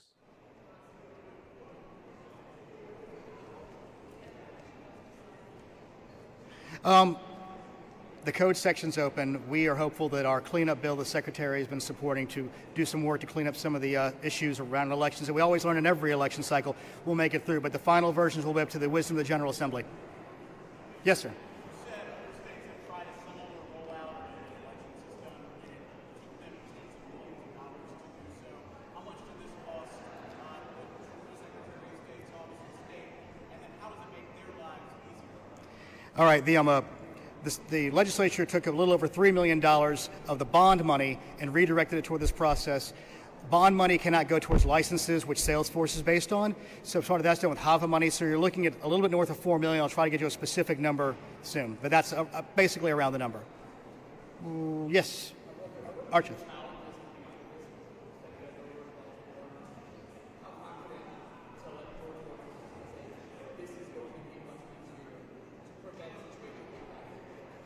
The code section's open. We are hopeful that our cleanup bill the Secretary has been supporting to do some work to clean up some of the issues around elections that we always learn in every election cycle. We'll make it through, but the final versions will be up to the wisdom of the General Assembly. Yes, sir. All right, the legislature took a little over $3 million of the bond money and redirected it toward this process. Bond money cannot go towards licenses, which Salesforce is based on. So part of that's done with HAVA money. So you're looking at a little bit north of $4 million. I'll try to get you a specific number soon, but that's basically around the number. Yes, Archie.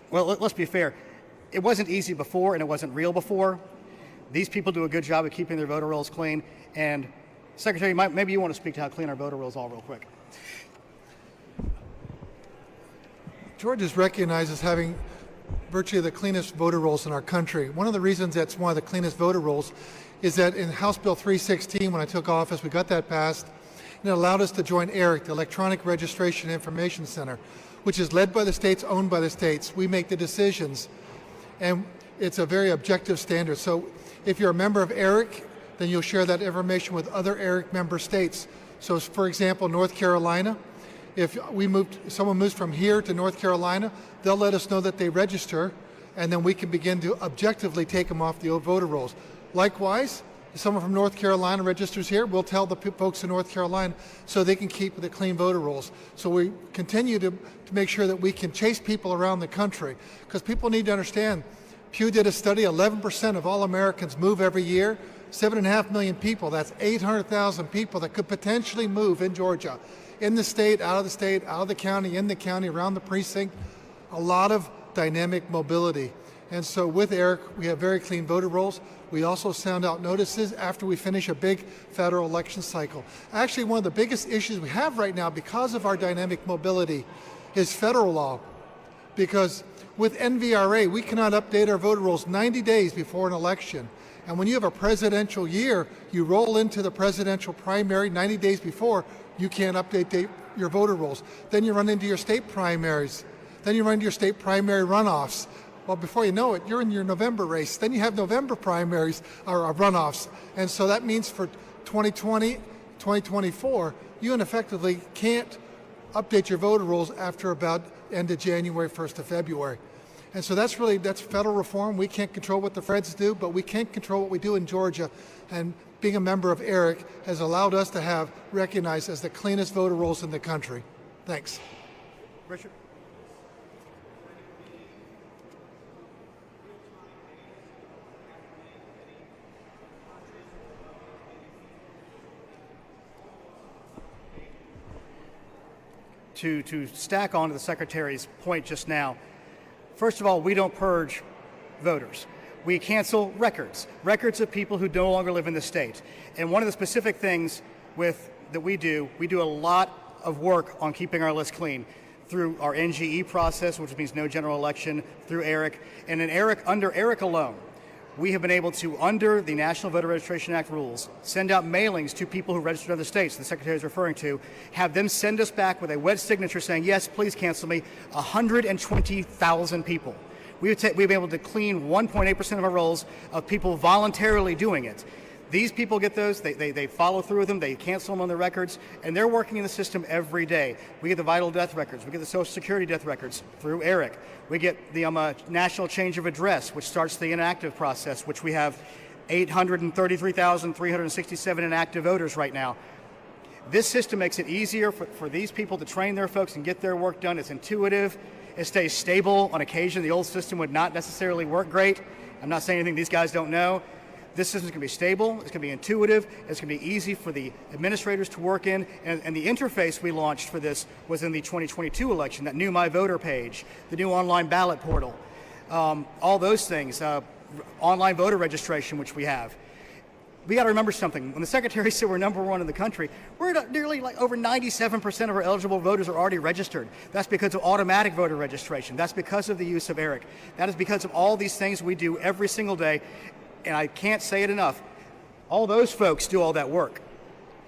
Well, let's be fair. It wasn't easy before, and it wasn't real before. These people do a good job of keeping their voter rolls clean. And Secretary, maybe you want to speak to how clean our voter rolls are real quick. Georgia is recognized as having virtually the cleanest voter rolls in our country. One of the reasons that's one of the cleanest voter rolls is that in House Bill 316, when I took office, we got that passed, and it allowed us to join ERIC, the Electronic Registration Information Center, which is led by the states, owned by the states. We make the decisions, and it's a very objective standard. So if you're a member of ERIC, then you'll share that information with other ERIC member states. So for example, North Carolina, if someone moves from here to North Carolina, they'll let us know that they register, and then we can begin to objectively take them off the old voter rolls. Likewise, if someone from North Carolina registers here, we'll tell the folks in North Carolina so they can keep the clean voter rolls. So we continue to make sure that we can chase people around the country, because people need to understand, Pew did a study, 11% of all Americans move every year, 7.5 million people, that's 800,000 people that could potentially move in Georgia, in the state, out of the county, in the county, around the precinct, a lot of dynamic mobility. And so with ERIC, we have very clean voter rolls. We also sound out notices after we finish a big federal election cycle. Actually, one of the biggest issues we have right now because of our dynamic mobility is federal law. Because with NVRA, we cannot update our voter rolls 90 days before an election. And when you have a presidential year, you roll into the presidential primary 90 days before, you can't update your voter rolls. Then you run into your state primaries. Then you run into your state primary runoffs. Well, before you know it, you're in your November race. Then you have November primaries or runoffs. And so that means for 2020, 2024, you ineffectively can't update your voter rolls after about end of January, 1st of February. And so that's federal reform. We can't control what the feds do, but we can control what we do in Georgia. And being a member of ERIC has allowed us to have recognized as the cleanest voter rolls in the country. Thanks. Richard? To stack on to the Secretary's point just now, first of all, we don't purge voters. We cancel records of people who no longer live in the state. And one of the specific things that we do a lot of work on keeping our list clean through our NGE process, which means no general election, through ERIC. And under ERIC alone, we have been able to, under the National Voter Registration Act rules, send out mailings to people who registered in other states, the Secretary is referring to, have them send us back with a wet signature saying, yes, please cancel me, 120,000 people. We've been able to clean 1.8% of our rolls of people voluntarily doing it. These people get those, they follow through with them, they cancel them on their records, and they're working in the system every day. We get the vital death records, we get the Social Security death records through ERIC. We get the national change of address, which starts the inactive process, which we have 833,367 inactive voters right now. This system makes it easier for these people to train their folks and get their work done. It's intuitive. it stays stable. On occasion, the old system would not necessarily work great. I'm not saying anything these guys don't know. This system is going to be stable, it's going to be intuitive, it's going to be easy for the administrators to work in, and the interface we launched for this was in the 2022 election, that new My Voter page, the new online ballot portal, all those things, online voter registration, which we have. We got to remember something. When the Secretary said we're #1 in the country, we're at nearly like over 97% of our eligible voters are already registered. That's because of automatic voter registration. That's because of the use of ERIC. That is because of all these things we do every single day. And I can't say it enough. All those folks do all that work.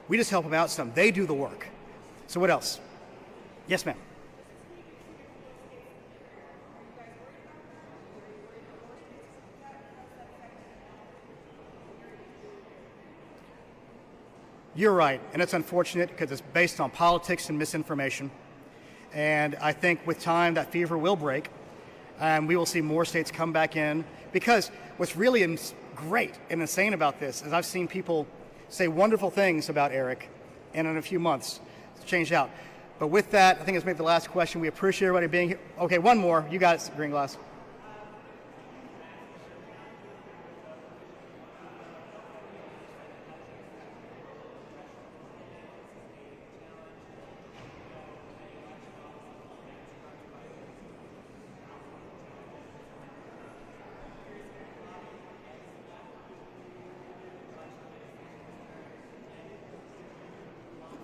We just help them out some. They do the work. So what else? Yes, ma'am. You're right, and it's unfortunate because it's based on politics and misinformation. And I think with time that fever will break, and we will see more states come back in. Because what's really great and insane about this is I've seen people say wonderful things about ERIC, and in a few months, it's changed out. But with that, I think it's maybe the last question. We appreciate everybody being here. Okay, one more. You got it, Green Glass.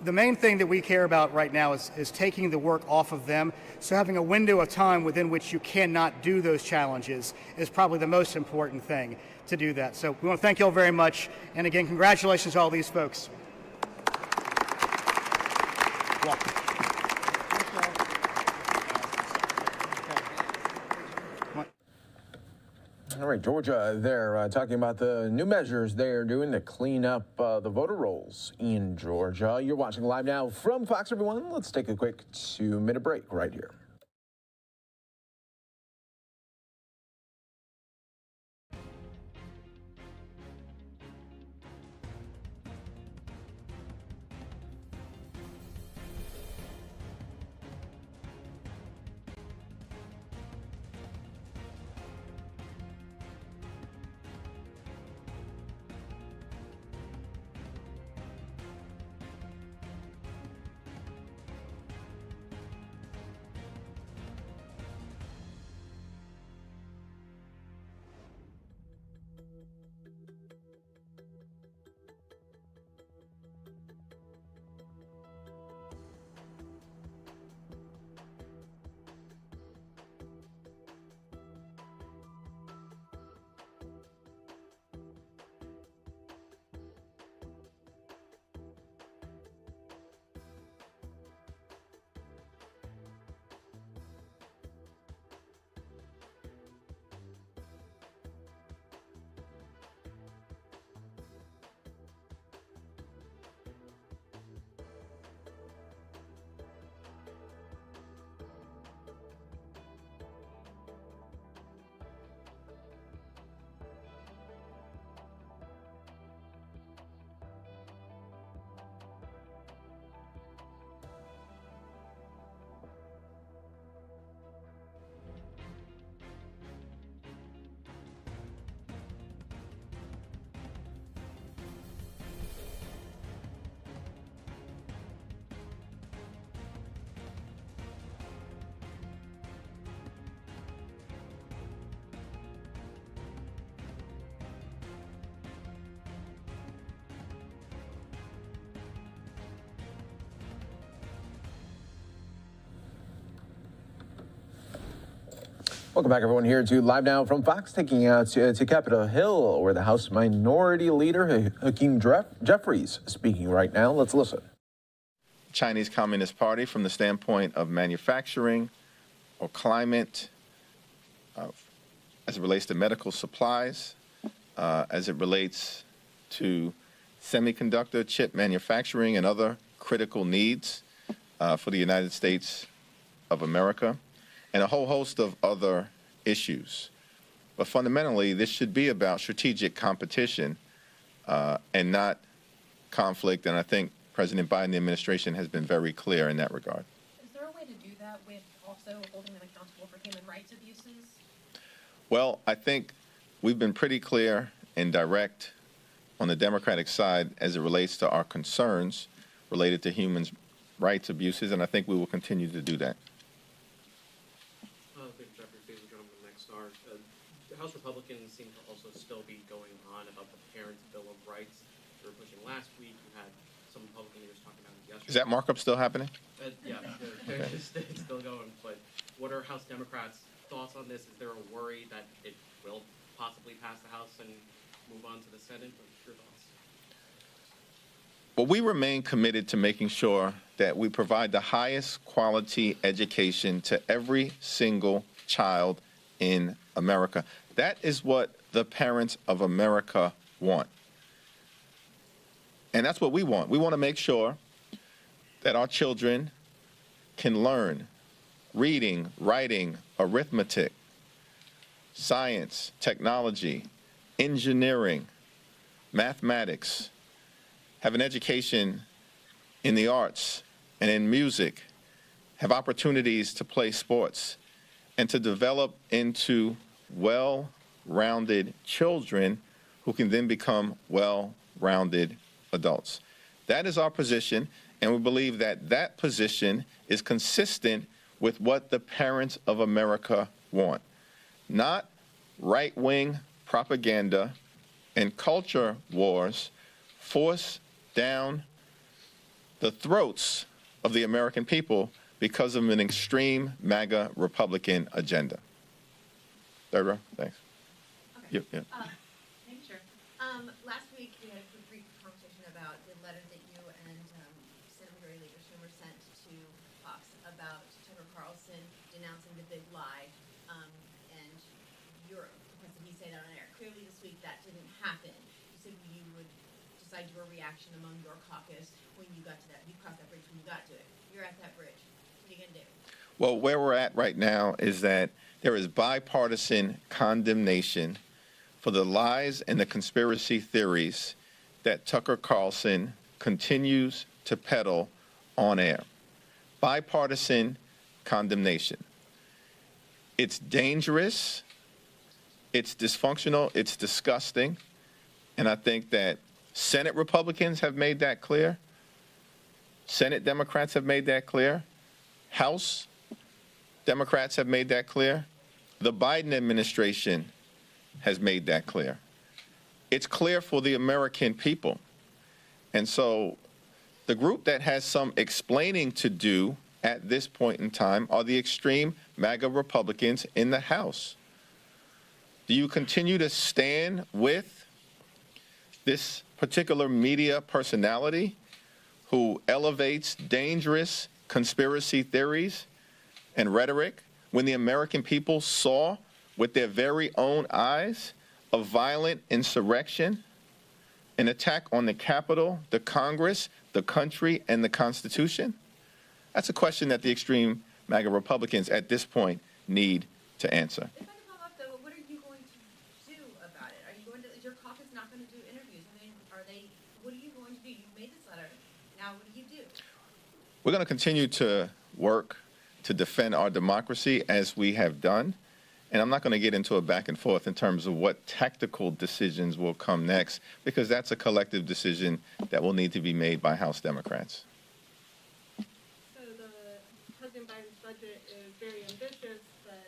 The main thing that we care about right now is taking the work off of them. So having a window of time within which you cannot do those challenges is probably the most important thing to do that. So we want to thank you all very much. And again, congratulations to all these folks. Welcome. All right, Georgia, they're talking about the new measures they're doing to clean up the voter rolls in Georgia. You're watching Live Now from Fox, everyone. Let's take a quick 2-minute break right here. Welcome back, everyone, here to Live Now from Fox, taking out to Capitol Hill, where the House Minority Leader, Hakeem Jeffries, is speaking right now. Let's listen. Chinese Communist Party from the standpoint of manufacturing or climate, as it relates to medical supplies, as it relates to semiconductor chip manufacturing and other critical needs for the United States of America, and a whole host of other issues. But fundamentally, this should be about strategic competition and not conflict, and I think President Biden, the administration, has been very clear in that regard. Is there a way to do that with also also holding them accountable for human rights abuses? Well, I think we've been pretty clear and direct on the Democratic side as it relates to our concerns related to human rights abuses, and I think we will continue to do that. The House Republicans seem to also still be going on about the Parents' Bill of Rights they were pushing last week. You had some Republican leaders talking about it yesterday. Is that markup still happening? Yeah, it's still going. But what are House Democrats' thoughts on this? Is there a worry that it will possibly pass the House and move on to the Senate? What's your thoughts? Well, we remain committed to making sure that we provide the highest quality education to every single child in America. That is what the parents of America want. And that's what we want. We want to make sure that our children can learn reading, writing, arithmetic, science, technology, engineering, mathematics, have an education in the arts and in music, have opportunities to play sports, and to develop into well-rounded children who can then become well-rounded adults. That is our position, and we believe that that position is consistent with what the parents of America want. Not right-wing propaganda and culture wars forced down the throats of the American people because of an extreme MAGA Republican agenda. Third row, thanks. Okay. Yep. Sure. Last week we had a brief conversation about the letter that you and Senate Majority Leader Schumer sent to Fox about Tucker Carlson denouncing the big lie, and you're supposed to be saying that on air. Clearly this week that didn't happen. You said you would decide your reaction among your caucus when you got to that. You crossed that bridge when you got to it. You're at that bridge. What are you going to do? Well, where we're at right now is that there is bipartisan condemnation for the lies and the conspiracy theories that Tucker Carlson continues to peddle on air. Bipartisan condemnation. It's dangerous, it's dysfunctional, it's disgusting, and I think that Senate Republicans have made that clear. Senate Democrats have made that clear. House Democrats have made that clear. The Biden administration has made that clear. It's clear for the American people. And so the group that has some explaining to do at this point in time are the extreme MAGA Republicans in the House. Do you continue to stand with this particular media personality who elevates dangerous conspiracy theories and rhetoric when the American people saw with their very own eyes a violent insurrection, an attack on the Capitol, the Congress, the country, and the Constitution? That's a question that the extreme MAGA Republicans at this point need to answer. If I can follow up, though, what are you going to do about it? Are you going to, is your caucus not going to do interviews? I mean, what are you going to do? You made this letter. Now what do you do? We're going to continue to work to defend our democracy as we have done. And I'm not going to get into a back and forth in terms of what tactical decisions will come next, because that's a collective decision that will need to be made by House Democrats. So President Biden's budget is very ambitious, but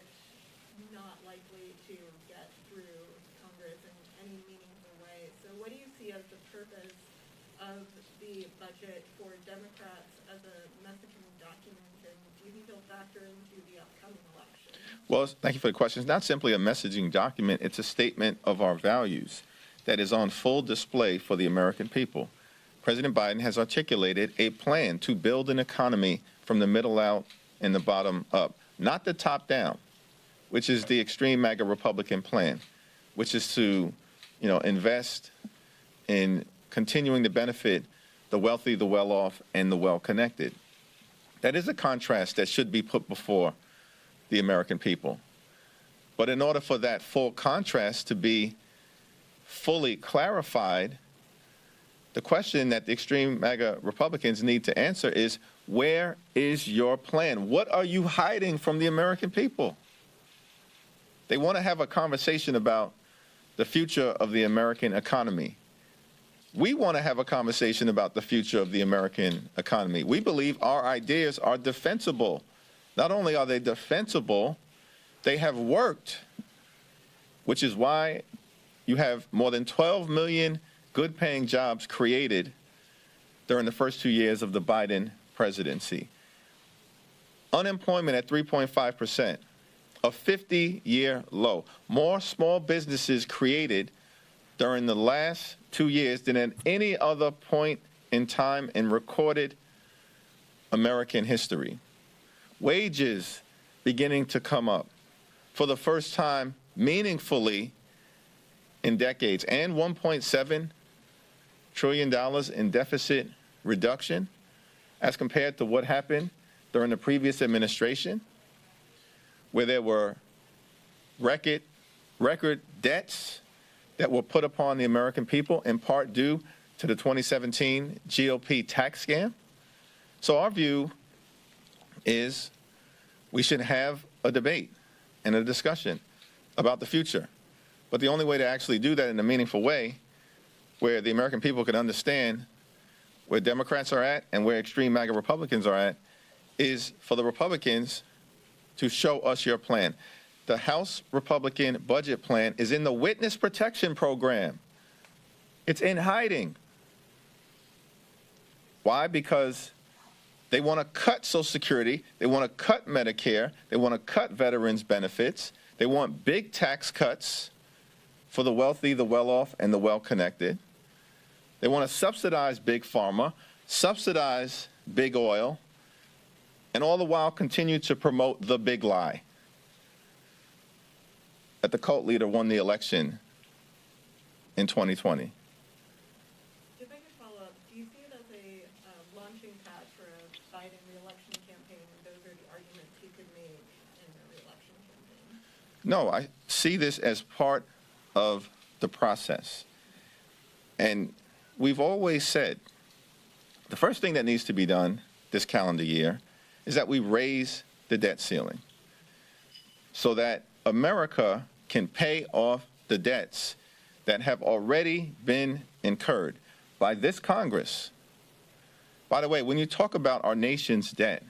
not likely to get through Congress in any meaningful way. So what do you see as the purpose of the budget for Democrats as a messaging document, and do you think they'll factor into the upcoming election? Well, thank you for the question. It's not simply a messaging document. It's a statement of our values that is on full display for the American people. President Biden has articulated a plan to build an economy from the middle out and the bottom up, not the top down, which is the extreme MAGA Republican plan, which is to, invest in continuing to benefit the wealthy, the well-off, and the well-connected. That is a contrast that should be put before the American people. But in order for that full contrast to be fully clarified, the question that the extreme MAGA Republicans need to answer is, Where is your plan? What are you hiding from the American people? They want to have a conversation about the future of the American economy. We want to have a conversation about the future of the American economy. We believe our ideas are defensible. Not only are they defensible, they have worked, which is why you have more than 12 million good-paying jobs created during the first 2 years of the Biden presidency. Unemployment at 3.5%, a 50-year low. More small businesses created during the last 2 years than at any other point in time in recorded American history. Wages beginning to come up for the first time meaningfully in decades, and $1.7 trillion in deficit reduction as compared to what happened during the previous administration, where there were record debts that were put upon the American people, in part due to the 2017 GOP tax scam. So our view is we should have a debate and a discussion about the future. But the only way to actually do that in a meaningful way, where the American people can understand where Democrats are at and where extreme MAGA Republicans are at, is for the Republicans to show us your plan. The House Republican budget plan is in the Witness Protection Program. It's in hiding. Why? Because they want to cut Social Security, they want to cut Medicare, they want to cut veterans' benefits, they want big tax cuts for the wealthy, the well-off, and the well-connected. They want to subsidize big pharma, subsidize big oil, and all the while continue to promote the big lie that the cult leader won the election in 2020. If I could follow up, do you see it as a launching pad for a Biden re-election campaign, and those are the arguments he could make in the re-election campaign? No, I see this as part of the process. And we've always said the first thing that needs to be done this calendar year is that we raise the debt ceiling so that America can pay off the debts that have already been incurred by this Congress. By the way, when you talk about our nation's debt,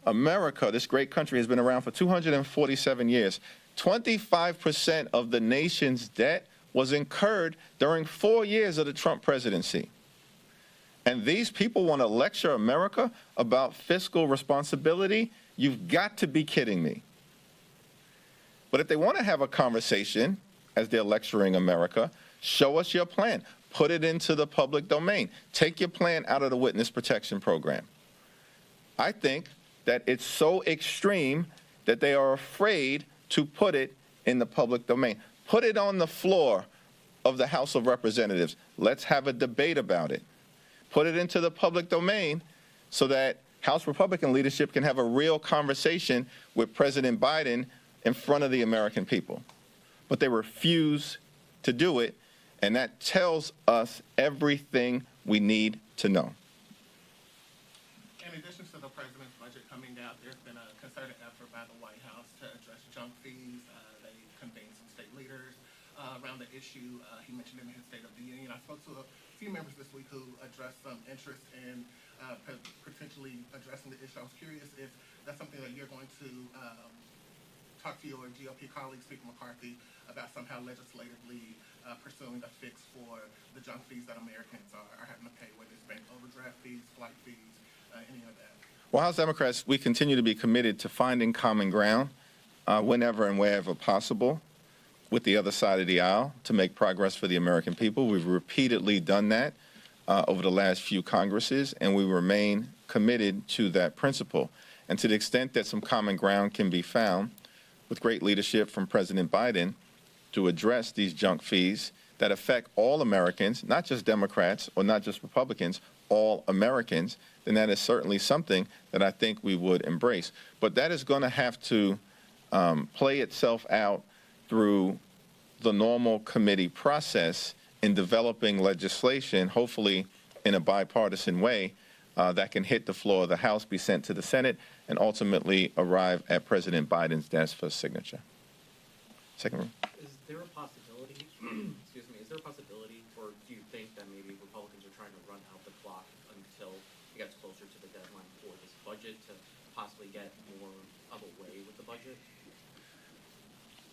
America, this great country, has been around for 247 years. 25% of the nation's debt was incurred during 4 years of the Trump presidency. And these people want to lecture America about fiscal responsibility? You've got to be kidding me. But if they want to have a conversation, as they're lecturing America, show us your plan. Put it into the public domain. Take your plan out of the Witness Protection Program. I think that it's so extreme that they are afraid to put it in the public domain. Put it on the floor of the House of Representatives. Let's have a debate about it. Put it into the public domain so that House Republican leadership can have a real conversation with President Biden in front of the American people. But they refuse to do it, and that tells us everything we need to know. In addition to the president's budget coming out, there's been a concerted effort by the White House to address junk fees. They convened some state leaders around the issue. He mentioned it in his State of the Union. I spoke to a few members this week who addressed some interest in potentially addressing the issue. I was curious if that's something that you're going to talk to your GOP colleague, Speaker McCarthy, about somehow legislatively pursuing a fix for the junk fees that Americans are having to pay, whether it's bank overdraft fees, flight fees, any of that. Well, House Democrats, we continue to be committed to finding common ground whenever and wherever possible with the other side of the aisle to make progress for the American people. We've repeatedly done that over the last few Congresses, and we remain committed to that principle. And to the extent that some common ground can be found with great leadership from President Biden to address these junk fees that affect all Americans, not just Democrats or not just Republicans, all Americans, then that is certainly something that I think we would embrace. But that is going to have to play itself out through the normal committee process in developing legislation, hopefully in a bipartisan way, that can hit the floor of the House, be sent to the Senate, and ultimately arrive at President Biden's desk for signature. Second room. Is there a possibility, excuse me, is there a possibility, or do you think that maybe Republicans are trying to run out the clock until it gets closer to the deadline for this budget to possibly get more of a way with the budget?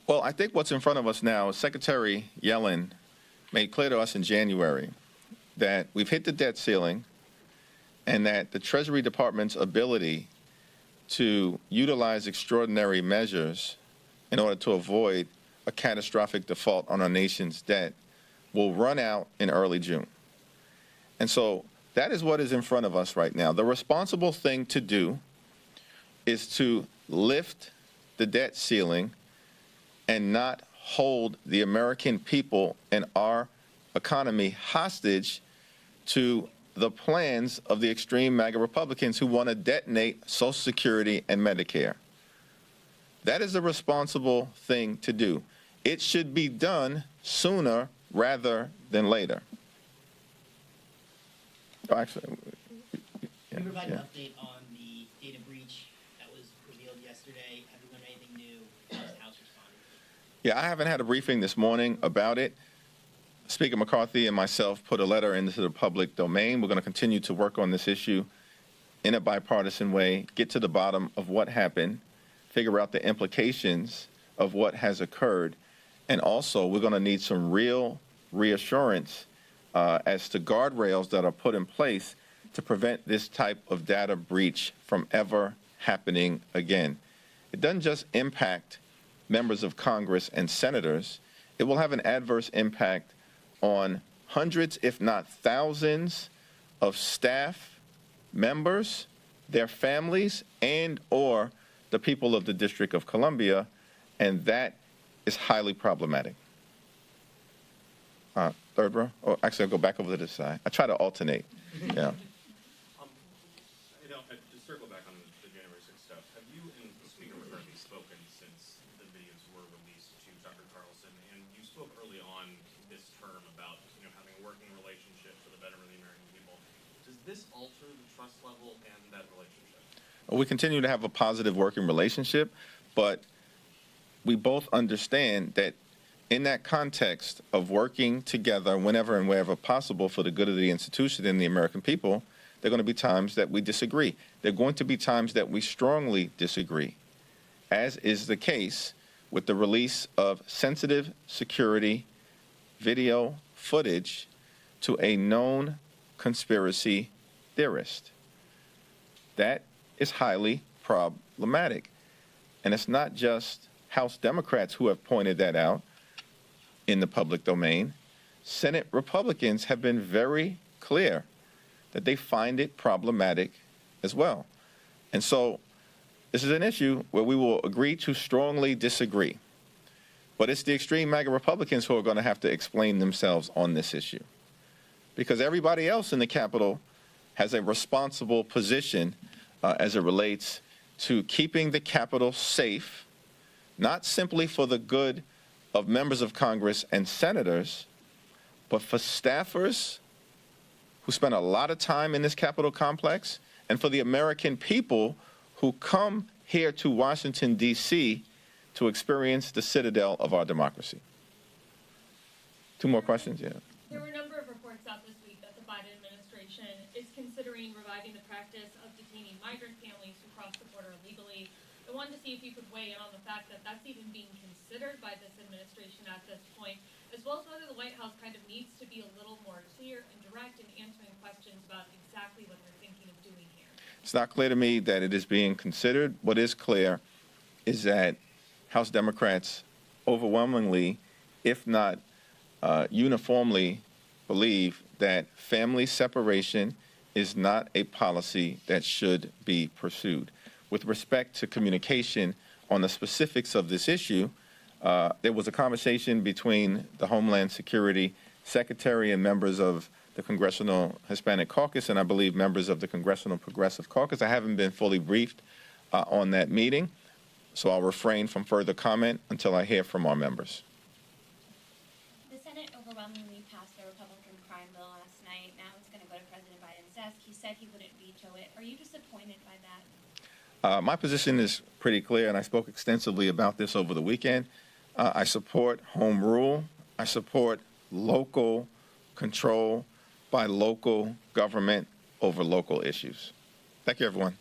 Well, I think what's in front of us now is Secretary Yellen made clear to us in January that we've hit the debt ceiling and that the Treasury Department's ability to utilize extraordinary measures in order to avoid a catastrophic default on our nation's debt will run out in early June. And so that is what is in front of us right now. The responsible thing to do is to lift the debt ceiling and not hold the American people and our economy hostage to the plans of the extreme MAGA Republicans who want to detonate Social Security and Medicare. That is the responsible thing to do. It should be done sooner rather than later. Oh, actually, Can you provide an update on the data breach that was revealed yesterday? Have you learned anything new? How has the House responded? Yeah, I haven't had a briefing this morning about it. Speaker McCarthy and myself put a letter into the public domain. We're going to continue to work on this issue in a bipartisan way, get to the bottom of what happened, figure out the implications of what has occurred, and also we're going to need some real reassurance as to guardrails that are put in place to prevent this type of data breach from ever happening again. It doesn't just impact members of Congress and senators. It will have an adverse impact on hundreds, if not thousands, of staff members, their families, and or the people of the District of Columbia, and that is highly problematic. Third row? Oh, actually, I'll go back over to this side. I try to alternate. Yeah. To circle back on the January 6th stuff, have you and Speaker McCarthy spoken since the videos were released to Dr. Carlson? And you spoke early on this term about having a working relationship for the betterment of the American people. Does this alter the trust level and that relationship? We continue to have a positive working relationship, but we both understand that in that context of working together whenever and wherever possible for the good of the institution and the American people, there are going to be times that we disagree. There are going to be times that we strongly disagree, as is the case with the release of sensitive security video footage to a known conspiracy theorist. That is highly problematic. And it's not just House Democrats who have pointed that out in the public domain. Senate Republicans have been very clear that they find it problematic as well. And so this is an issue where we will agree to strongly disagree. But it's the extreme MAGA Republicans who are going to have to explain themselves on this issue, because everybody else in the Capitol has a responsible position as it relates to keeping the Capitol safe, not simply for the good of members of Congress and senators, but for staffers who spend a lot of time in this Capitol complex, and for the American people who come here to Washington, D.C. to experience the citadel of our democracy. Two more questions? Yeah. There were a number of reports out this week that the Biden administration is considering reviving the practice of detaining migrant families who cross the border illegally. I wanted to see if you could weigh in on the fact that that's even being considered by this administration at this point, as well as whether the White House kind of needs to be a little more clear and direct in answering questions about exactly what they're thinking of doing here. It's not clear to me that it is being considered. What is clear is that House Democrats overwhelmingly, if not uniformly, believe that family separation is not a policy that should be pursued. With respect to communication on the specifics of this issue, there was a conversation between the Homeland Security Secretary and members of the Congressional Hispanic Caucus, and I believe members of the Congressional Progressive Caucus. I haven't been fully briefed on that meeting, so I'll refrain from further comment until I hear from our members. The Senate overwhelmingly passed the Republican crime bill last night. Now it's going to go to President Biden's desk. He said he wouldn't veto it. Are you disappointed by that? My position is pretty clear, and I spoke extensively about this over the weekend. I support home rule. I support local control by local government over local issues. Thank you, everyone.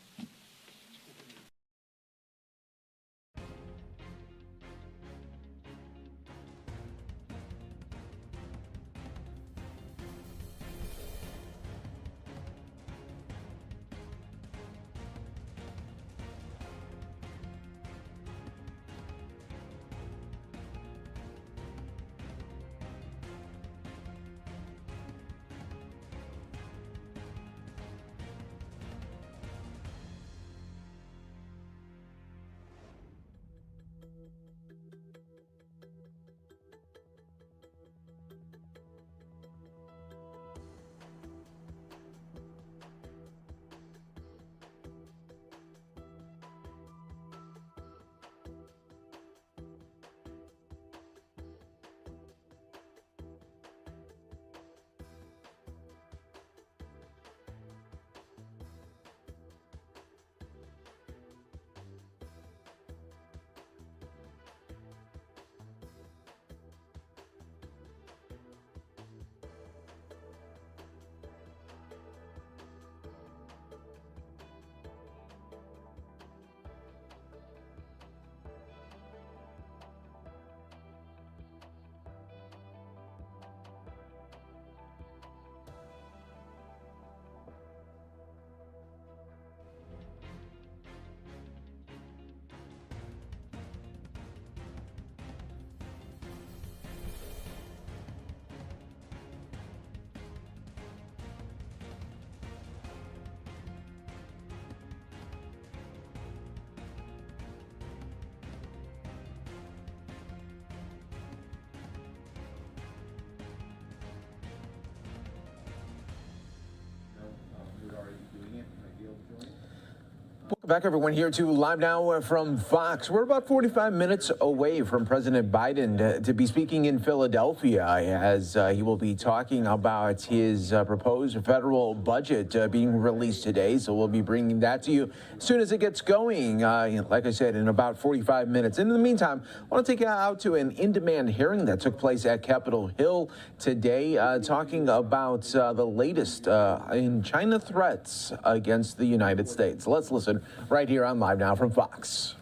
Welcome back, everyone, here to Live Now from Fox. We're about 45 minutes away from President Biden to be speaking in Philadelphia as he will be talking about his proposed federal budget being released today. So we'll be bringing that to you as soon as it gets going, like I said, in about 45 minutes. In the meantime, I want to take you out to an in-demand hearing that took place at Capitol Hill today, talking about the latest in China threats against the United States. Let's listen right here on Live Now from Fox.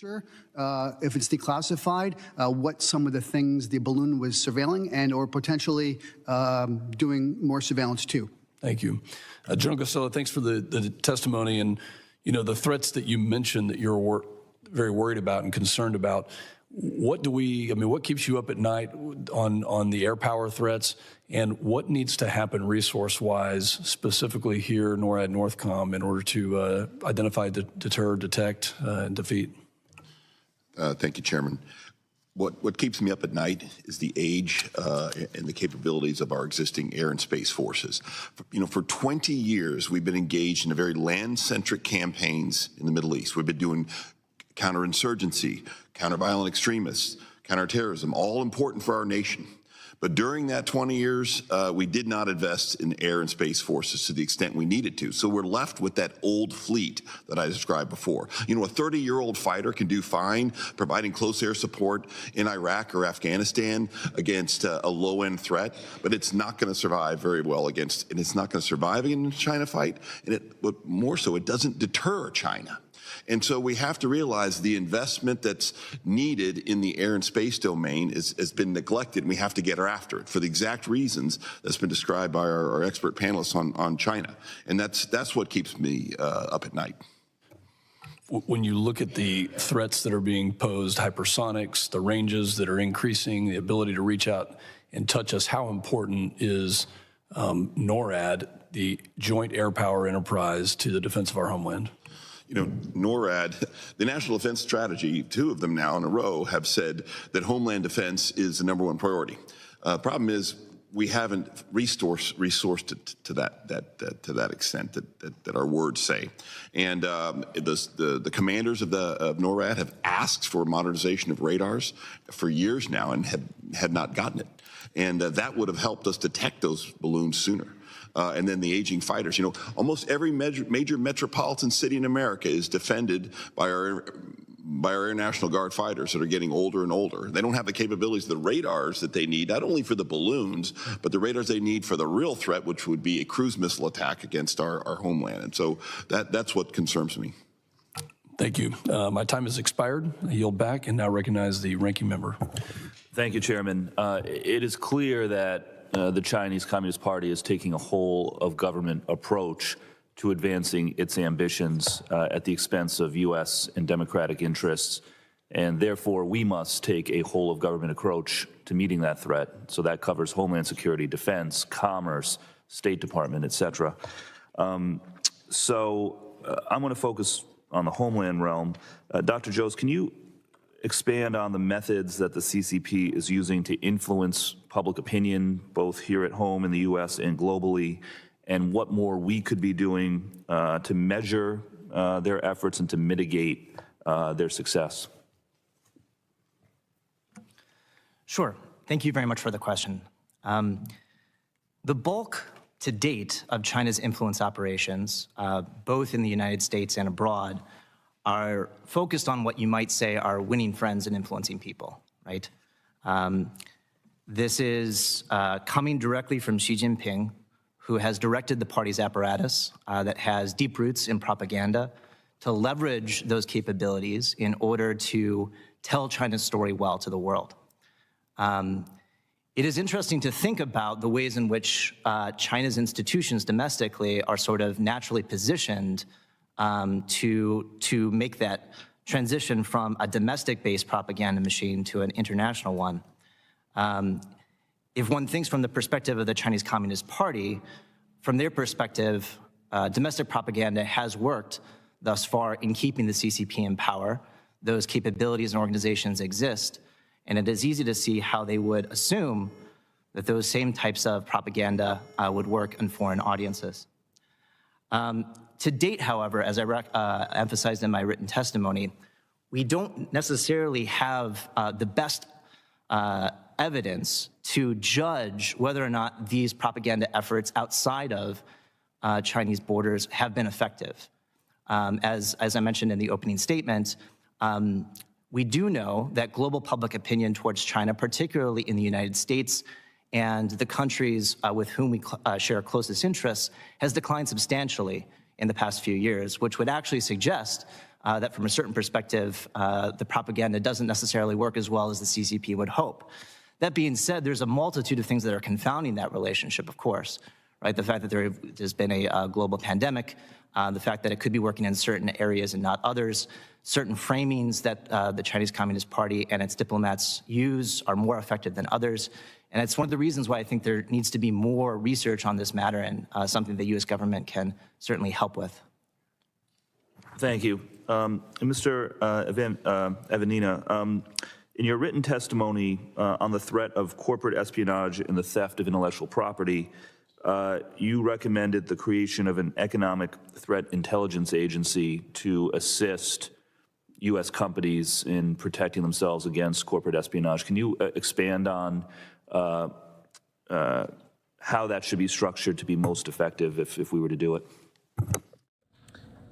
If it's declassified, what some of the things the balloon was surveilling and or potentially doing more surveillance too. Thank you. General Gossello, thanks for the testimony. And, you know, the threats that you mentioned that you're very worried about and concerned about, what keeps you up at night on the air power threats, and what needs to happen resource-wise, specifically here, NORAD, NORTHCOM, in order to identify, deter, detect, and defeat? Thank you, Chairman. What keeps me up at night is the age and the capabilities of our existing air and space forces. For 20 years, we've been engaged in a very land-centric campaigns in the Middle East. We've been doing counterinsurgency, counter-violent extremists, counterterrorism, all important for our nation. But during that 20 years, we did not invest in air and space forces to the extent we needed to. So we're left with that old fleet that I described before. You know, a 30-year-old fighter can do fine providing close air support in Iraq or Afghanistan against a low-end threat, but it's not going to survive very well against, and it's not going to survive in a China fight, and but more so, it doesn't deter China. And so we have to realize the investment that's needed in the air and space domain has been neglected, and we have to get after it for the exact reasons that's been described by our expert panelists on China. And that's what keeps me up at night. When you look at the threats that are being posed, hypersonics, the ranges that are increasing, the ability to reach out and touch us, how important is NORAD, the joint air power enterprise, to the defense of our homeland? You know, NORAD, the National Defense Strategy, two of them now in a row have said that homeland defense is the #1 priority. Problem is, we haven't resourced it to that extent that our words say. And the commanders of NORAD have asked for modernization of radars for years now and had not gotten it. And that would have helped us detect those balloons sooner. And then the aging fighters. You know, almost every major metropolitan city in America is defended by our Air National Guard fighters that are getting older and older. They don't have the capabilities, the radars that they need, not only for the balloons, but the radars they need for the real threat, which would be a cruise missile attack against our homeland. And so that's what concerns me. Thank you. My time has expired. I yield back and now recognize the ranking member. Thank you, Chairman. It is clear that the Chinese Communist Party is taking a whole of government approach to advancing its ambitions at the expense of U.S. and democratic interests, and therefore we must take a whole of government approach to meeting that threat. So that covers Homeland Security, Defense, Commerce, State Department, et cetera. I'm going to focus on the Homeland realm. Dr. Jose, can you expand on the methods that the CCP is using to influence public opinion, both here at home in the U.S. and globally, and what more we could be doing to measure their efforts and to mitigate their success? Sure. Thank you very much for the question. The bulk to date of China's influence operations, both in the United States and abroad, are focused on what you might say are winning friends and influencing people, right? This is coming directly from Xi Jinping, who has directed the party's apparatus that has deep roots in propaganda to leverage those capabilities in order to tell China's story well to the world. It is interesting to think about the ways in which China's institutions domestically are sort of naturally positioned to make that transition from a domestic-based propaganda machine to an international one. If one thinks from the perspective of the Chinese Communist Party, from their perspective, domestic propaganda has worked thus far in keeping the CCP in power. Those capabilities and organizations exist, and it is easy to see how they would assume that those same types of propaganda would work in foreign audiences. To date, however, as I emphasized in my written testimony, we don't necessarily have the best evidence to judge whether or not these propaganda efforts outside of Chinese borders have been effective. As I mentioned in the opening statement, we do know that global public opinion towards China, particularly in the United States and the countries with whom we share closest interests, has declined substantially in the past few years, which would actually suggest that from a certain perspective, the propaganda doesn't necessarily work as well as the CCP would hope. That being said, there's a multitude of things that are confounding that relationship, of course, right? The fact that there's been a global pandemic, the fact that it could be working in certain areas and not others, certain framings that the Chinese Communist Party and its diplomats use are more effective than others. And it's one of the reasons why I think there needs to be more research on this matter and something the U.S. government can certainly help with. Thank you. Mr. Evanina, in your written testimony on the threat of corporate espionage and the theft of intellectual property, you recommended the creation of an economic threat intelligence agency to assist U.S. companies in protecting themselves against corporate espionage. Can you expand on how that should be structured to be most effective if we were to do it?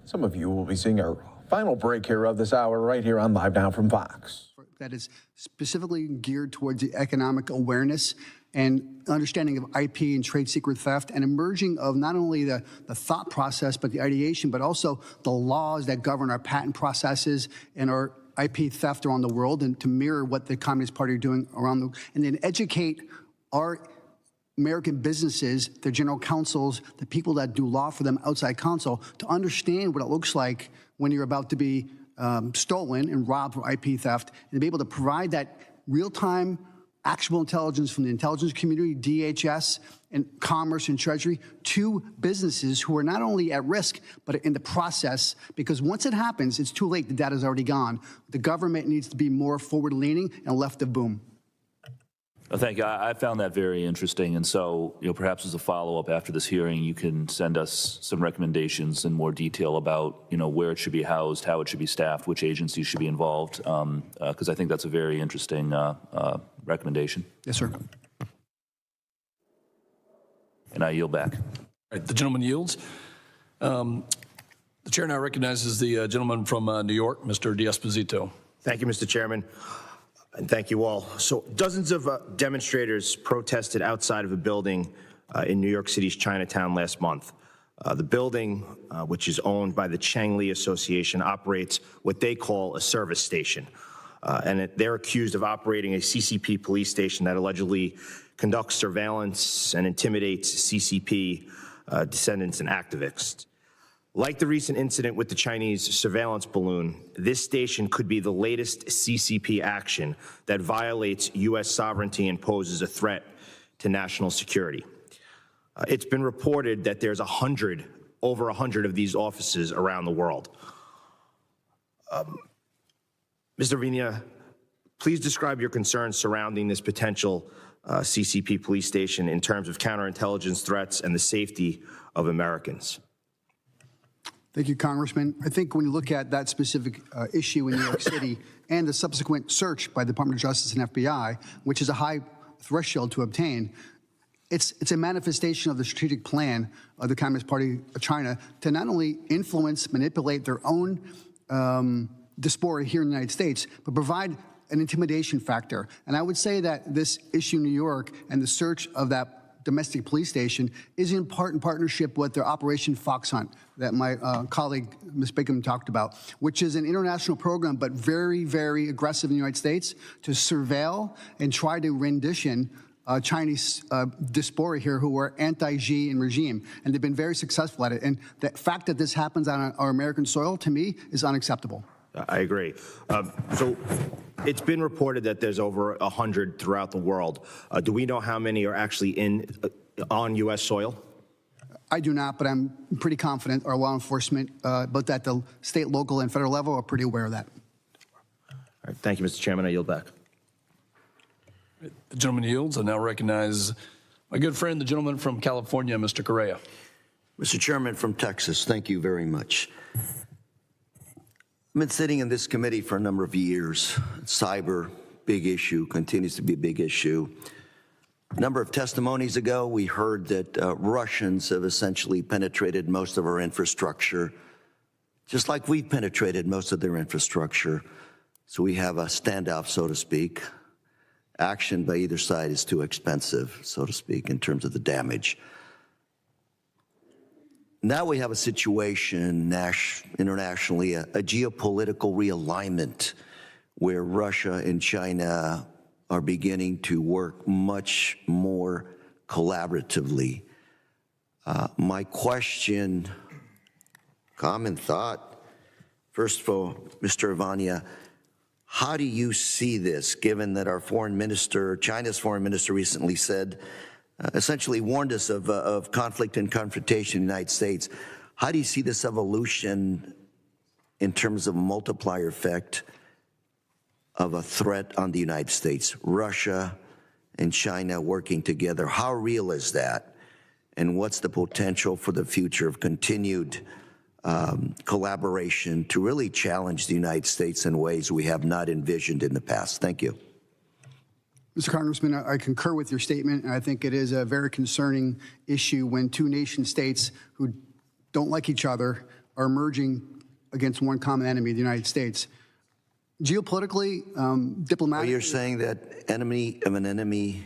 Some of you will be seeing our final break here of this hour right here on Live Now from Fox. That is specifically geared towards the economic awareness and understanding of IP and trade secret theft and emerging of not only the thought process, but the ideation, but also the laws that govern our patent processes and our IP theft around the world, and to mirror what the Communist Party are doing around the world, and then educate our American businesses, their general counsels, the people that do law for them outside counsel, to understand what it looks like when you're about to be stolen and robbed for IP theft, and to be able to provide that real-time actual intelligence from the intelligence community, DHS, and Commerce and Treasury to businesses who are not only at risk, but in the process, because once it happens, it's too late. The data's already gone. The government needs to be more forward-leaning and left of boom. Thank you. I found that very interesting, and so perhaps as a follow-up after this hearing, you can send us some recommendations in more detail about where it should be housed, how it should be staffed, which agencies should be involved, because I think that's a very interesting recommendation. Yes, sir. and I yield back. All right, the gentleman yields. The chair now recognizes the gentleman from New York, Mr. D'Esposito. Thank you, Mr. Chairman, and thank you all. So dozens of demonstrators protested outside of a building in New York City's Chinatown last month. The building, which is owned by the Changli Association, operates what they call a service station. They're accused of operating a CCP police station that allegedly conducts surveillance and intimidates CCP descendants and activists. Like the recent incident with the Chinese surveillance balloon, this station could be the latest CCP action that violates U.S. sovereignty and poses a threat to national security. It's been reported that there's over 100 of these offices around the world. Mr. Vina, please describe your concerns surrounding this potential CCP police station in terms of counterintelligence threats and the safety of Americans. Thank you, Congressman. I think when you look at that specific issue in New York City and the subsequent search by the Department of Justice and FBI, which is a high threshold to obtain, it's a manifestation of the strategic plan of the Communist Party of China to not only influence, manipulate their own diaspora here in the United States, but provide an intimidation factor. And I would say that this issue in New York and the search of that domestic police station is in partnership with their Operation Fox Hunt that my colleague, Ms. Bacon, talked about, which is an international program, but very, very aggressive in the United States to surveil and try to rendition Chinese diaspora here who are anti-Xi and regime. And they've been very successful at it. And the fact that this happens on our American soil, to me, is unacceptable. I agree. So it's been reported that there's over 100 throughout the world. Do we know how many are actually on U.S. soil? I do not, but I'm pretty confident our law enforcement, both at the state, local, and federal level, are pretty aware of that. All right, thank you, Mr. Chairman. I yield back. The gentleman yields. I now recognize my good friend, the gentleman from California, Mr. Correa. Mr. Chairman, from Texas, thank you very much. I've been sitting in this committee for a number of years. Cyber, big issue, continues to be a big issue. A number of testimonies ago, we heard that Russians have essentially penetrated most of our infrastructure, just like we've penetrated most of their infrastructure. So we have a standoff, so to speak. Action by either side is too expensive, so to speak, in terms of the damage. Now we have a situation internationally, a geopolitical realignment where Russia and China are beginning to work much more collaboratively. My question, common thought, first of all, Mr. Ivania, how do you see this, given that our foreign minister, China's foreign minister recently said, essentially warned us of conflict and confrontation in the United States. How do you see this evolution in terms of a multiplier effect of a threat on the United States? Russia and China working together, how real is that? And what's the potential for the future of continued collaboration to really challenge the United States in ways we have not envisioned in the past? Thank you. Mr. Congressman, I concur with your statement, and I think it is a very concerning issue when two nation states who don't like each other are merging against one common enemy, the United States. Geopolitically, diplomatically— You're saying that enemy of an enemy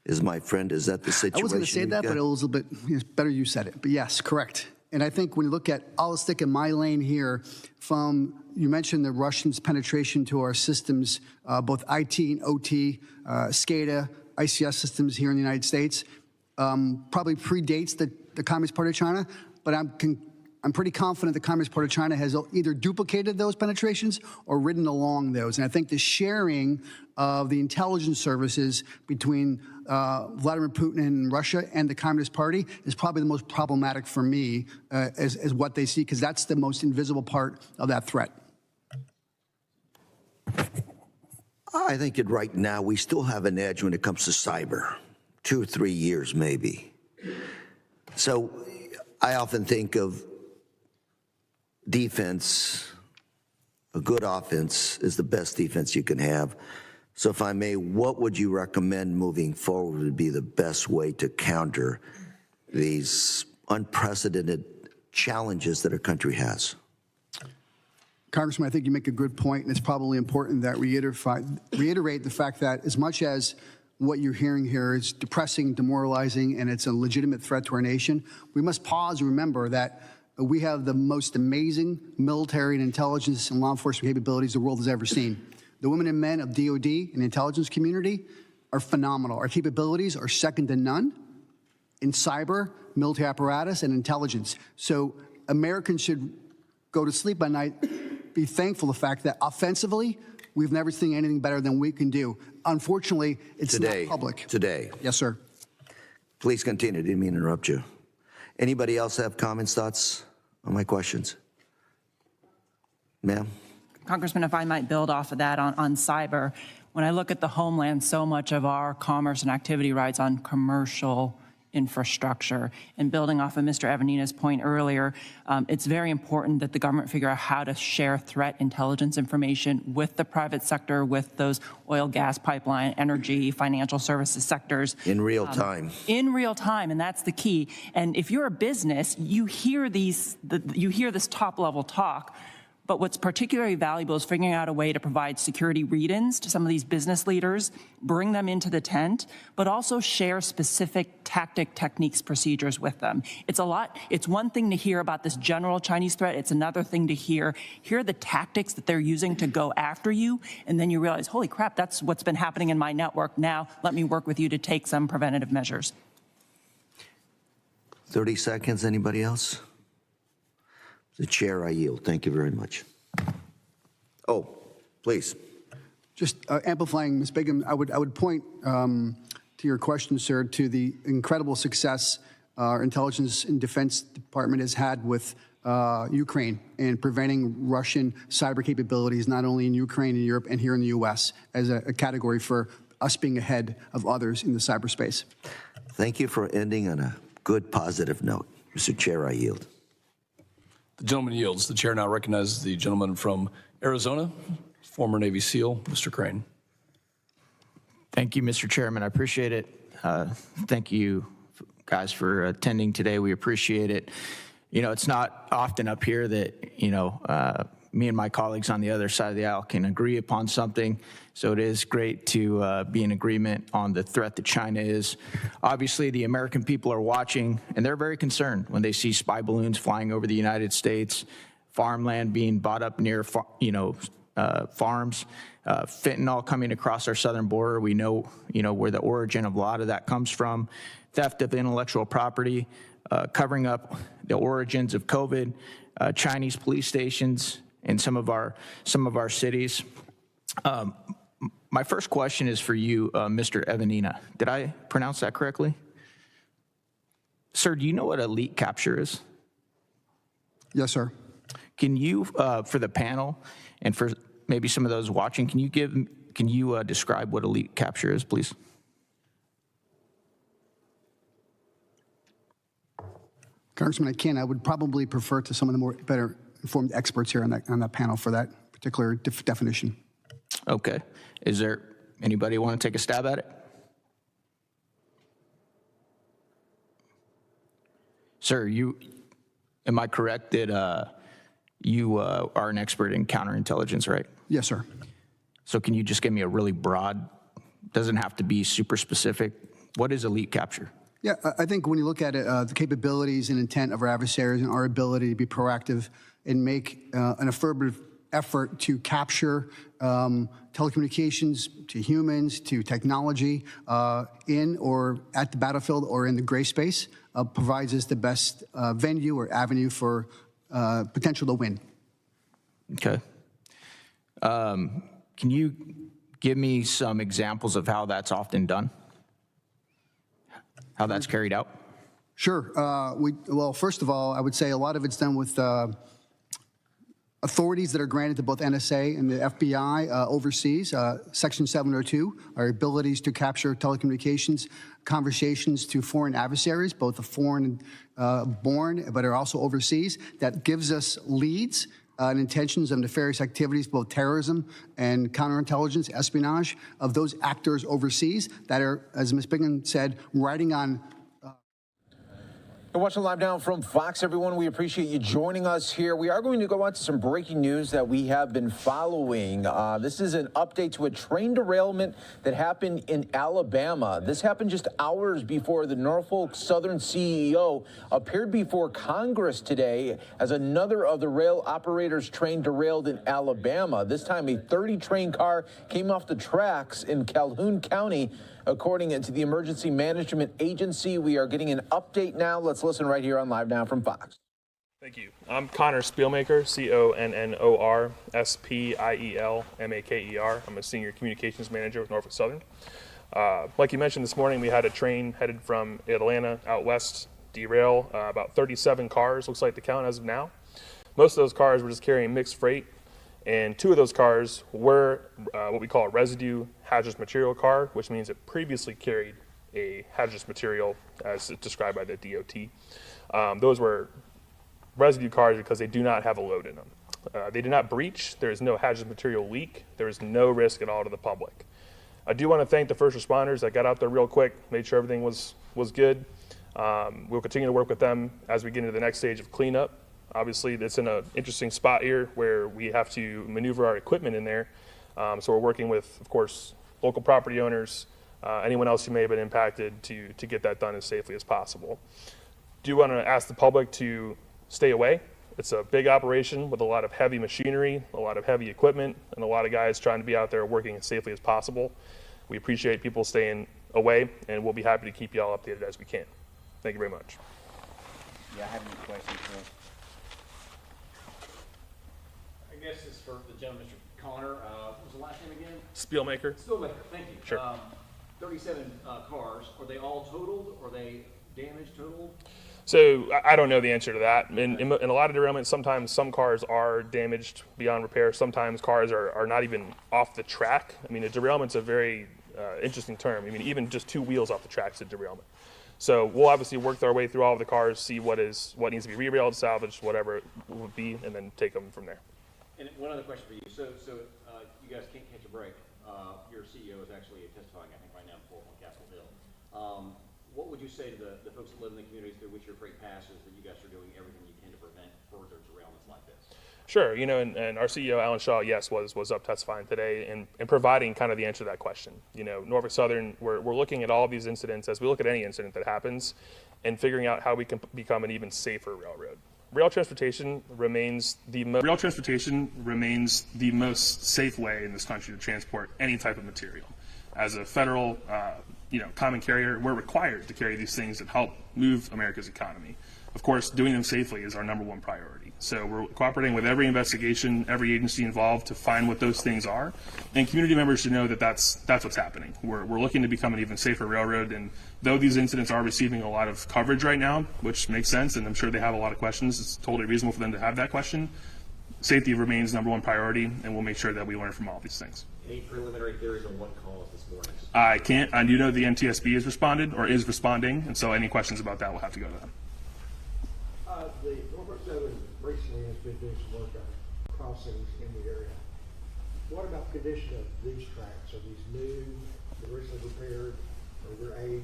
is my friend. Is that the situation? I was going to say that, but it was a little bit better you said it. But yes, correct. And I think when you look at, I'll stick in my lane here from, you mentioned the Russians' penetration to our systems, both IT and OT, SCADA, ICS systems here in the United States, probably predates the Communist Party of China, but I'm pretty confident the Communist Party of China has either duplicated those penetrations or ridden along those. And I think the sharing of the intelligence services between Vladimir Putin and Russia and the Communist Party is probably the most problematic for me as what they see, because that's the most invisible part of that threat. I think that right now we still have an edge when it comes to cyber, 2 or 3 years maybe. So I often think of defense, a good offense is the best defense you can have. So if I may, what would you recommend moving forward would be the best way to counter these unprecedented challenges that our country has. Congressman, I think you make a good point, and it's probably important that reiterate the fact that as much as what you're hearing here is depressing, demoralizing, and it's a legitimate threat to our nation, we must pause and remember that we have the most amazing military and intelligence and law enforcement capabilities the world has ever seen. The women and men of DOD and the intelligence community are phenomenal. Our capabilities are second to none in cyber, military apparatus, and intelligence. So Americans should go to sleep at night, be thankful for the fact that offensively, we've never seen anything better than we can do. Unfortunately, it's not public. Today. Yes, sir. Please continue. Didn't mean to interrupt you. Anybody else have comments, thoughts on my questions? Ma'am? Congressman, if I might build off of that on cyber, when I look at the homeland, so much of our commerce and activity rides on commercial infrastructure. And building off of Mr. Evanina's point earlier, it's very important that the government figure out how to share threat intelligence information with the private sector, with those oil, gas, pipeline, energy, financial services sectors. In real time. In real time, and that's the key. And if you're a business, you hear this top-level talk, but what's particularly valuable is figuring out a way to provide security read-ins to some of these business leaders, bring them into the tent, but also share specific techniques, procedures with them. It's one thing to hear about this general Chinese threat. It's another thing to hear the tactics that they're using to go after you, and then you realize, holy crap, that's what's been happening in my network. Now let me work with you to take some preventative measures. 30 seconds. Anybody else? The chair, I yield. Thank you very much. Oh, please. Just amplifying Ms. Bigham, I would point to your question, sir, to the incredible success our intelligence and defense department has had with Ukraine in preventing Russian cyber capabilities, not only in Ukraine and Europe and here in the U.S. as a category for us being ahead of others in the cyberspace. Thank you for ending on a good, positive note. Mr. Chair, I yield. The gentleman yields. The chair now recognizes the gentleman from Arizona, former Navy SEAL, Mr. Crane. Thank you, Mr. Chairman. I appreciate it. Thank you, guys, for attending today. We appreciate it. You know, it's not often up here that, me and my colleagues on the other side of the aisle can agree upon something. So it is great to be in agreement on the threat that China is. Obviously, the American people are watching, and they're very concerned when they see spy balloons flying over the United States, farmland being bought up near, farms, fentanyl coming across our southern border. We know, where the origin of a lot of that comes from, theft of intellectual property, covering up the origins of COVID, Chinese police stations in some of our cities. My first question is for you, Mr. Evanina. Did I pronounce that correctly? Sir, do you know what elite capture is? Yes, sir. Can you, for the panel and for maybe some of those watching, can you describe what elite capture is, please? Congressman, I can. I would probably prefer to some of the more better informed experts here on that panel for that particular definition. Okay. Is there anybody want to take a stab at it? Sir, am I correct that you are an expert in counterintelligence, right? Yes, sir. So can you just give me a really broad, doesn't have to be super specific, what is elite capture? Yeah, I think when you look at it, the capabilities and intent of our adversaries and our ability to be proactive and make an affirmative effort to capture telecommunications to humans, to technology in or at the battlefield or in the gray space provides us the best venue or avenue for potential to win. Okay. Can you give me some examples of how that's often done? How that's carried out? Sure. Well, first of all, I would say a lot of it's done with authorities that are granted to both NSA and the FBI overseas. Section 702, our abilities to capture telecommunications conversations to foreign adversaries, both the foreign born, but are also overseas. That gives us leads and intentions of nefarious activities, both terrorism and counterintelligence, espionage, of those actors overseas that are, as Ms. Bigham said, riding on You're watching Live Now from Fox, everyone. We appreciate you joining us here. We are going to go on to some breaking news that we have been following. This is an update to a train derailment that happened in Alabama. This happened just hours before the Norfolk Southern CEO appeared before Congress today as another of the rail operators' train derailed in Alabama. This time, a 30-train car came off the tracks in Calhoun County. According to the Emergency Management Agency, we are getting an update now. Let's listen right here on Live Now from Fox. Thank you. I'm Connor Spielmaker, Connor Spielmaker. I'm a Senior Communications Manager with Norfolk Southern. Like you mentioned this morning, we had a train headed from Atlanta out west derail, about 37 cars, looks like the count as of now. Most of those cars were just carrying mixed freight, and 2 of those cars were what we call a residue hazardous material car, which means it previously carried a hazardous material as described by the DOT. Those were residue cars because they do not have a load in them. They did not breach. There is no hazardous material leak. There is no risk at all to the public. I do want to thank the first responders that got out there real quick, made sure everything was good. We'll continue to work with them as we get into the next stage of cleanup. Obviously, it's in an interesting spot here where we have to maneuver our equipment in there. So we're working with, of course, local property owners, anyone else who may have been impacted to get that done as safely as possible. Do want to ask the public to stay away. It's a big operation with a lot of heavy machinery, a lot of heavy equipment, and a lot of guys trying to be out there working as safely as possible. We appreciate people staying away, and we'll be happy to keep you all updated as we can. Thank you very much. Yeah, I have any questions for I guess it's for the gentleman, Mr. Connor. What was the last name again? Spielmaker. Spielmaker, thank you. Sure. 37 cars. Are they all totaled? Are they damaged totaled? So I don't know the answer to that. In a lot of derailments, sometimes some cars are damaged beyond repair. Sometimes cars are not even off the track. I mean, a derailment's a very interesting term. I mean, even just 2 wheels off the track is a derailment. So we'll obviously work our way through all of the cars, see what needs to be re-railed, salvaged, whatever it would be, and then take them from there. And one other question for you. So you guys can't catch a break. Your CEO is actually testifying, I think, right now on Capitol Hill. What would you say to the folks that live in the communities through which your freight passes that you guys are doing everything you can to prevent further derailments like this? Sure. You know, and our CEO, Alan Shaw, yes, was up testifying today and providing kind of the answer to that question. You know, Norfolk Southern, we're looking at all of these incidents as we look at any incident that happens and figuring out how we can become an even safer railroad. Rail transportation remains the most safe way in this country to transport any type of material. As a federal, common carrier, we're required to carry these things that help move America's economy. Of course, doing them safely is our #1 priority. So we're cooperating with every investigation, every agency involved to find what those things are. And community members should know that that's what's happening. We're looking to become an even safer railroad. And though these incidents are receiving a lot of coverage right now, which makes sense, and I'm sure they have a lot of questions, it's totally reasonable for them to have that question, safety remains #1 priority, and we'll make sure that we learn from all these things. Any preliminary theories on what caused this morning? I can't. I do know the NTSB has responded or is responding, and so any questions about that will have to go to them. The Norfolk Southern recently has been doing some work on crossings in the area. What about the condition of these tracks? Are these new, recently repaired, or their age?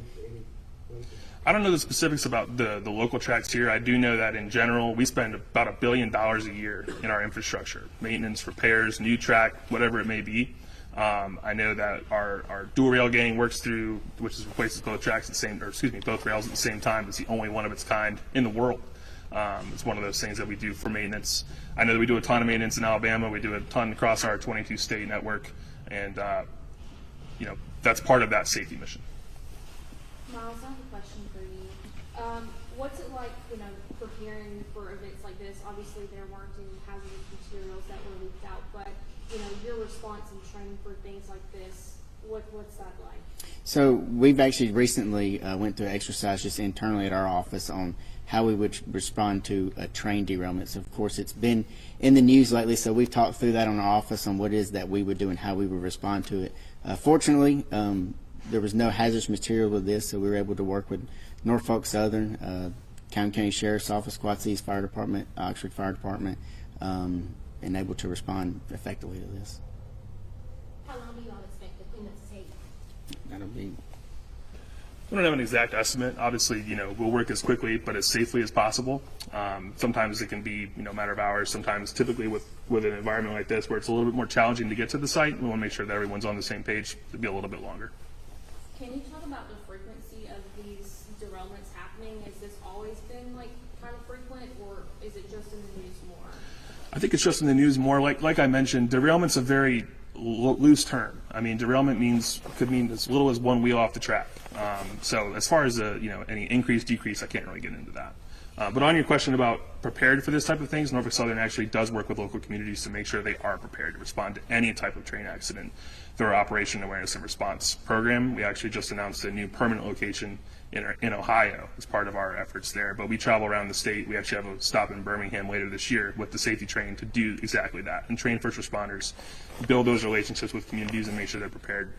I don't know the specifics about the local tracks here. I do know that in general, we spend about $1 billion a year in our infrastructure, maintenance, repairs, new track, whatever it may be. I know that our dual rail gang works through, which is replaces both tracks at the same, both rails at the same time. It's the only one of its kind in the world. It's one of those things that we do for maintenance. I know that we do a ton of maintenance in Alabama. We do a ton across our 22-state network, and that's part of that safety mission. Miles, I have a question for you. What's it like, preparing for events like this? Obviously, there weren't any hazardous materials that were leaked out, but your response and training for things like this, what's that like? So we've actually recently went through an exercise just internally at our office on how we would respond to a train derailment. So of course it's been in the news lately, so we've talked through that on our office on what it is that we would do and how we would respond to it. Fortunately, there was no hazardous material with this, so we were able to work with Norfolk Southern, County Sheriff's Office, Quad Cities Fire Department, Oxford Fire Department, and able to respond effectively to this. How long do you all expect to clean up safe? That'll be We don't have an exact estimate. Obviously, we'll work as quickly but as safely as possible. Sometimes it can be, a matter of hours. Sometimes, typically with an environment like this where it's a little bit more challenging to get to the site, we want to make sure that everyone's on the same page. It'll be a little bit longer. Can you talk about the frequency of these derailments happening? Has this always been kind of frequent, or is it just in the news more? I think it's just in the news more. Like I mentioned, derailment's a very loose term. I mean, derailment could mean as little as one wheel off the track. So as far as any increase, decrease, I can't really get into that. But on your question about prepared for this type of things, Norfolk Southern actually does work with local communities to make sure they are prepared to respond to any type of train accident through our Operation Awareness and Response program. We actually just announced a new permanent location in Ohio as part of our efforts there. But we travel around the state. We actually have a stop in Birmingham later this year with the safety train to do exactly that and train first responders, build those relationships with communities, and make sure they're prepared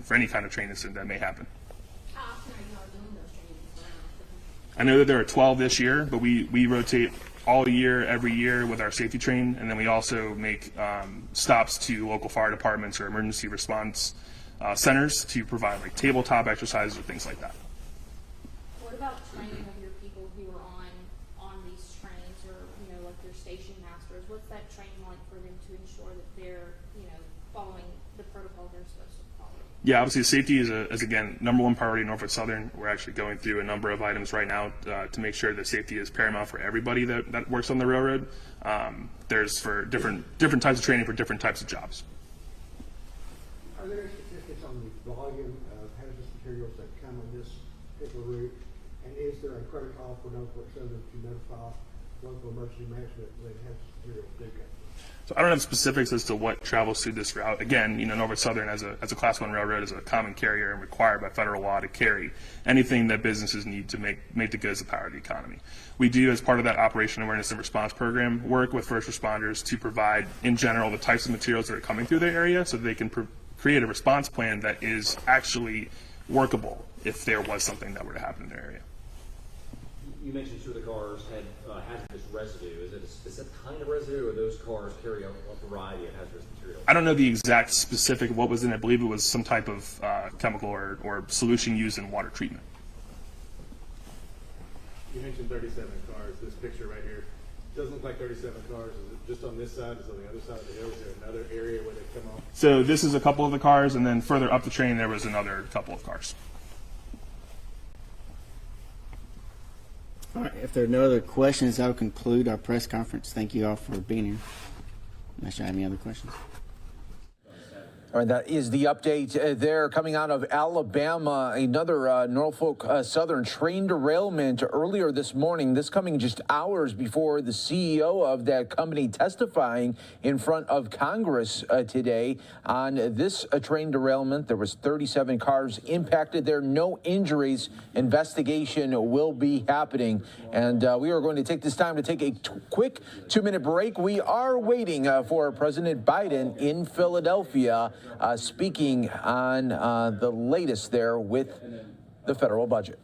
for any kind of train incident that may happen. How often are you all doing those trainings? I know that there are 12 this year, but we rotate all year, every year with our safety train, and then we also make stops to local fire departments or emergency response centers to provide tabletop exercises or things like that. What about training of your people who are on these trains, or their station masters? What's that training like for them to ensure that they're following the protocol they're supposed to follow? Yeah, obviously safety is again number one priority in Norfolk Southern. We're actually going through a number of items right now to make sure that safety is paramount for everybody that works on the railroad. There's for different types of training for different types of jobs. Are there any statistics on the volume of hazardous materials that come on this particular route? And is there a protocol for Norfolk Southern to notify local emergency management when hazardous materials do come? So I don't have specifics as to what travels through this route. Again, Norfolk Southern as a Class 1 railroad is a common carrier and required by federal law to carry anything that businesses need to make the goods the power of the economy. We do, as part of that Operation Awareness and Response program, work with first responders to provide, in general, the types of materials that are coming through their area so that they can create a response plan that is actually workable if there was something that were to happen in their area. You mentioned two of the cars had hazardous residue. Is it a specific kind of residue, or those cars carry a variety of hazardous materials? I don't know the exact specific of what was in it. I believe it was some type of chemical or solution used in water treatment. You mentioned 37 cars. This picture right here doesn't look like 37 cars. Is it just on this side? Is it on the other side of the hill? Is there another area where they come off? So this is a couple of the cars, and then further up the train there was another couple of cars. All right, if there are no other questions, that will conclude our press conference. Thank you all for being here. Unless you have any other questions. All right, that is the update there coming out of Alabama. Another Norfolk Southern train derailment earlier this morning. This coming just hours before the CEO of that company testifying in front of Congress today on this train derailment. There was 37 cars impacted there, no injuries. Investigation will be happening. And we are going to take this time to take a quick 2-minute break. We are waiting for President Biden in Philadelphia. Speaking on the latest there with the federal budget.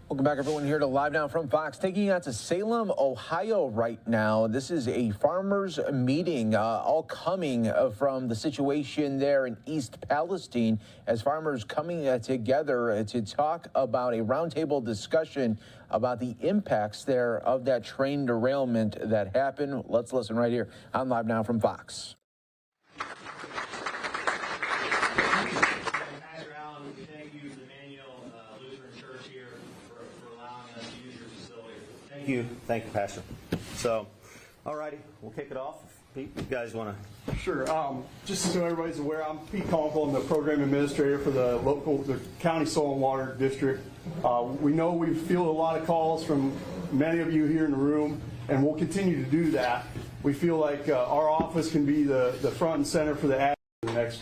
Welcome back, everyone, here to Live Now from Fox. Taking you out to Salem, Ohio right now. This is a farmers meeting, all coming from the situation there in East Palestine, as farmers coming together to talk about a roundtable discussion about the impacts there of that train derailment that happened. Let's listen right here on Live Now from Fox. Thank you, Pastor. So, all righty, we'll kick it off. Pete, you guys want to? Sure. Just so everybody's aware, I'm Pete Conkle. I'm the program administrator for the County Soil and Water District. We know we field a lot of calls from many of you here in the room, and we'll continue to do that. We feel like our office can be the front and center for the next,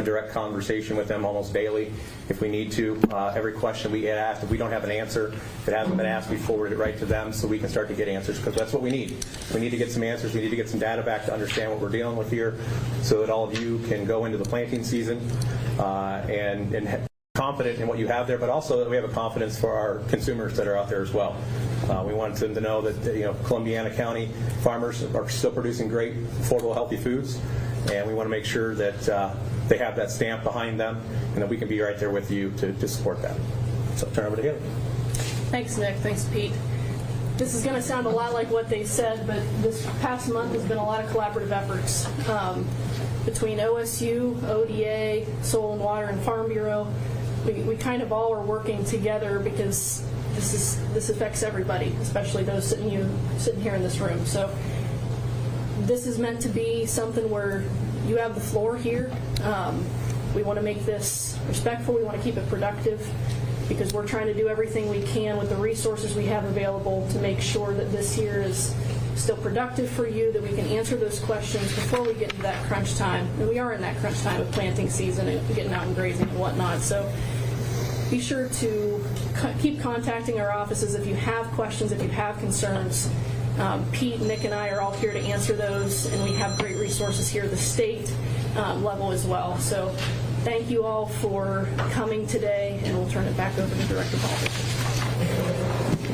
direct conversation with them almost daily if we need to. Every question we get asked, if we don't have an answer, if it hasn't been asked, we forward it right to them so we can start to get answers, because that's what we need. We need to get some answers. We need to get some data back to understand what we're dealing with here so that all of you can go into the planting season and confident in what you have there, but also that we have a confidence for our consumers that are out there as well. We want them to know that Columbiana County farmers are still producing great, affordable, healthy foods, and we want to make sure that they have that stamp behind them and that we can be right there with you to support that. So turn over to Haley. Thanks, Nick. Thanks, Pete. This is going to sound a lot like what they said, but this past month has been a lot of collaborative efforts between OSU, ODA, Soil and Water, and Farm Bureau. We kind of all are working together because this affects everybody, especially those sitting here in this room. So this is meant to be something where you have the floor here. We want to make this respectful. We want to keep it productive because we're trying to do everything we can with the resources we have available to make sure that this year is still productive for you, that we can answer those questions before we get into that crunch time. And we are in that crunch time of planting season and getting out and grazing and whatnot. So be sure to keep contacting our offices if you have questions, if you have concerns. Pete, Nick, and I are all here to answer those, and we have great resources here at the state level as well. So thank you all for coming today, and we'll turn it back over to Director Paul.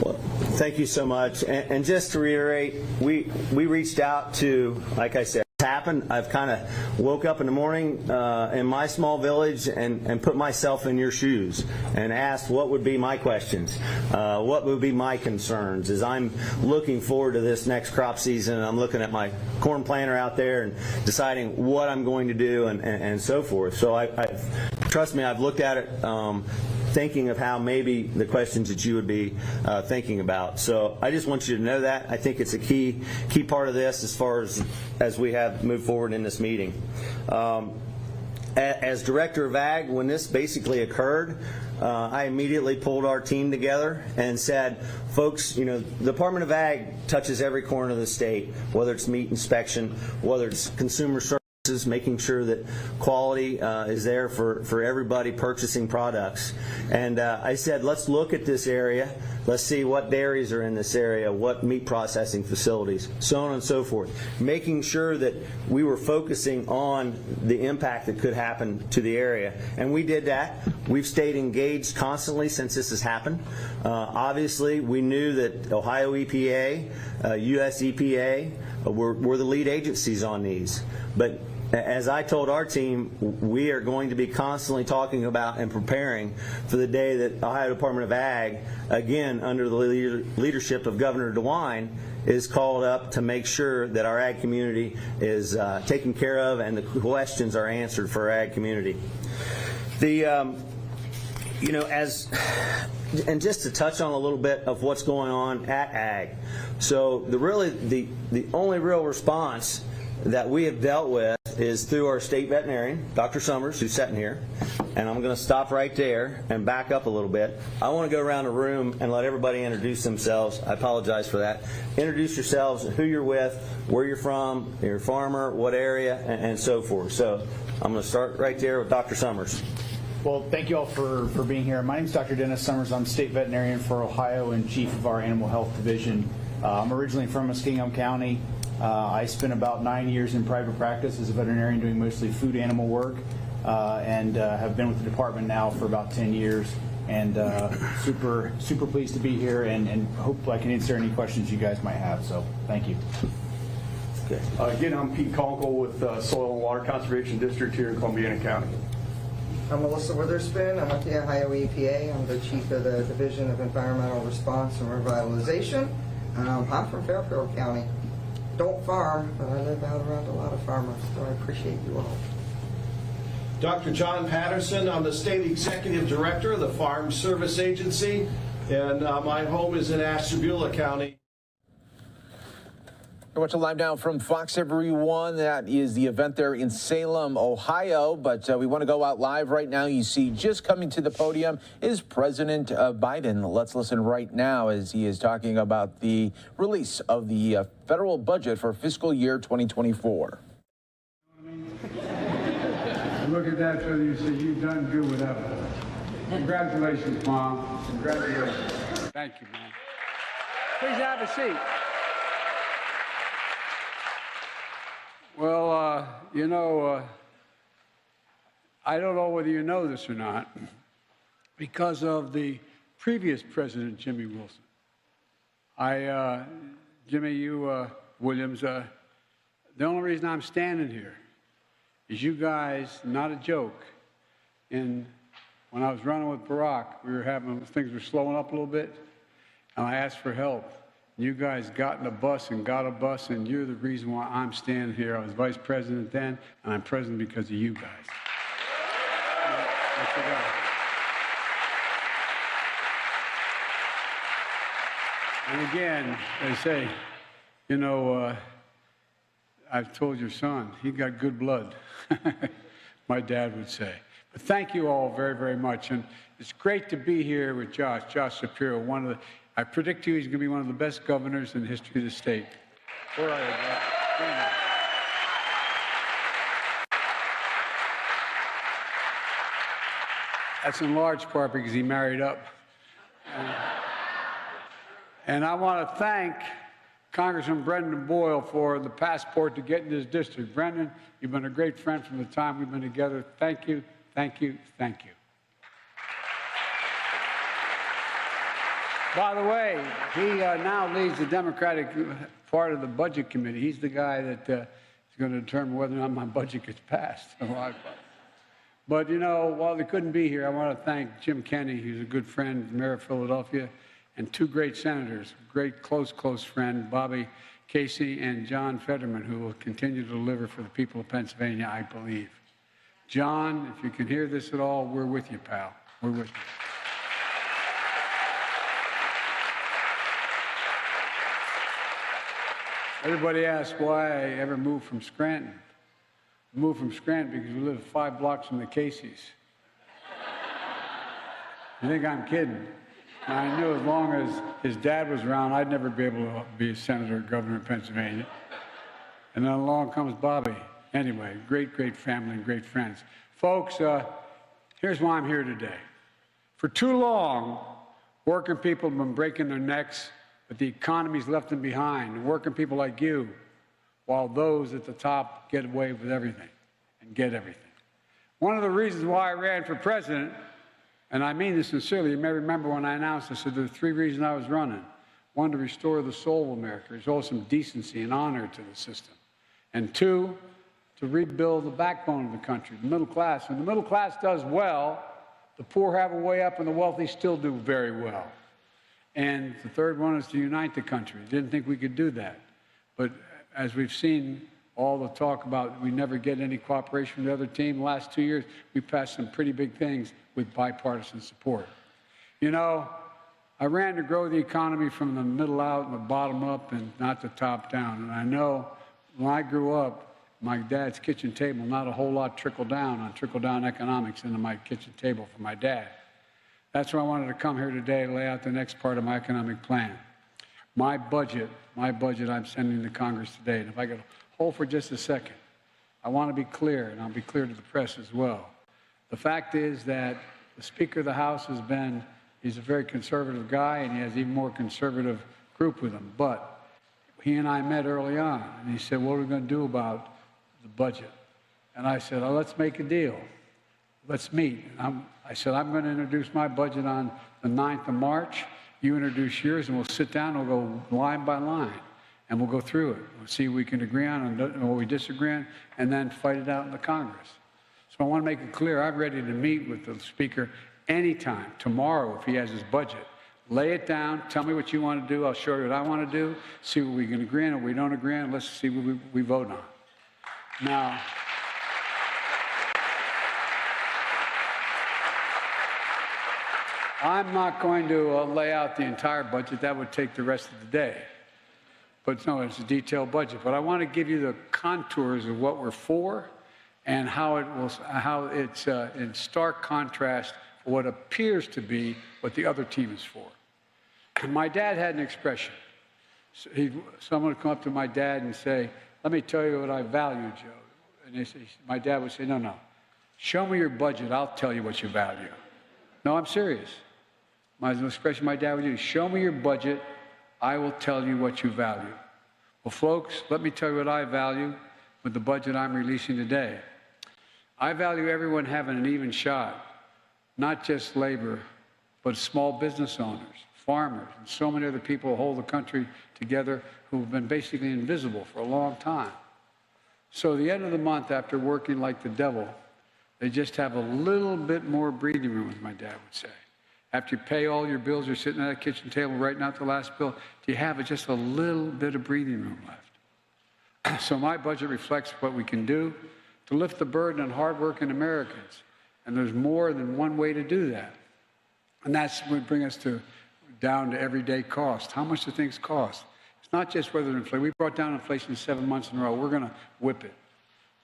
Well, thank you so much. And just to reiterate, we reached out to, like I said, happened. I've kind of woke up in the morning in my small village and put myself in your shoes and asked what would be my questions, what would be my concerns as I'm looking forward to this next crop season, and I'm looking at my corn planter out there and deciding what I'm going to do and so forth. So trust me, I've looked at it thinking of how maybe the questions that you would be thinking about. So I just want you to know that. I think it's a key part of this as far as we have moved forward in this meeting. As Director of Ag, when this basically occurred, I immediately pulled our team together and said, folks, the Department of Ag touches every corner of the state, whether it's meat inspection, whether it's consumer services, making sure that quality is there for everybody purchasing products. And I said, let's look at this area. Let's see what dairies are in this area, what meat processing facilities, so on and so forth. Making sure that we were focusing on the impact that could happen to the area. And we did that. We've stayed engaged constantly since this has happened. Obviously, we knew that Ohio EPA, US EPA were the lead agencies on these. But as I told our team, we are going to be constantly talking about and preparing for the day that Ohio Department of Ag, again under the leadership of Governor DeWine, is called up to make sure that our ag community is taken care of and the questions are answered for our ag community. And just to touch on a little bit of what's going on at ag. So the only real response that we have dealt with is through our state veterinarian, Dr. Summers, who's sitting here. And I'm going to stop right there and back up a little bit. I want to go around the room and let everybody introduce themselves. I apologize for that. Introduce yourselves, who you're with, where you're from, you're a farmer, what area, and so forth. So I'm going to start right there with Dr. Summers. Well, thank you all for being here. My name is Dr. Dennis Summers. I'm state veterinarian for Ohio and chief of our animal health division. I'm originally from Muskingum County. I spent about 9 years in private practice as a veterinarian doing mostly food animal work and have been with the department now for about 10 years. and super pleased to be here, and hope I can answer any questions you guys might have. So thank you. Okay. Again, I'm Pete Conkle with Soil and Water Conservation District here in Columbiana County. I'm Melissa Witherspoon. I'm with the Ohio EPA. I'm the chief of the Division of Environmental Response and Revitalization. I'm from Fairfield County. Don't farm, but I live out around a lot of farmers, so I appreciate you all. Dr. John Patterson, I'm the State Executive Director of the Farm Service Agency, and my home is in Ashtabula County. You're watching Live Now from Fox, everyone. That is the event there in Salem, Ohio. But we want to go out live right now. You see, just coming to the podium is President Biden. Let's listen right now as he is talking about the release of the federal budget for fiscal year 2024. Look at that, so you see you've done good without it. Congratulations, Mom. Congratulations. Thank you, man. Please have a seat. Well, I don't know whether you know this or not, because of the previous president, Jimmy Wilson. Williams, the only reason I'm standing here is you guys, not a joke, when I was running with Barack, things were slowing up a little bit, and I asked for help. You guys got in a bus, and you're the reason why I'm standing here. I was vice president then, and I'm president because of you guys. And again, they say, I've told your son, he got good blood, my dad would say. But thank you all very, very much. And it's great to be here with Josh Shapiro, I predict he's going to be one of the best governors in the history of the state. Where are you, Josh? That's in large part because he married up. And I want to thank Congressman Brendan Boyle for the passport to get in this district. Brendan, you've been a great friend from the time we've been together. Thank you, thank you, thank you. By the way, he now leads the Democratic part of the Budget Committee. He's the guy that is going to determine whether or not my budget gets passed. But, while they couldn't be here, I want to thank Jim Kenney, who's a good friend, the mayor of Philadelphia, and two great senators, great close friend, Bobby Casey and John Fetterman, who will continue to deliver for the people of Pennsylvania, I believe. John, if you can hear this at all, we're with you, pal. We're with you. Everybody asks why I ever moved from Scranton. I moved from Scranton because we lived 5 blocks from the Caseys. You think I'm kidding? I knew as long as his dad was around, I'd never be able to be a senator or governor of Pennsylvania. And then along comes Bobby. Anyway, great family and great friends. Folks, here's why I'm here today. For too long, working people have been breaking their necks, but the economy's left them behind, and working people like you, while those at the top get away with everything and get everything. One of the reasons why I ran for president, and I mean this sincerely, you may remember when I announced this, there were 3 reasons I was running. 1, to restore the soul of America, restore some decency and honor to the system. And 2, to rebuild the backbone of the country, the middle class. When the middle class does well, the poor have a way up and the wealthy still do very well. And the 3rd one is to unite the country. Didn't think we could do that. But as we've seen all the talk about we never get any cooperation from the other team, the last 2 years, we passed some pretty big things with bipartisan support. I ran to grow the economy from the middle out and the bottom up and not the top down. And I know when I grew up, my dad's kitchen table, not a whole lot trickled down economics into my kitchen table for my dad. That's why I wanted to come here today and lay out the next part of my economic plan. My budget I'm sending to Congress today. And if I could hold for just a second, I want to be clear, and I'll be clear to the press as well. The fact is that the Speaker of the House he's a very conservative guy, and he has even more conservative group with him. But he and I met early on, and he said, what are we going to do about the budget? And I said, let's make a deal. let's meet. I said, I'm going to introduce my budget on the 9th of March. You introduce yours, and we'll sit down and we'll go line by line, and we'll go through it. We'll see what we can agree on and what we disagree on, and then fight it out in the Congress. So I want to make it clear, I'm ready to meet with the Speaker anytime, tomorrow, if he has his budget. Lay it down, tell me what you want to do, I'll show you what I want to do, see what we can agree on, what we don't agree on, let's see what we vote on. Now, I'm not going to lay out the entire budget. That would take the rest of the day. But no, it's a detailed budget. But I want to give you the contours of what we're for and how it's in stark contrast for what appears to be what the other team is for. And my dad had an expression. Someone would come up to my dad and say, let me tell you what I value, Joe. And my dad would say, no, show me your budget. I'll tell you what you value. No, I'm serious. My expression my dad would use, show me your budget, I will tell you what you value. Well, folks, let me tell you what I value with the budget I'm releasing today. I value everyone having an even shot, not just labor, but small business owners, farmers, and so many other people who hold the country together who've been basically invisible for a long time. So at the end of the month, after working like the devil, they just have a little bit more breathing room, as my dad would say. After you pay all your bills, you're sitting at a kitchen table writing out the last bill, do you have just a little bit of breathing room left? So my budget reflects what we can do to lift the burden on hardworking Americans. And there's more than one way to do that. And that's what brings us down to everyday cost. How much do things cost? It's not just whether inflation. We brought down inflation 7 months in a row. We're going to whip it.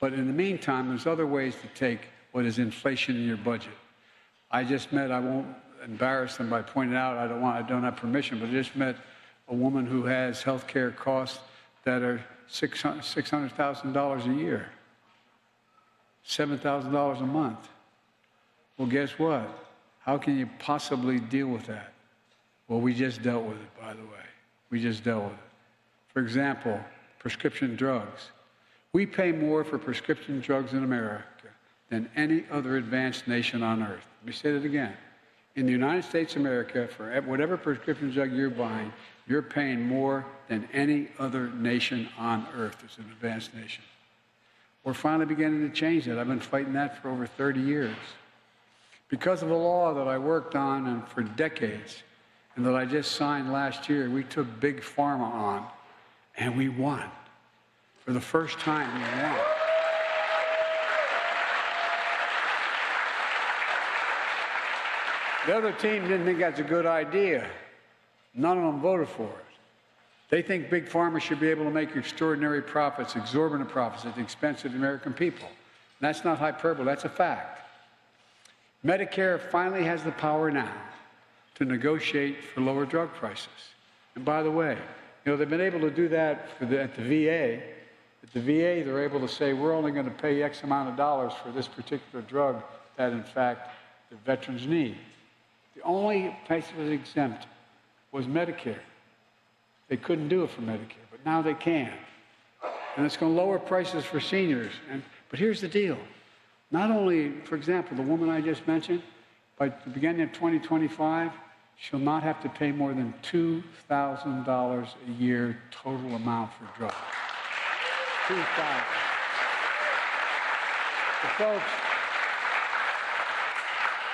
But in the meantime, there's other ways to take what is inflation in your budget. I won't embarrass them by pointing out, I don't have permission, but I just met a woman who has health care costs that are $600,000 a year, $7,000 a month. Well, guess what? How can you possibly deal with that? Well, we just dealt with it, by the way. We just dealt with it. For example, prescription drugs. We pay more for prescription drugs in America than any other advanced nation on earth. Let me say that again. In the United States of America, for whatever prescription drug you're buying, you're paying more than any other nation on earth as an advanced nation. We're finally beginning to change that. I've been fighting that for over 30 years. Because of a law that I worked on and for decades, and that I just signed last year, we took Big Pharma on, and we won. For the first time, we won. The other team didn't think that's a good idea. None of them voted for it. They think Big Pharma should be able to make extraordinary profits, exorbitant profits at the expense of the American people. And that's not hyperbole, that's a fact. Medicare finally has the power now to negotiate for lower drug prices. And by the way, they've been able to do that at the VA. At the VA, they're able to say, we're only going to pay X amount of dollars for this particular drug that, in fact, the veterans need. The only place that was exempt was Medicare. They couldn't do it for Medicare, but now they can. And it's going to lower prices for seniors. But here's the deal. Not only, for example, the woman I just mentioned, by the beginning of 2025, she'll not have to pay more than $2,000 a year total amount for drugs. $2,000. So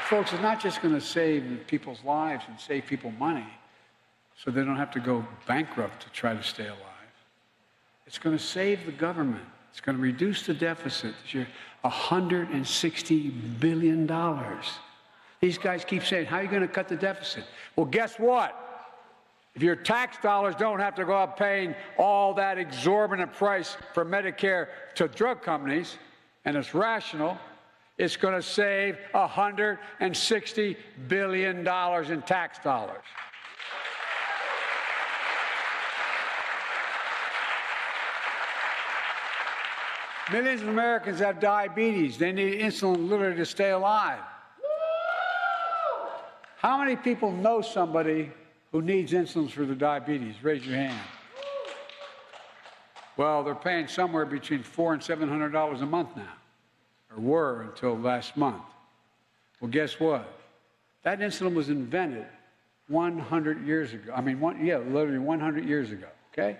folks, it's not just going to save people's lives and save people money so they don't have to go bankrupt to try to stay alive. It's going to save the government. It's going to reduce the deficit this year, $160 billion. These guys keep saying, how are you going to cut the deficit? Well, guess what? If your tax dollars don't have to go out paying all that exorbitant price for Medicare to drug companies, and it's rational, it's going to save $160 billion in tax dollars. Millions of Americans have diabetes. They need insulin literally to stay alive. How many people know somebody who needs insulin for their diabetes? Raise your hand. Well, they're paying somewhere between $400 and $700 a month now, or were until last month. Well, guess what? That insulin was invented 100 years ago. I mean, literally 100 years ago, okay?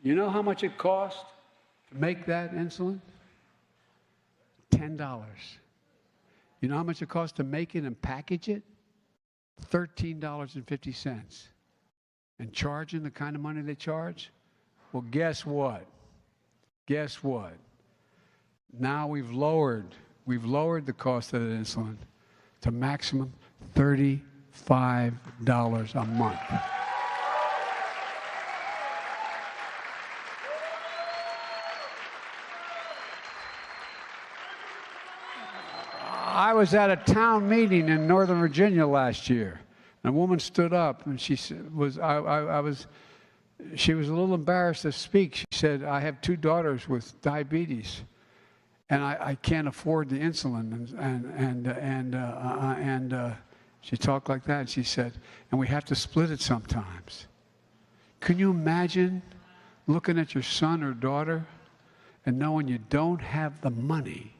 You know how much it cost to make that insulin? $10. You know how much it costs to make it and package it? $13.50. And charging the kind of money they charge? Well, guess what? Guess what? Now we've lowered the cost of the insulin to maximum $35 a month. I was at a town meeting in Northern Virginia last year, and a woman stood up, and she was she was a little embarrassed to speak. She said, "I have 2 daughters with diabetes, and I can't afford the insulin." And she talked like that. And she said, "And we have to split it sometimes." Can you imagine looking at your son or daughter and knowing you don't have the money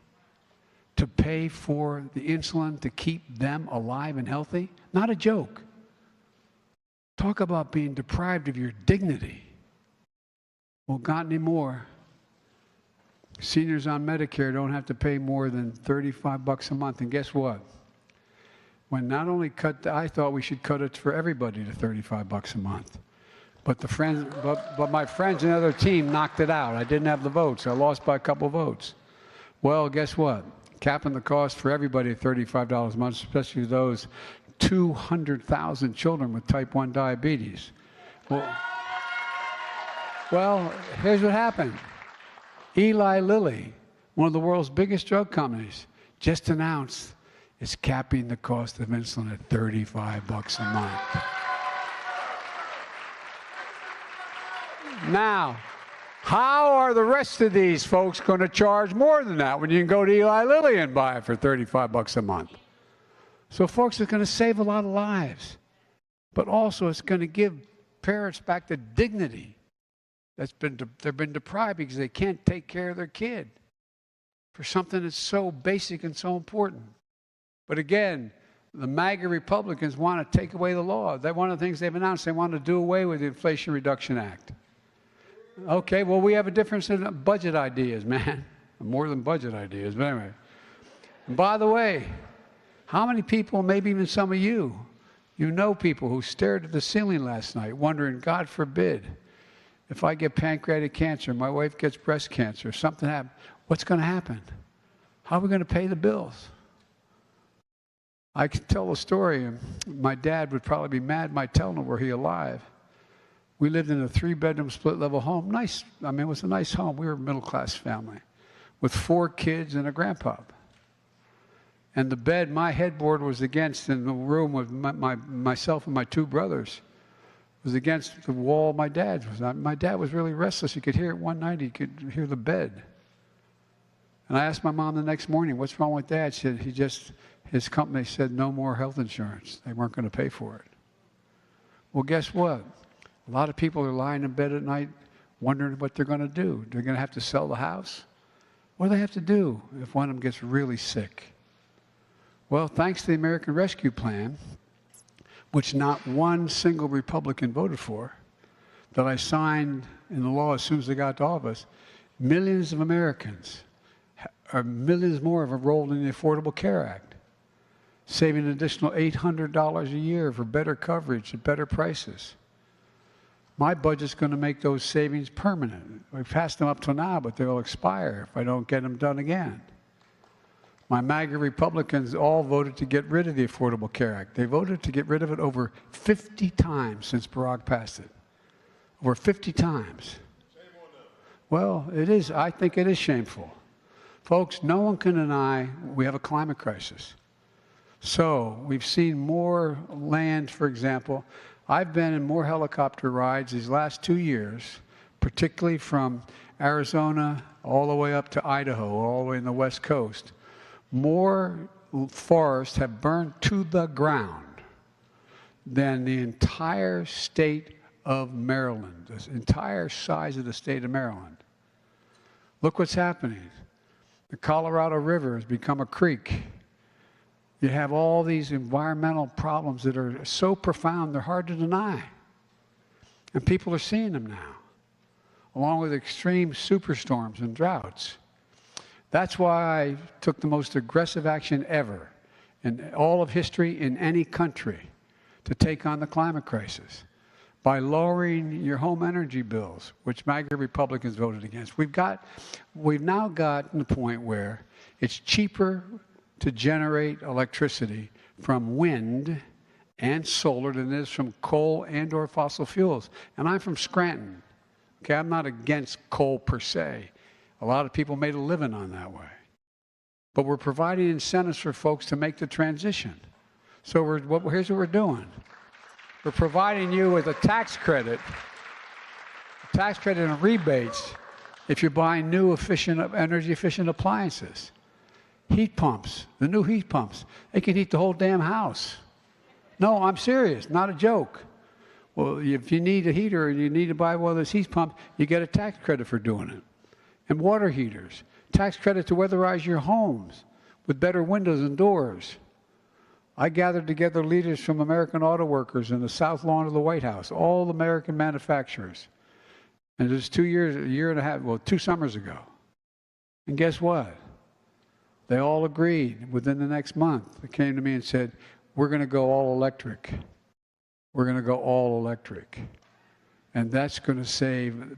to pay for the insulin to keep them alive and healthy? Not a joke. Talk about being deprived of your dignity. Well, not anymore. Seniors on Medicare don't have to pay more than $35 a month. And guess what? When not only I thought we should cut it for everybody to $35 a month. But my friends and other team knocked it out. I didn't have the votes. I lost by a couple votes. Well, guess what? Capping the cost for everybody at $35 a month, especially those 200,000 children with type 1 diabetes. Well, here's what happened. Eli Lilly, one of the world's biggest drug companies, just announced it's capping the cost of insulin at $35 a month. Now, how are the rest of these folks going to charge more than that when you can go to Eli Lilly and buy it for $35 a month? So, folks, it's going to save a lot of lives, but also it's going to give parents back the dignity they've been deprived because they can't take care of their kid for something that's so basic and so important. But again, the MAGA Republicans want to take away the law. One of the things they've announced, they want to do away with the Inflation Reduction Act. Okay, well, we have a difference in budget ideas, man. More than budget ideas, but anyway. And by the way, how many people, maybe even some of you know people who stared at the ceiling last night wondering, God forbid, if I get pancreatic cancer, my wife gets breast cancer, something happens, what's going to happen? How are we going to pay the bills? I can tell a story, and my dad would probably be mad at my telling him were he alive. We lived in a 3-bedroom split-level home. Nice, I mean, it was a nice home. We were a middle-class family with 4 kids and a grandpa. And the bed my headboard was against in the room with myself and my 2 brothers was against the wall my dad's was. My dad was really restless. You could hear it one night. He could hear the bed. And I asked my mom the next morning, what's wrong with Dad? She said, his company said no more health insurance. They weren't going to pay for it. Well, guess what? A lot of people are lying in bed at night wondering what they're going to do. They're going to have to sell the house? What do they have to do if one of them gets really sick? Well, thanks to the American Rescue Plan, which not one single Republican voted for, that I signed in the law as soon as I got to office, millions of Americans, or millions more, have enrolled in the Affordable Care Act, saving an additional $800 a year for better coverage at better prices. My budget's going to make those savings permanent. We've passed them up till now, but they'll expire if I don't get them done again. My MAGA Republicans all voted to get rid of the Affordable Care Act. They voted to get rid of it over 50 times since Barack passed it. Over 50 times. Well, it is. I think it is shameful. Folks, no one can deny we have a climate crisis. So we've seen more land, for example. I've been in more helicopter rides these last 2 years, particularly from Arizona all the way up to Idaho, all the way in the West Coast. More forests have burned to the ground than the entire state of Maryland, the entire size of the state of Maryland. Look what's happening. The Colorado River has become a creek. You have all these environmental problems that are so profound, they're hard to deny. And people are seeing them now, along with extreme superstorms and droughts. That's why I took the most aggressive action ever in all of history in any country to take on the climate crisis by lowering your home energy bills, which MAGA Republicans voted against. We've now gotten to the point where it's cheaper to generate electricity from wind and solar than it is from coal and or fossil fuels. And I'm from Scranton. Okay, I'm not against coal per se. A lot of people made a living on that way. But we're providing incentives for folks to make the transition. So here's what we're doing. We're providing you with a tax credit and rebates if you're buying new energy-efficient appliances. Heat pumps, the new heat pumps, they can heat the whole damn house. No, I'm serious, not a joke. Well, if you need a heater and you need to buy one of those heat pumps, you get a tax credit for doing it. And water heaters, tax credit to weatherize your homes with better windows and doors. I gathered together leaders from American Auto Workers in the South Lawn of the White House, all American manufacturers. And it was 2 years, a year and a half, well, 2 summers ago. And guess what? They all agreed within the next month. They came to me and said, we're going to go all electric. We're going to go all electric. And that's going to save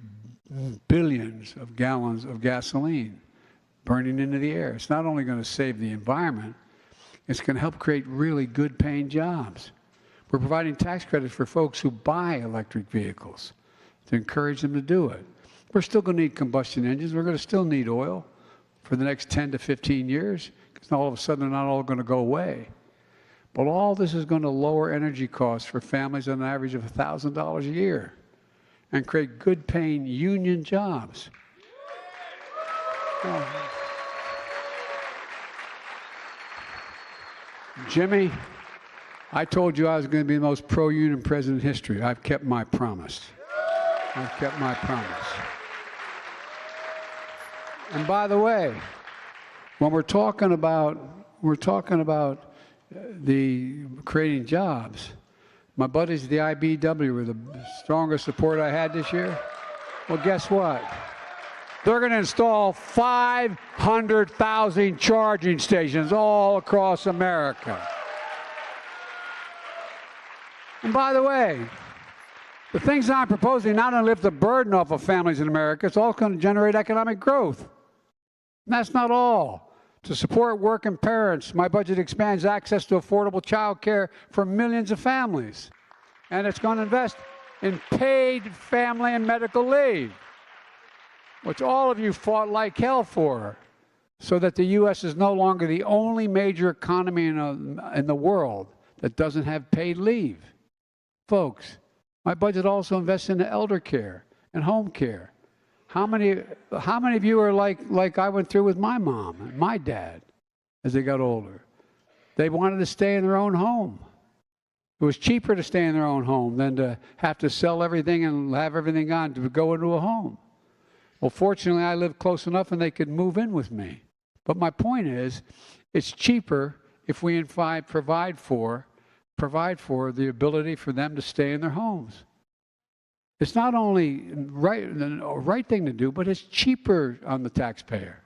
billions of gallons of gasoline burning into the air. It's not only going to save the environment, it's going to help create really good paying jobs. We're providing tax credits for folks who buy electric vehicles to encourage them to do it. We're still going to need combustion engines. We're going to still need oil for the next 10 to 15 years, because all of a sudden they're not all going to go away. But all this is going to lower energy costs for families on an average of $1,000 a year and create good paying union jobs. Oh. Jimmy, I told you I was going to be the most pro-union president in history. I've kept my promise. I've kept my promise. And by the way, when we're talking about the creating jobs, my buddies at the IBEW were the strongest support I had this year. Well, guess what? They're going to install 500,000 charging stations all across America. And by the way, the things I'm proposing not only lift the burden off of families in America, it's also going to generate economic growth. And that's not all. To support working parents, my budget expands access to affordable child care for millions of families. And it's going to invest in paid family and medical leave, which all of you fought like hell for, so that the U.S. is no longer the only major economy in the world that doesn't have paid leave. Folks, my budget also invests in elder care and home care. How many of you are like I went through with my mom and my dad as they got older? They wanted to stay in their own home. It was cheaper to stay in their own home than to have to sell everything and have everything on to go into a home. Well, fortunately, I lived close enough and they could move in with me. But my point is, it's cheaper if we provide for the ability for them to stay in their homes. It's not only the right thing to do, but it's cheaper on the taxpayer.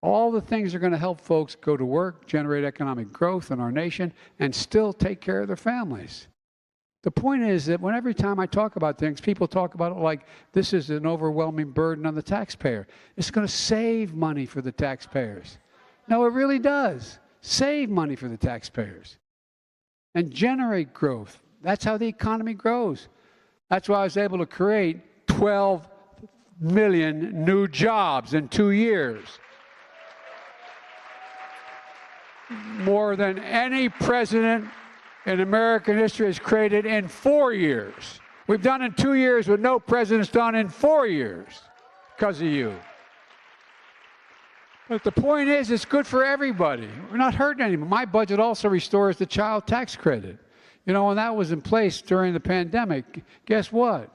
All the things are going to help folks go to work, generate economic growth in our nation, and still take care of their families. The point is that every time I talk about things, people talk about it like this is an overwhelming burden on the taxpayer. It's going to save money for the taxpayers. No, it really does. Save money for the taxpayers and generate growth. That's how the economy grows. That's why I was able to create 12 million new jobs in 2 years. More than any president in American history has created in 4 years. We've done in 2 years what no president's done in 4 years because of you. But the point is, it's good for everybody. We're not hurting anyone. My budget also restores the child tax credit. You know, when that was in place during the pandemic, guess what?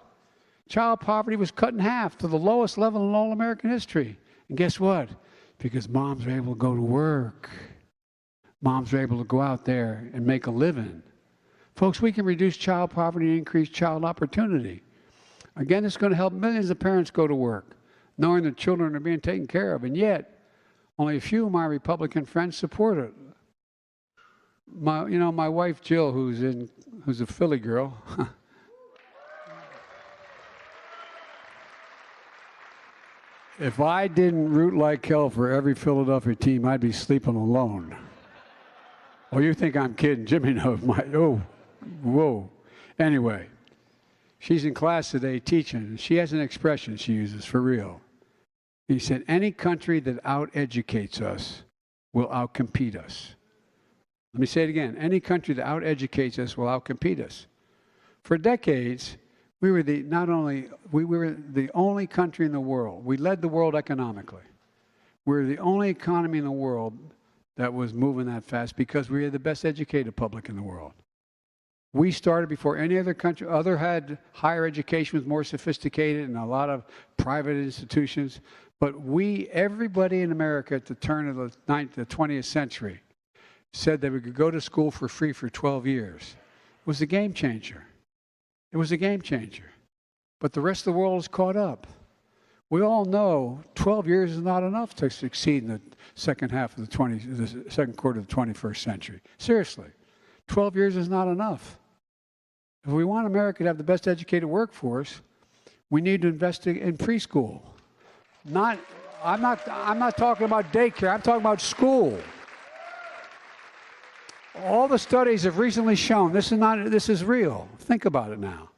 Child poverty was cut in half to the lowest level in all American history. And guess what? Because moms are able to go to work. moms are able to go out there and make a living. Folks, we can reduce child poverty and increase child opportunity. Again, it's going to help millions of parents go to work, knowing their children are being taken care of, and yet only a few of my Republican friends support it. My wife Jill, who's a Philly girl, if I didn't root like hell for every Philadelphia team, I'd be sleeping alone. Oh, you think I'm kidding? Jimmy knows whoa. Anyway, she's in class today teaching. She has an expression she uses for real. He said, any country that out-educates us will out-compete us. Let me say it again. Any country that out-educates us will out-compete us. For decades, we were the only country in the world. We led the world economically. We were the only economy in the world that was moving that fast because we were the best educated public in the world. We started before any other country. Other had higher education, was more sophisticated, and a lot of private institutions. But everybody in America at the turn of the 20th century said that we could go to school for free for 12 years. It was a game changer. It was a game changer. But the rest of the world is caught up. We all know 12 years is not enough to succeed in the second quarter of the 21st century. Seriously, 12 years is not enough. If we want America to have the best educated workforce, we need to invest in preschool. I'm not talking about daycare. I'm talking about school. All the studies have recently shown this is real. Think about it now.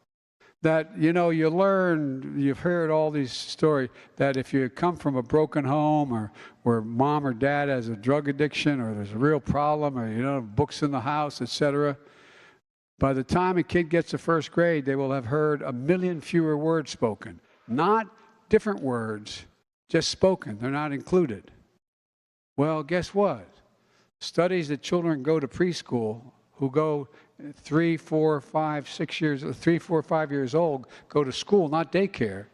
That, you've heard all these stories that if you come from a broken home or where mom or dad has a drug addiction or there's a real problem or, books in the house, etc., by the time a kid gets to first grade, they will have heard 1 million fewer words spoken. Not different words, just spoken. They're not included. Well, guess what? Studies that children go to preschool who go 3, 4, 5, 6 years, 3, 4, 5 years old, go to school, not daycare,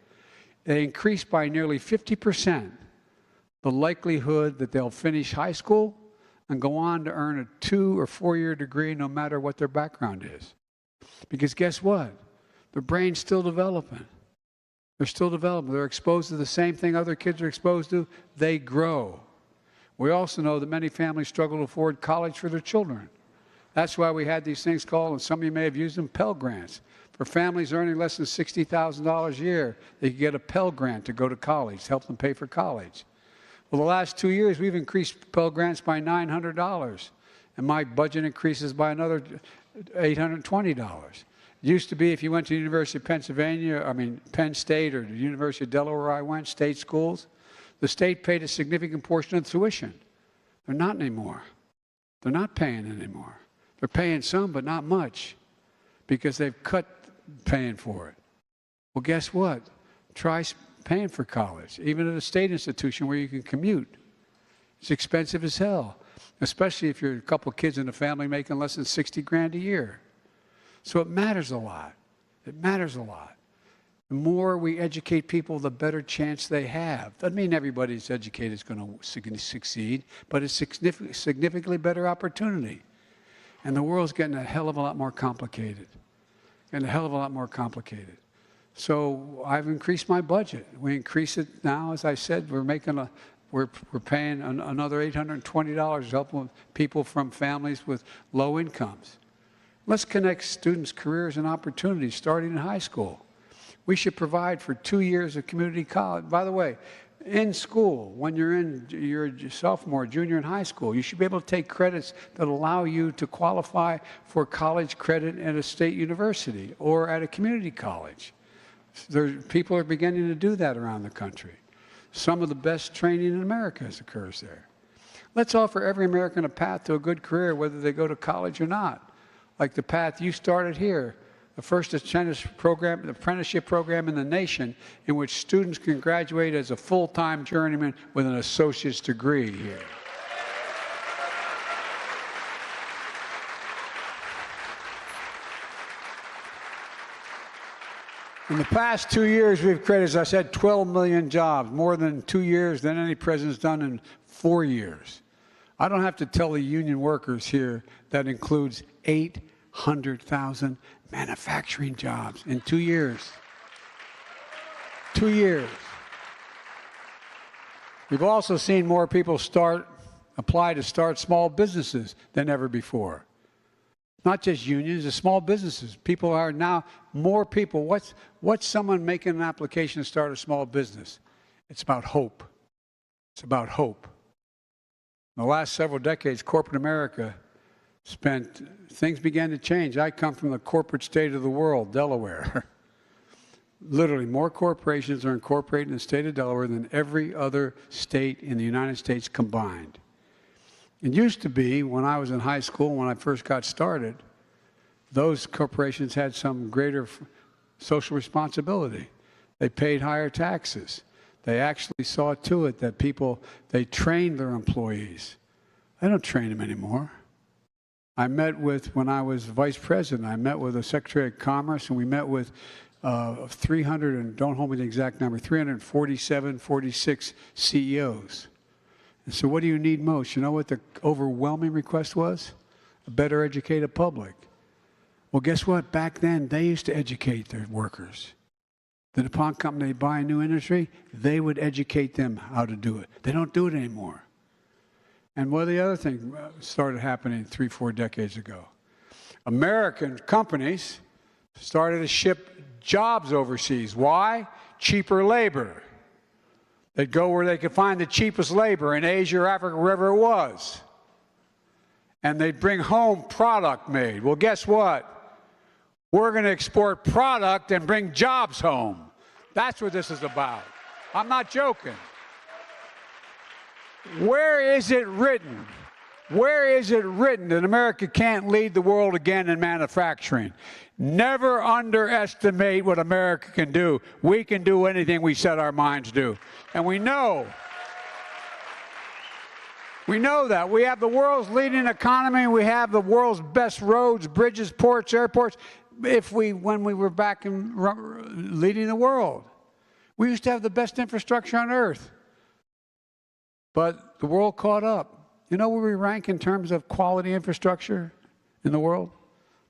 they increase by nearly 50% the likelihood that they'll finish high school and go on to earn a 2 or 4 year degree no matter what their background is. Because guess what? Their brain's still developing. They're still developing. They're exposed to the same thing other kids are exposed to. They grow. We also know that many families struggle to afford college for their children. That's why we had these things called, and some of you may have used them, Pell Grants. For families earning less than $60,000 a year, they could get a Pell Grant to go to college, help them pay for college. Well, the last 2 years, we've increased Pell Grants by $900, and my budget increases by another $820. It used to be if you went to the University of Penn State or the University of Delaware where I went, state schools, the state paid a significant portion of the tuition. They're not anymore. They're not paying anymore. They're paying some, but not much, because they've cut paying for it. Well, guess what? Try paying for college, even at a state institution where you can commute. It's expensive as hell, especially if you're a couple kids in a family making less than 60 grand a year. So it matters a lot. It matters a lot. The more we educate people, the better chance they have. Doesn't mean everybody that's educated is going to succeed, but it's significantly better opportunity. And the world's getting a hell of a lot more complicated. So I've increased my budget. We increase it now, as I said, we're paying another $820 to help people from families with low incomes. Let's connect students' careers and opportunities starting in high school. We should provide for 2 years of community college. By the way, in school, when you're a sophomore, junior in high school, you should be able to take credits that allow you to qualify for college credit at a state university or at a community college. People are beginning to do that around the country. Some of the best training in America occurs there. Let's offer every American a path to a good career, whether they go to college or not. Like the path you started here, the first apprenticeship program in the nation in which students can graduate as a full-time journeyman with an associate's degree here. In the past 2 years, we've created, as I said, 12 million jobs, more than 2 years than any president's done in 4 years. I don't have to tell the union workers here that includes 800,000 manufacturing jobs in 2 years. 2 years. We've also seen more people apply to start small businesses than ever before. Not just unions, the small businesses. People are now, more people. What's someone making an application to start a small business? It's about hope. It's about hope. In the last several decades, corporate America things began to change. I come from the corporate state of the world, Delaware. Literally, more corporations are incorporated in the state of Delaware than every other state in the United States combined. It used to be, when I was in high school, when I first got started, those corporations had some greater social responsibility. They paid higher taxes. They actually saw to it that they trained their employees. They don't train them anymore. When I was vice president, I met with the Secretary of Commerce, and we met with 300, and don't hold me to the exact number, 347, 46 CEOs. And so what do you need most? You know what the overwhelming request was? A better educated public. Well, guess what? Back then, they used to educate their workers. The DuPont company, they buy a new industry, they would educate them how to do it. They don't do it anymore. And one of the other things started happening 3-4 decades ago. American companies started to ship jobs overseas. Why? Cheaper labor. They'd go where they could find the cheapest labor in Asia or Africa, wherever it was. And they'd bring home product made. Well, guess what? We're going to export product and bring jobs home. That's what this is about. I'm not joking. Where is it written? Where is it written that America can't lead the world again in manufacturing? Never underestimate what America can do. We can do anything we set our minds to. And we know that. We have the world's leading economy. We have the world's best roads, bridges, ports, airports. When we were back in leading the world, we used to have the best infrastructure on earth. But the world caught up. You know where we rank in terms of quality infrastructure in the world?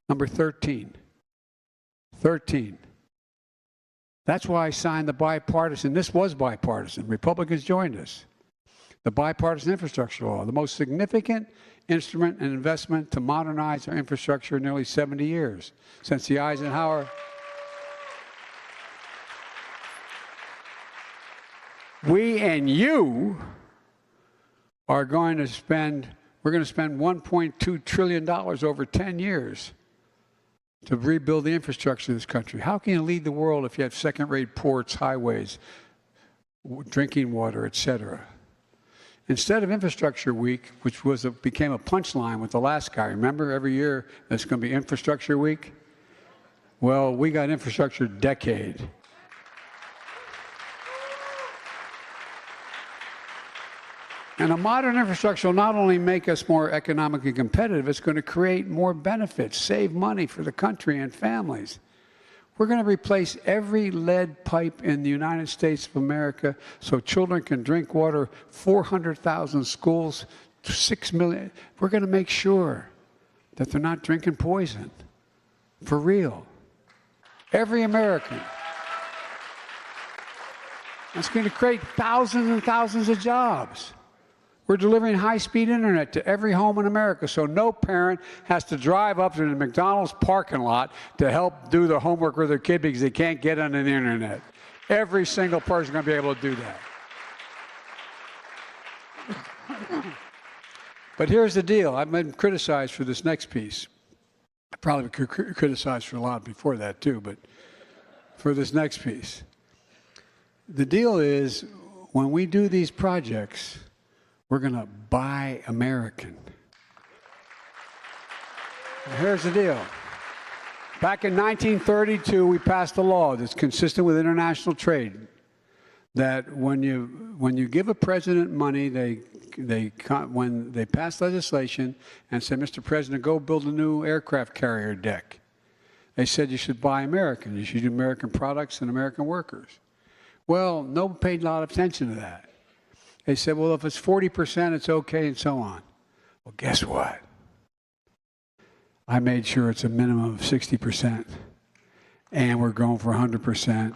Number 13. 13. That's why I signed the bipartisan. This was bipartisan. Republicans joined us. The bipartisan infrastructure law, the most significant instrument and investment to modernize our infrastructure in nearly 70 years, since the Eisenhower. We and you are going to spend, we're going to spend $1.2 trillion over 10 years to rebuild the infrastructure of this country. How can you lead the world if you have second-rate ports, highways, drinking water, et cetera? Instead of Infrastructure Week, which became a punchline with the last guy, remember every year there's going to be Infrastructure Week? Well, we got Infrastructure Decade. And a modern infrastructure will not only make us more economically competitive, it's going to create more benefits, save money for the country and families. We're going to replace every lead pipe in the United States of America so children can drink water, 400,000 schools, 6 million. We're going to make sure that they're not drinking poison, for real. Every American. It's going to create thousands and thousands of jobs. We're delivering high-speed internet to every home in America, so no parent has to drive up to the McDonald's parking lot to help do the homework with their kid because they can't get on the internet. Every single person is going to be able to do that. But here's the deal. I've been criticized for this next piece. I probably could criticize for a lot before that, too, but for this next piece. The deal is, when we do these projects, we're going to buy American. Here's the deal. Back in 1932, we passed a law that's consistent with international trade that when you give a president money, when they pass legislation and say, Mr. President, go build a new aircraft carrier deck, they said you should buy American. You should do American products and American workers. Well, no one paid a lot of attention to that. They said, well, if it's 40%, it's okay, and so on. Well, guess what? I made sure it's a minimum of 60%, and we're going for 100%,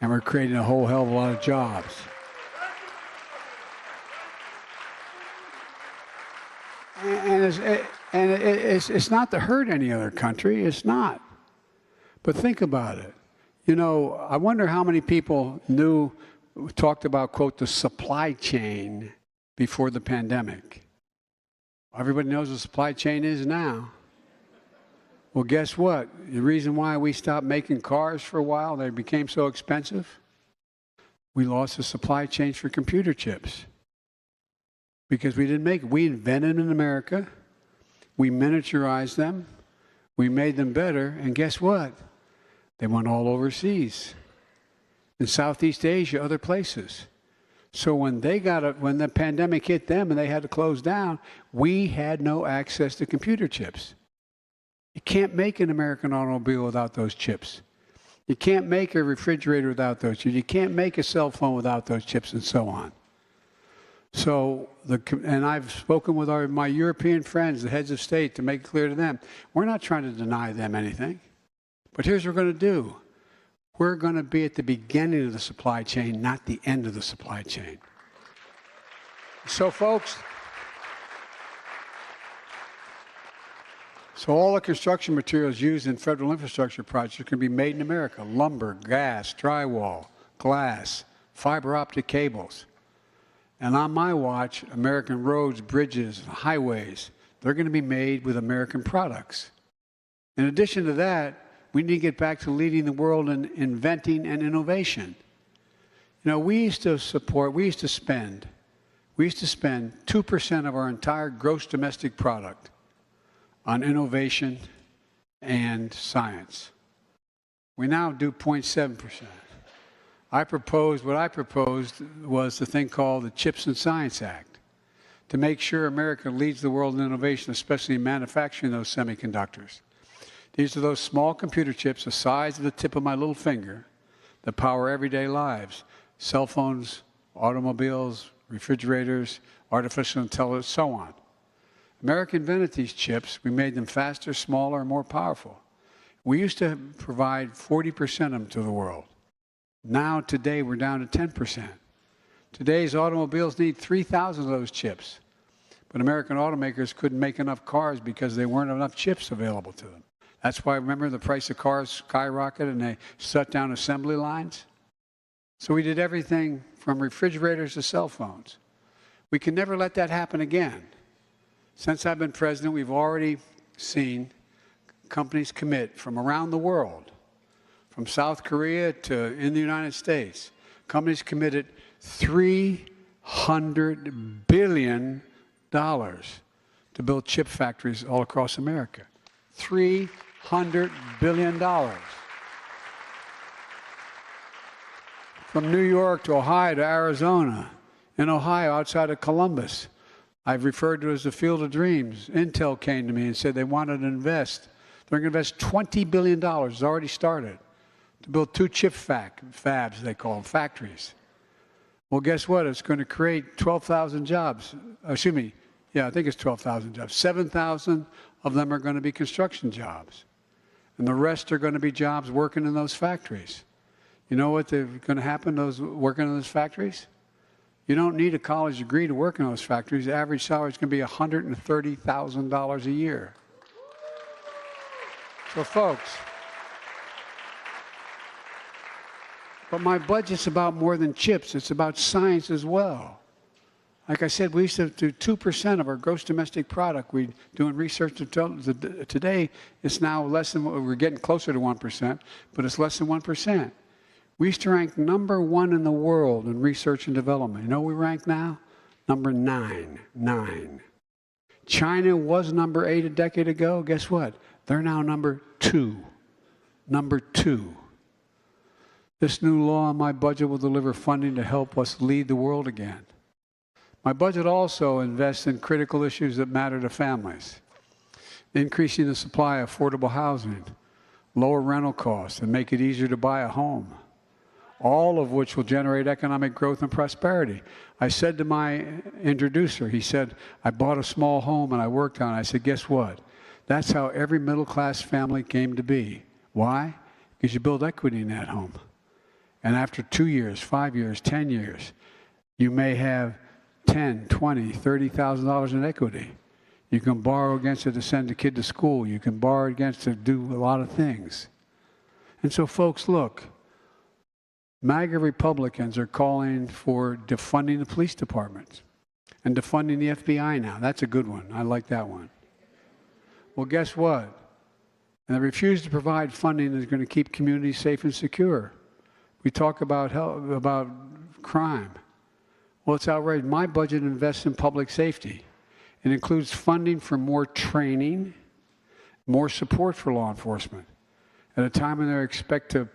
and we're creating a whole hell of a lot of jobs. And it's not to hurt any other country. It's not. But think about it. You know, I wonder how many people talked about, quote, the supply chain before the pandemic. Everybody knows what the supply chain is now. Well, guess what? The reason why we stopped making cars for a while, they became so expensive, we lost the supply chain for computer chips. Because we invented them in America, we miniaturized them, we made them better, and guess what? They went all overseas, in Southeast Asia, other places. So when the pandemic hit them and they had to close down, we had no access to computer chips. You can't make an American automobile without those chips. You can't make a refrigerator without those chips. You can't make a cell phone without those chips, and so on. So, and I've spoken with my European friends, the heads of state, to make it clear to them, we're not trying to deny them anything. But here's what we're going to do. We're going to be at the beginning of the supply chain, not the end of the supply chain. So, folks, all the construction materials used in federal infrastructure projects can be made in America. Lumber, gas, drywall, glass, fiber optic cables. And on my watch, American roads, bridges, highways, they're going to be made with American products. In addition to that, we need to get back to leading the world in inventing and innovation. You know, we used to spend 2% of our entire gross domestic product on innovation and science. We now do 0.7%. What I proposed was the thing called the Chips and Science Act, to make sure America leads the world in innovation, especially in manufacturing those semiconductors. These are those small computer chips the size of the tip of my little finger that power everyday lives. Cell phones, automobiles, refrigerators, artificial intelligence, so on. America invented these chips. We made them faster, smaller, and more powerful. We used to provide 40% of them to the world. Now, today, we're down to 10%. Today's automobiles need 3,000 of those chips. But American automakers couldn't make enough cars because there weren't enough chips available to them. That's why, remember, the price of cars skyrocketed and they shut down assembly lines? So we did everything from refrigerators to cell phones. We can never let that happen again. Since I've been president, we've already seen companies commit from around the world, from South Korea to in the United States, companies committed $300 billion to build chip factories all across America. $300 billion. From New York to Ohio to Arizona. In Ohio, outside of Columbus, I've referred to it as the Field of Dreams. Intel came to me and said they wanted to invest. They're going to invest $20 billion, it's already started, to build 2 chip fabs, they call them, factories. Well, guess what? It's going to create 12,000 jobs. Excuse me. Yeah, I think it's 12,000 jobs. 7,000 of them are going to be construction jobs. And the rest are going to be jobs working in those factories. You know what's going to happen to those working in those factories? You don't need a college degree to work in those factories. The average salary is going to be $130,000 a year. So, folks, but my budget's about more than chips. It's about science as well. Like I said, we used to do 2% of our gross domestic product. We're doing research today. It's now less than, we're getting closer to 1%, but it's less than 1%. We used to rank #1 in the world in research and development. You know what we rank now? Number 9. China was number 8 a decade ago. Guess what? They're now number 2. Number 2. This new law in my budget will deliver funding to help us lead the world again. My budget also invests in critical issues that matter to families, increasing the supply of affordable housing, lower rental costs, and make it easier to buy a home. all of which will generate economic growth and prosperity. I said to my introducer, he said, I bought a small home and I worked on it. I said, guess what? That's how every middle-class family came to be. Why? Because you build equity in that home. And after 2 years, 5 years, 10 years, you may have $10,000, $20,000, $30,000 in equity. You can borrow against it to send a kid to school. You can borrow against it to do a lot of things. And so, folks, look, MAGA Republicans are calling for defunding the police departments and defunding the FBI now. That's a good one. I like that one. Well, guess what? And they refuse to provide funding that's going to keep communities safe and secure. We talk about crime. Well, it's outrageous. My budget invests in public safety. It includes funding for more training, more support for law enforcement, at a time when they expect to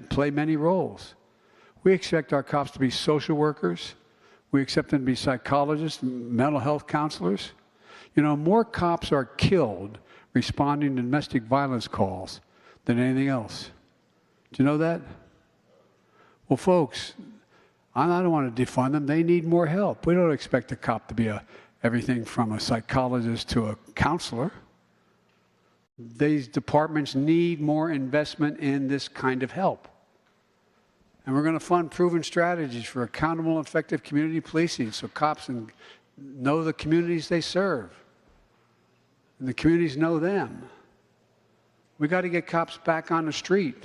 play many roles. We expect our cops to be social workers. We expect them to be psychologists, mental health counselors. You know, more cops are killed responding to domestic violence calls than anything else. Do you know that? Well, folks, I don't want to defund them. They need more help. We don't expect a cop to be everything from a psychologist to a counselor. These departments need more investment in this kind of help. And we're going to fund proven strategies for accountable and effective community policing so cops know the communities they serve. And the communities know them. We got to get cops back on the street.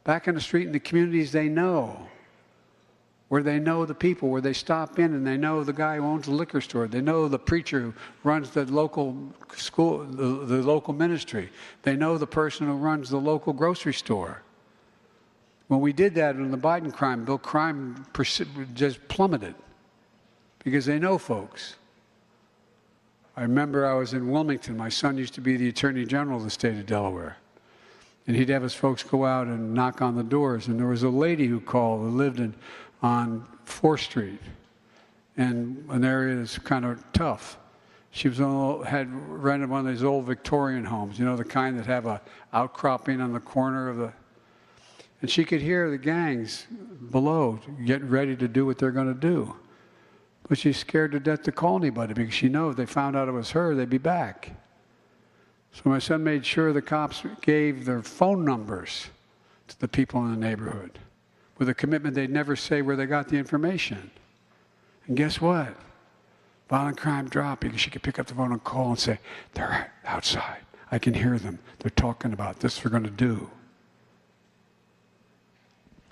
Back on the street in the communities they know. Where they know the people, where they stop in and they know the guy who owns the liquor store. They know the preacher who runs the local school, the local ministry. They know the person who runs the local grocery store. When we did that in the Biden crime bill, crime just plummeted because they know folks. I remember I was in Wilmington. My son used to be the Attorney General of the state of Delaware. And he'd have his folks go out and knock on the doors. And there was a lady who called who lived on 4th Street, and an area that's kind of tough. She had rented one of these old Victorian homes, you know, the kind that have a outcropping on the corner of the, and she could hear the gangs below getting ready to do what they're going to do. But she's scared to death to call anybody because she knows if they found out it was her, they'd be back. So my son made sure the cops gave their phone numbers to the people in the neighborhood, with a commitment they'd never say where they got the information. And guess what? Violent crime dropped because she could pick up the phone and call and say, they're outside. I can hear them. They're talking about this we're going to do.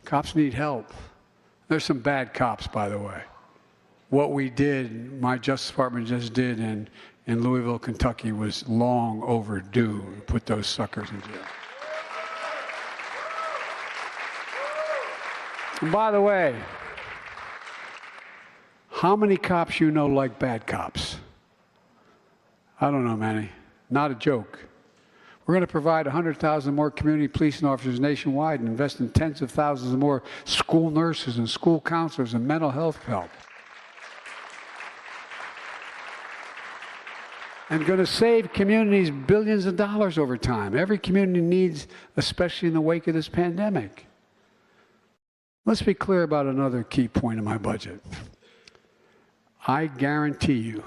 Cops need help. There's some bad cops, by the way. What we did, my Justice Department just did in Louisville, Kentucky, was long overdue to put those suckers in jail. And by the way, how many cops you know like bad cops? I don't know many. Not a joke. We're going to provide 100,000 more community policing officers nationwide and invest in tens of thousands of more school nurses and school counselors and mental health help. And going to save communities billions of dollars over time. Every community needs, especially in the wake of this pandemic. Let's be clear about another key point in my budget. I guarantee you,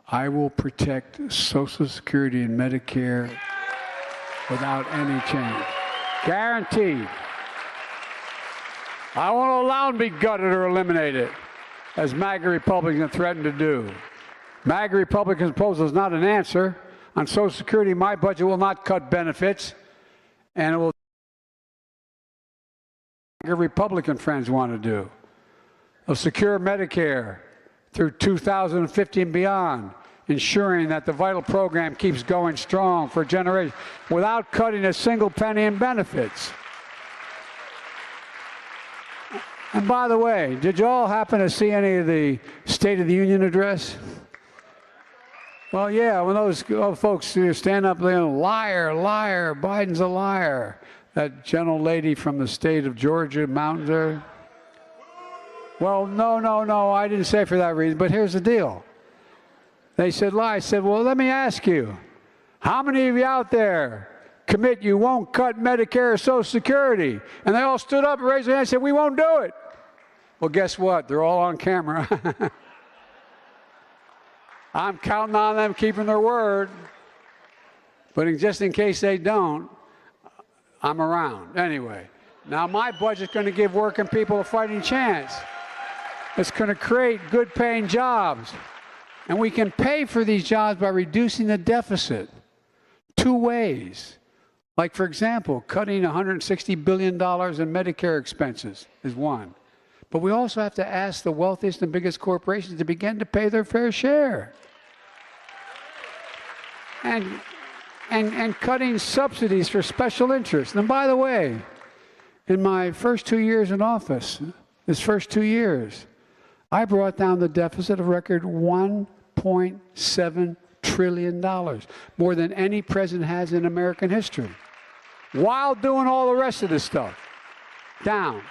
I will protect Social Security and Medicare without any change. Guaranteed. I won't allow them to be gutted or eliminated, as MAGA Republicans threaten to do. MAGA Republicans' proposal is not an answer. On Social Security, my budget will not cut benefits, and it will Republican friends want to do. They'll secure Medicare through 2050 and beyond, ensuring that the vital program keeps going strong for generations without cutting a single penny in benefits. And by the way, did you all happen to see any of the State of the Union address? Well, yeah, when those folks stand up there, liar, liar, Biden's a liar. That gentle lady from the state of Georgia, mountains there. Well, no, I didn't say it for that reason, but here's the deal. They said lie. I said, well, let me ask you, how many of you out there commit you won't cut Medicare or Social Security. And they all stood up and raised their hand and said, we won't do it. Well, guess what? They're all on camera. I'm counting on them keeping their word. But just in case they don't, I'm around. Anyway, now my budget's going to give working people a fighting chance. It's going to create good paying jobs. And we can pay for these jobs by reducing the deficit two ways. Like, for example, cutting $160 billion in Medicare expenses is one. But we also have to ask the wealthiest and biggest corporations to begin to pay their fair share. And cutting subsidies for special interests. And by the way, in my first 2 years in office, this first 2 years, I brought down the deficit a record $1.7 trillion, more than any president has in American history, while doing all the rest of this stuff. Down.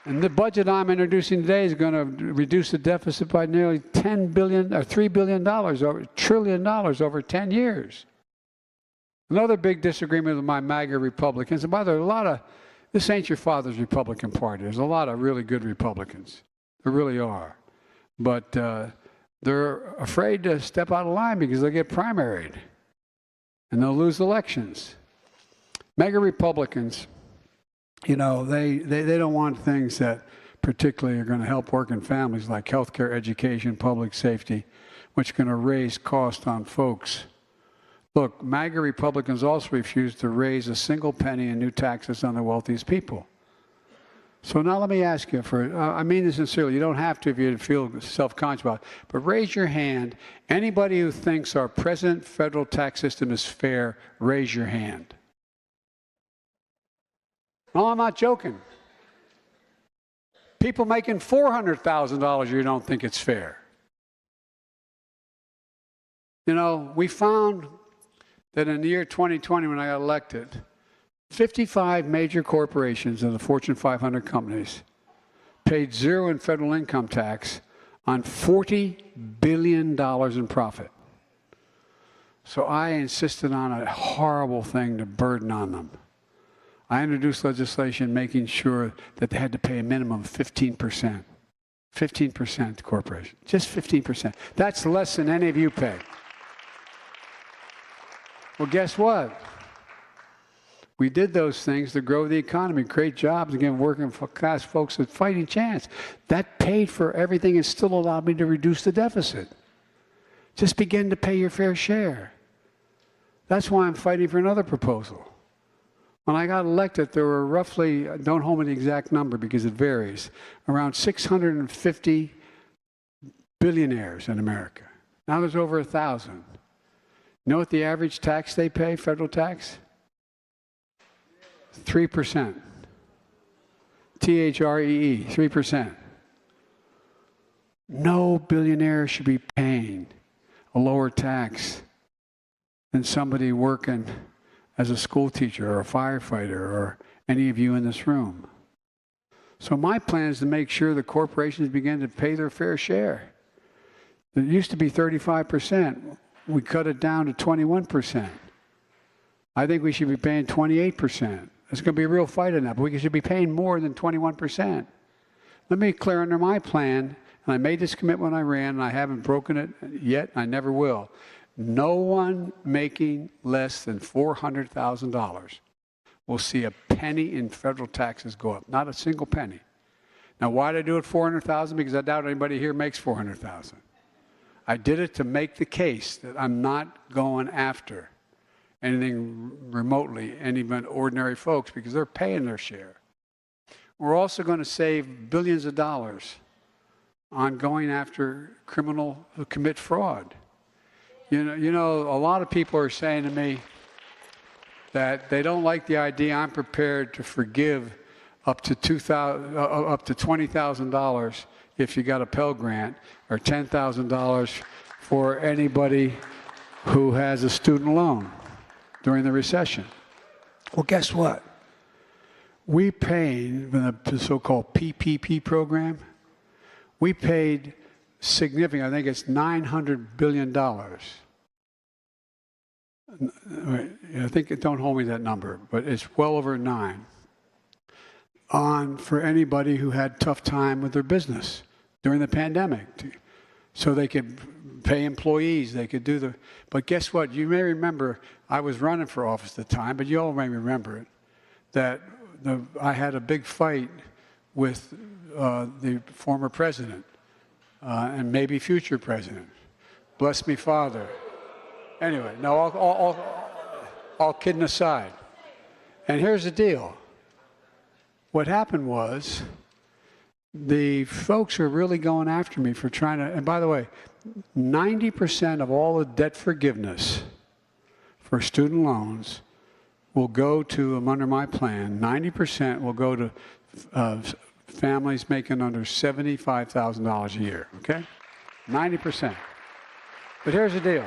And the budget I'm introducing today is going to reduce the deficit by nearly $10 billion or $3 billion, over $1 trillion over 10 years. Another big disagreement with my MAGA Republicans, and by the way, this ain't your father's Republican Party. There's a lot of really good Republicans. There really are. But they're afraid to step out of line because they'll get primaried and they'll lose elections. MAGA Republicans, you know, they don't want things that particularly are going to help working families like healthcare, education, public safety, which are going to raise costs on folks. Look, MAGA Republicans also refuse to raise a single penny in new taxes on the wealthiest people. So now let me ask you, I mean this sincerely, you don't have to if you feel self-conscious about it, but raise your hand. Anybody who thinks our present federal tax system is fair, raise your hand. No, I'm not joking. People making $400,000 you don't think it's fair. You know, we found that in the year 2020 when I got elected, 55 major corporations and the Fortune 500 companies paid zero in federal income tax on $40 billion in profit. So I insisted on a horrible thing to burden on them. I introduced legislation making sure that they had to pay a minimum of 15%. 15% to corporations, just 15%. That's less than any of you pay. Well, guess what? We did those things to grow the economy, create jobs, and give working class folks a fighting chance. That paid for everything and still allowed me to reduce the deficit. Just begin to pay your fair share. That's why I'm fighting for another proposal. When I got elected, there were roughly, don't hold me the exact number because it varies, around 650 billionaires in America. Now there's over 1,000. You know what the average tax they pay, federal tax? 3%. THREE, 3%. No billionaire should be paying a lower tax than somebody working as a school teacher or a firefighter or any of you in this room. So my plan is to make sure the corporations begin to pay their fair share. It used to be 35%. We cut it down to 21%. I think we should be paying 28%. It's going to be a real fight on that, but we should be paying more than 21%. Let me be clear, under my plan, and I made this commitment when I ran, and I haven't broken it yet, and I never will. No one making less than $400,000 will see a penny in federal taxes go up, not a single penny. Now, why did I do it $400,000? Because I doubt anybody here makes $400,000. I did it to make the case that I'm not going after anything remotely, any even ordinary folks, because they're paying their share. We're also going to save billions of dollars on going after criminals who commit fraud. You know, a lot of people are saying to me that they don't like the idea I'm prepared to forgive up to $20,000 if you got a Pell Grant, or $10,000 for anybody who has a student loan during the recession. Well, guess what? We paid, in the so-called PPP program, we paid significant, I think it's $900 billion I think, don't hold me that number, but it's well over 9 on for anybody who had tough time with their business during the pandemic. So they could pay employees, they could do but guess what? You may remember, I was running for office at the time, but you all may remember it, that I had a big fight with the former president and maybe future president. Bless me, Father. Anyway, no, all kidding aside. And here's the deal. What happened was the folks were really going after me for trying to, and by the way, 90% of all the debt forgiveness for student loans will go to, under my plan, 90% will go to families making under $75,000 a year, okay? 90%. But here's the deal.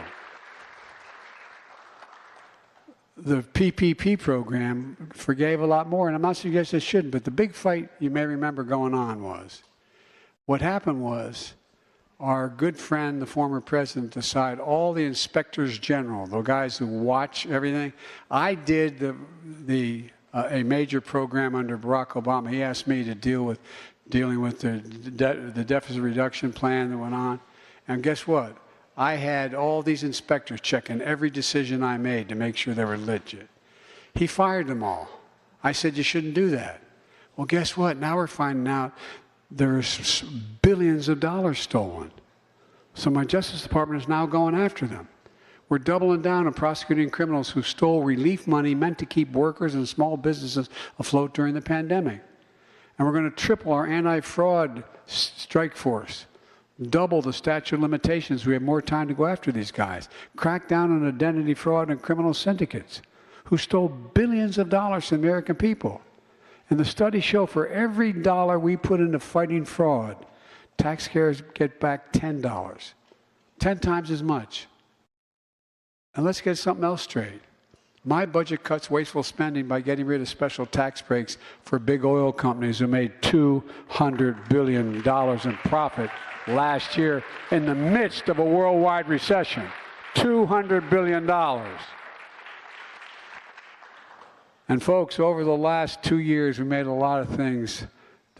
The PPP program forgave a lot more, and I'm not suggesting it shouldn't, but the big fight you may remember going on was, what happened was, our good friend, the former president, decided all the inspectors general, the guys who watch everything. I did a major program under Barack Obama. He asked me to dealing with the deficit reduction plan that went on, and guess what? I had all these inspectors checking every decision I made to make sure they were legit. He fired them all. I said, you shouldn't do that. Well, guess what? Now we're finding out there's billions of dollars stolen. So my Justice Department is now going after them. We're doubling down on prosecuting criminals who stole relief money meant to keep workers and small businesses afloat during the pandemic. And we're going to triple our anti-fraud strike force. Double the statute of limitations. We have more time to go after these guys. Crack down on identity fraud and criminal syndicates who stole billions of dollars from the American people. And the studies show for every dollar we put into fighting fraud, taxpayers get back $10, 10 times as much. And let's get something else straight. My budget cuts wasteful spending by getting rid of special tax breaks for big oil companies who made $200 billion in profit last year in the midst of a worldwide recession. $200 billion. And folks, over the last 2 years, we made a lot of things,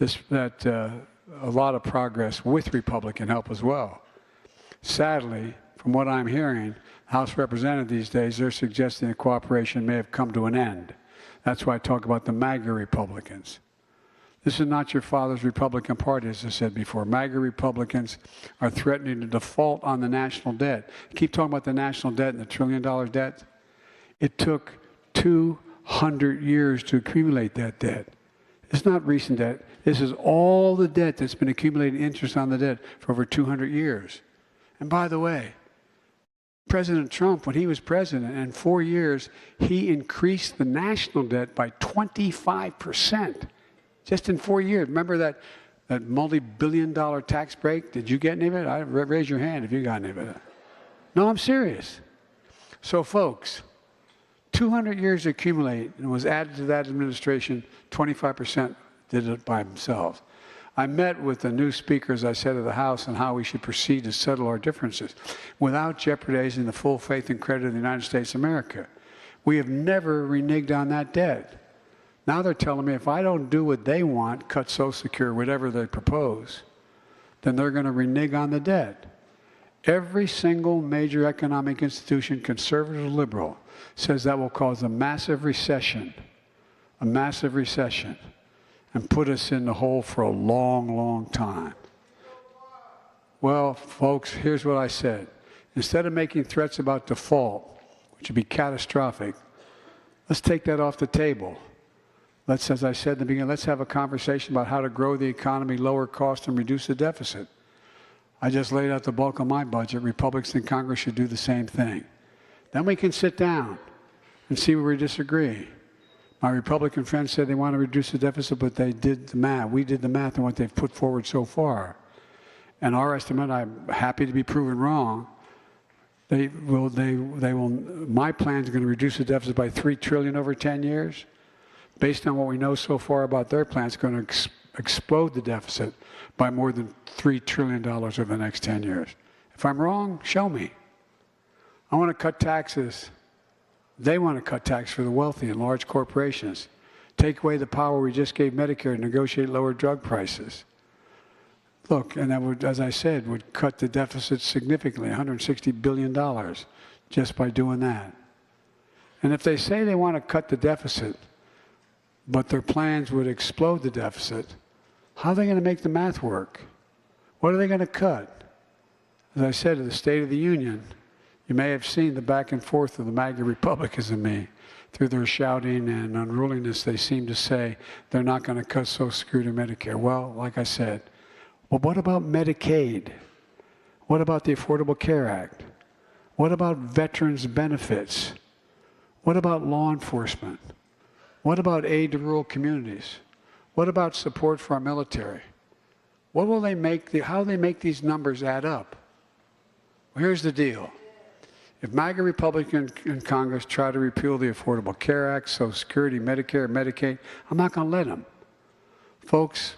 a lot of progress with Republican help as well. Sadly, from what I'm hearing, House Representatives these days, they're suggesting that cooperation may have come to an end. That's why I talk about the MAGA Republicans. This is not your father's Republican Party, as I said before. MAGA Republicans are threatening to default on the national debt. Keep talking about the national debt and the $1 trillion debt. It took 200 years to accumulate that debt. It's not recent debt. This is all the debt that's been accumulating interest on the debt for over 200 years. And by the way, President Trump, when he was president, in 4 years, he increased the national debt by 25%. Just in 4 years. Remember that multi-billion-dollar tax break? Did you get any of it? Raise your hand if you got any of it. No, I'm serious. So, folks, 200 years to accumulate, and was added to that administration, 25% did it by themselves. I met with the new speaker, as I said, of the House on how we should proceed to settle our differences without jeopardizing the full faith and credit of the United States of America. We have never reneged on that debt. Now they're telling me if I don't do what they want, cut Social Security, whatever they propose, then they're going to renege on the debt. Every single major economic institution, conservative or liberal, says that will cause a massive recession, and put us in the hole for a long, long time. Well, folks, here's what I said. Instead of making threats about default, which would be catastrophic, let's take that off the table. Let's, as I said in the beginning, let's have a conversation about how to grow the economy, lower costs, and reduce the deficit. I just laid out the bulk of my budget. Republicans in Congress should do the same thing. Then we can sit down and see where we disagree. My Republican friends said they want to reduce the deficit, but they did the math. We did the math on what they've put forward so far. And our estimate, I'm happy to be proven wrong, my plan is going to reduce the deficit by $3 trillion over 10 years. Based on what we know so far about their plan, it's going to explode the deficit by more than $3 trillion over the next 10 years. If I'm wrong, show me. I want to cut taxes They want to cut tax for the wealthy and large corporations. Take away the power we just gave Medicare to negotiate lower drug prices. Look, and that would, as I said, would cut the deficit significantly, $160 billion, just by doing that. And if they say they want to cut the deficit, but their plans would explode the deficit, how are they going to make the math work? What are they going to cut? As I said in the State of the Union, you may have seen the back and forth of the MAGA Republicans and me. Through their shouting and unruliness, they seem to say they're not going to cut Social Security or Medicare. Well, like I said, well, what about Medicaid? What about the Affordable Care Act? What about veterans' benefits? What about law enforcement? What about aid to rural communities? What about support for our military? What will they make? How will they make these numbers add up? Well, here's the deal. If MAGA Republicans in Congress try to repeal the Affordable Care Act, Social Security, Medicare, Medicaid, I'm not going to let them. Folks,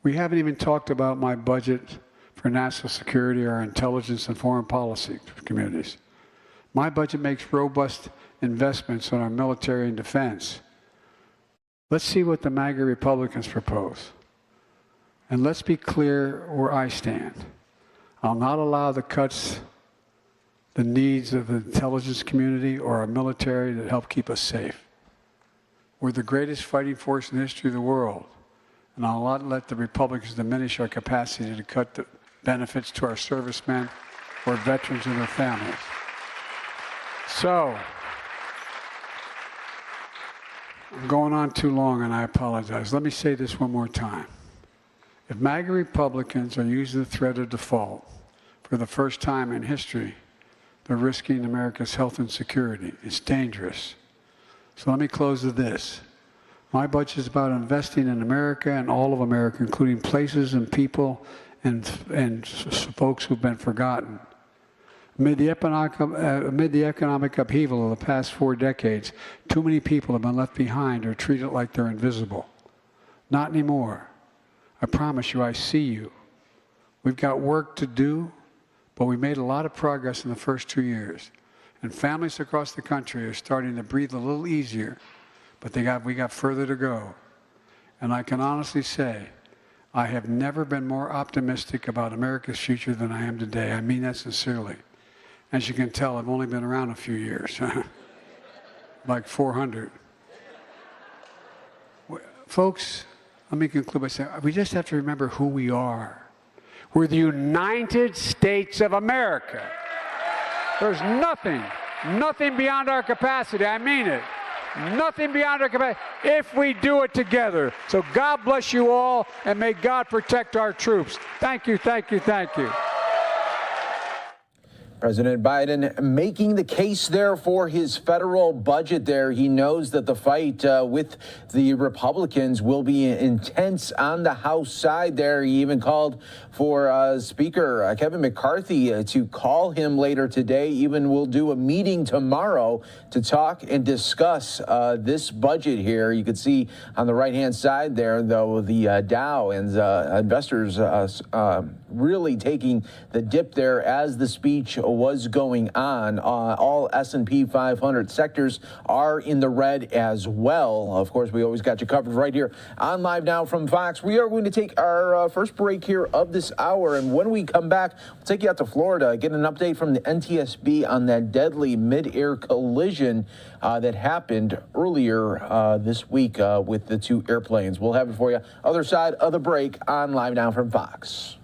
we haven't even talked about my budget for national security or intelligence and foreign policy communities. My budget makes robust investments in our military and defense. Let's see what the MAGA Republicans propose. And let's be clear where I stand. I'll not allow the cuts, the needs of the intelligence community or our military that help keep us safe. We're the greatest fighting force in the history of the world, and I'll not let the Republicans diminish our capacity to cut the benefits to our servicemen or veterans and their families. So, I'm going on too long, and I apologize. Let me say this one more time. If MAGA Republicans are using the threat of default for the first time in history, they're risking America's health and security. It's dangerous. So let me close with this. My budget is about investing in America and all of America, including places and people and folks who've been forgotten. Amid the economic upheaval of the past 4 decades, too many people have been left behind or treated like they're invisible. Not anymore. I promise you, I see you. We've got work to do, but we made a lot of progress in the first 2 years. And families across the country are starting to breathe a little easier, but we got further to go. And I can honestly say, I have never been more optimistic about America's future than I am today. I mean that sincerely. As you can tell, I've only been around a few years, like 400. Folks, let me conclude by saying, we just have to remember who we are. We're the United States of America. There's nothing beyond our capacity. I mean it. Nothing beyond our capacity if we do it together. So God bless you all, and may God protect our troops. Thank you, thank you, thank you. President Biden making the case there for his federal budget there. He knows that the fight with the Republicans will be intense on the House side there. He even called for Speaker Kevin McCarthy to call him later today. Even will do a meeting tomorrow to talk and discuss this budget here. You can see on the right-hand side there, though, the Dow and investors really taking the dip there as the speech was going on. All S&P 500 sectors are in the red as well. Of course, we always got you covered right here on Live Now from Fox. We are going to take our first break here of this hour, and when we come back, we'll take you out to Florida, get an update from the NTSB on that deadly mid-air collision that happened earlier this week with the 2 airplanes. We'll have it for you other side of the break on Live Now from Fox.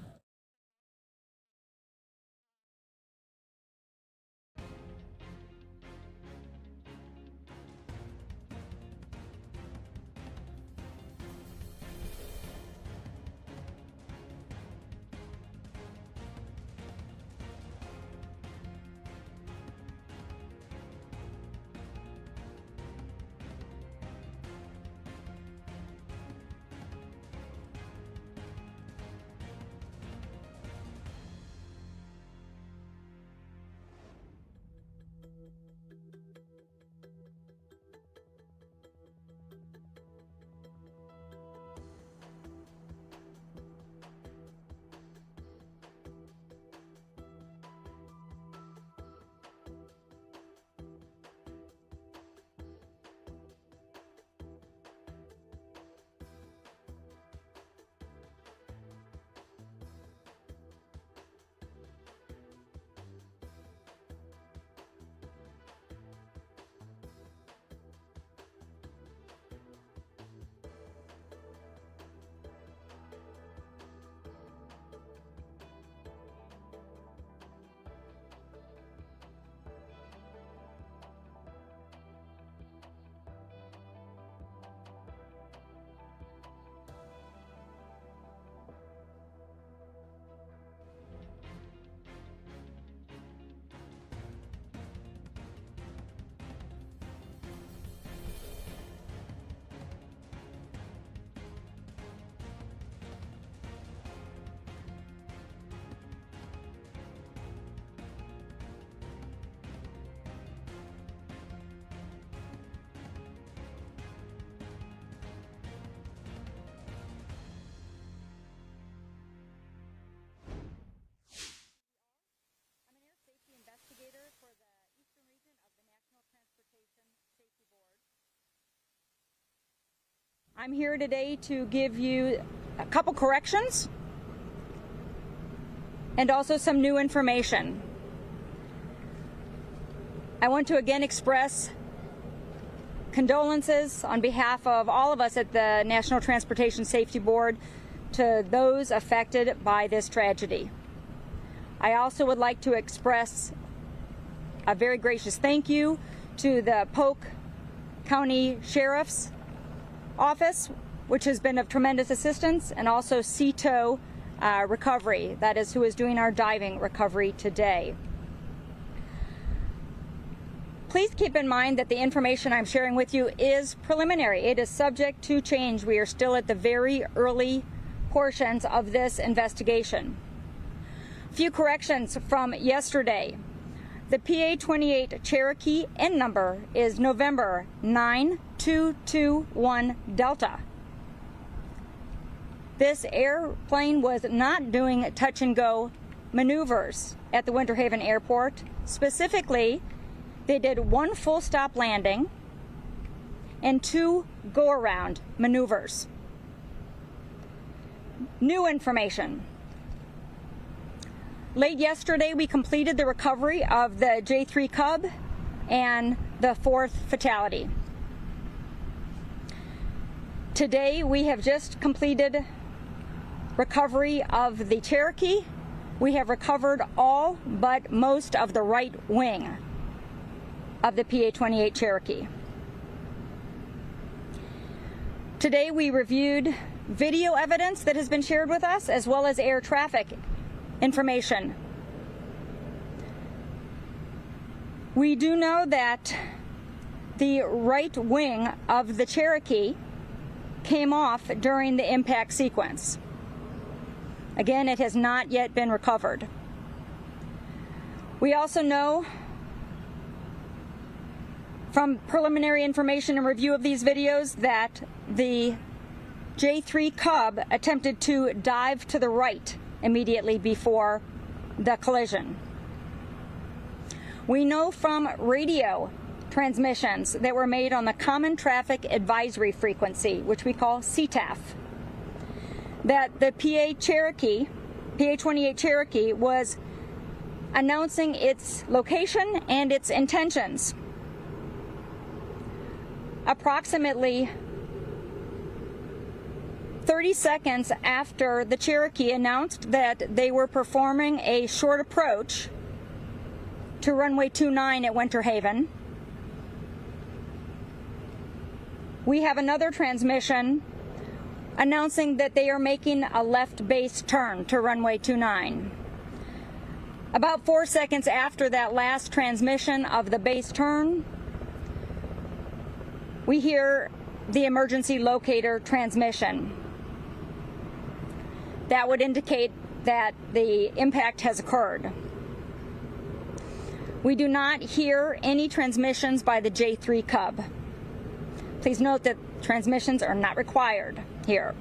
I'm here today to give you a couple corrections and also some new information. I want to again express condolences on behalf of all of us at the National Transportation Safety Board to those affected by this tragedy. I also would like to express a very gracious thank you to the Polk County Sheriff's Office, which has been of tremendous assistance, and also CTO Recovery, that is who is doing our diving recovery today. Please keep in mind that the information I'm sharing with you is preliminary. It is subject to change. We are still at the very early portions of this investigation. A few corrections from yesterday. The PA-28 Cherokee N number is November 9221 Delta. This airplane was not doing touch and go maneuvers at the Winter Haven Airport. Specifically, they did 1 full stop landing and 2 go around maneuvers. New information. Late yesterday, we completed the recovery of the J3 Cub and the 4th fatality. Today, we have just completed recovery of the Cherokee. We have recovered all but most of the right wing of the PA-28 Cherokee. Today, we reviewed video evidence that has been shared with us, as well as air traffic information. We do know that the right wing of the Cherokee came off during the impact sequence. Again, it has not yet been recovered. We also know from preliminary information and review of these videos that the J3 Cub attempted to dive to the right immediately before the collision. We know from radio transmissions that were made on the Common Traffic Advisory Frequency, which we call CTAF, that the PA-28 Cherokee was announcing its location and its intentions. Approximately 30 seconds after the Cherokee announced that they were performing a short approach to runway 29 at Winter Haven, we have another transmission announcing that they are making a left base turn to runway 29. About 4 seconds after that last transmission of the base turn, we hear the emergency locator transmission. That would indicate that the impact has occurred. We do not hear any transmissions by the J3 Cub. Please note that transmissions are not required here.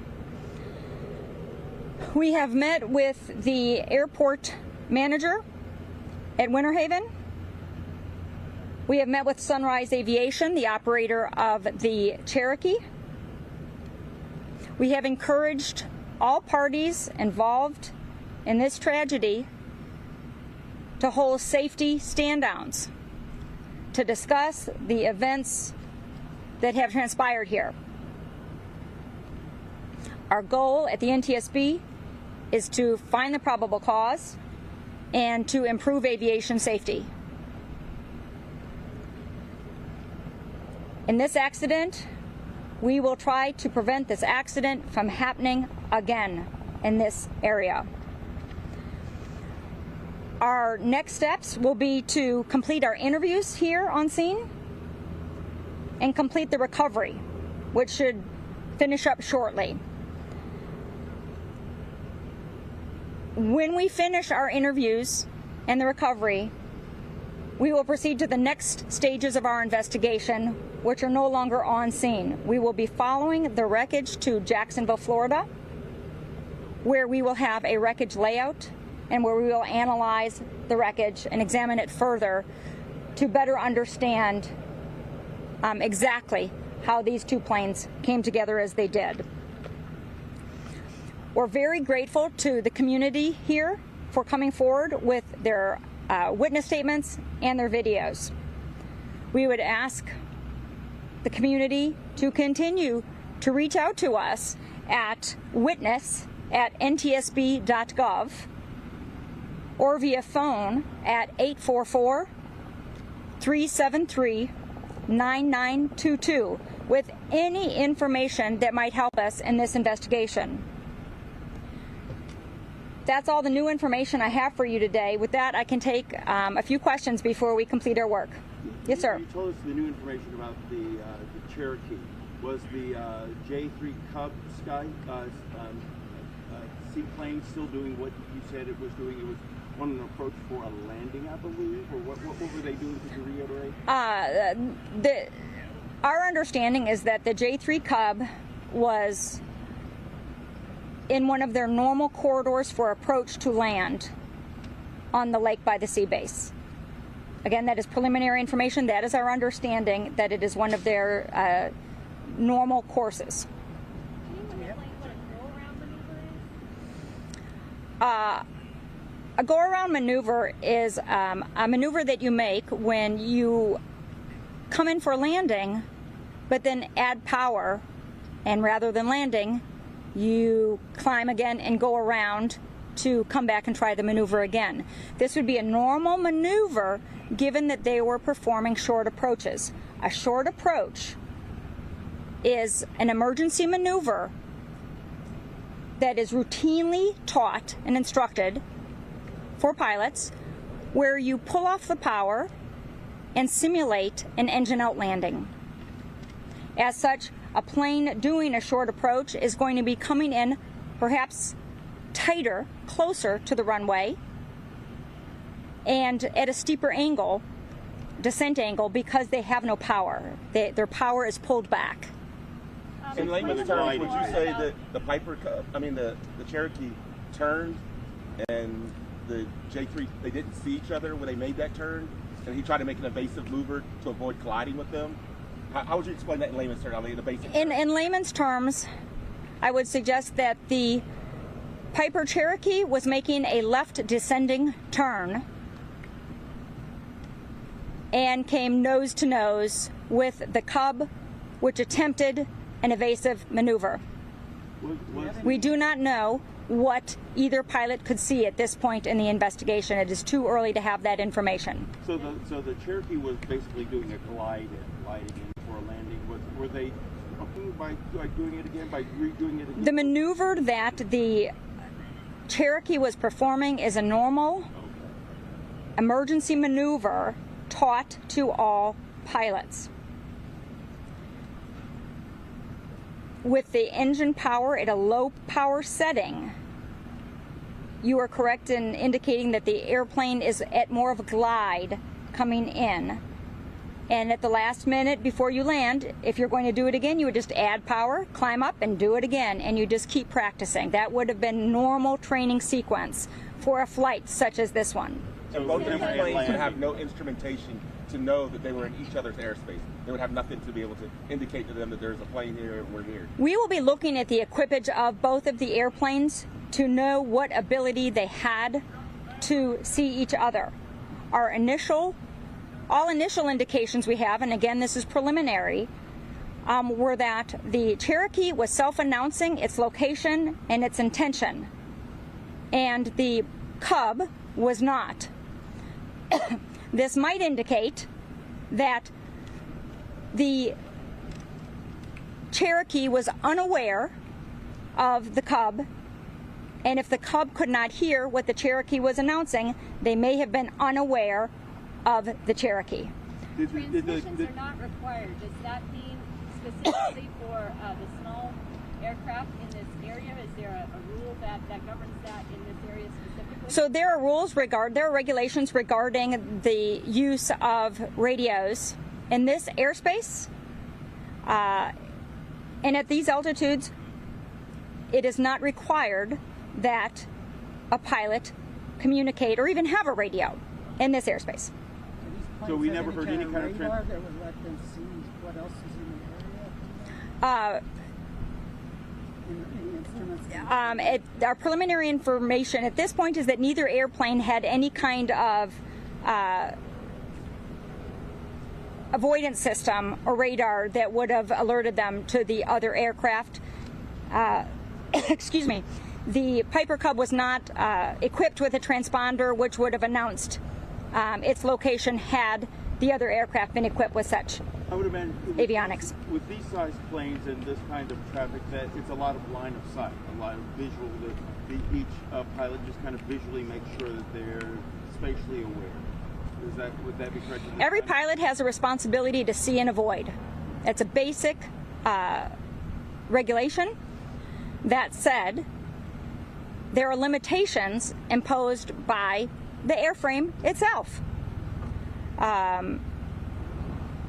We have met with the airport manager at Winter Haven. We have met with Sunrise Aviation, the operator of the Cherokee. We have encouraged all parties involved in this tragedy to hold safety stand-downs to discuss the events that have transpired here. Our goal at the NTSB is to find the probable cause and to improve aviation safety. In this accident, we will try to prevent this accident from happening again in this area. Our next steps will be to complete our interviews here on scene and complete the recovery, which should finish up shortly. When we finish our interviews and the recovery, we will proceed to the next stages of our investigation, which are no longer on scene. We will be following the wreckage to Jacksonville, Florida, where we will have a wreckage layout and where we will analyze the wreckage and examine it further to better understand exactly how these two planes came together as they did. We're very grateful to the community here for coming forward with their witness statements and their videos. We would ask the community to continue to reach out to us at witness@ntsb.gov or via phone at 844-373-9922 with any information that might help us in this investigation. That's all the new information I have for you today. With that, I can take a few questions before we complete our work. Yes, sir. You told us the new information about the Cherokee. Was the J3 Cub seaplane still doing what you said it was doing? It was on an approach for a landing, I believe, or what were they doing? Could you reiterate? Our understanding is that the J3 Cub was in one of their normal corridors for approach to land on the lake by the sea base. Again, that is preliminary information. That is our understanding, that it is one of their normal courses. A go-around maneuver is a maneuver that you make when you come in for landing, but then add power, and rather than landing, you climb again and go around to come back and try the maneuver again. This would be a normal maneuver given that they were performing short approaches. A short approach is an emergency maneuver that is routinely taught and instructed for pilots, where you pull off the power and simulate an engine out landing. As such, a plane doing a short approach is going to be coming in perhaps tighter, closer to the runway, and at a steeper angle, descent angle, because they have no power. Their power is pulled back. In layman's terms, would you say that the Cherokee turned and the J3, they didn't see each other when they made that turn, and he tried to make an evasive maneuver to avoid colliding with them? How would you explain that in layman's terms? In layman's terms, I would suggest that the Piper Cherokee was making a left descending turn and came nose to nose with the Cub, which attempted an evasive maneuver. We do not know what either pilot could see at this point in the investigation. It is too early to have that information. So the Cherokee was basically doing a gliding in for a landing. Were they by doing it again, by redoing it again? The maneuver that the Cherokee was performing is a normal emergency maneuver taught to all pilots. With the engine power at a low power setting, you are correct in indicating that the airplane is at more of a glide coming in. And at the last minute before you land, if you're going to do it again, you would just add power, climb up, and do it again, and you just keep practicing. That would have been normal training sequence for a flight such as this one. And both of them planes would have no instrumentation to know that they were in each other's airspace. They would have nothing to be able to indicate to them that there's a plane here and we're here. We will be looking at the equipage of both of the airplanes to know what ability they had to see each other. All initial indications we have, and again this is preliminary, were that the Cherokee was self-announcing its location and its intention, and the Cub was not. This might indicate that the Cherokee was unaware of the Cub, and if the Cub could not hear what the Cherokee was announcing, they may have been unaware of the Cherokee. Transmissions are not required. Does that mean specifically for the small aircraft in this area? Is there a rule that governs that in this area specifically? So there are regulations regarding the use of radios in this airspace, and at these altitudes, it is not required that a pilot communicate or even have a radio in this airspace. So we never heard any kind of radar that would let them see what else is in the area? Our preliminary information at this point is that neither airplane had any kind of avoidance system or radar that would have alerted them to the other aircraft. Excuse me. The Piper Cub was not equipped with a transponder which would have announced its location had the other aircraft been equipped with such I would imagine avionics. With these size planes and this kind of traffic, that it's a lot of line of sight, a lot of visual. Each pilot just kind of visually makes sure that they're spatially aware. Would that be correct? Every pilot has a responsibility to see and avoid. It's a basic regulation. That said, there are limitations imposed by the airframe itself.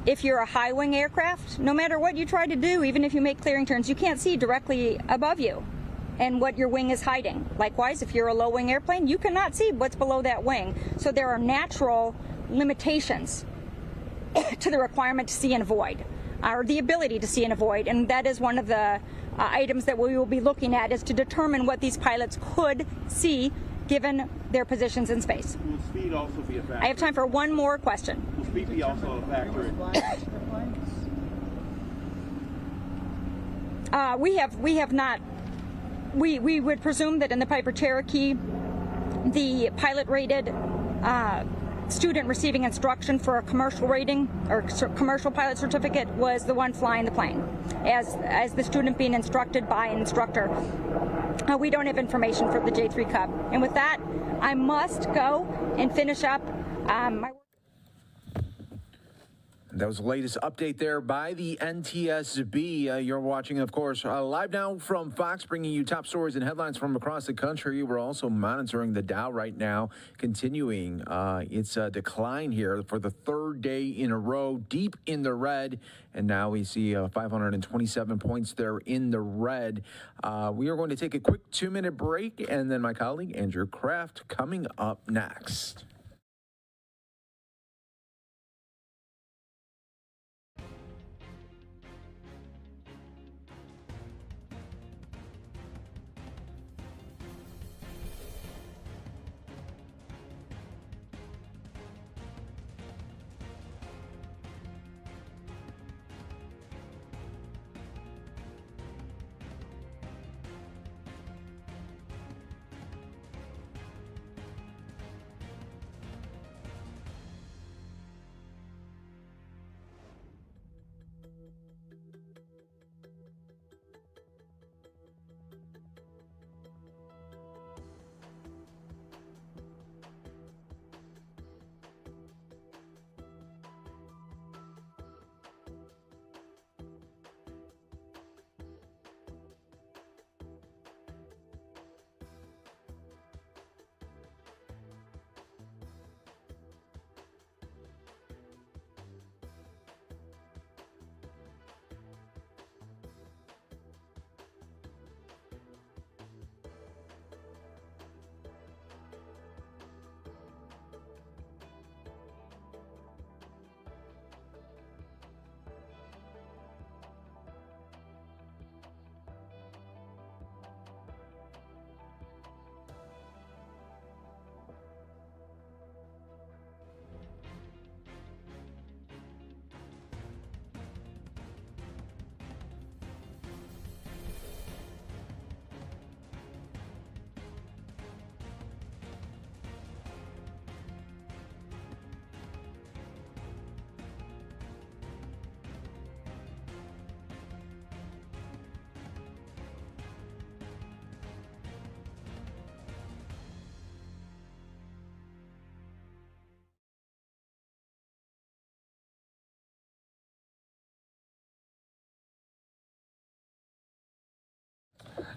If you're a high-wing aircraft, no matter what you try to do, even if you make clearing turns, you can't see directly above you and what your wing is hiding. Likewise, if you're a low-wing airplane, you cannot see what's below that wing. So there are natural limitations to the requirement to see and avoid, or the ability to see and avoid, and that is one of the items that we will be looking at, is to determine what these pilots could see given their positions in space. Will speed also be a factor? I have time for one more question. Will speed be also a factor? We have not. We would presume that in the Piper Cherokee, the pilot rated student receiving instruction for a commercial rating or commercial pilot certificate was the one flying the plane, as the student being instructed by an instructor. We don't have information for the J3 Cub. And with that, I must go and finish up my work. That was the latest update there by the NTSB. You're watching, of course, live now from Fox, bringing you top stories and headlines from across the country. We're also monitoring the Dow right now, continuing its decline here for the third day in a row, deep in the red. And now we see 527 points there in the red. We are going to take a quick 2-minute break, and then my colleague Andrew Kraft coming up next.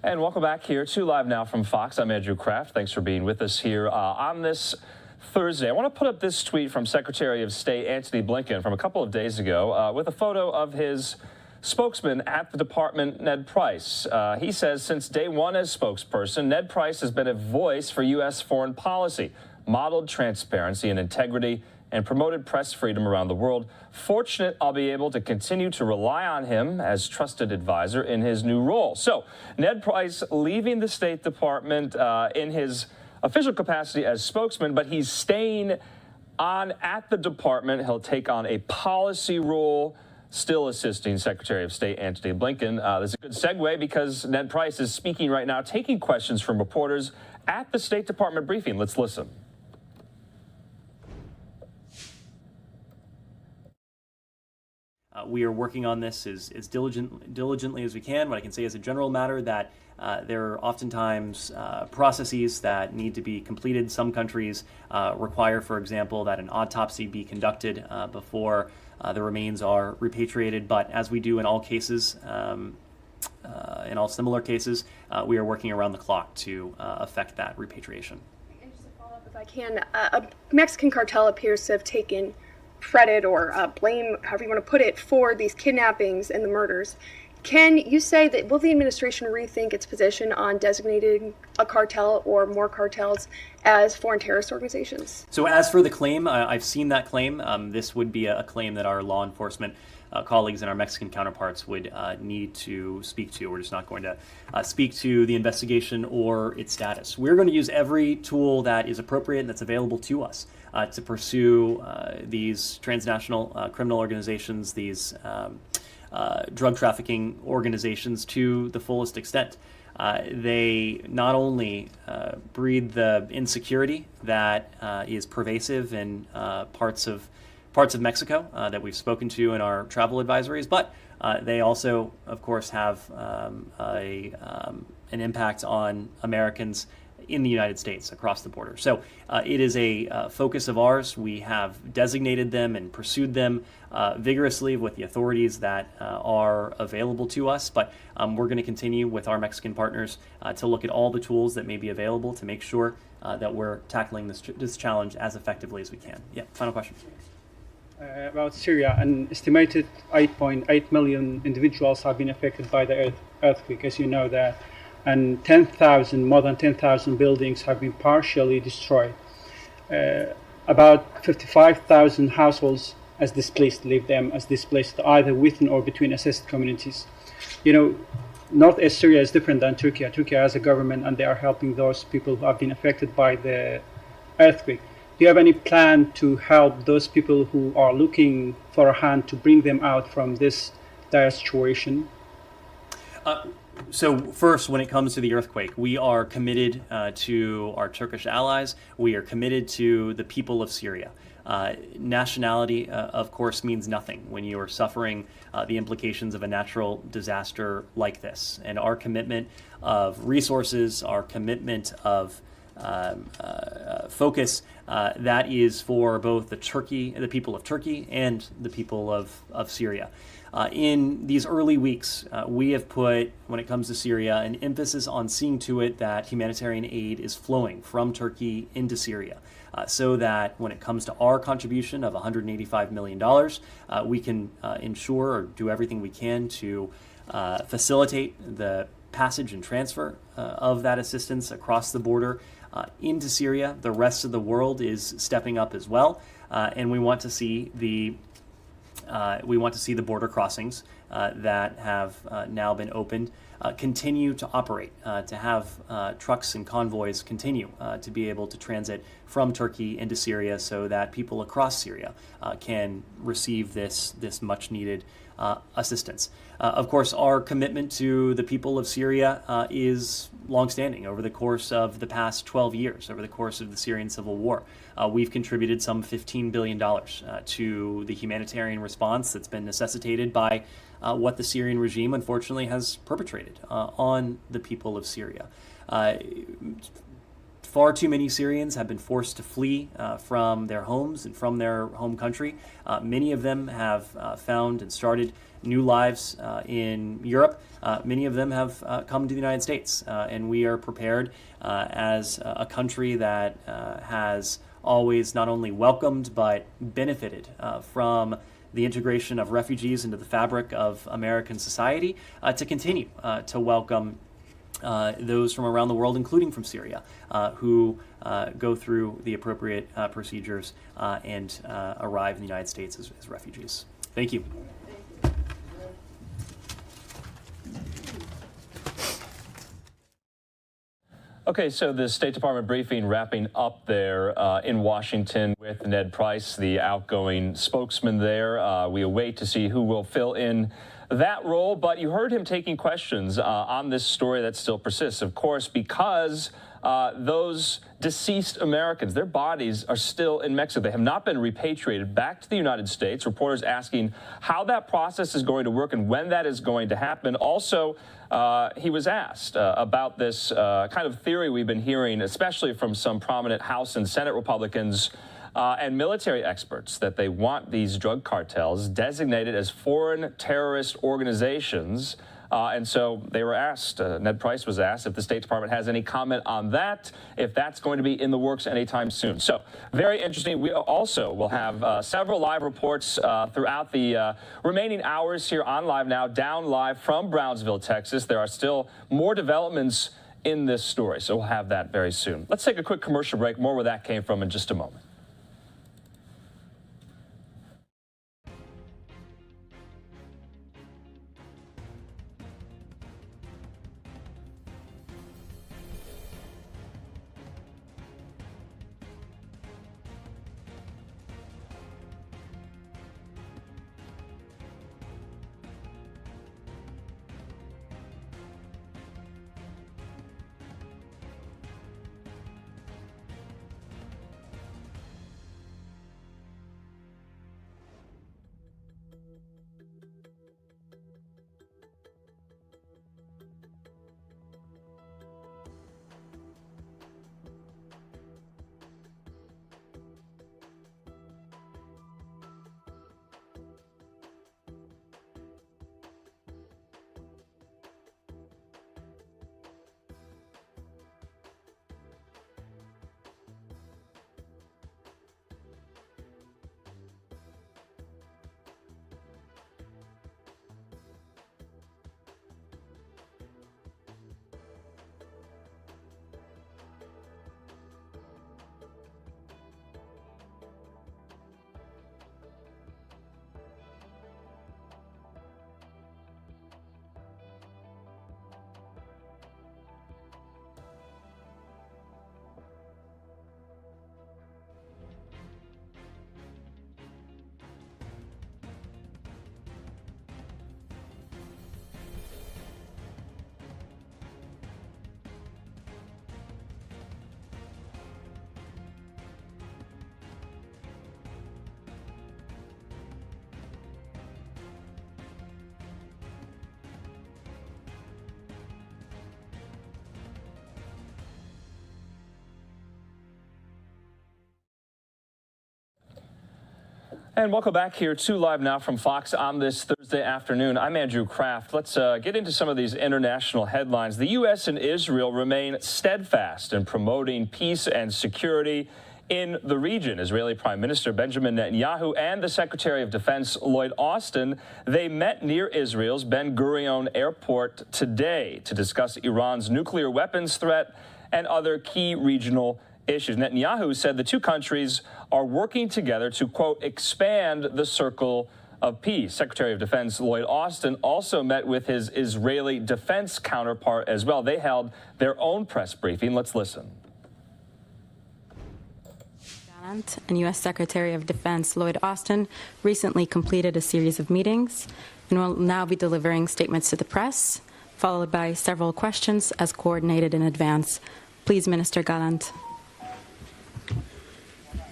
And welcome back here to Live Now from Fox. I'm Andrew Kraft. Thanks for being with us here on this Thursday. I want to put up this tweet from Secretary of State Antony Blinken from a couple of days ago with a photo of his spokesman at the department, Ned Price. He says, since day one as spokesperson, Ned Price has been a voice for U.S. foreign policy, modeled transparency and integrity and promoted press freedom around the world. Fortunate I'll be able to continue to rely on him as trusted advisor in his new role. So Ned Price leaving the State Department in his official capacity as spokesman, but he's staying on at the department. He'll take on a policy role, still assisting Secretary of State Antony Blinken. This is a good segue because Ned Price is speaking right now, taking questions from reporters at the State Department briefing. Let's listen. We are working on this as diligently as we can. What I can say as a general matter that there are oftentimes processes that need to be completed. Some countries require, for example, that an autopsy be conducted before the remains are repatriated. But as we do in all cases, in all similar cases, we are working around the clock to effect that repatriation. And just to follow up, if I can, a Mexican cartel appears to have taken credit or blame, however you want to put it, for these kidnappings and the murders. Can you say that will the administration rethink its position on designating a cartel or more cartels as foreign terrorist organizations? So as for the claim, I've seen that claim. This would be a claim that our law enforcement colleagues and our Mexican counterparts would need to speak to. We're just not going to speak to the investigation or its status. We're going to use every tool that is appropriate and that's available to us to pursue these transnational criminal organizations, these drug trafficking organizations to the fullest extent. They not only breed the insecurity that is pervasive in parts of Mexico that we've spoken to in our travel advisories, but they also, of course, have an impact on Americans in the United States across the border. So it is a focus of ours. We have designated them and pursued them vigorously with the authorities that are available to us. But we're going to continue with our Mexican partners to look at all the tools that may be available to make sure that we're tackling this challenge as effectively as we can. Yeah, final question. About Syria, an estimated 8.8 million individuals have been affected by the earthquake, as you know that, and more than 10,000 buildings have been partially destroyed. About 55,000 households leave them as displaced either within or between assessed communities. You know, Northeast Syria is different than Turkey. Turkey has a government and they are helping those people who have been affected by the earthquake. Do you have any plan to help those people who are looking for a hand to bring them out from this dire situation? So first, when it comes to the earthquake, we are committed to our Turkish allies. We are committed to the people of Syria. Nationality, of course, means nothing when you are suffering the implications of a natural disaster like this. And our commitment of resources, our commitment of focus, that is for both the people of Turkey and the people of Syria. In these early weeks, we have put, when it comes to Syria, an emphasis on seeing to it that humanitarian aid is flowing from Turkey into Syria, so that when it comes to our contribution of $185 million, we can ensure or do everything we can to facilitate the passage and transfer of that assistance across the border into Syria. The rest of the world is stepping up as well, and we want to see the border crossings that have now been opened continue to operate, to have trucks and convoys continue to be able to transit from Turkey into Syria so that people across Syria can receive this much needed assistance. Of course, our commitment to the people of Syria is longstanding. Over the course of the past 12 years, over the course of the Syrian civil war, we've contributed some $15 billion to the humanitarian response that's been necessitated by what the Syrian regime, unfortunately, has perpetrated on the people of Syria. Far too many Syrians have been forced to flee from their homes and from their home country. Many of them have found and started new lives in Europe. Many of them have come to the United States, and we are prepared as a country that has always not only welcomed but benefited from the integration of refugees into the fabric of American society to continue to welcome those from around the world, including from Syria, who go through the appropriate procedures and arrive in the United States as refugees. Thank you. Okay, so the State Department briefing wrapping up there in Washington with Ned Price, the outgoing spokesman there. We await to see who will fill in that role, but you heard him taking questions on this story that still persists, of course, because those deceased Americans, their bodies are still in Mexico. They have not been repatriated back to the United States. Reporters asking how that process is going to work and when that is going to happen. Also, he was asked about this kind of theory we've been hearing, especially from some prominent House and Senate Republicans and military experts, that they want these drug cartels designated as foreign terrorist organizations. And so they were asked, Ned Price was asked if the State Department has any comment on that, if that's going to be in the works anytime soon. So very interesting. We also will have several live reports throughout the remaining hours here on Live Now, down live from Brownsville, Texas. There are still more developments in this story, so we'll have that very soon. Let's take a quick commercial break. More where that came from in just a moment. And welcome back here to Live Now from Fox on this Thursday afternoon. I'm Andrew Kraft. Let's get into some of these international headlines. The U.S. and Israel remain steadfast in promoting peace and security in the region. Israeli Prime Minister Benjamin Netanyahu and the Secretary of Defense Lloyd Austin, they met near Israel's Ben Gurion Airport today to discuss Iran's nuclear weapons threat and other key regional issues. Netanyahu said the two countries are working together to, quote, expand the circle of peace. Secretary of Defense Lloyd Austin also met with his Israeli defense counterpart as well. They held their own press briefing. Let's listen. And U.S. Secretary of Defense Lloyd Austin recently completed a series of meetings and will now be delivering statements to the press, followed by several questions as coordinated in advance. Please, Minister Gallant.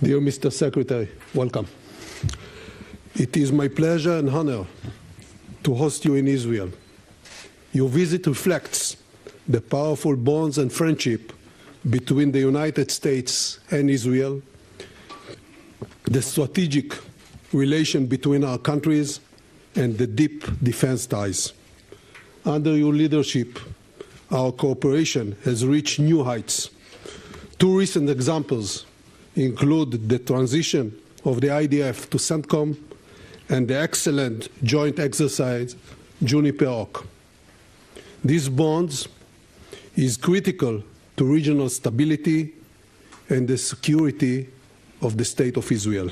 Dear Mr. Secretary, welcome. It is my pleasure and honor to host you in Israel. Your visit reflects the powerful bonds and friendship between the United States and Israel, the strategic relation between our countries, and the deep defense ties. Under your leadership, our cooperation has reached new heights. Two recent examples include the transition of the IDF to CENTCOM and the excellent joint exercise Juniper Oak. These bonds is critical to regional stability and the security of the State of Israel.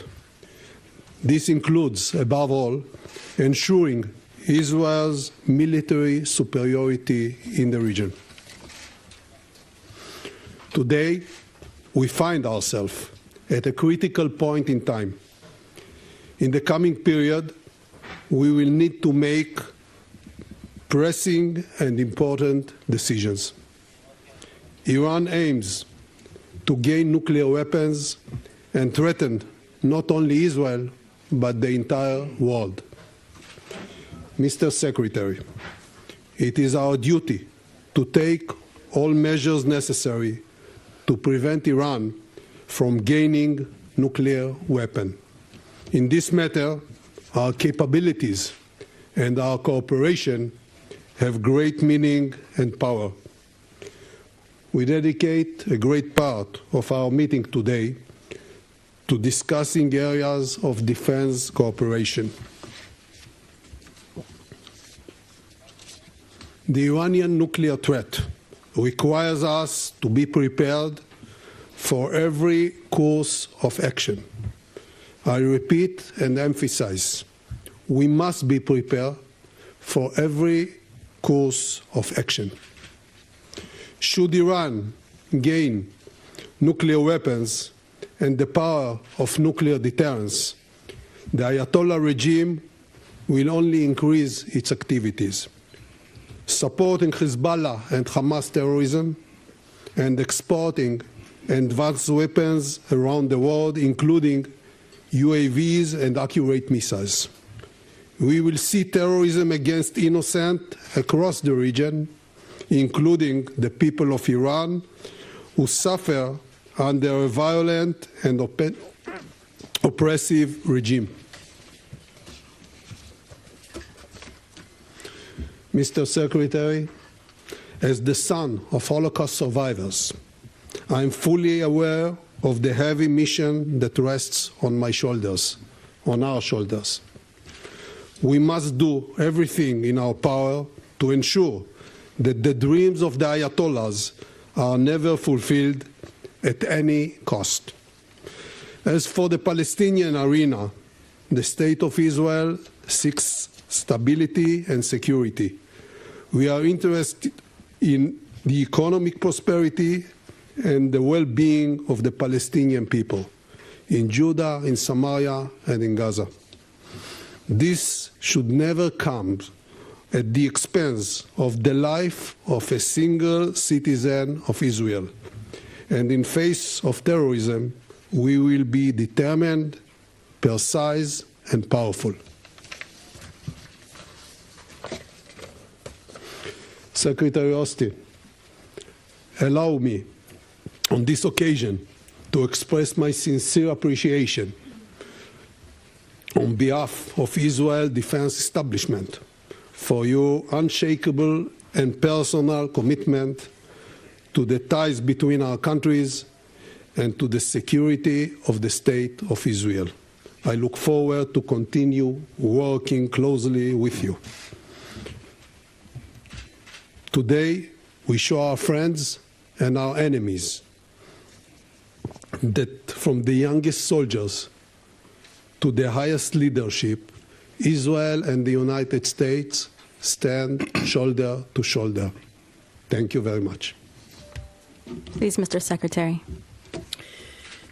This includes, above all, ensuring Israel's military superiority in the region. Today, we find ourselves at a critical point in time. In the coming period, we will need to make pressing and important decisions. Iran aims to gain nuclear weapons and threaten not only Israel, but the entire world. Mr. Secretary, it is our duty to take all measures necessary to prevent Iran from gaining nuclear weapons. In this matter, our capabilities and our cooperation have great meaning and power. We dedicate a great part of our meeting today to discussing areas of defense cooperation. The Iranian nuclear threat requires us to be prepared for every course of action. I repeat and emphasize, we must be prepared for every course of action. Should Iran gain nuclear weapons and the power of nuclear deterrence, the Ayatollah regime will only increase its activities, supporting Hezbollah and Hamas terrorism and exporting advanced weapons around the world, including UAVs and accurate missiles. We will see terrorism against innocent across the region, including the people of Iran, who suffer under a violent and oppressive regime. Mr. Secretary, as the son of Holocaust survivors, I am fully aware of the heavy mission that rests on my shoulders, on our shoulders. We must do everything in our power to ensure that the dreams of the Ayatollahs are never fulfilled at any cost. As for the Palestinian arena, the State of Israel seeks stability and security. We are interested in the economic prosperity and the well-being of the Palestinian people in Judah, in Samaria, and in Gaza. This should never come at the expense of the life of a single citizen of Israel. And in face of terrorism, we will be determined, precise, and powerful. Secretary Austin, allow me on this occasion to express my sincere appreciation on behalf of Israel Defense Establishment for your unshakable and personal commitment to the ties between our countries and to the security of the State of Israel. I look forward to continue working closely with you. Today, we show our friends and our enemies that from the youngest soldiers to the highest leadership, Israel and the United States stand shoulder to shoulder. Thank you very much. Please, Mr. Secretary.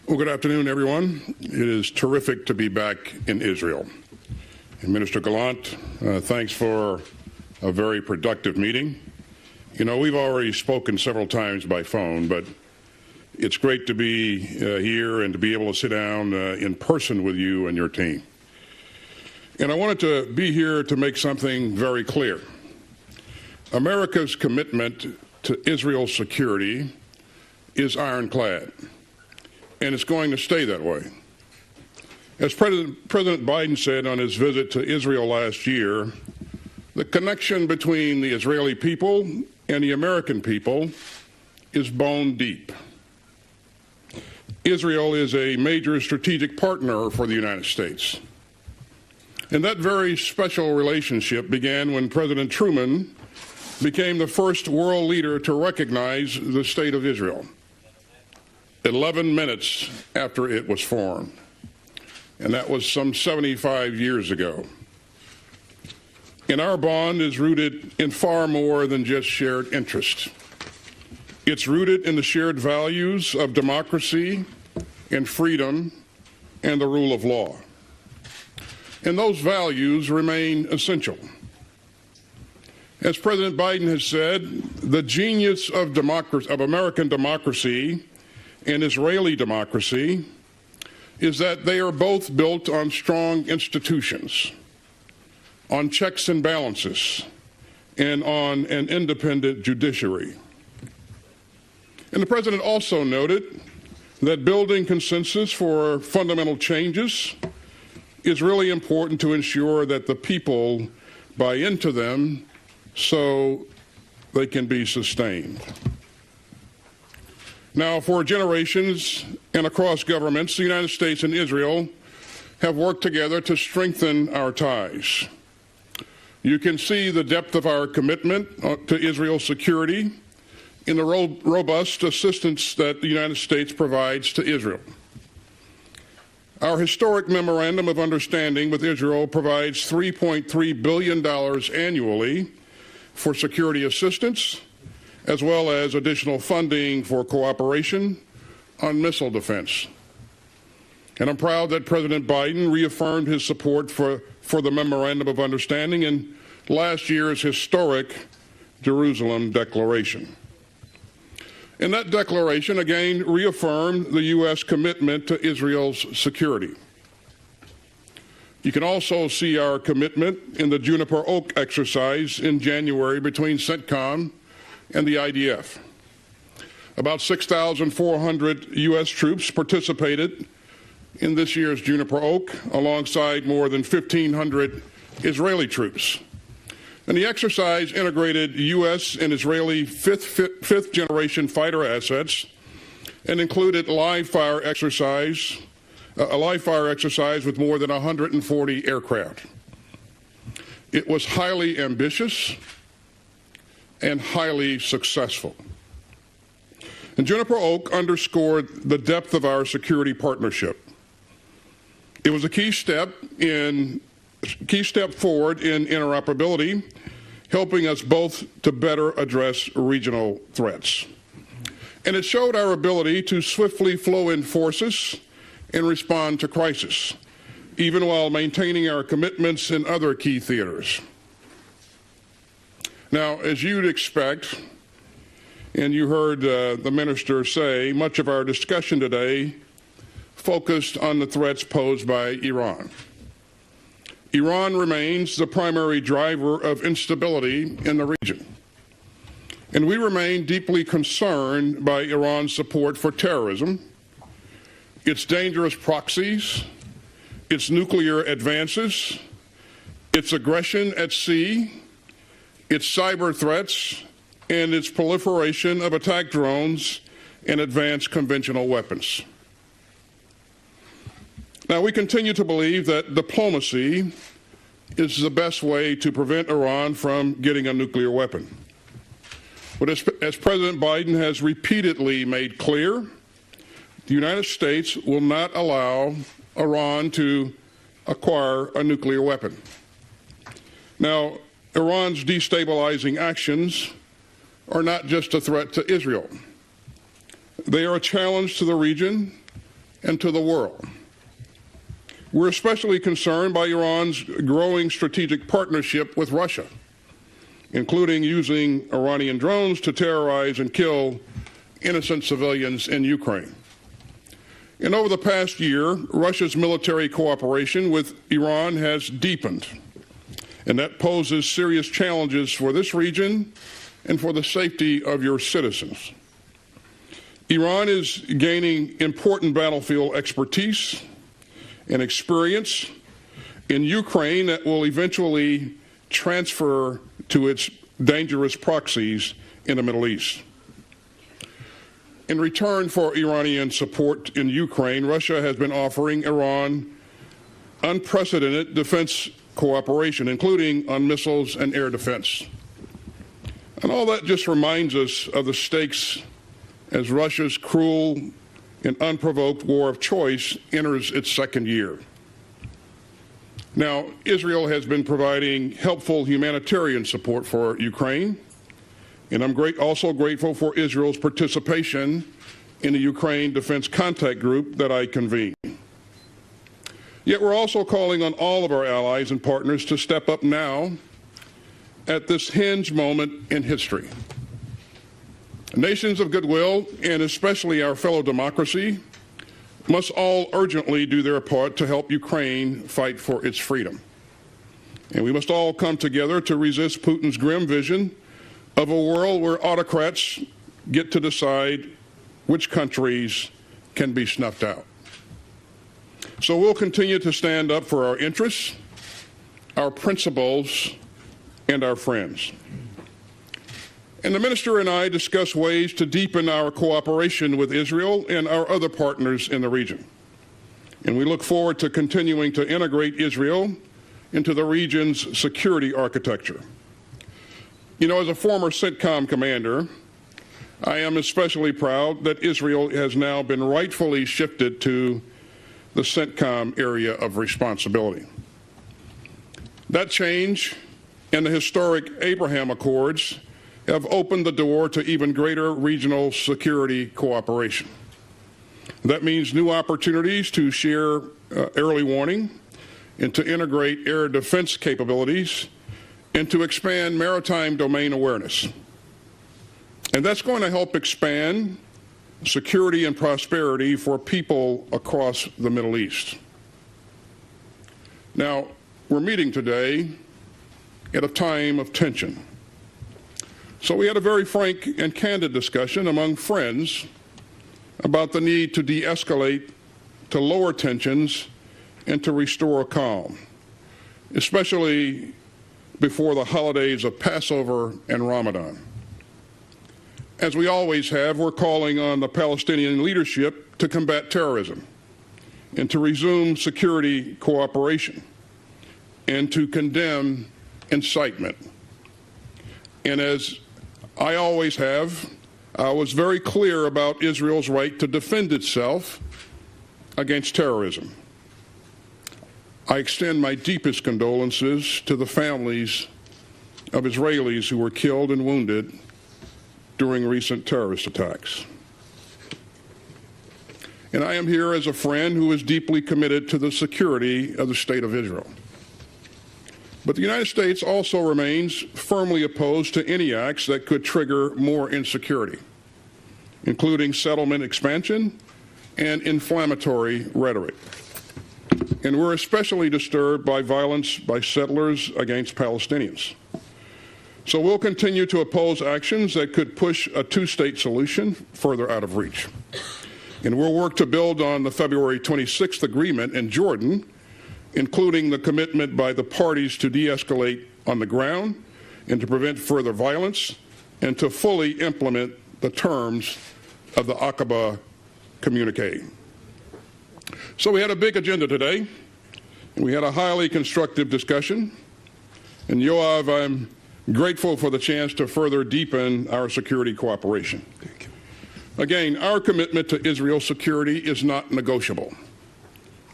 Well, good afternoon, everyone. It is terrific to be back in Israel. And Minister Gallant, thanks for a very productive meeting. You know, we've already spoken several times by phone, but it's great to be here and to be able to sit down in person with you and your team. And I wanted to be here to make something very clear. America's commitment to Israel's security is ironclad, and it's going to stay that way. As President Biden said on his visit to Israel last year, the connection between the Israeli people and the American people is bone deep. Israel is a major strategic partner for the United States. And that very special relationship began when President Truman became the first world leader to recognize the State of Israel 11 minutes after it was formed. And that was some 75 years ago. And our bond is rooted in far more than just shared interest. It's rooted in the shared values of democracy and freedom and the rule of law. And those values remain essential. As President Biden has said, the genius of democracy, of American democracy and Israeli democracy, is that they are both built on strong institutions, on checks and balances, and on an independent judiciary. And the President also noted that building consensus for fundamental changes is really important to ensure that the people buy into them so they can be sustained. Now, for generations and across governments, the United States and Israel have worked together to strengthen our ties. You can see the depth of our commitment to Israel's security in the robust assistance that the United States provides to Israel. Our historic memorandum of understanding with Israel provides $3.3 billion annually for security assistance, as well as additional funding for cooperation on missile defense. And I'm proud that President Biden reaffirmed his support for the Memorandum of Understanding in last year's historic Jerusalem Declaration. And that declaration again reaffirmed the U.S. commitment to Israel's security. You can also see our commitment in the Juniper Oak exercise in January between CENTCOM and the IDF. About 6,400 U.S. troops participated in this year's Juniper Oak, alongside more than 1,500 Israeli troops. And the exercise integrated U.S. and Israeli fifth generation fighter assets and included a live fire exercise with more than 140 aircraft. It was highly ambitious and highly successful. And Juniper Oak underscored the depth of our security partnership. It was a key step forward in interoperability, helping us both to better address regional threats. And it showed our ability to swiftly flow in forces and respond to crisis, even while maintaining our commitments in other key theaters. Now, as you'd expect, and you heard the minister say, much of our discussion today focused on the threats posed by Iran. Iran remains the primary driver of instability in the region. And we remain deeply concerned by Iran's support for terrorism, its dangerous proxies, its nuclear advances, its aggression at sea, its cyber threats, and its proliferation of attack drones and advanced conventional weapons. Now, we continue to believe that diplomacy is the best way to prevent Iran from getting a nuclear weapon. But as President Biden has repeatedly made clear, the United States will not allow Iran to acquire a nuclear weapon. Now, Iran's destabilizing actions are not just a threat to Israel. They are a challenge to the region and to the world. We're especially concerned by Iran's growing strategic partnership with Russia, including using Iranian drones to terrorize and kill innocent civilians in Ukraine. And over the past year, Russia's military cooperation with Iran has deepened, and that poses serious challenges for this region and for the safety of your citizens. Iran is gaining important battlefield expertise and experience in Ukraine that will eventually transfer to its dangerous proxies in the Middle East. In return for Iranian support in Ukraine, Russia has been offering Iran unprecedented defense cooperation, including on missiles and air defense. And all that just reminds us of the stakes as Russia's cruel and unprovoked war of choice enters its second year. Now, Israel has been providing helpful humanitarian support for Ukraine, and I'm also grateful for Israel's participation in the Ukraine Defense Contact Group that I convened. Yet we're also calling on all of our allies and partners to step up now at this hinge moment in history. Nations of goodwill, and especially our fellow democracy, must all urgently do their part to help Ukraine fight for its freedom. And we must all come together to resist Putin's grim vision of a world where autocrats get to decide which countries can be snuffed out. So we'll continue to stand up for our interests, our principles, and our friends. And the minister and I discussed ways to deepen our cooperation with Israel and our other partners in the region. And we look forward to continuing to integrate Israel into the region's security architecture. You know, as a former CENTCOM commander, I am especially proud that Israel has now been rightfully shifted to the CENTCOM area of responsibility. That change and the historic Abraham Accords have opened the door to even greater regional security cooperation. That means new opportunities to share early warning and to integrate air defense capabilities and to expand maritime domain awareness. And that's going to help expand security and prosperity for people across the Middle East. Now, we're meeting today at a time of tension. So we had a very frank and candid discussion among friends about the need to de-escalate, to lower tensions, and to restore calm, especially before the holidays of Passover and Ramadan. As we always have, we're calling on the Palestinian leadership to combat terrorism and to resume security cooperation and to condemn incitement. And as I always have, I was very clear about Israel's right to defend itself against terrorism. I extend my deepest condolences to the families of Israelis who were killed and wounded during recent terrorist attacks. And I am here as a friend who is deeply committed to the security of the State of Israel. But the United States also remains firmly opposed to any acts that could trigger more insecurity, including settlement expansion and inflammatory rhetoric. And we're especially disturbed by violence by settlers against Palestinians. So we'll continue to oppose actions that could push a two-state solution further out of reach. And we'll work to build on the February 26th agreement in Jordan, including the commitment by the parties to de-escalate on the ground and to prevent further violence and to fully implement the terms of the Aqaba communique. So we had a big agenda today. We had a highly constructive discussion. And Yoav, I'm grateful for the chance to further deepen our security cooperation. Thank you. Again, our commitment to Israel's security is not negotiable.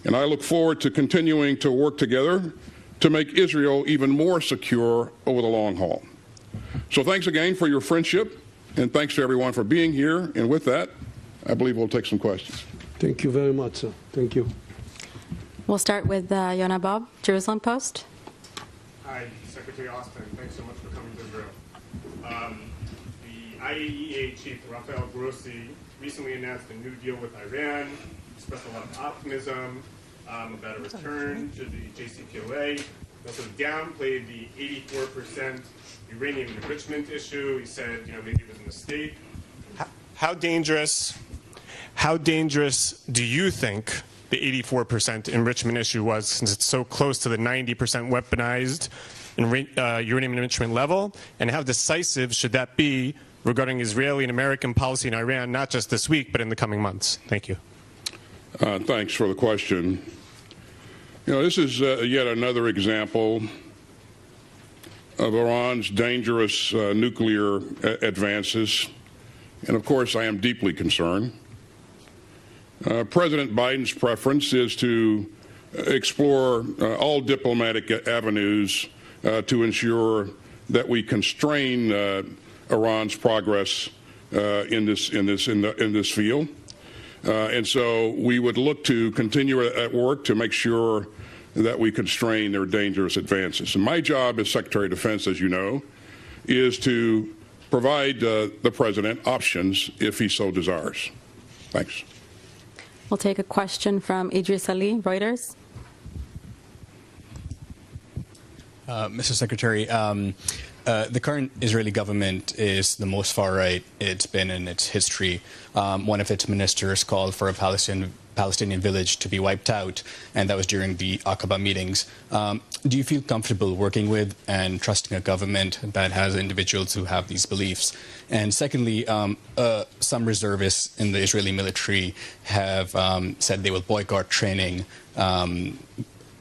And I look forward to continuing to work together to make Israel even more secure over the long haul. So thanks again for your friendship, and thanks to everyone for being here. And with that, I believe we'll take some questions. Thank you very much, sir. Thank you. We'll start with Yonah Bob, Jerusalem Post. Hi, Secretary Austin. Thanks so much for coming to Israel. The IAEA chief, Rafael Grossi, recently announced a new deal with Iran, expressed a lot of optimism about a return to the JCPOA. He also downplayed the 84% uranium enrichment issue. He said, maybe it was a mistake. How dangerous do you think the 84% enrichment issue was, since it's so close to the 90% weaponized uranium enrichment level? And how decisive should that be regarding Israeli and American policy in Iran, not just this week, but in the coming months? Thank you. Thanks for the question. This is yet another example of Iran's dangerous nuclear advances, and of course I am deeply concerned. President Biden's preference is to explore all diplomatic avenues to ensure that we constrain Iran's progress in this field, and so we would look to continue at work to make sure that we constrain their dangerous advances. And my job as Secretary of Defense, as you know, is to provide the President options if he so desires. Thanks. We'll take a question from Idris Ali, Reuters. Mr. Secretary, the current Israeli government is the most far-right it's been in its history. One of its ministers called for a Palestinian village to be wiped out, and that was during the Aqaba meetings. Do you feel comfortable working with and trusting a government that has individuals who have these beliefs? And secondly, some reservists in the Israeli military have said they will boycott training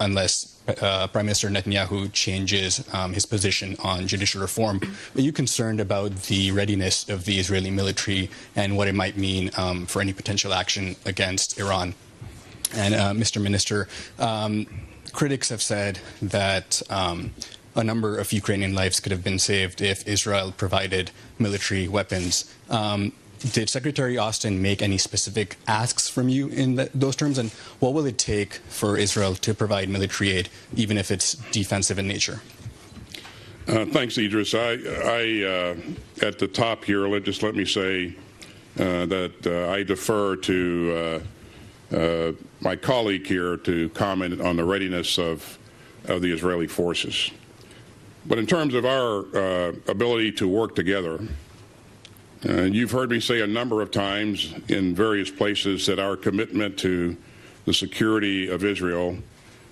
unless Prime Minister Netanyahu changes his position on judicial reform. Are you concerned about the readiness of the Israeli military and what it might mean for any potential action against Iran? And Mr. Minister, critics have said that a number of Ukrainian lives could have been saved if Israel provided military weapons. Did Secretary Austin make any specific asks from you in those terms? And what will it take for Israel to provide military aid, even if it's defensive in nature? Thanks, Idris. At the top here, let me say that I defer to my colleague here to comment on the readiness of the Israeli forces. But in terms of our ability to work together, you've heard me say a number of times in various places that our commitment to the security of Israel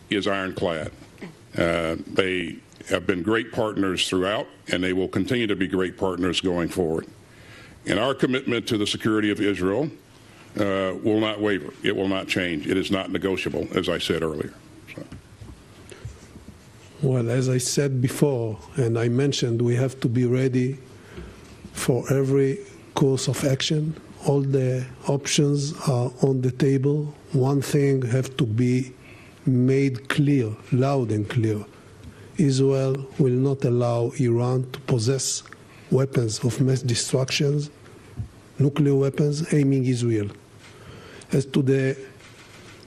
is ironclad. They have been great partners throughout, and they will continue to be great partners going forward. And our commitment to the security of Israel will not waver. It will not change. It is not negotiable, as I said earlier. So. Well, as I said before, and I mentioned, we have to be ready for every course of action. All the options are on the table. One thing has to be made clear, loud and clear. Israel will not allow Iran to possess weapons of mass destruction, nuclear weapons aiming Israel. As to the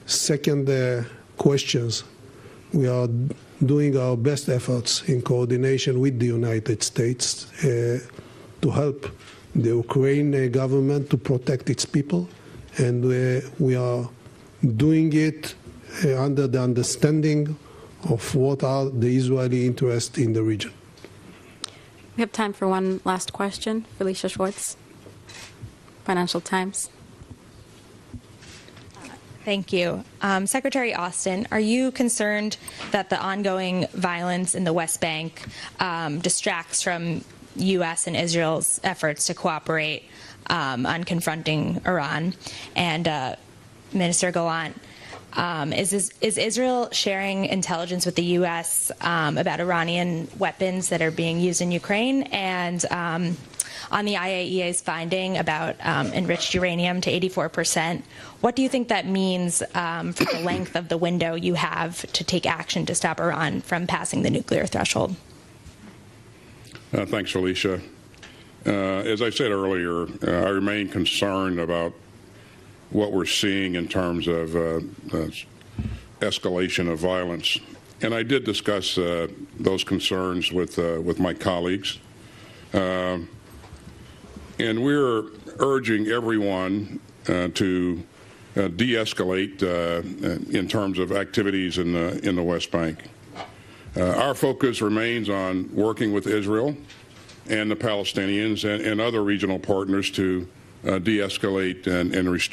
second questions, we are doing our best efforts in coordination with the United States to help the Ukrainian government to protect its people, and we are doing it under the understanding of what are the Israeli interests in the region. We have time for one last question. Felicia Schwartz, Financial Times. Thank you. Secretary Austin, are you concerned that the ongoing violence in the West Bank distracts from U.S. and Israel's efforts to cooperate on confronting Iran? And Minister Gallant, is Israel sharing intelligence with the U.S. About Iranian weapons that are being used in Ukraine? And on the IAEA's finding about enriched uranium to 84%, what do you think that means for the length of the window you have to take action to stop Iran from passing the nuclear threshold? Thanks, Felicia. As I said earlier, I remain concerned about what we're seeing in terms of escalation of violence. And I did discuss those concerns with my colleagues. And we're urging everyone to de-escalate in terms of activities in the West Bank. Our focus remains on working with Israel and the Palestinians and other regional partners to de-escalate and restore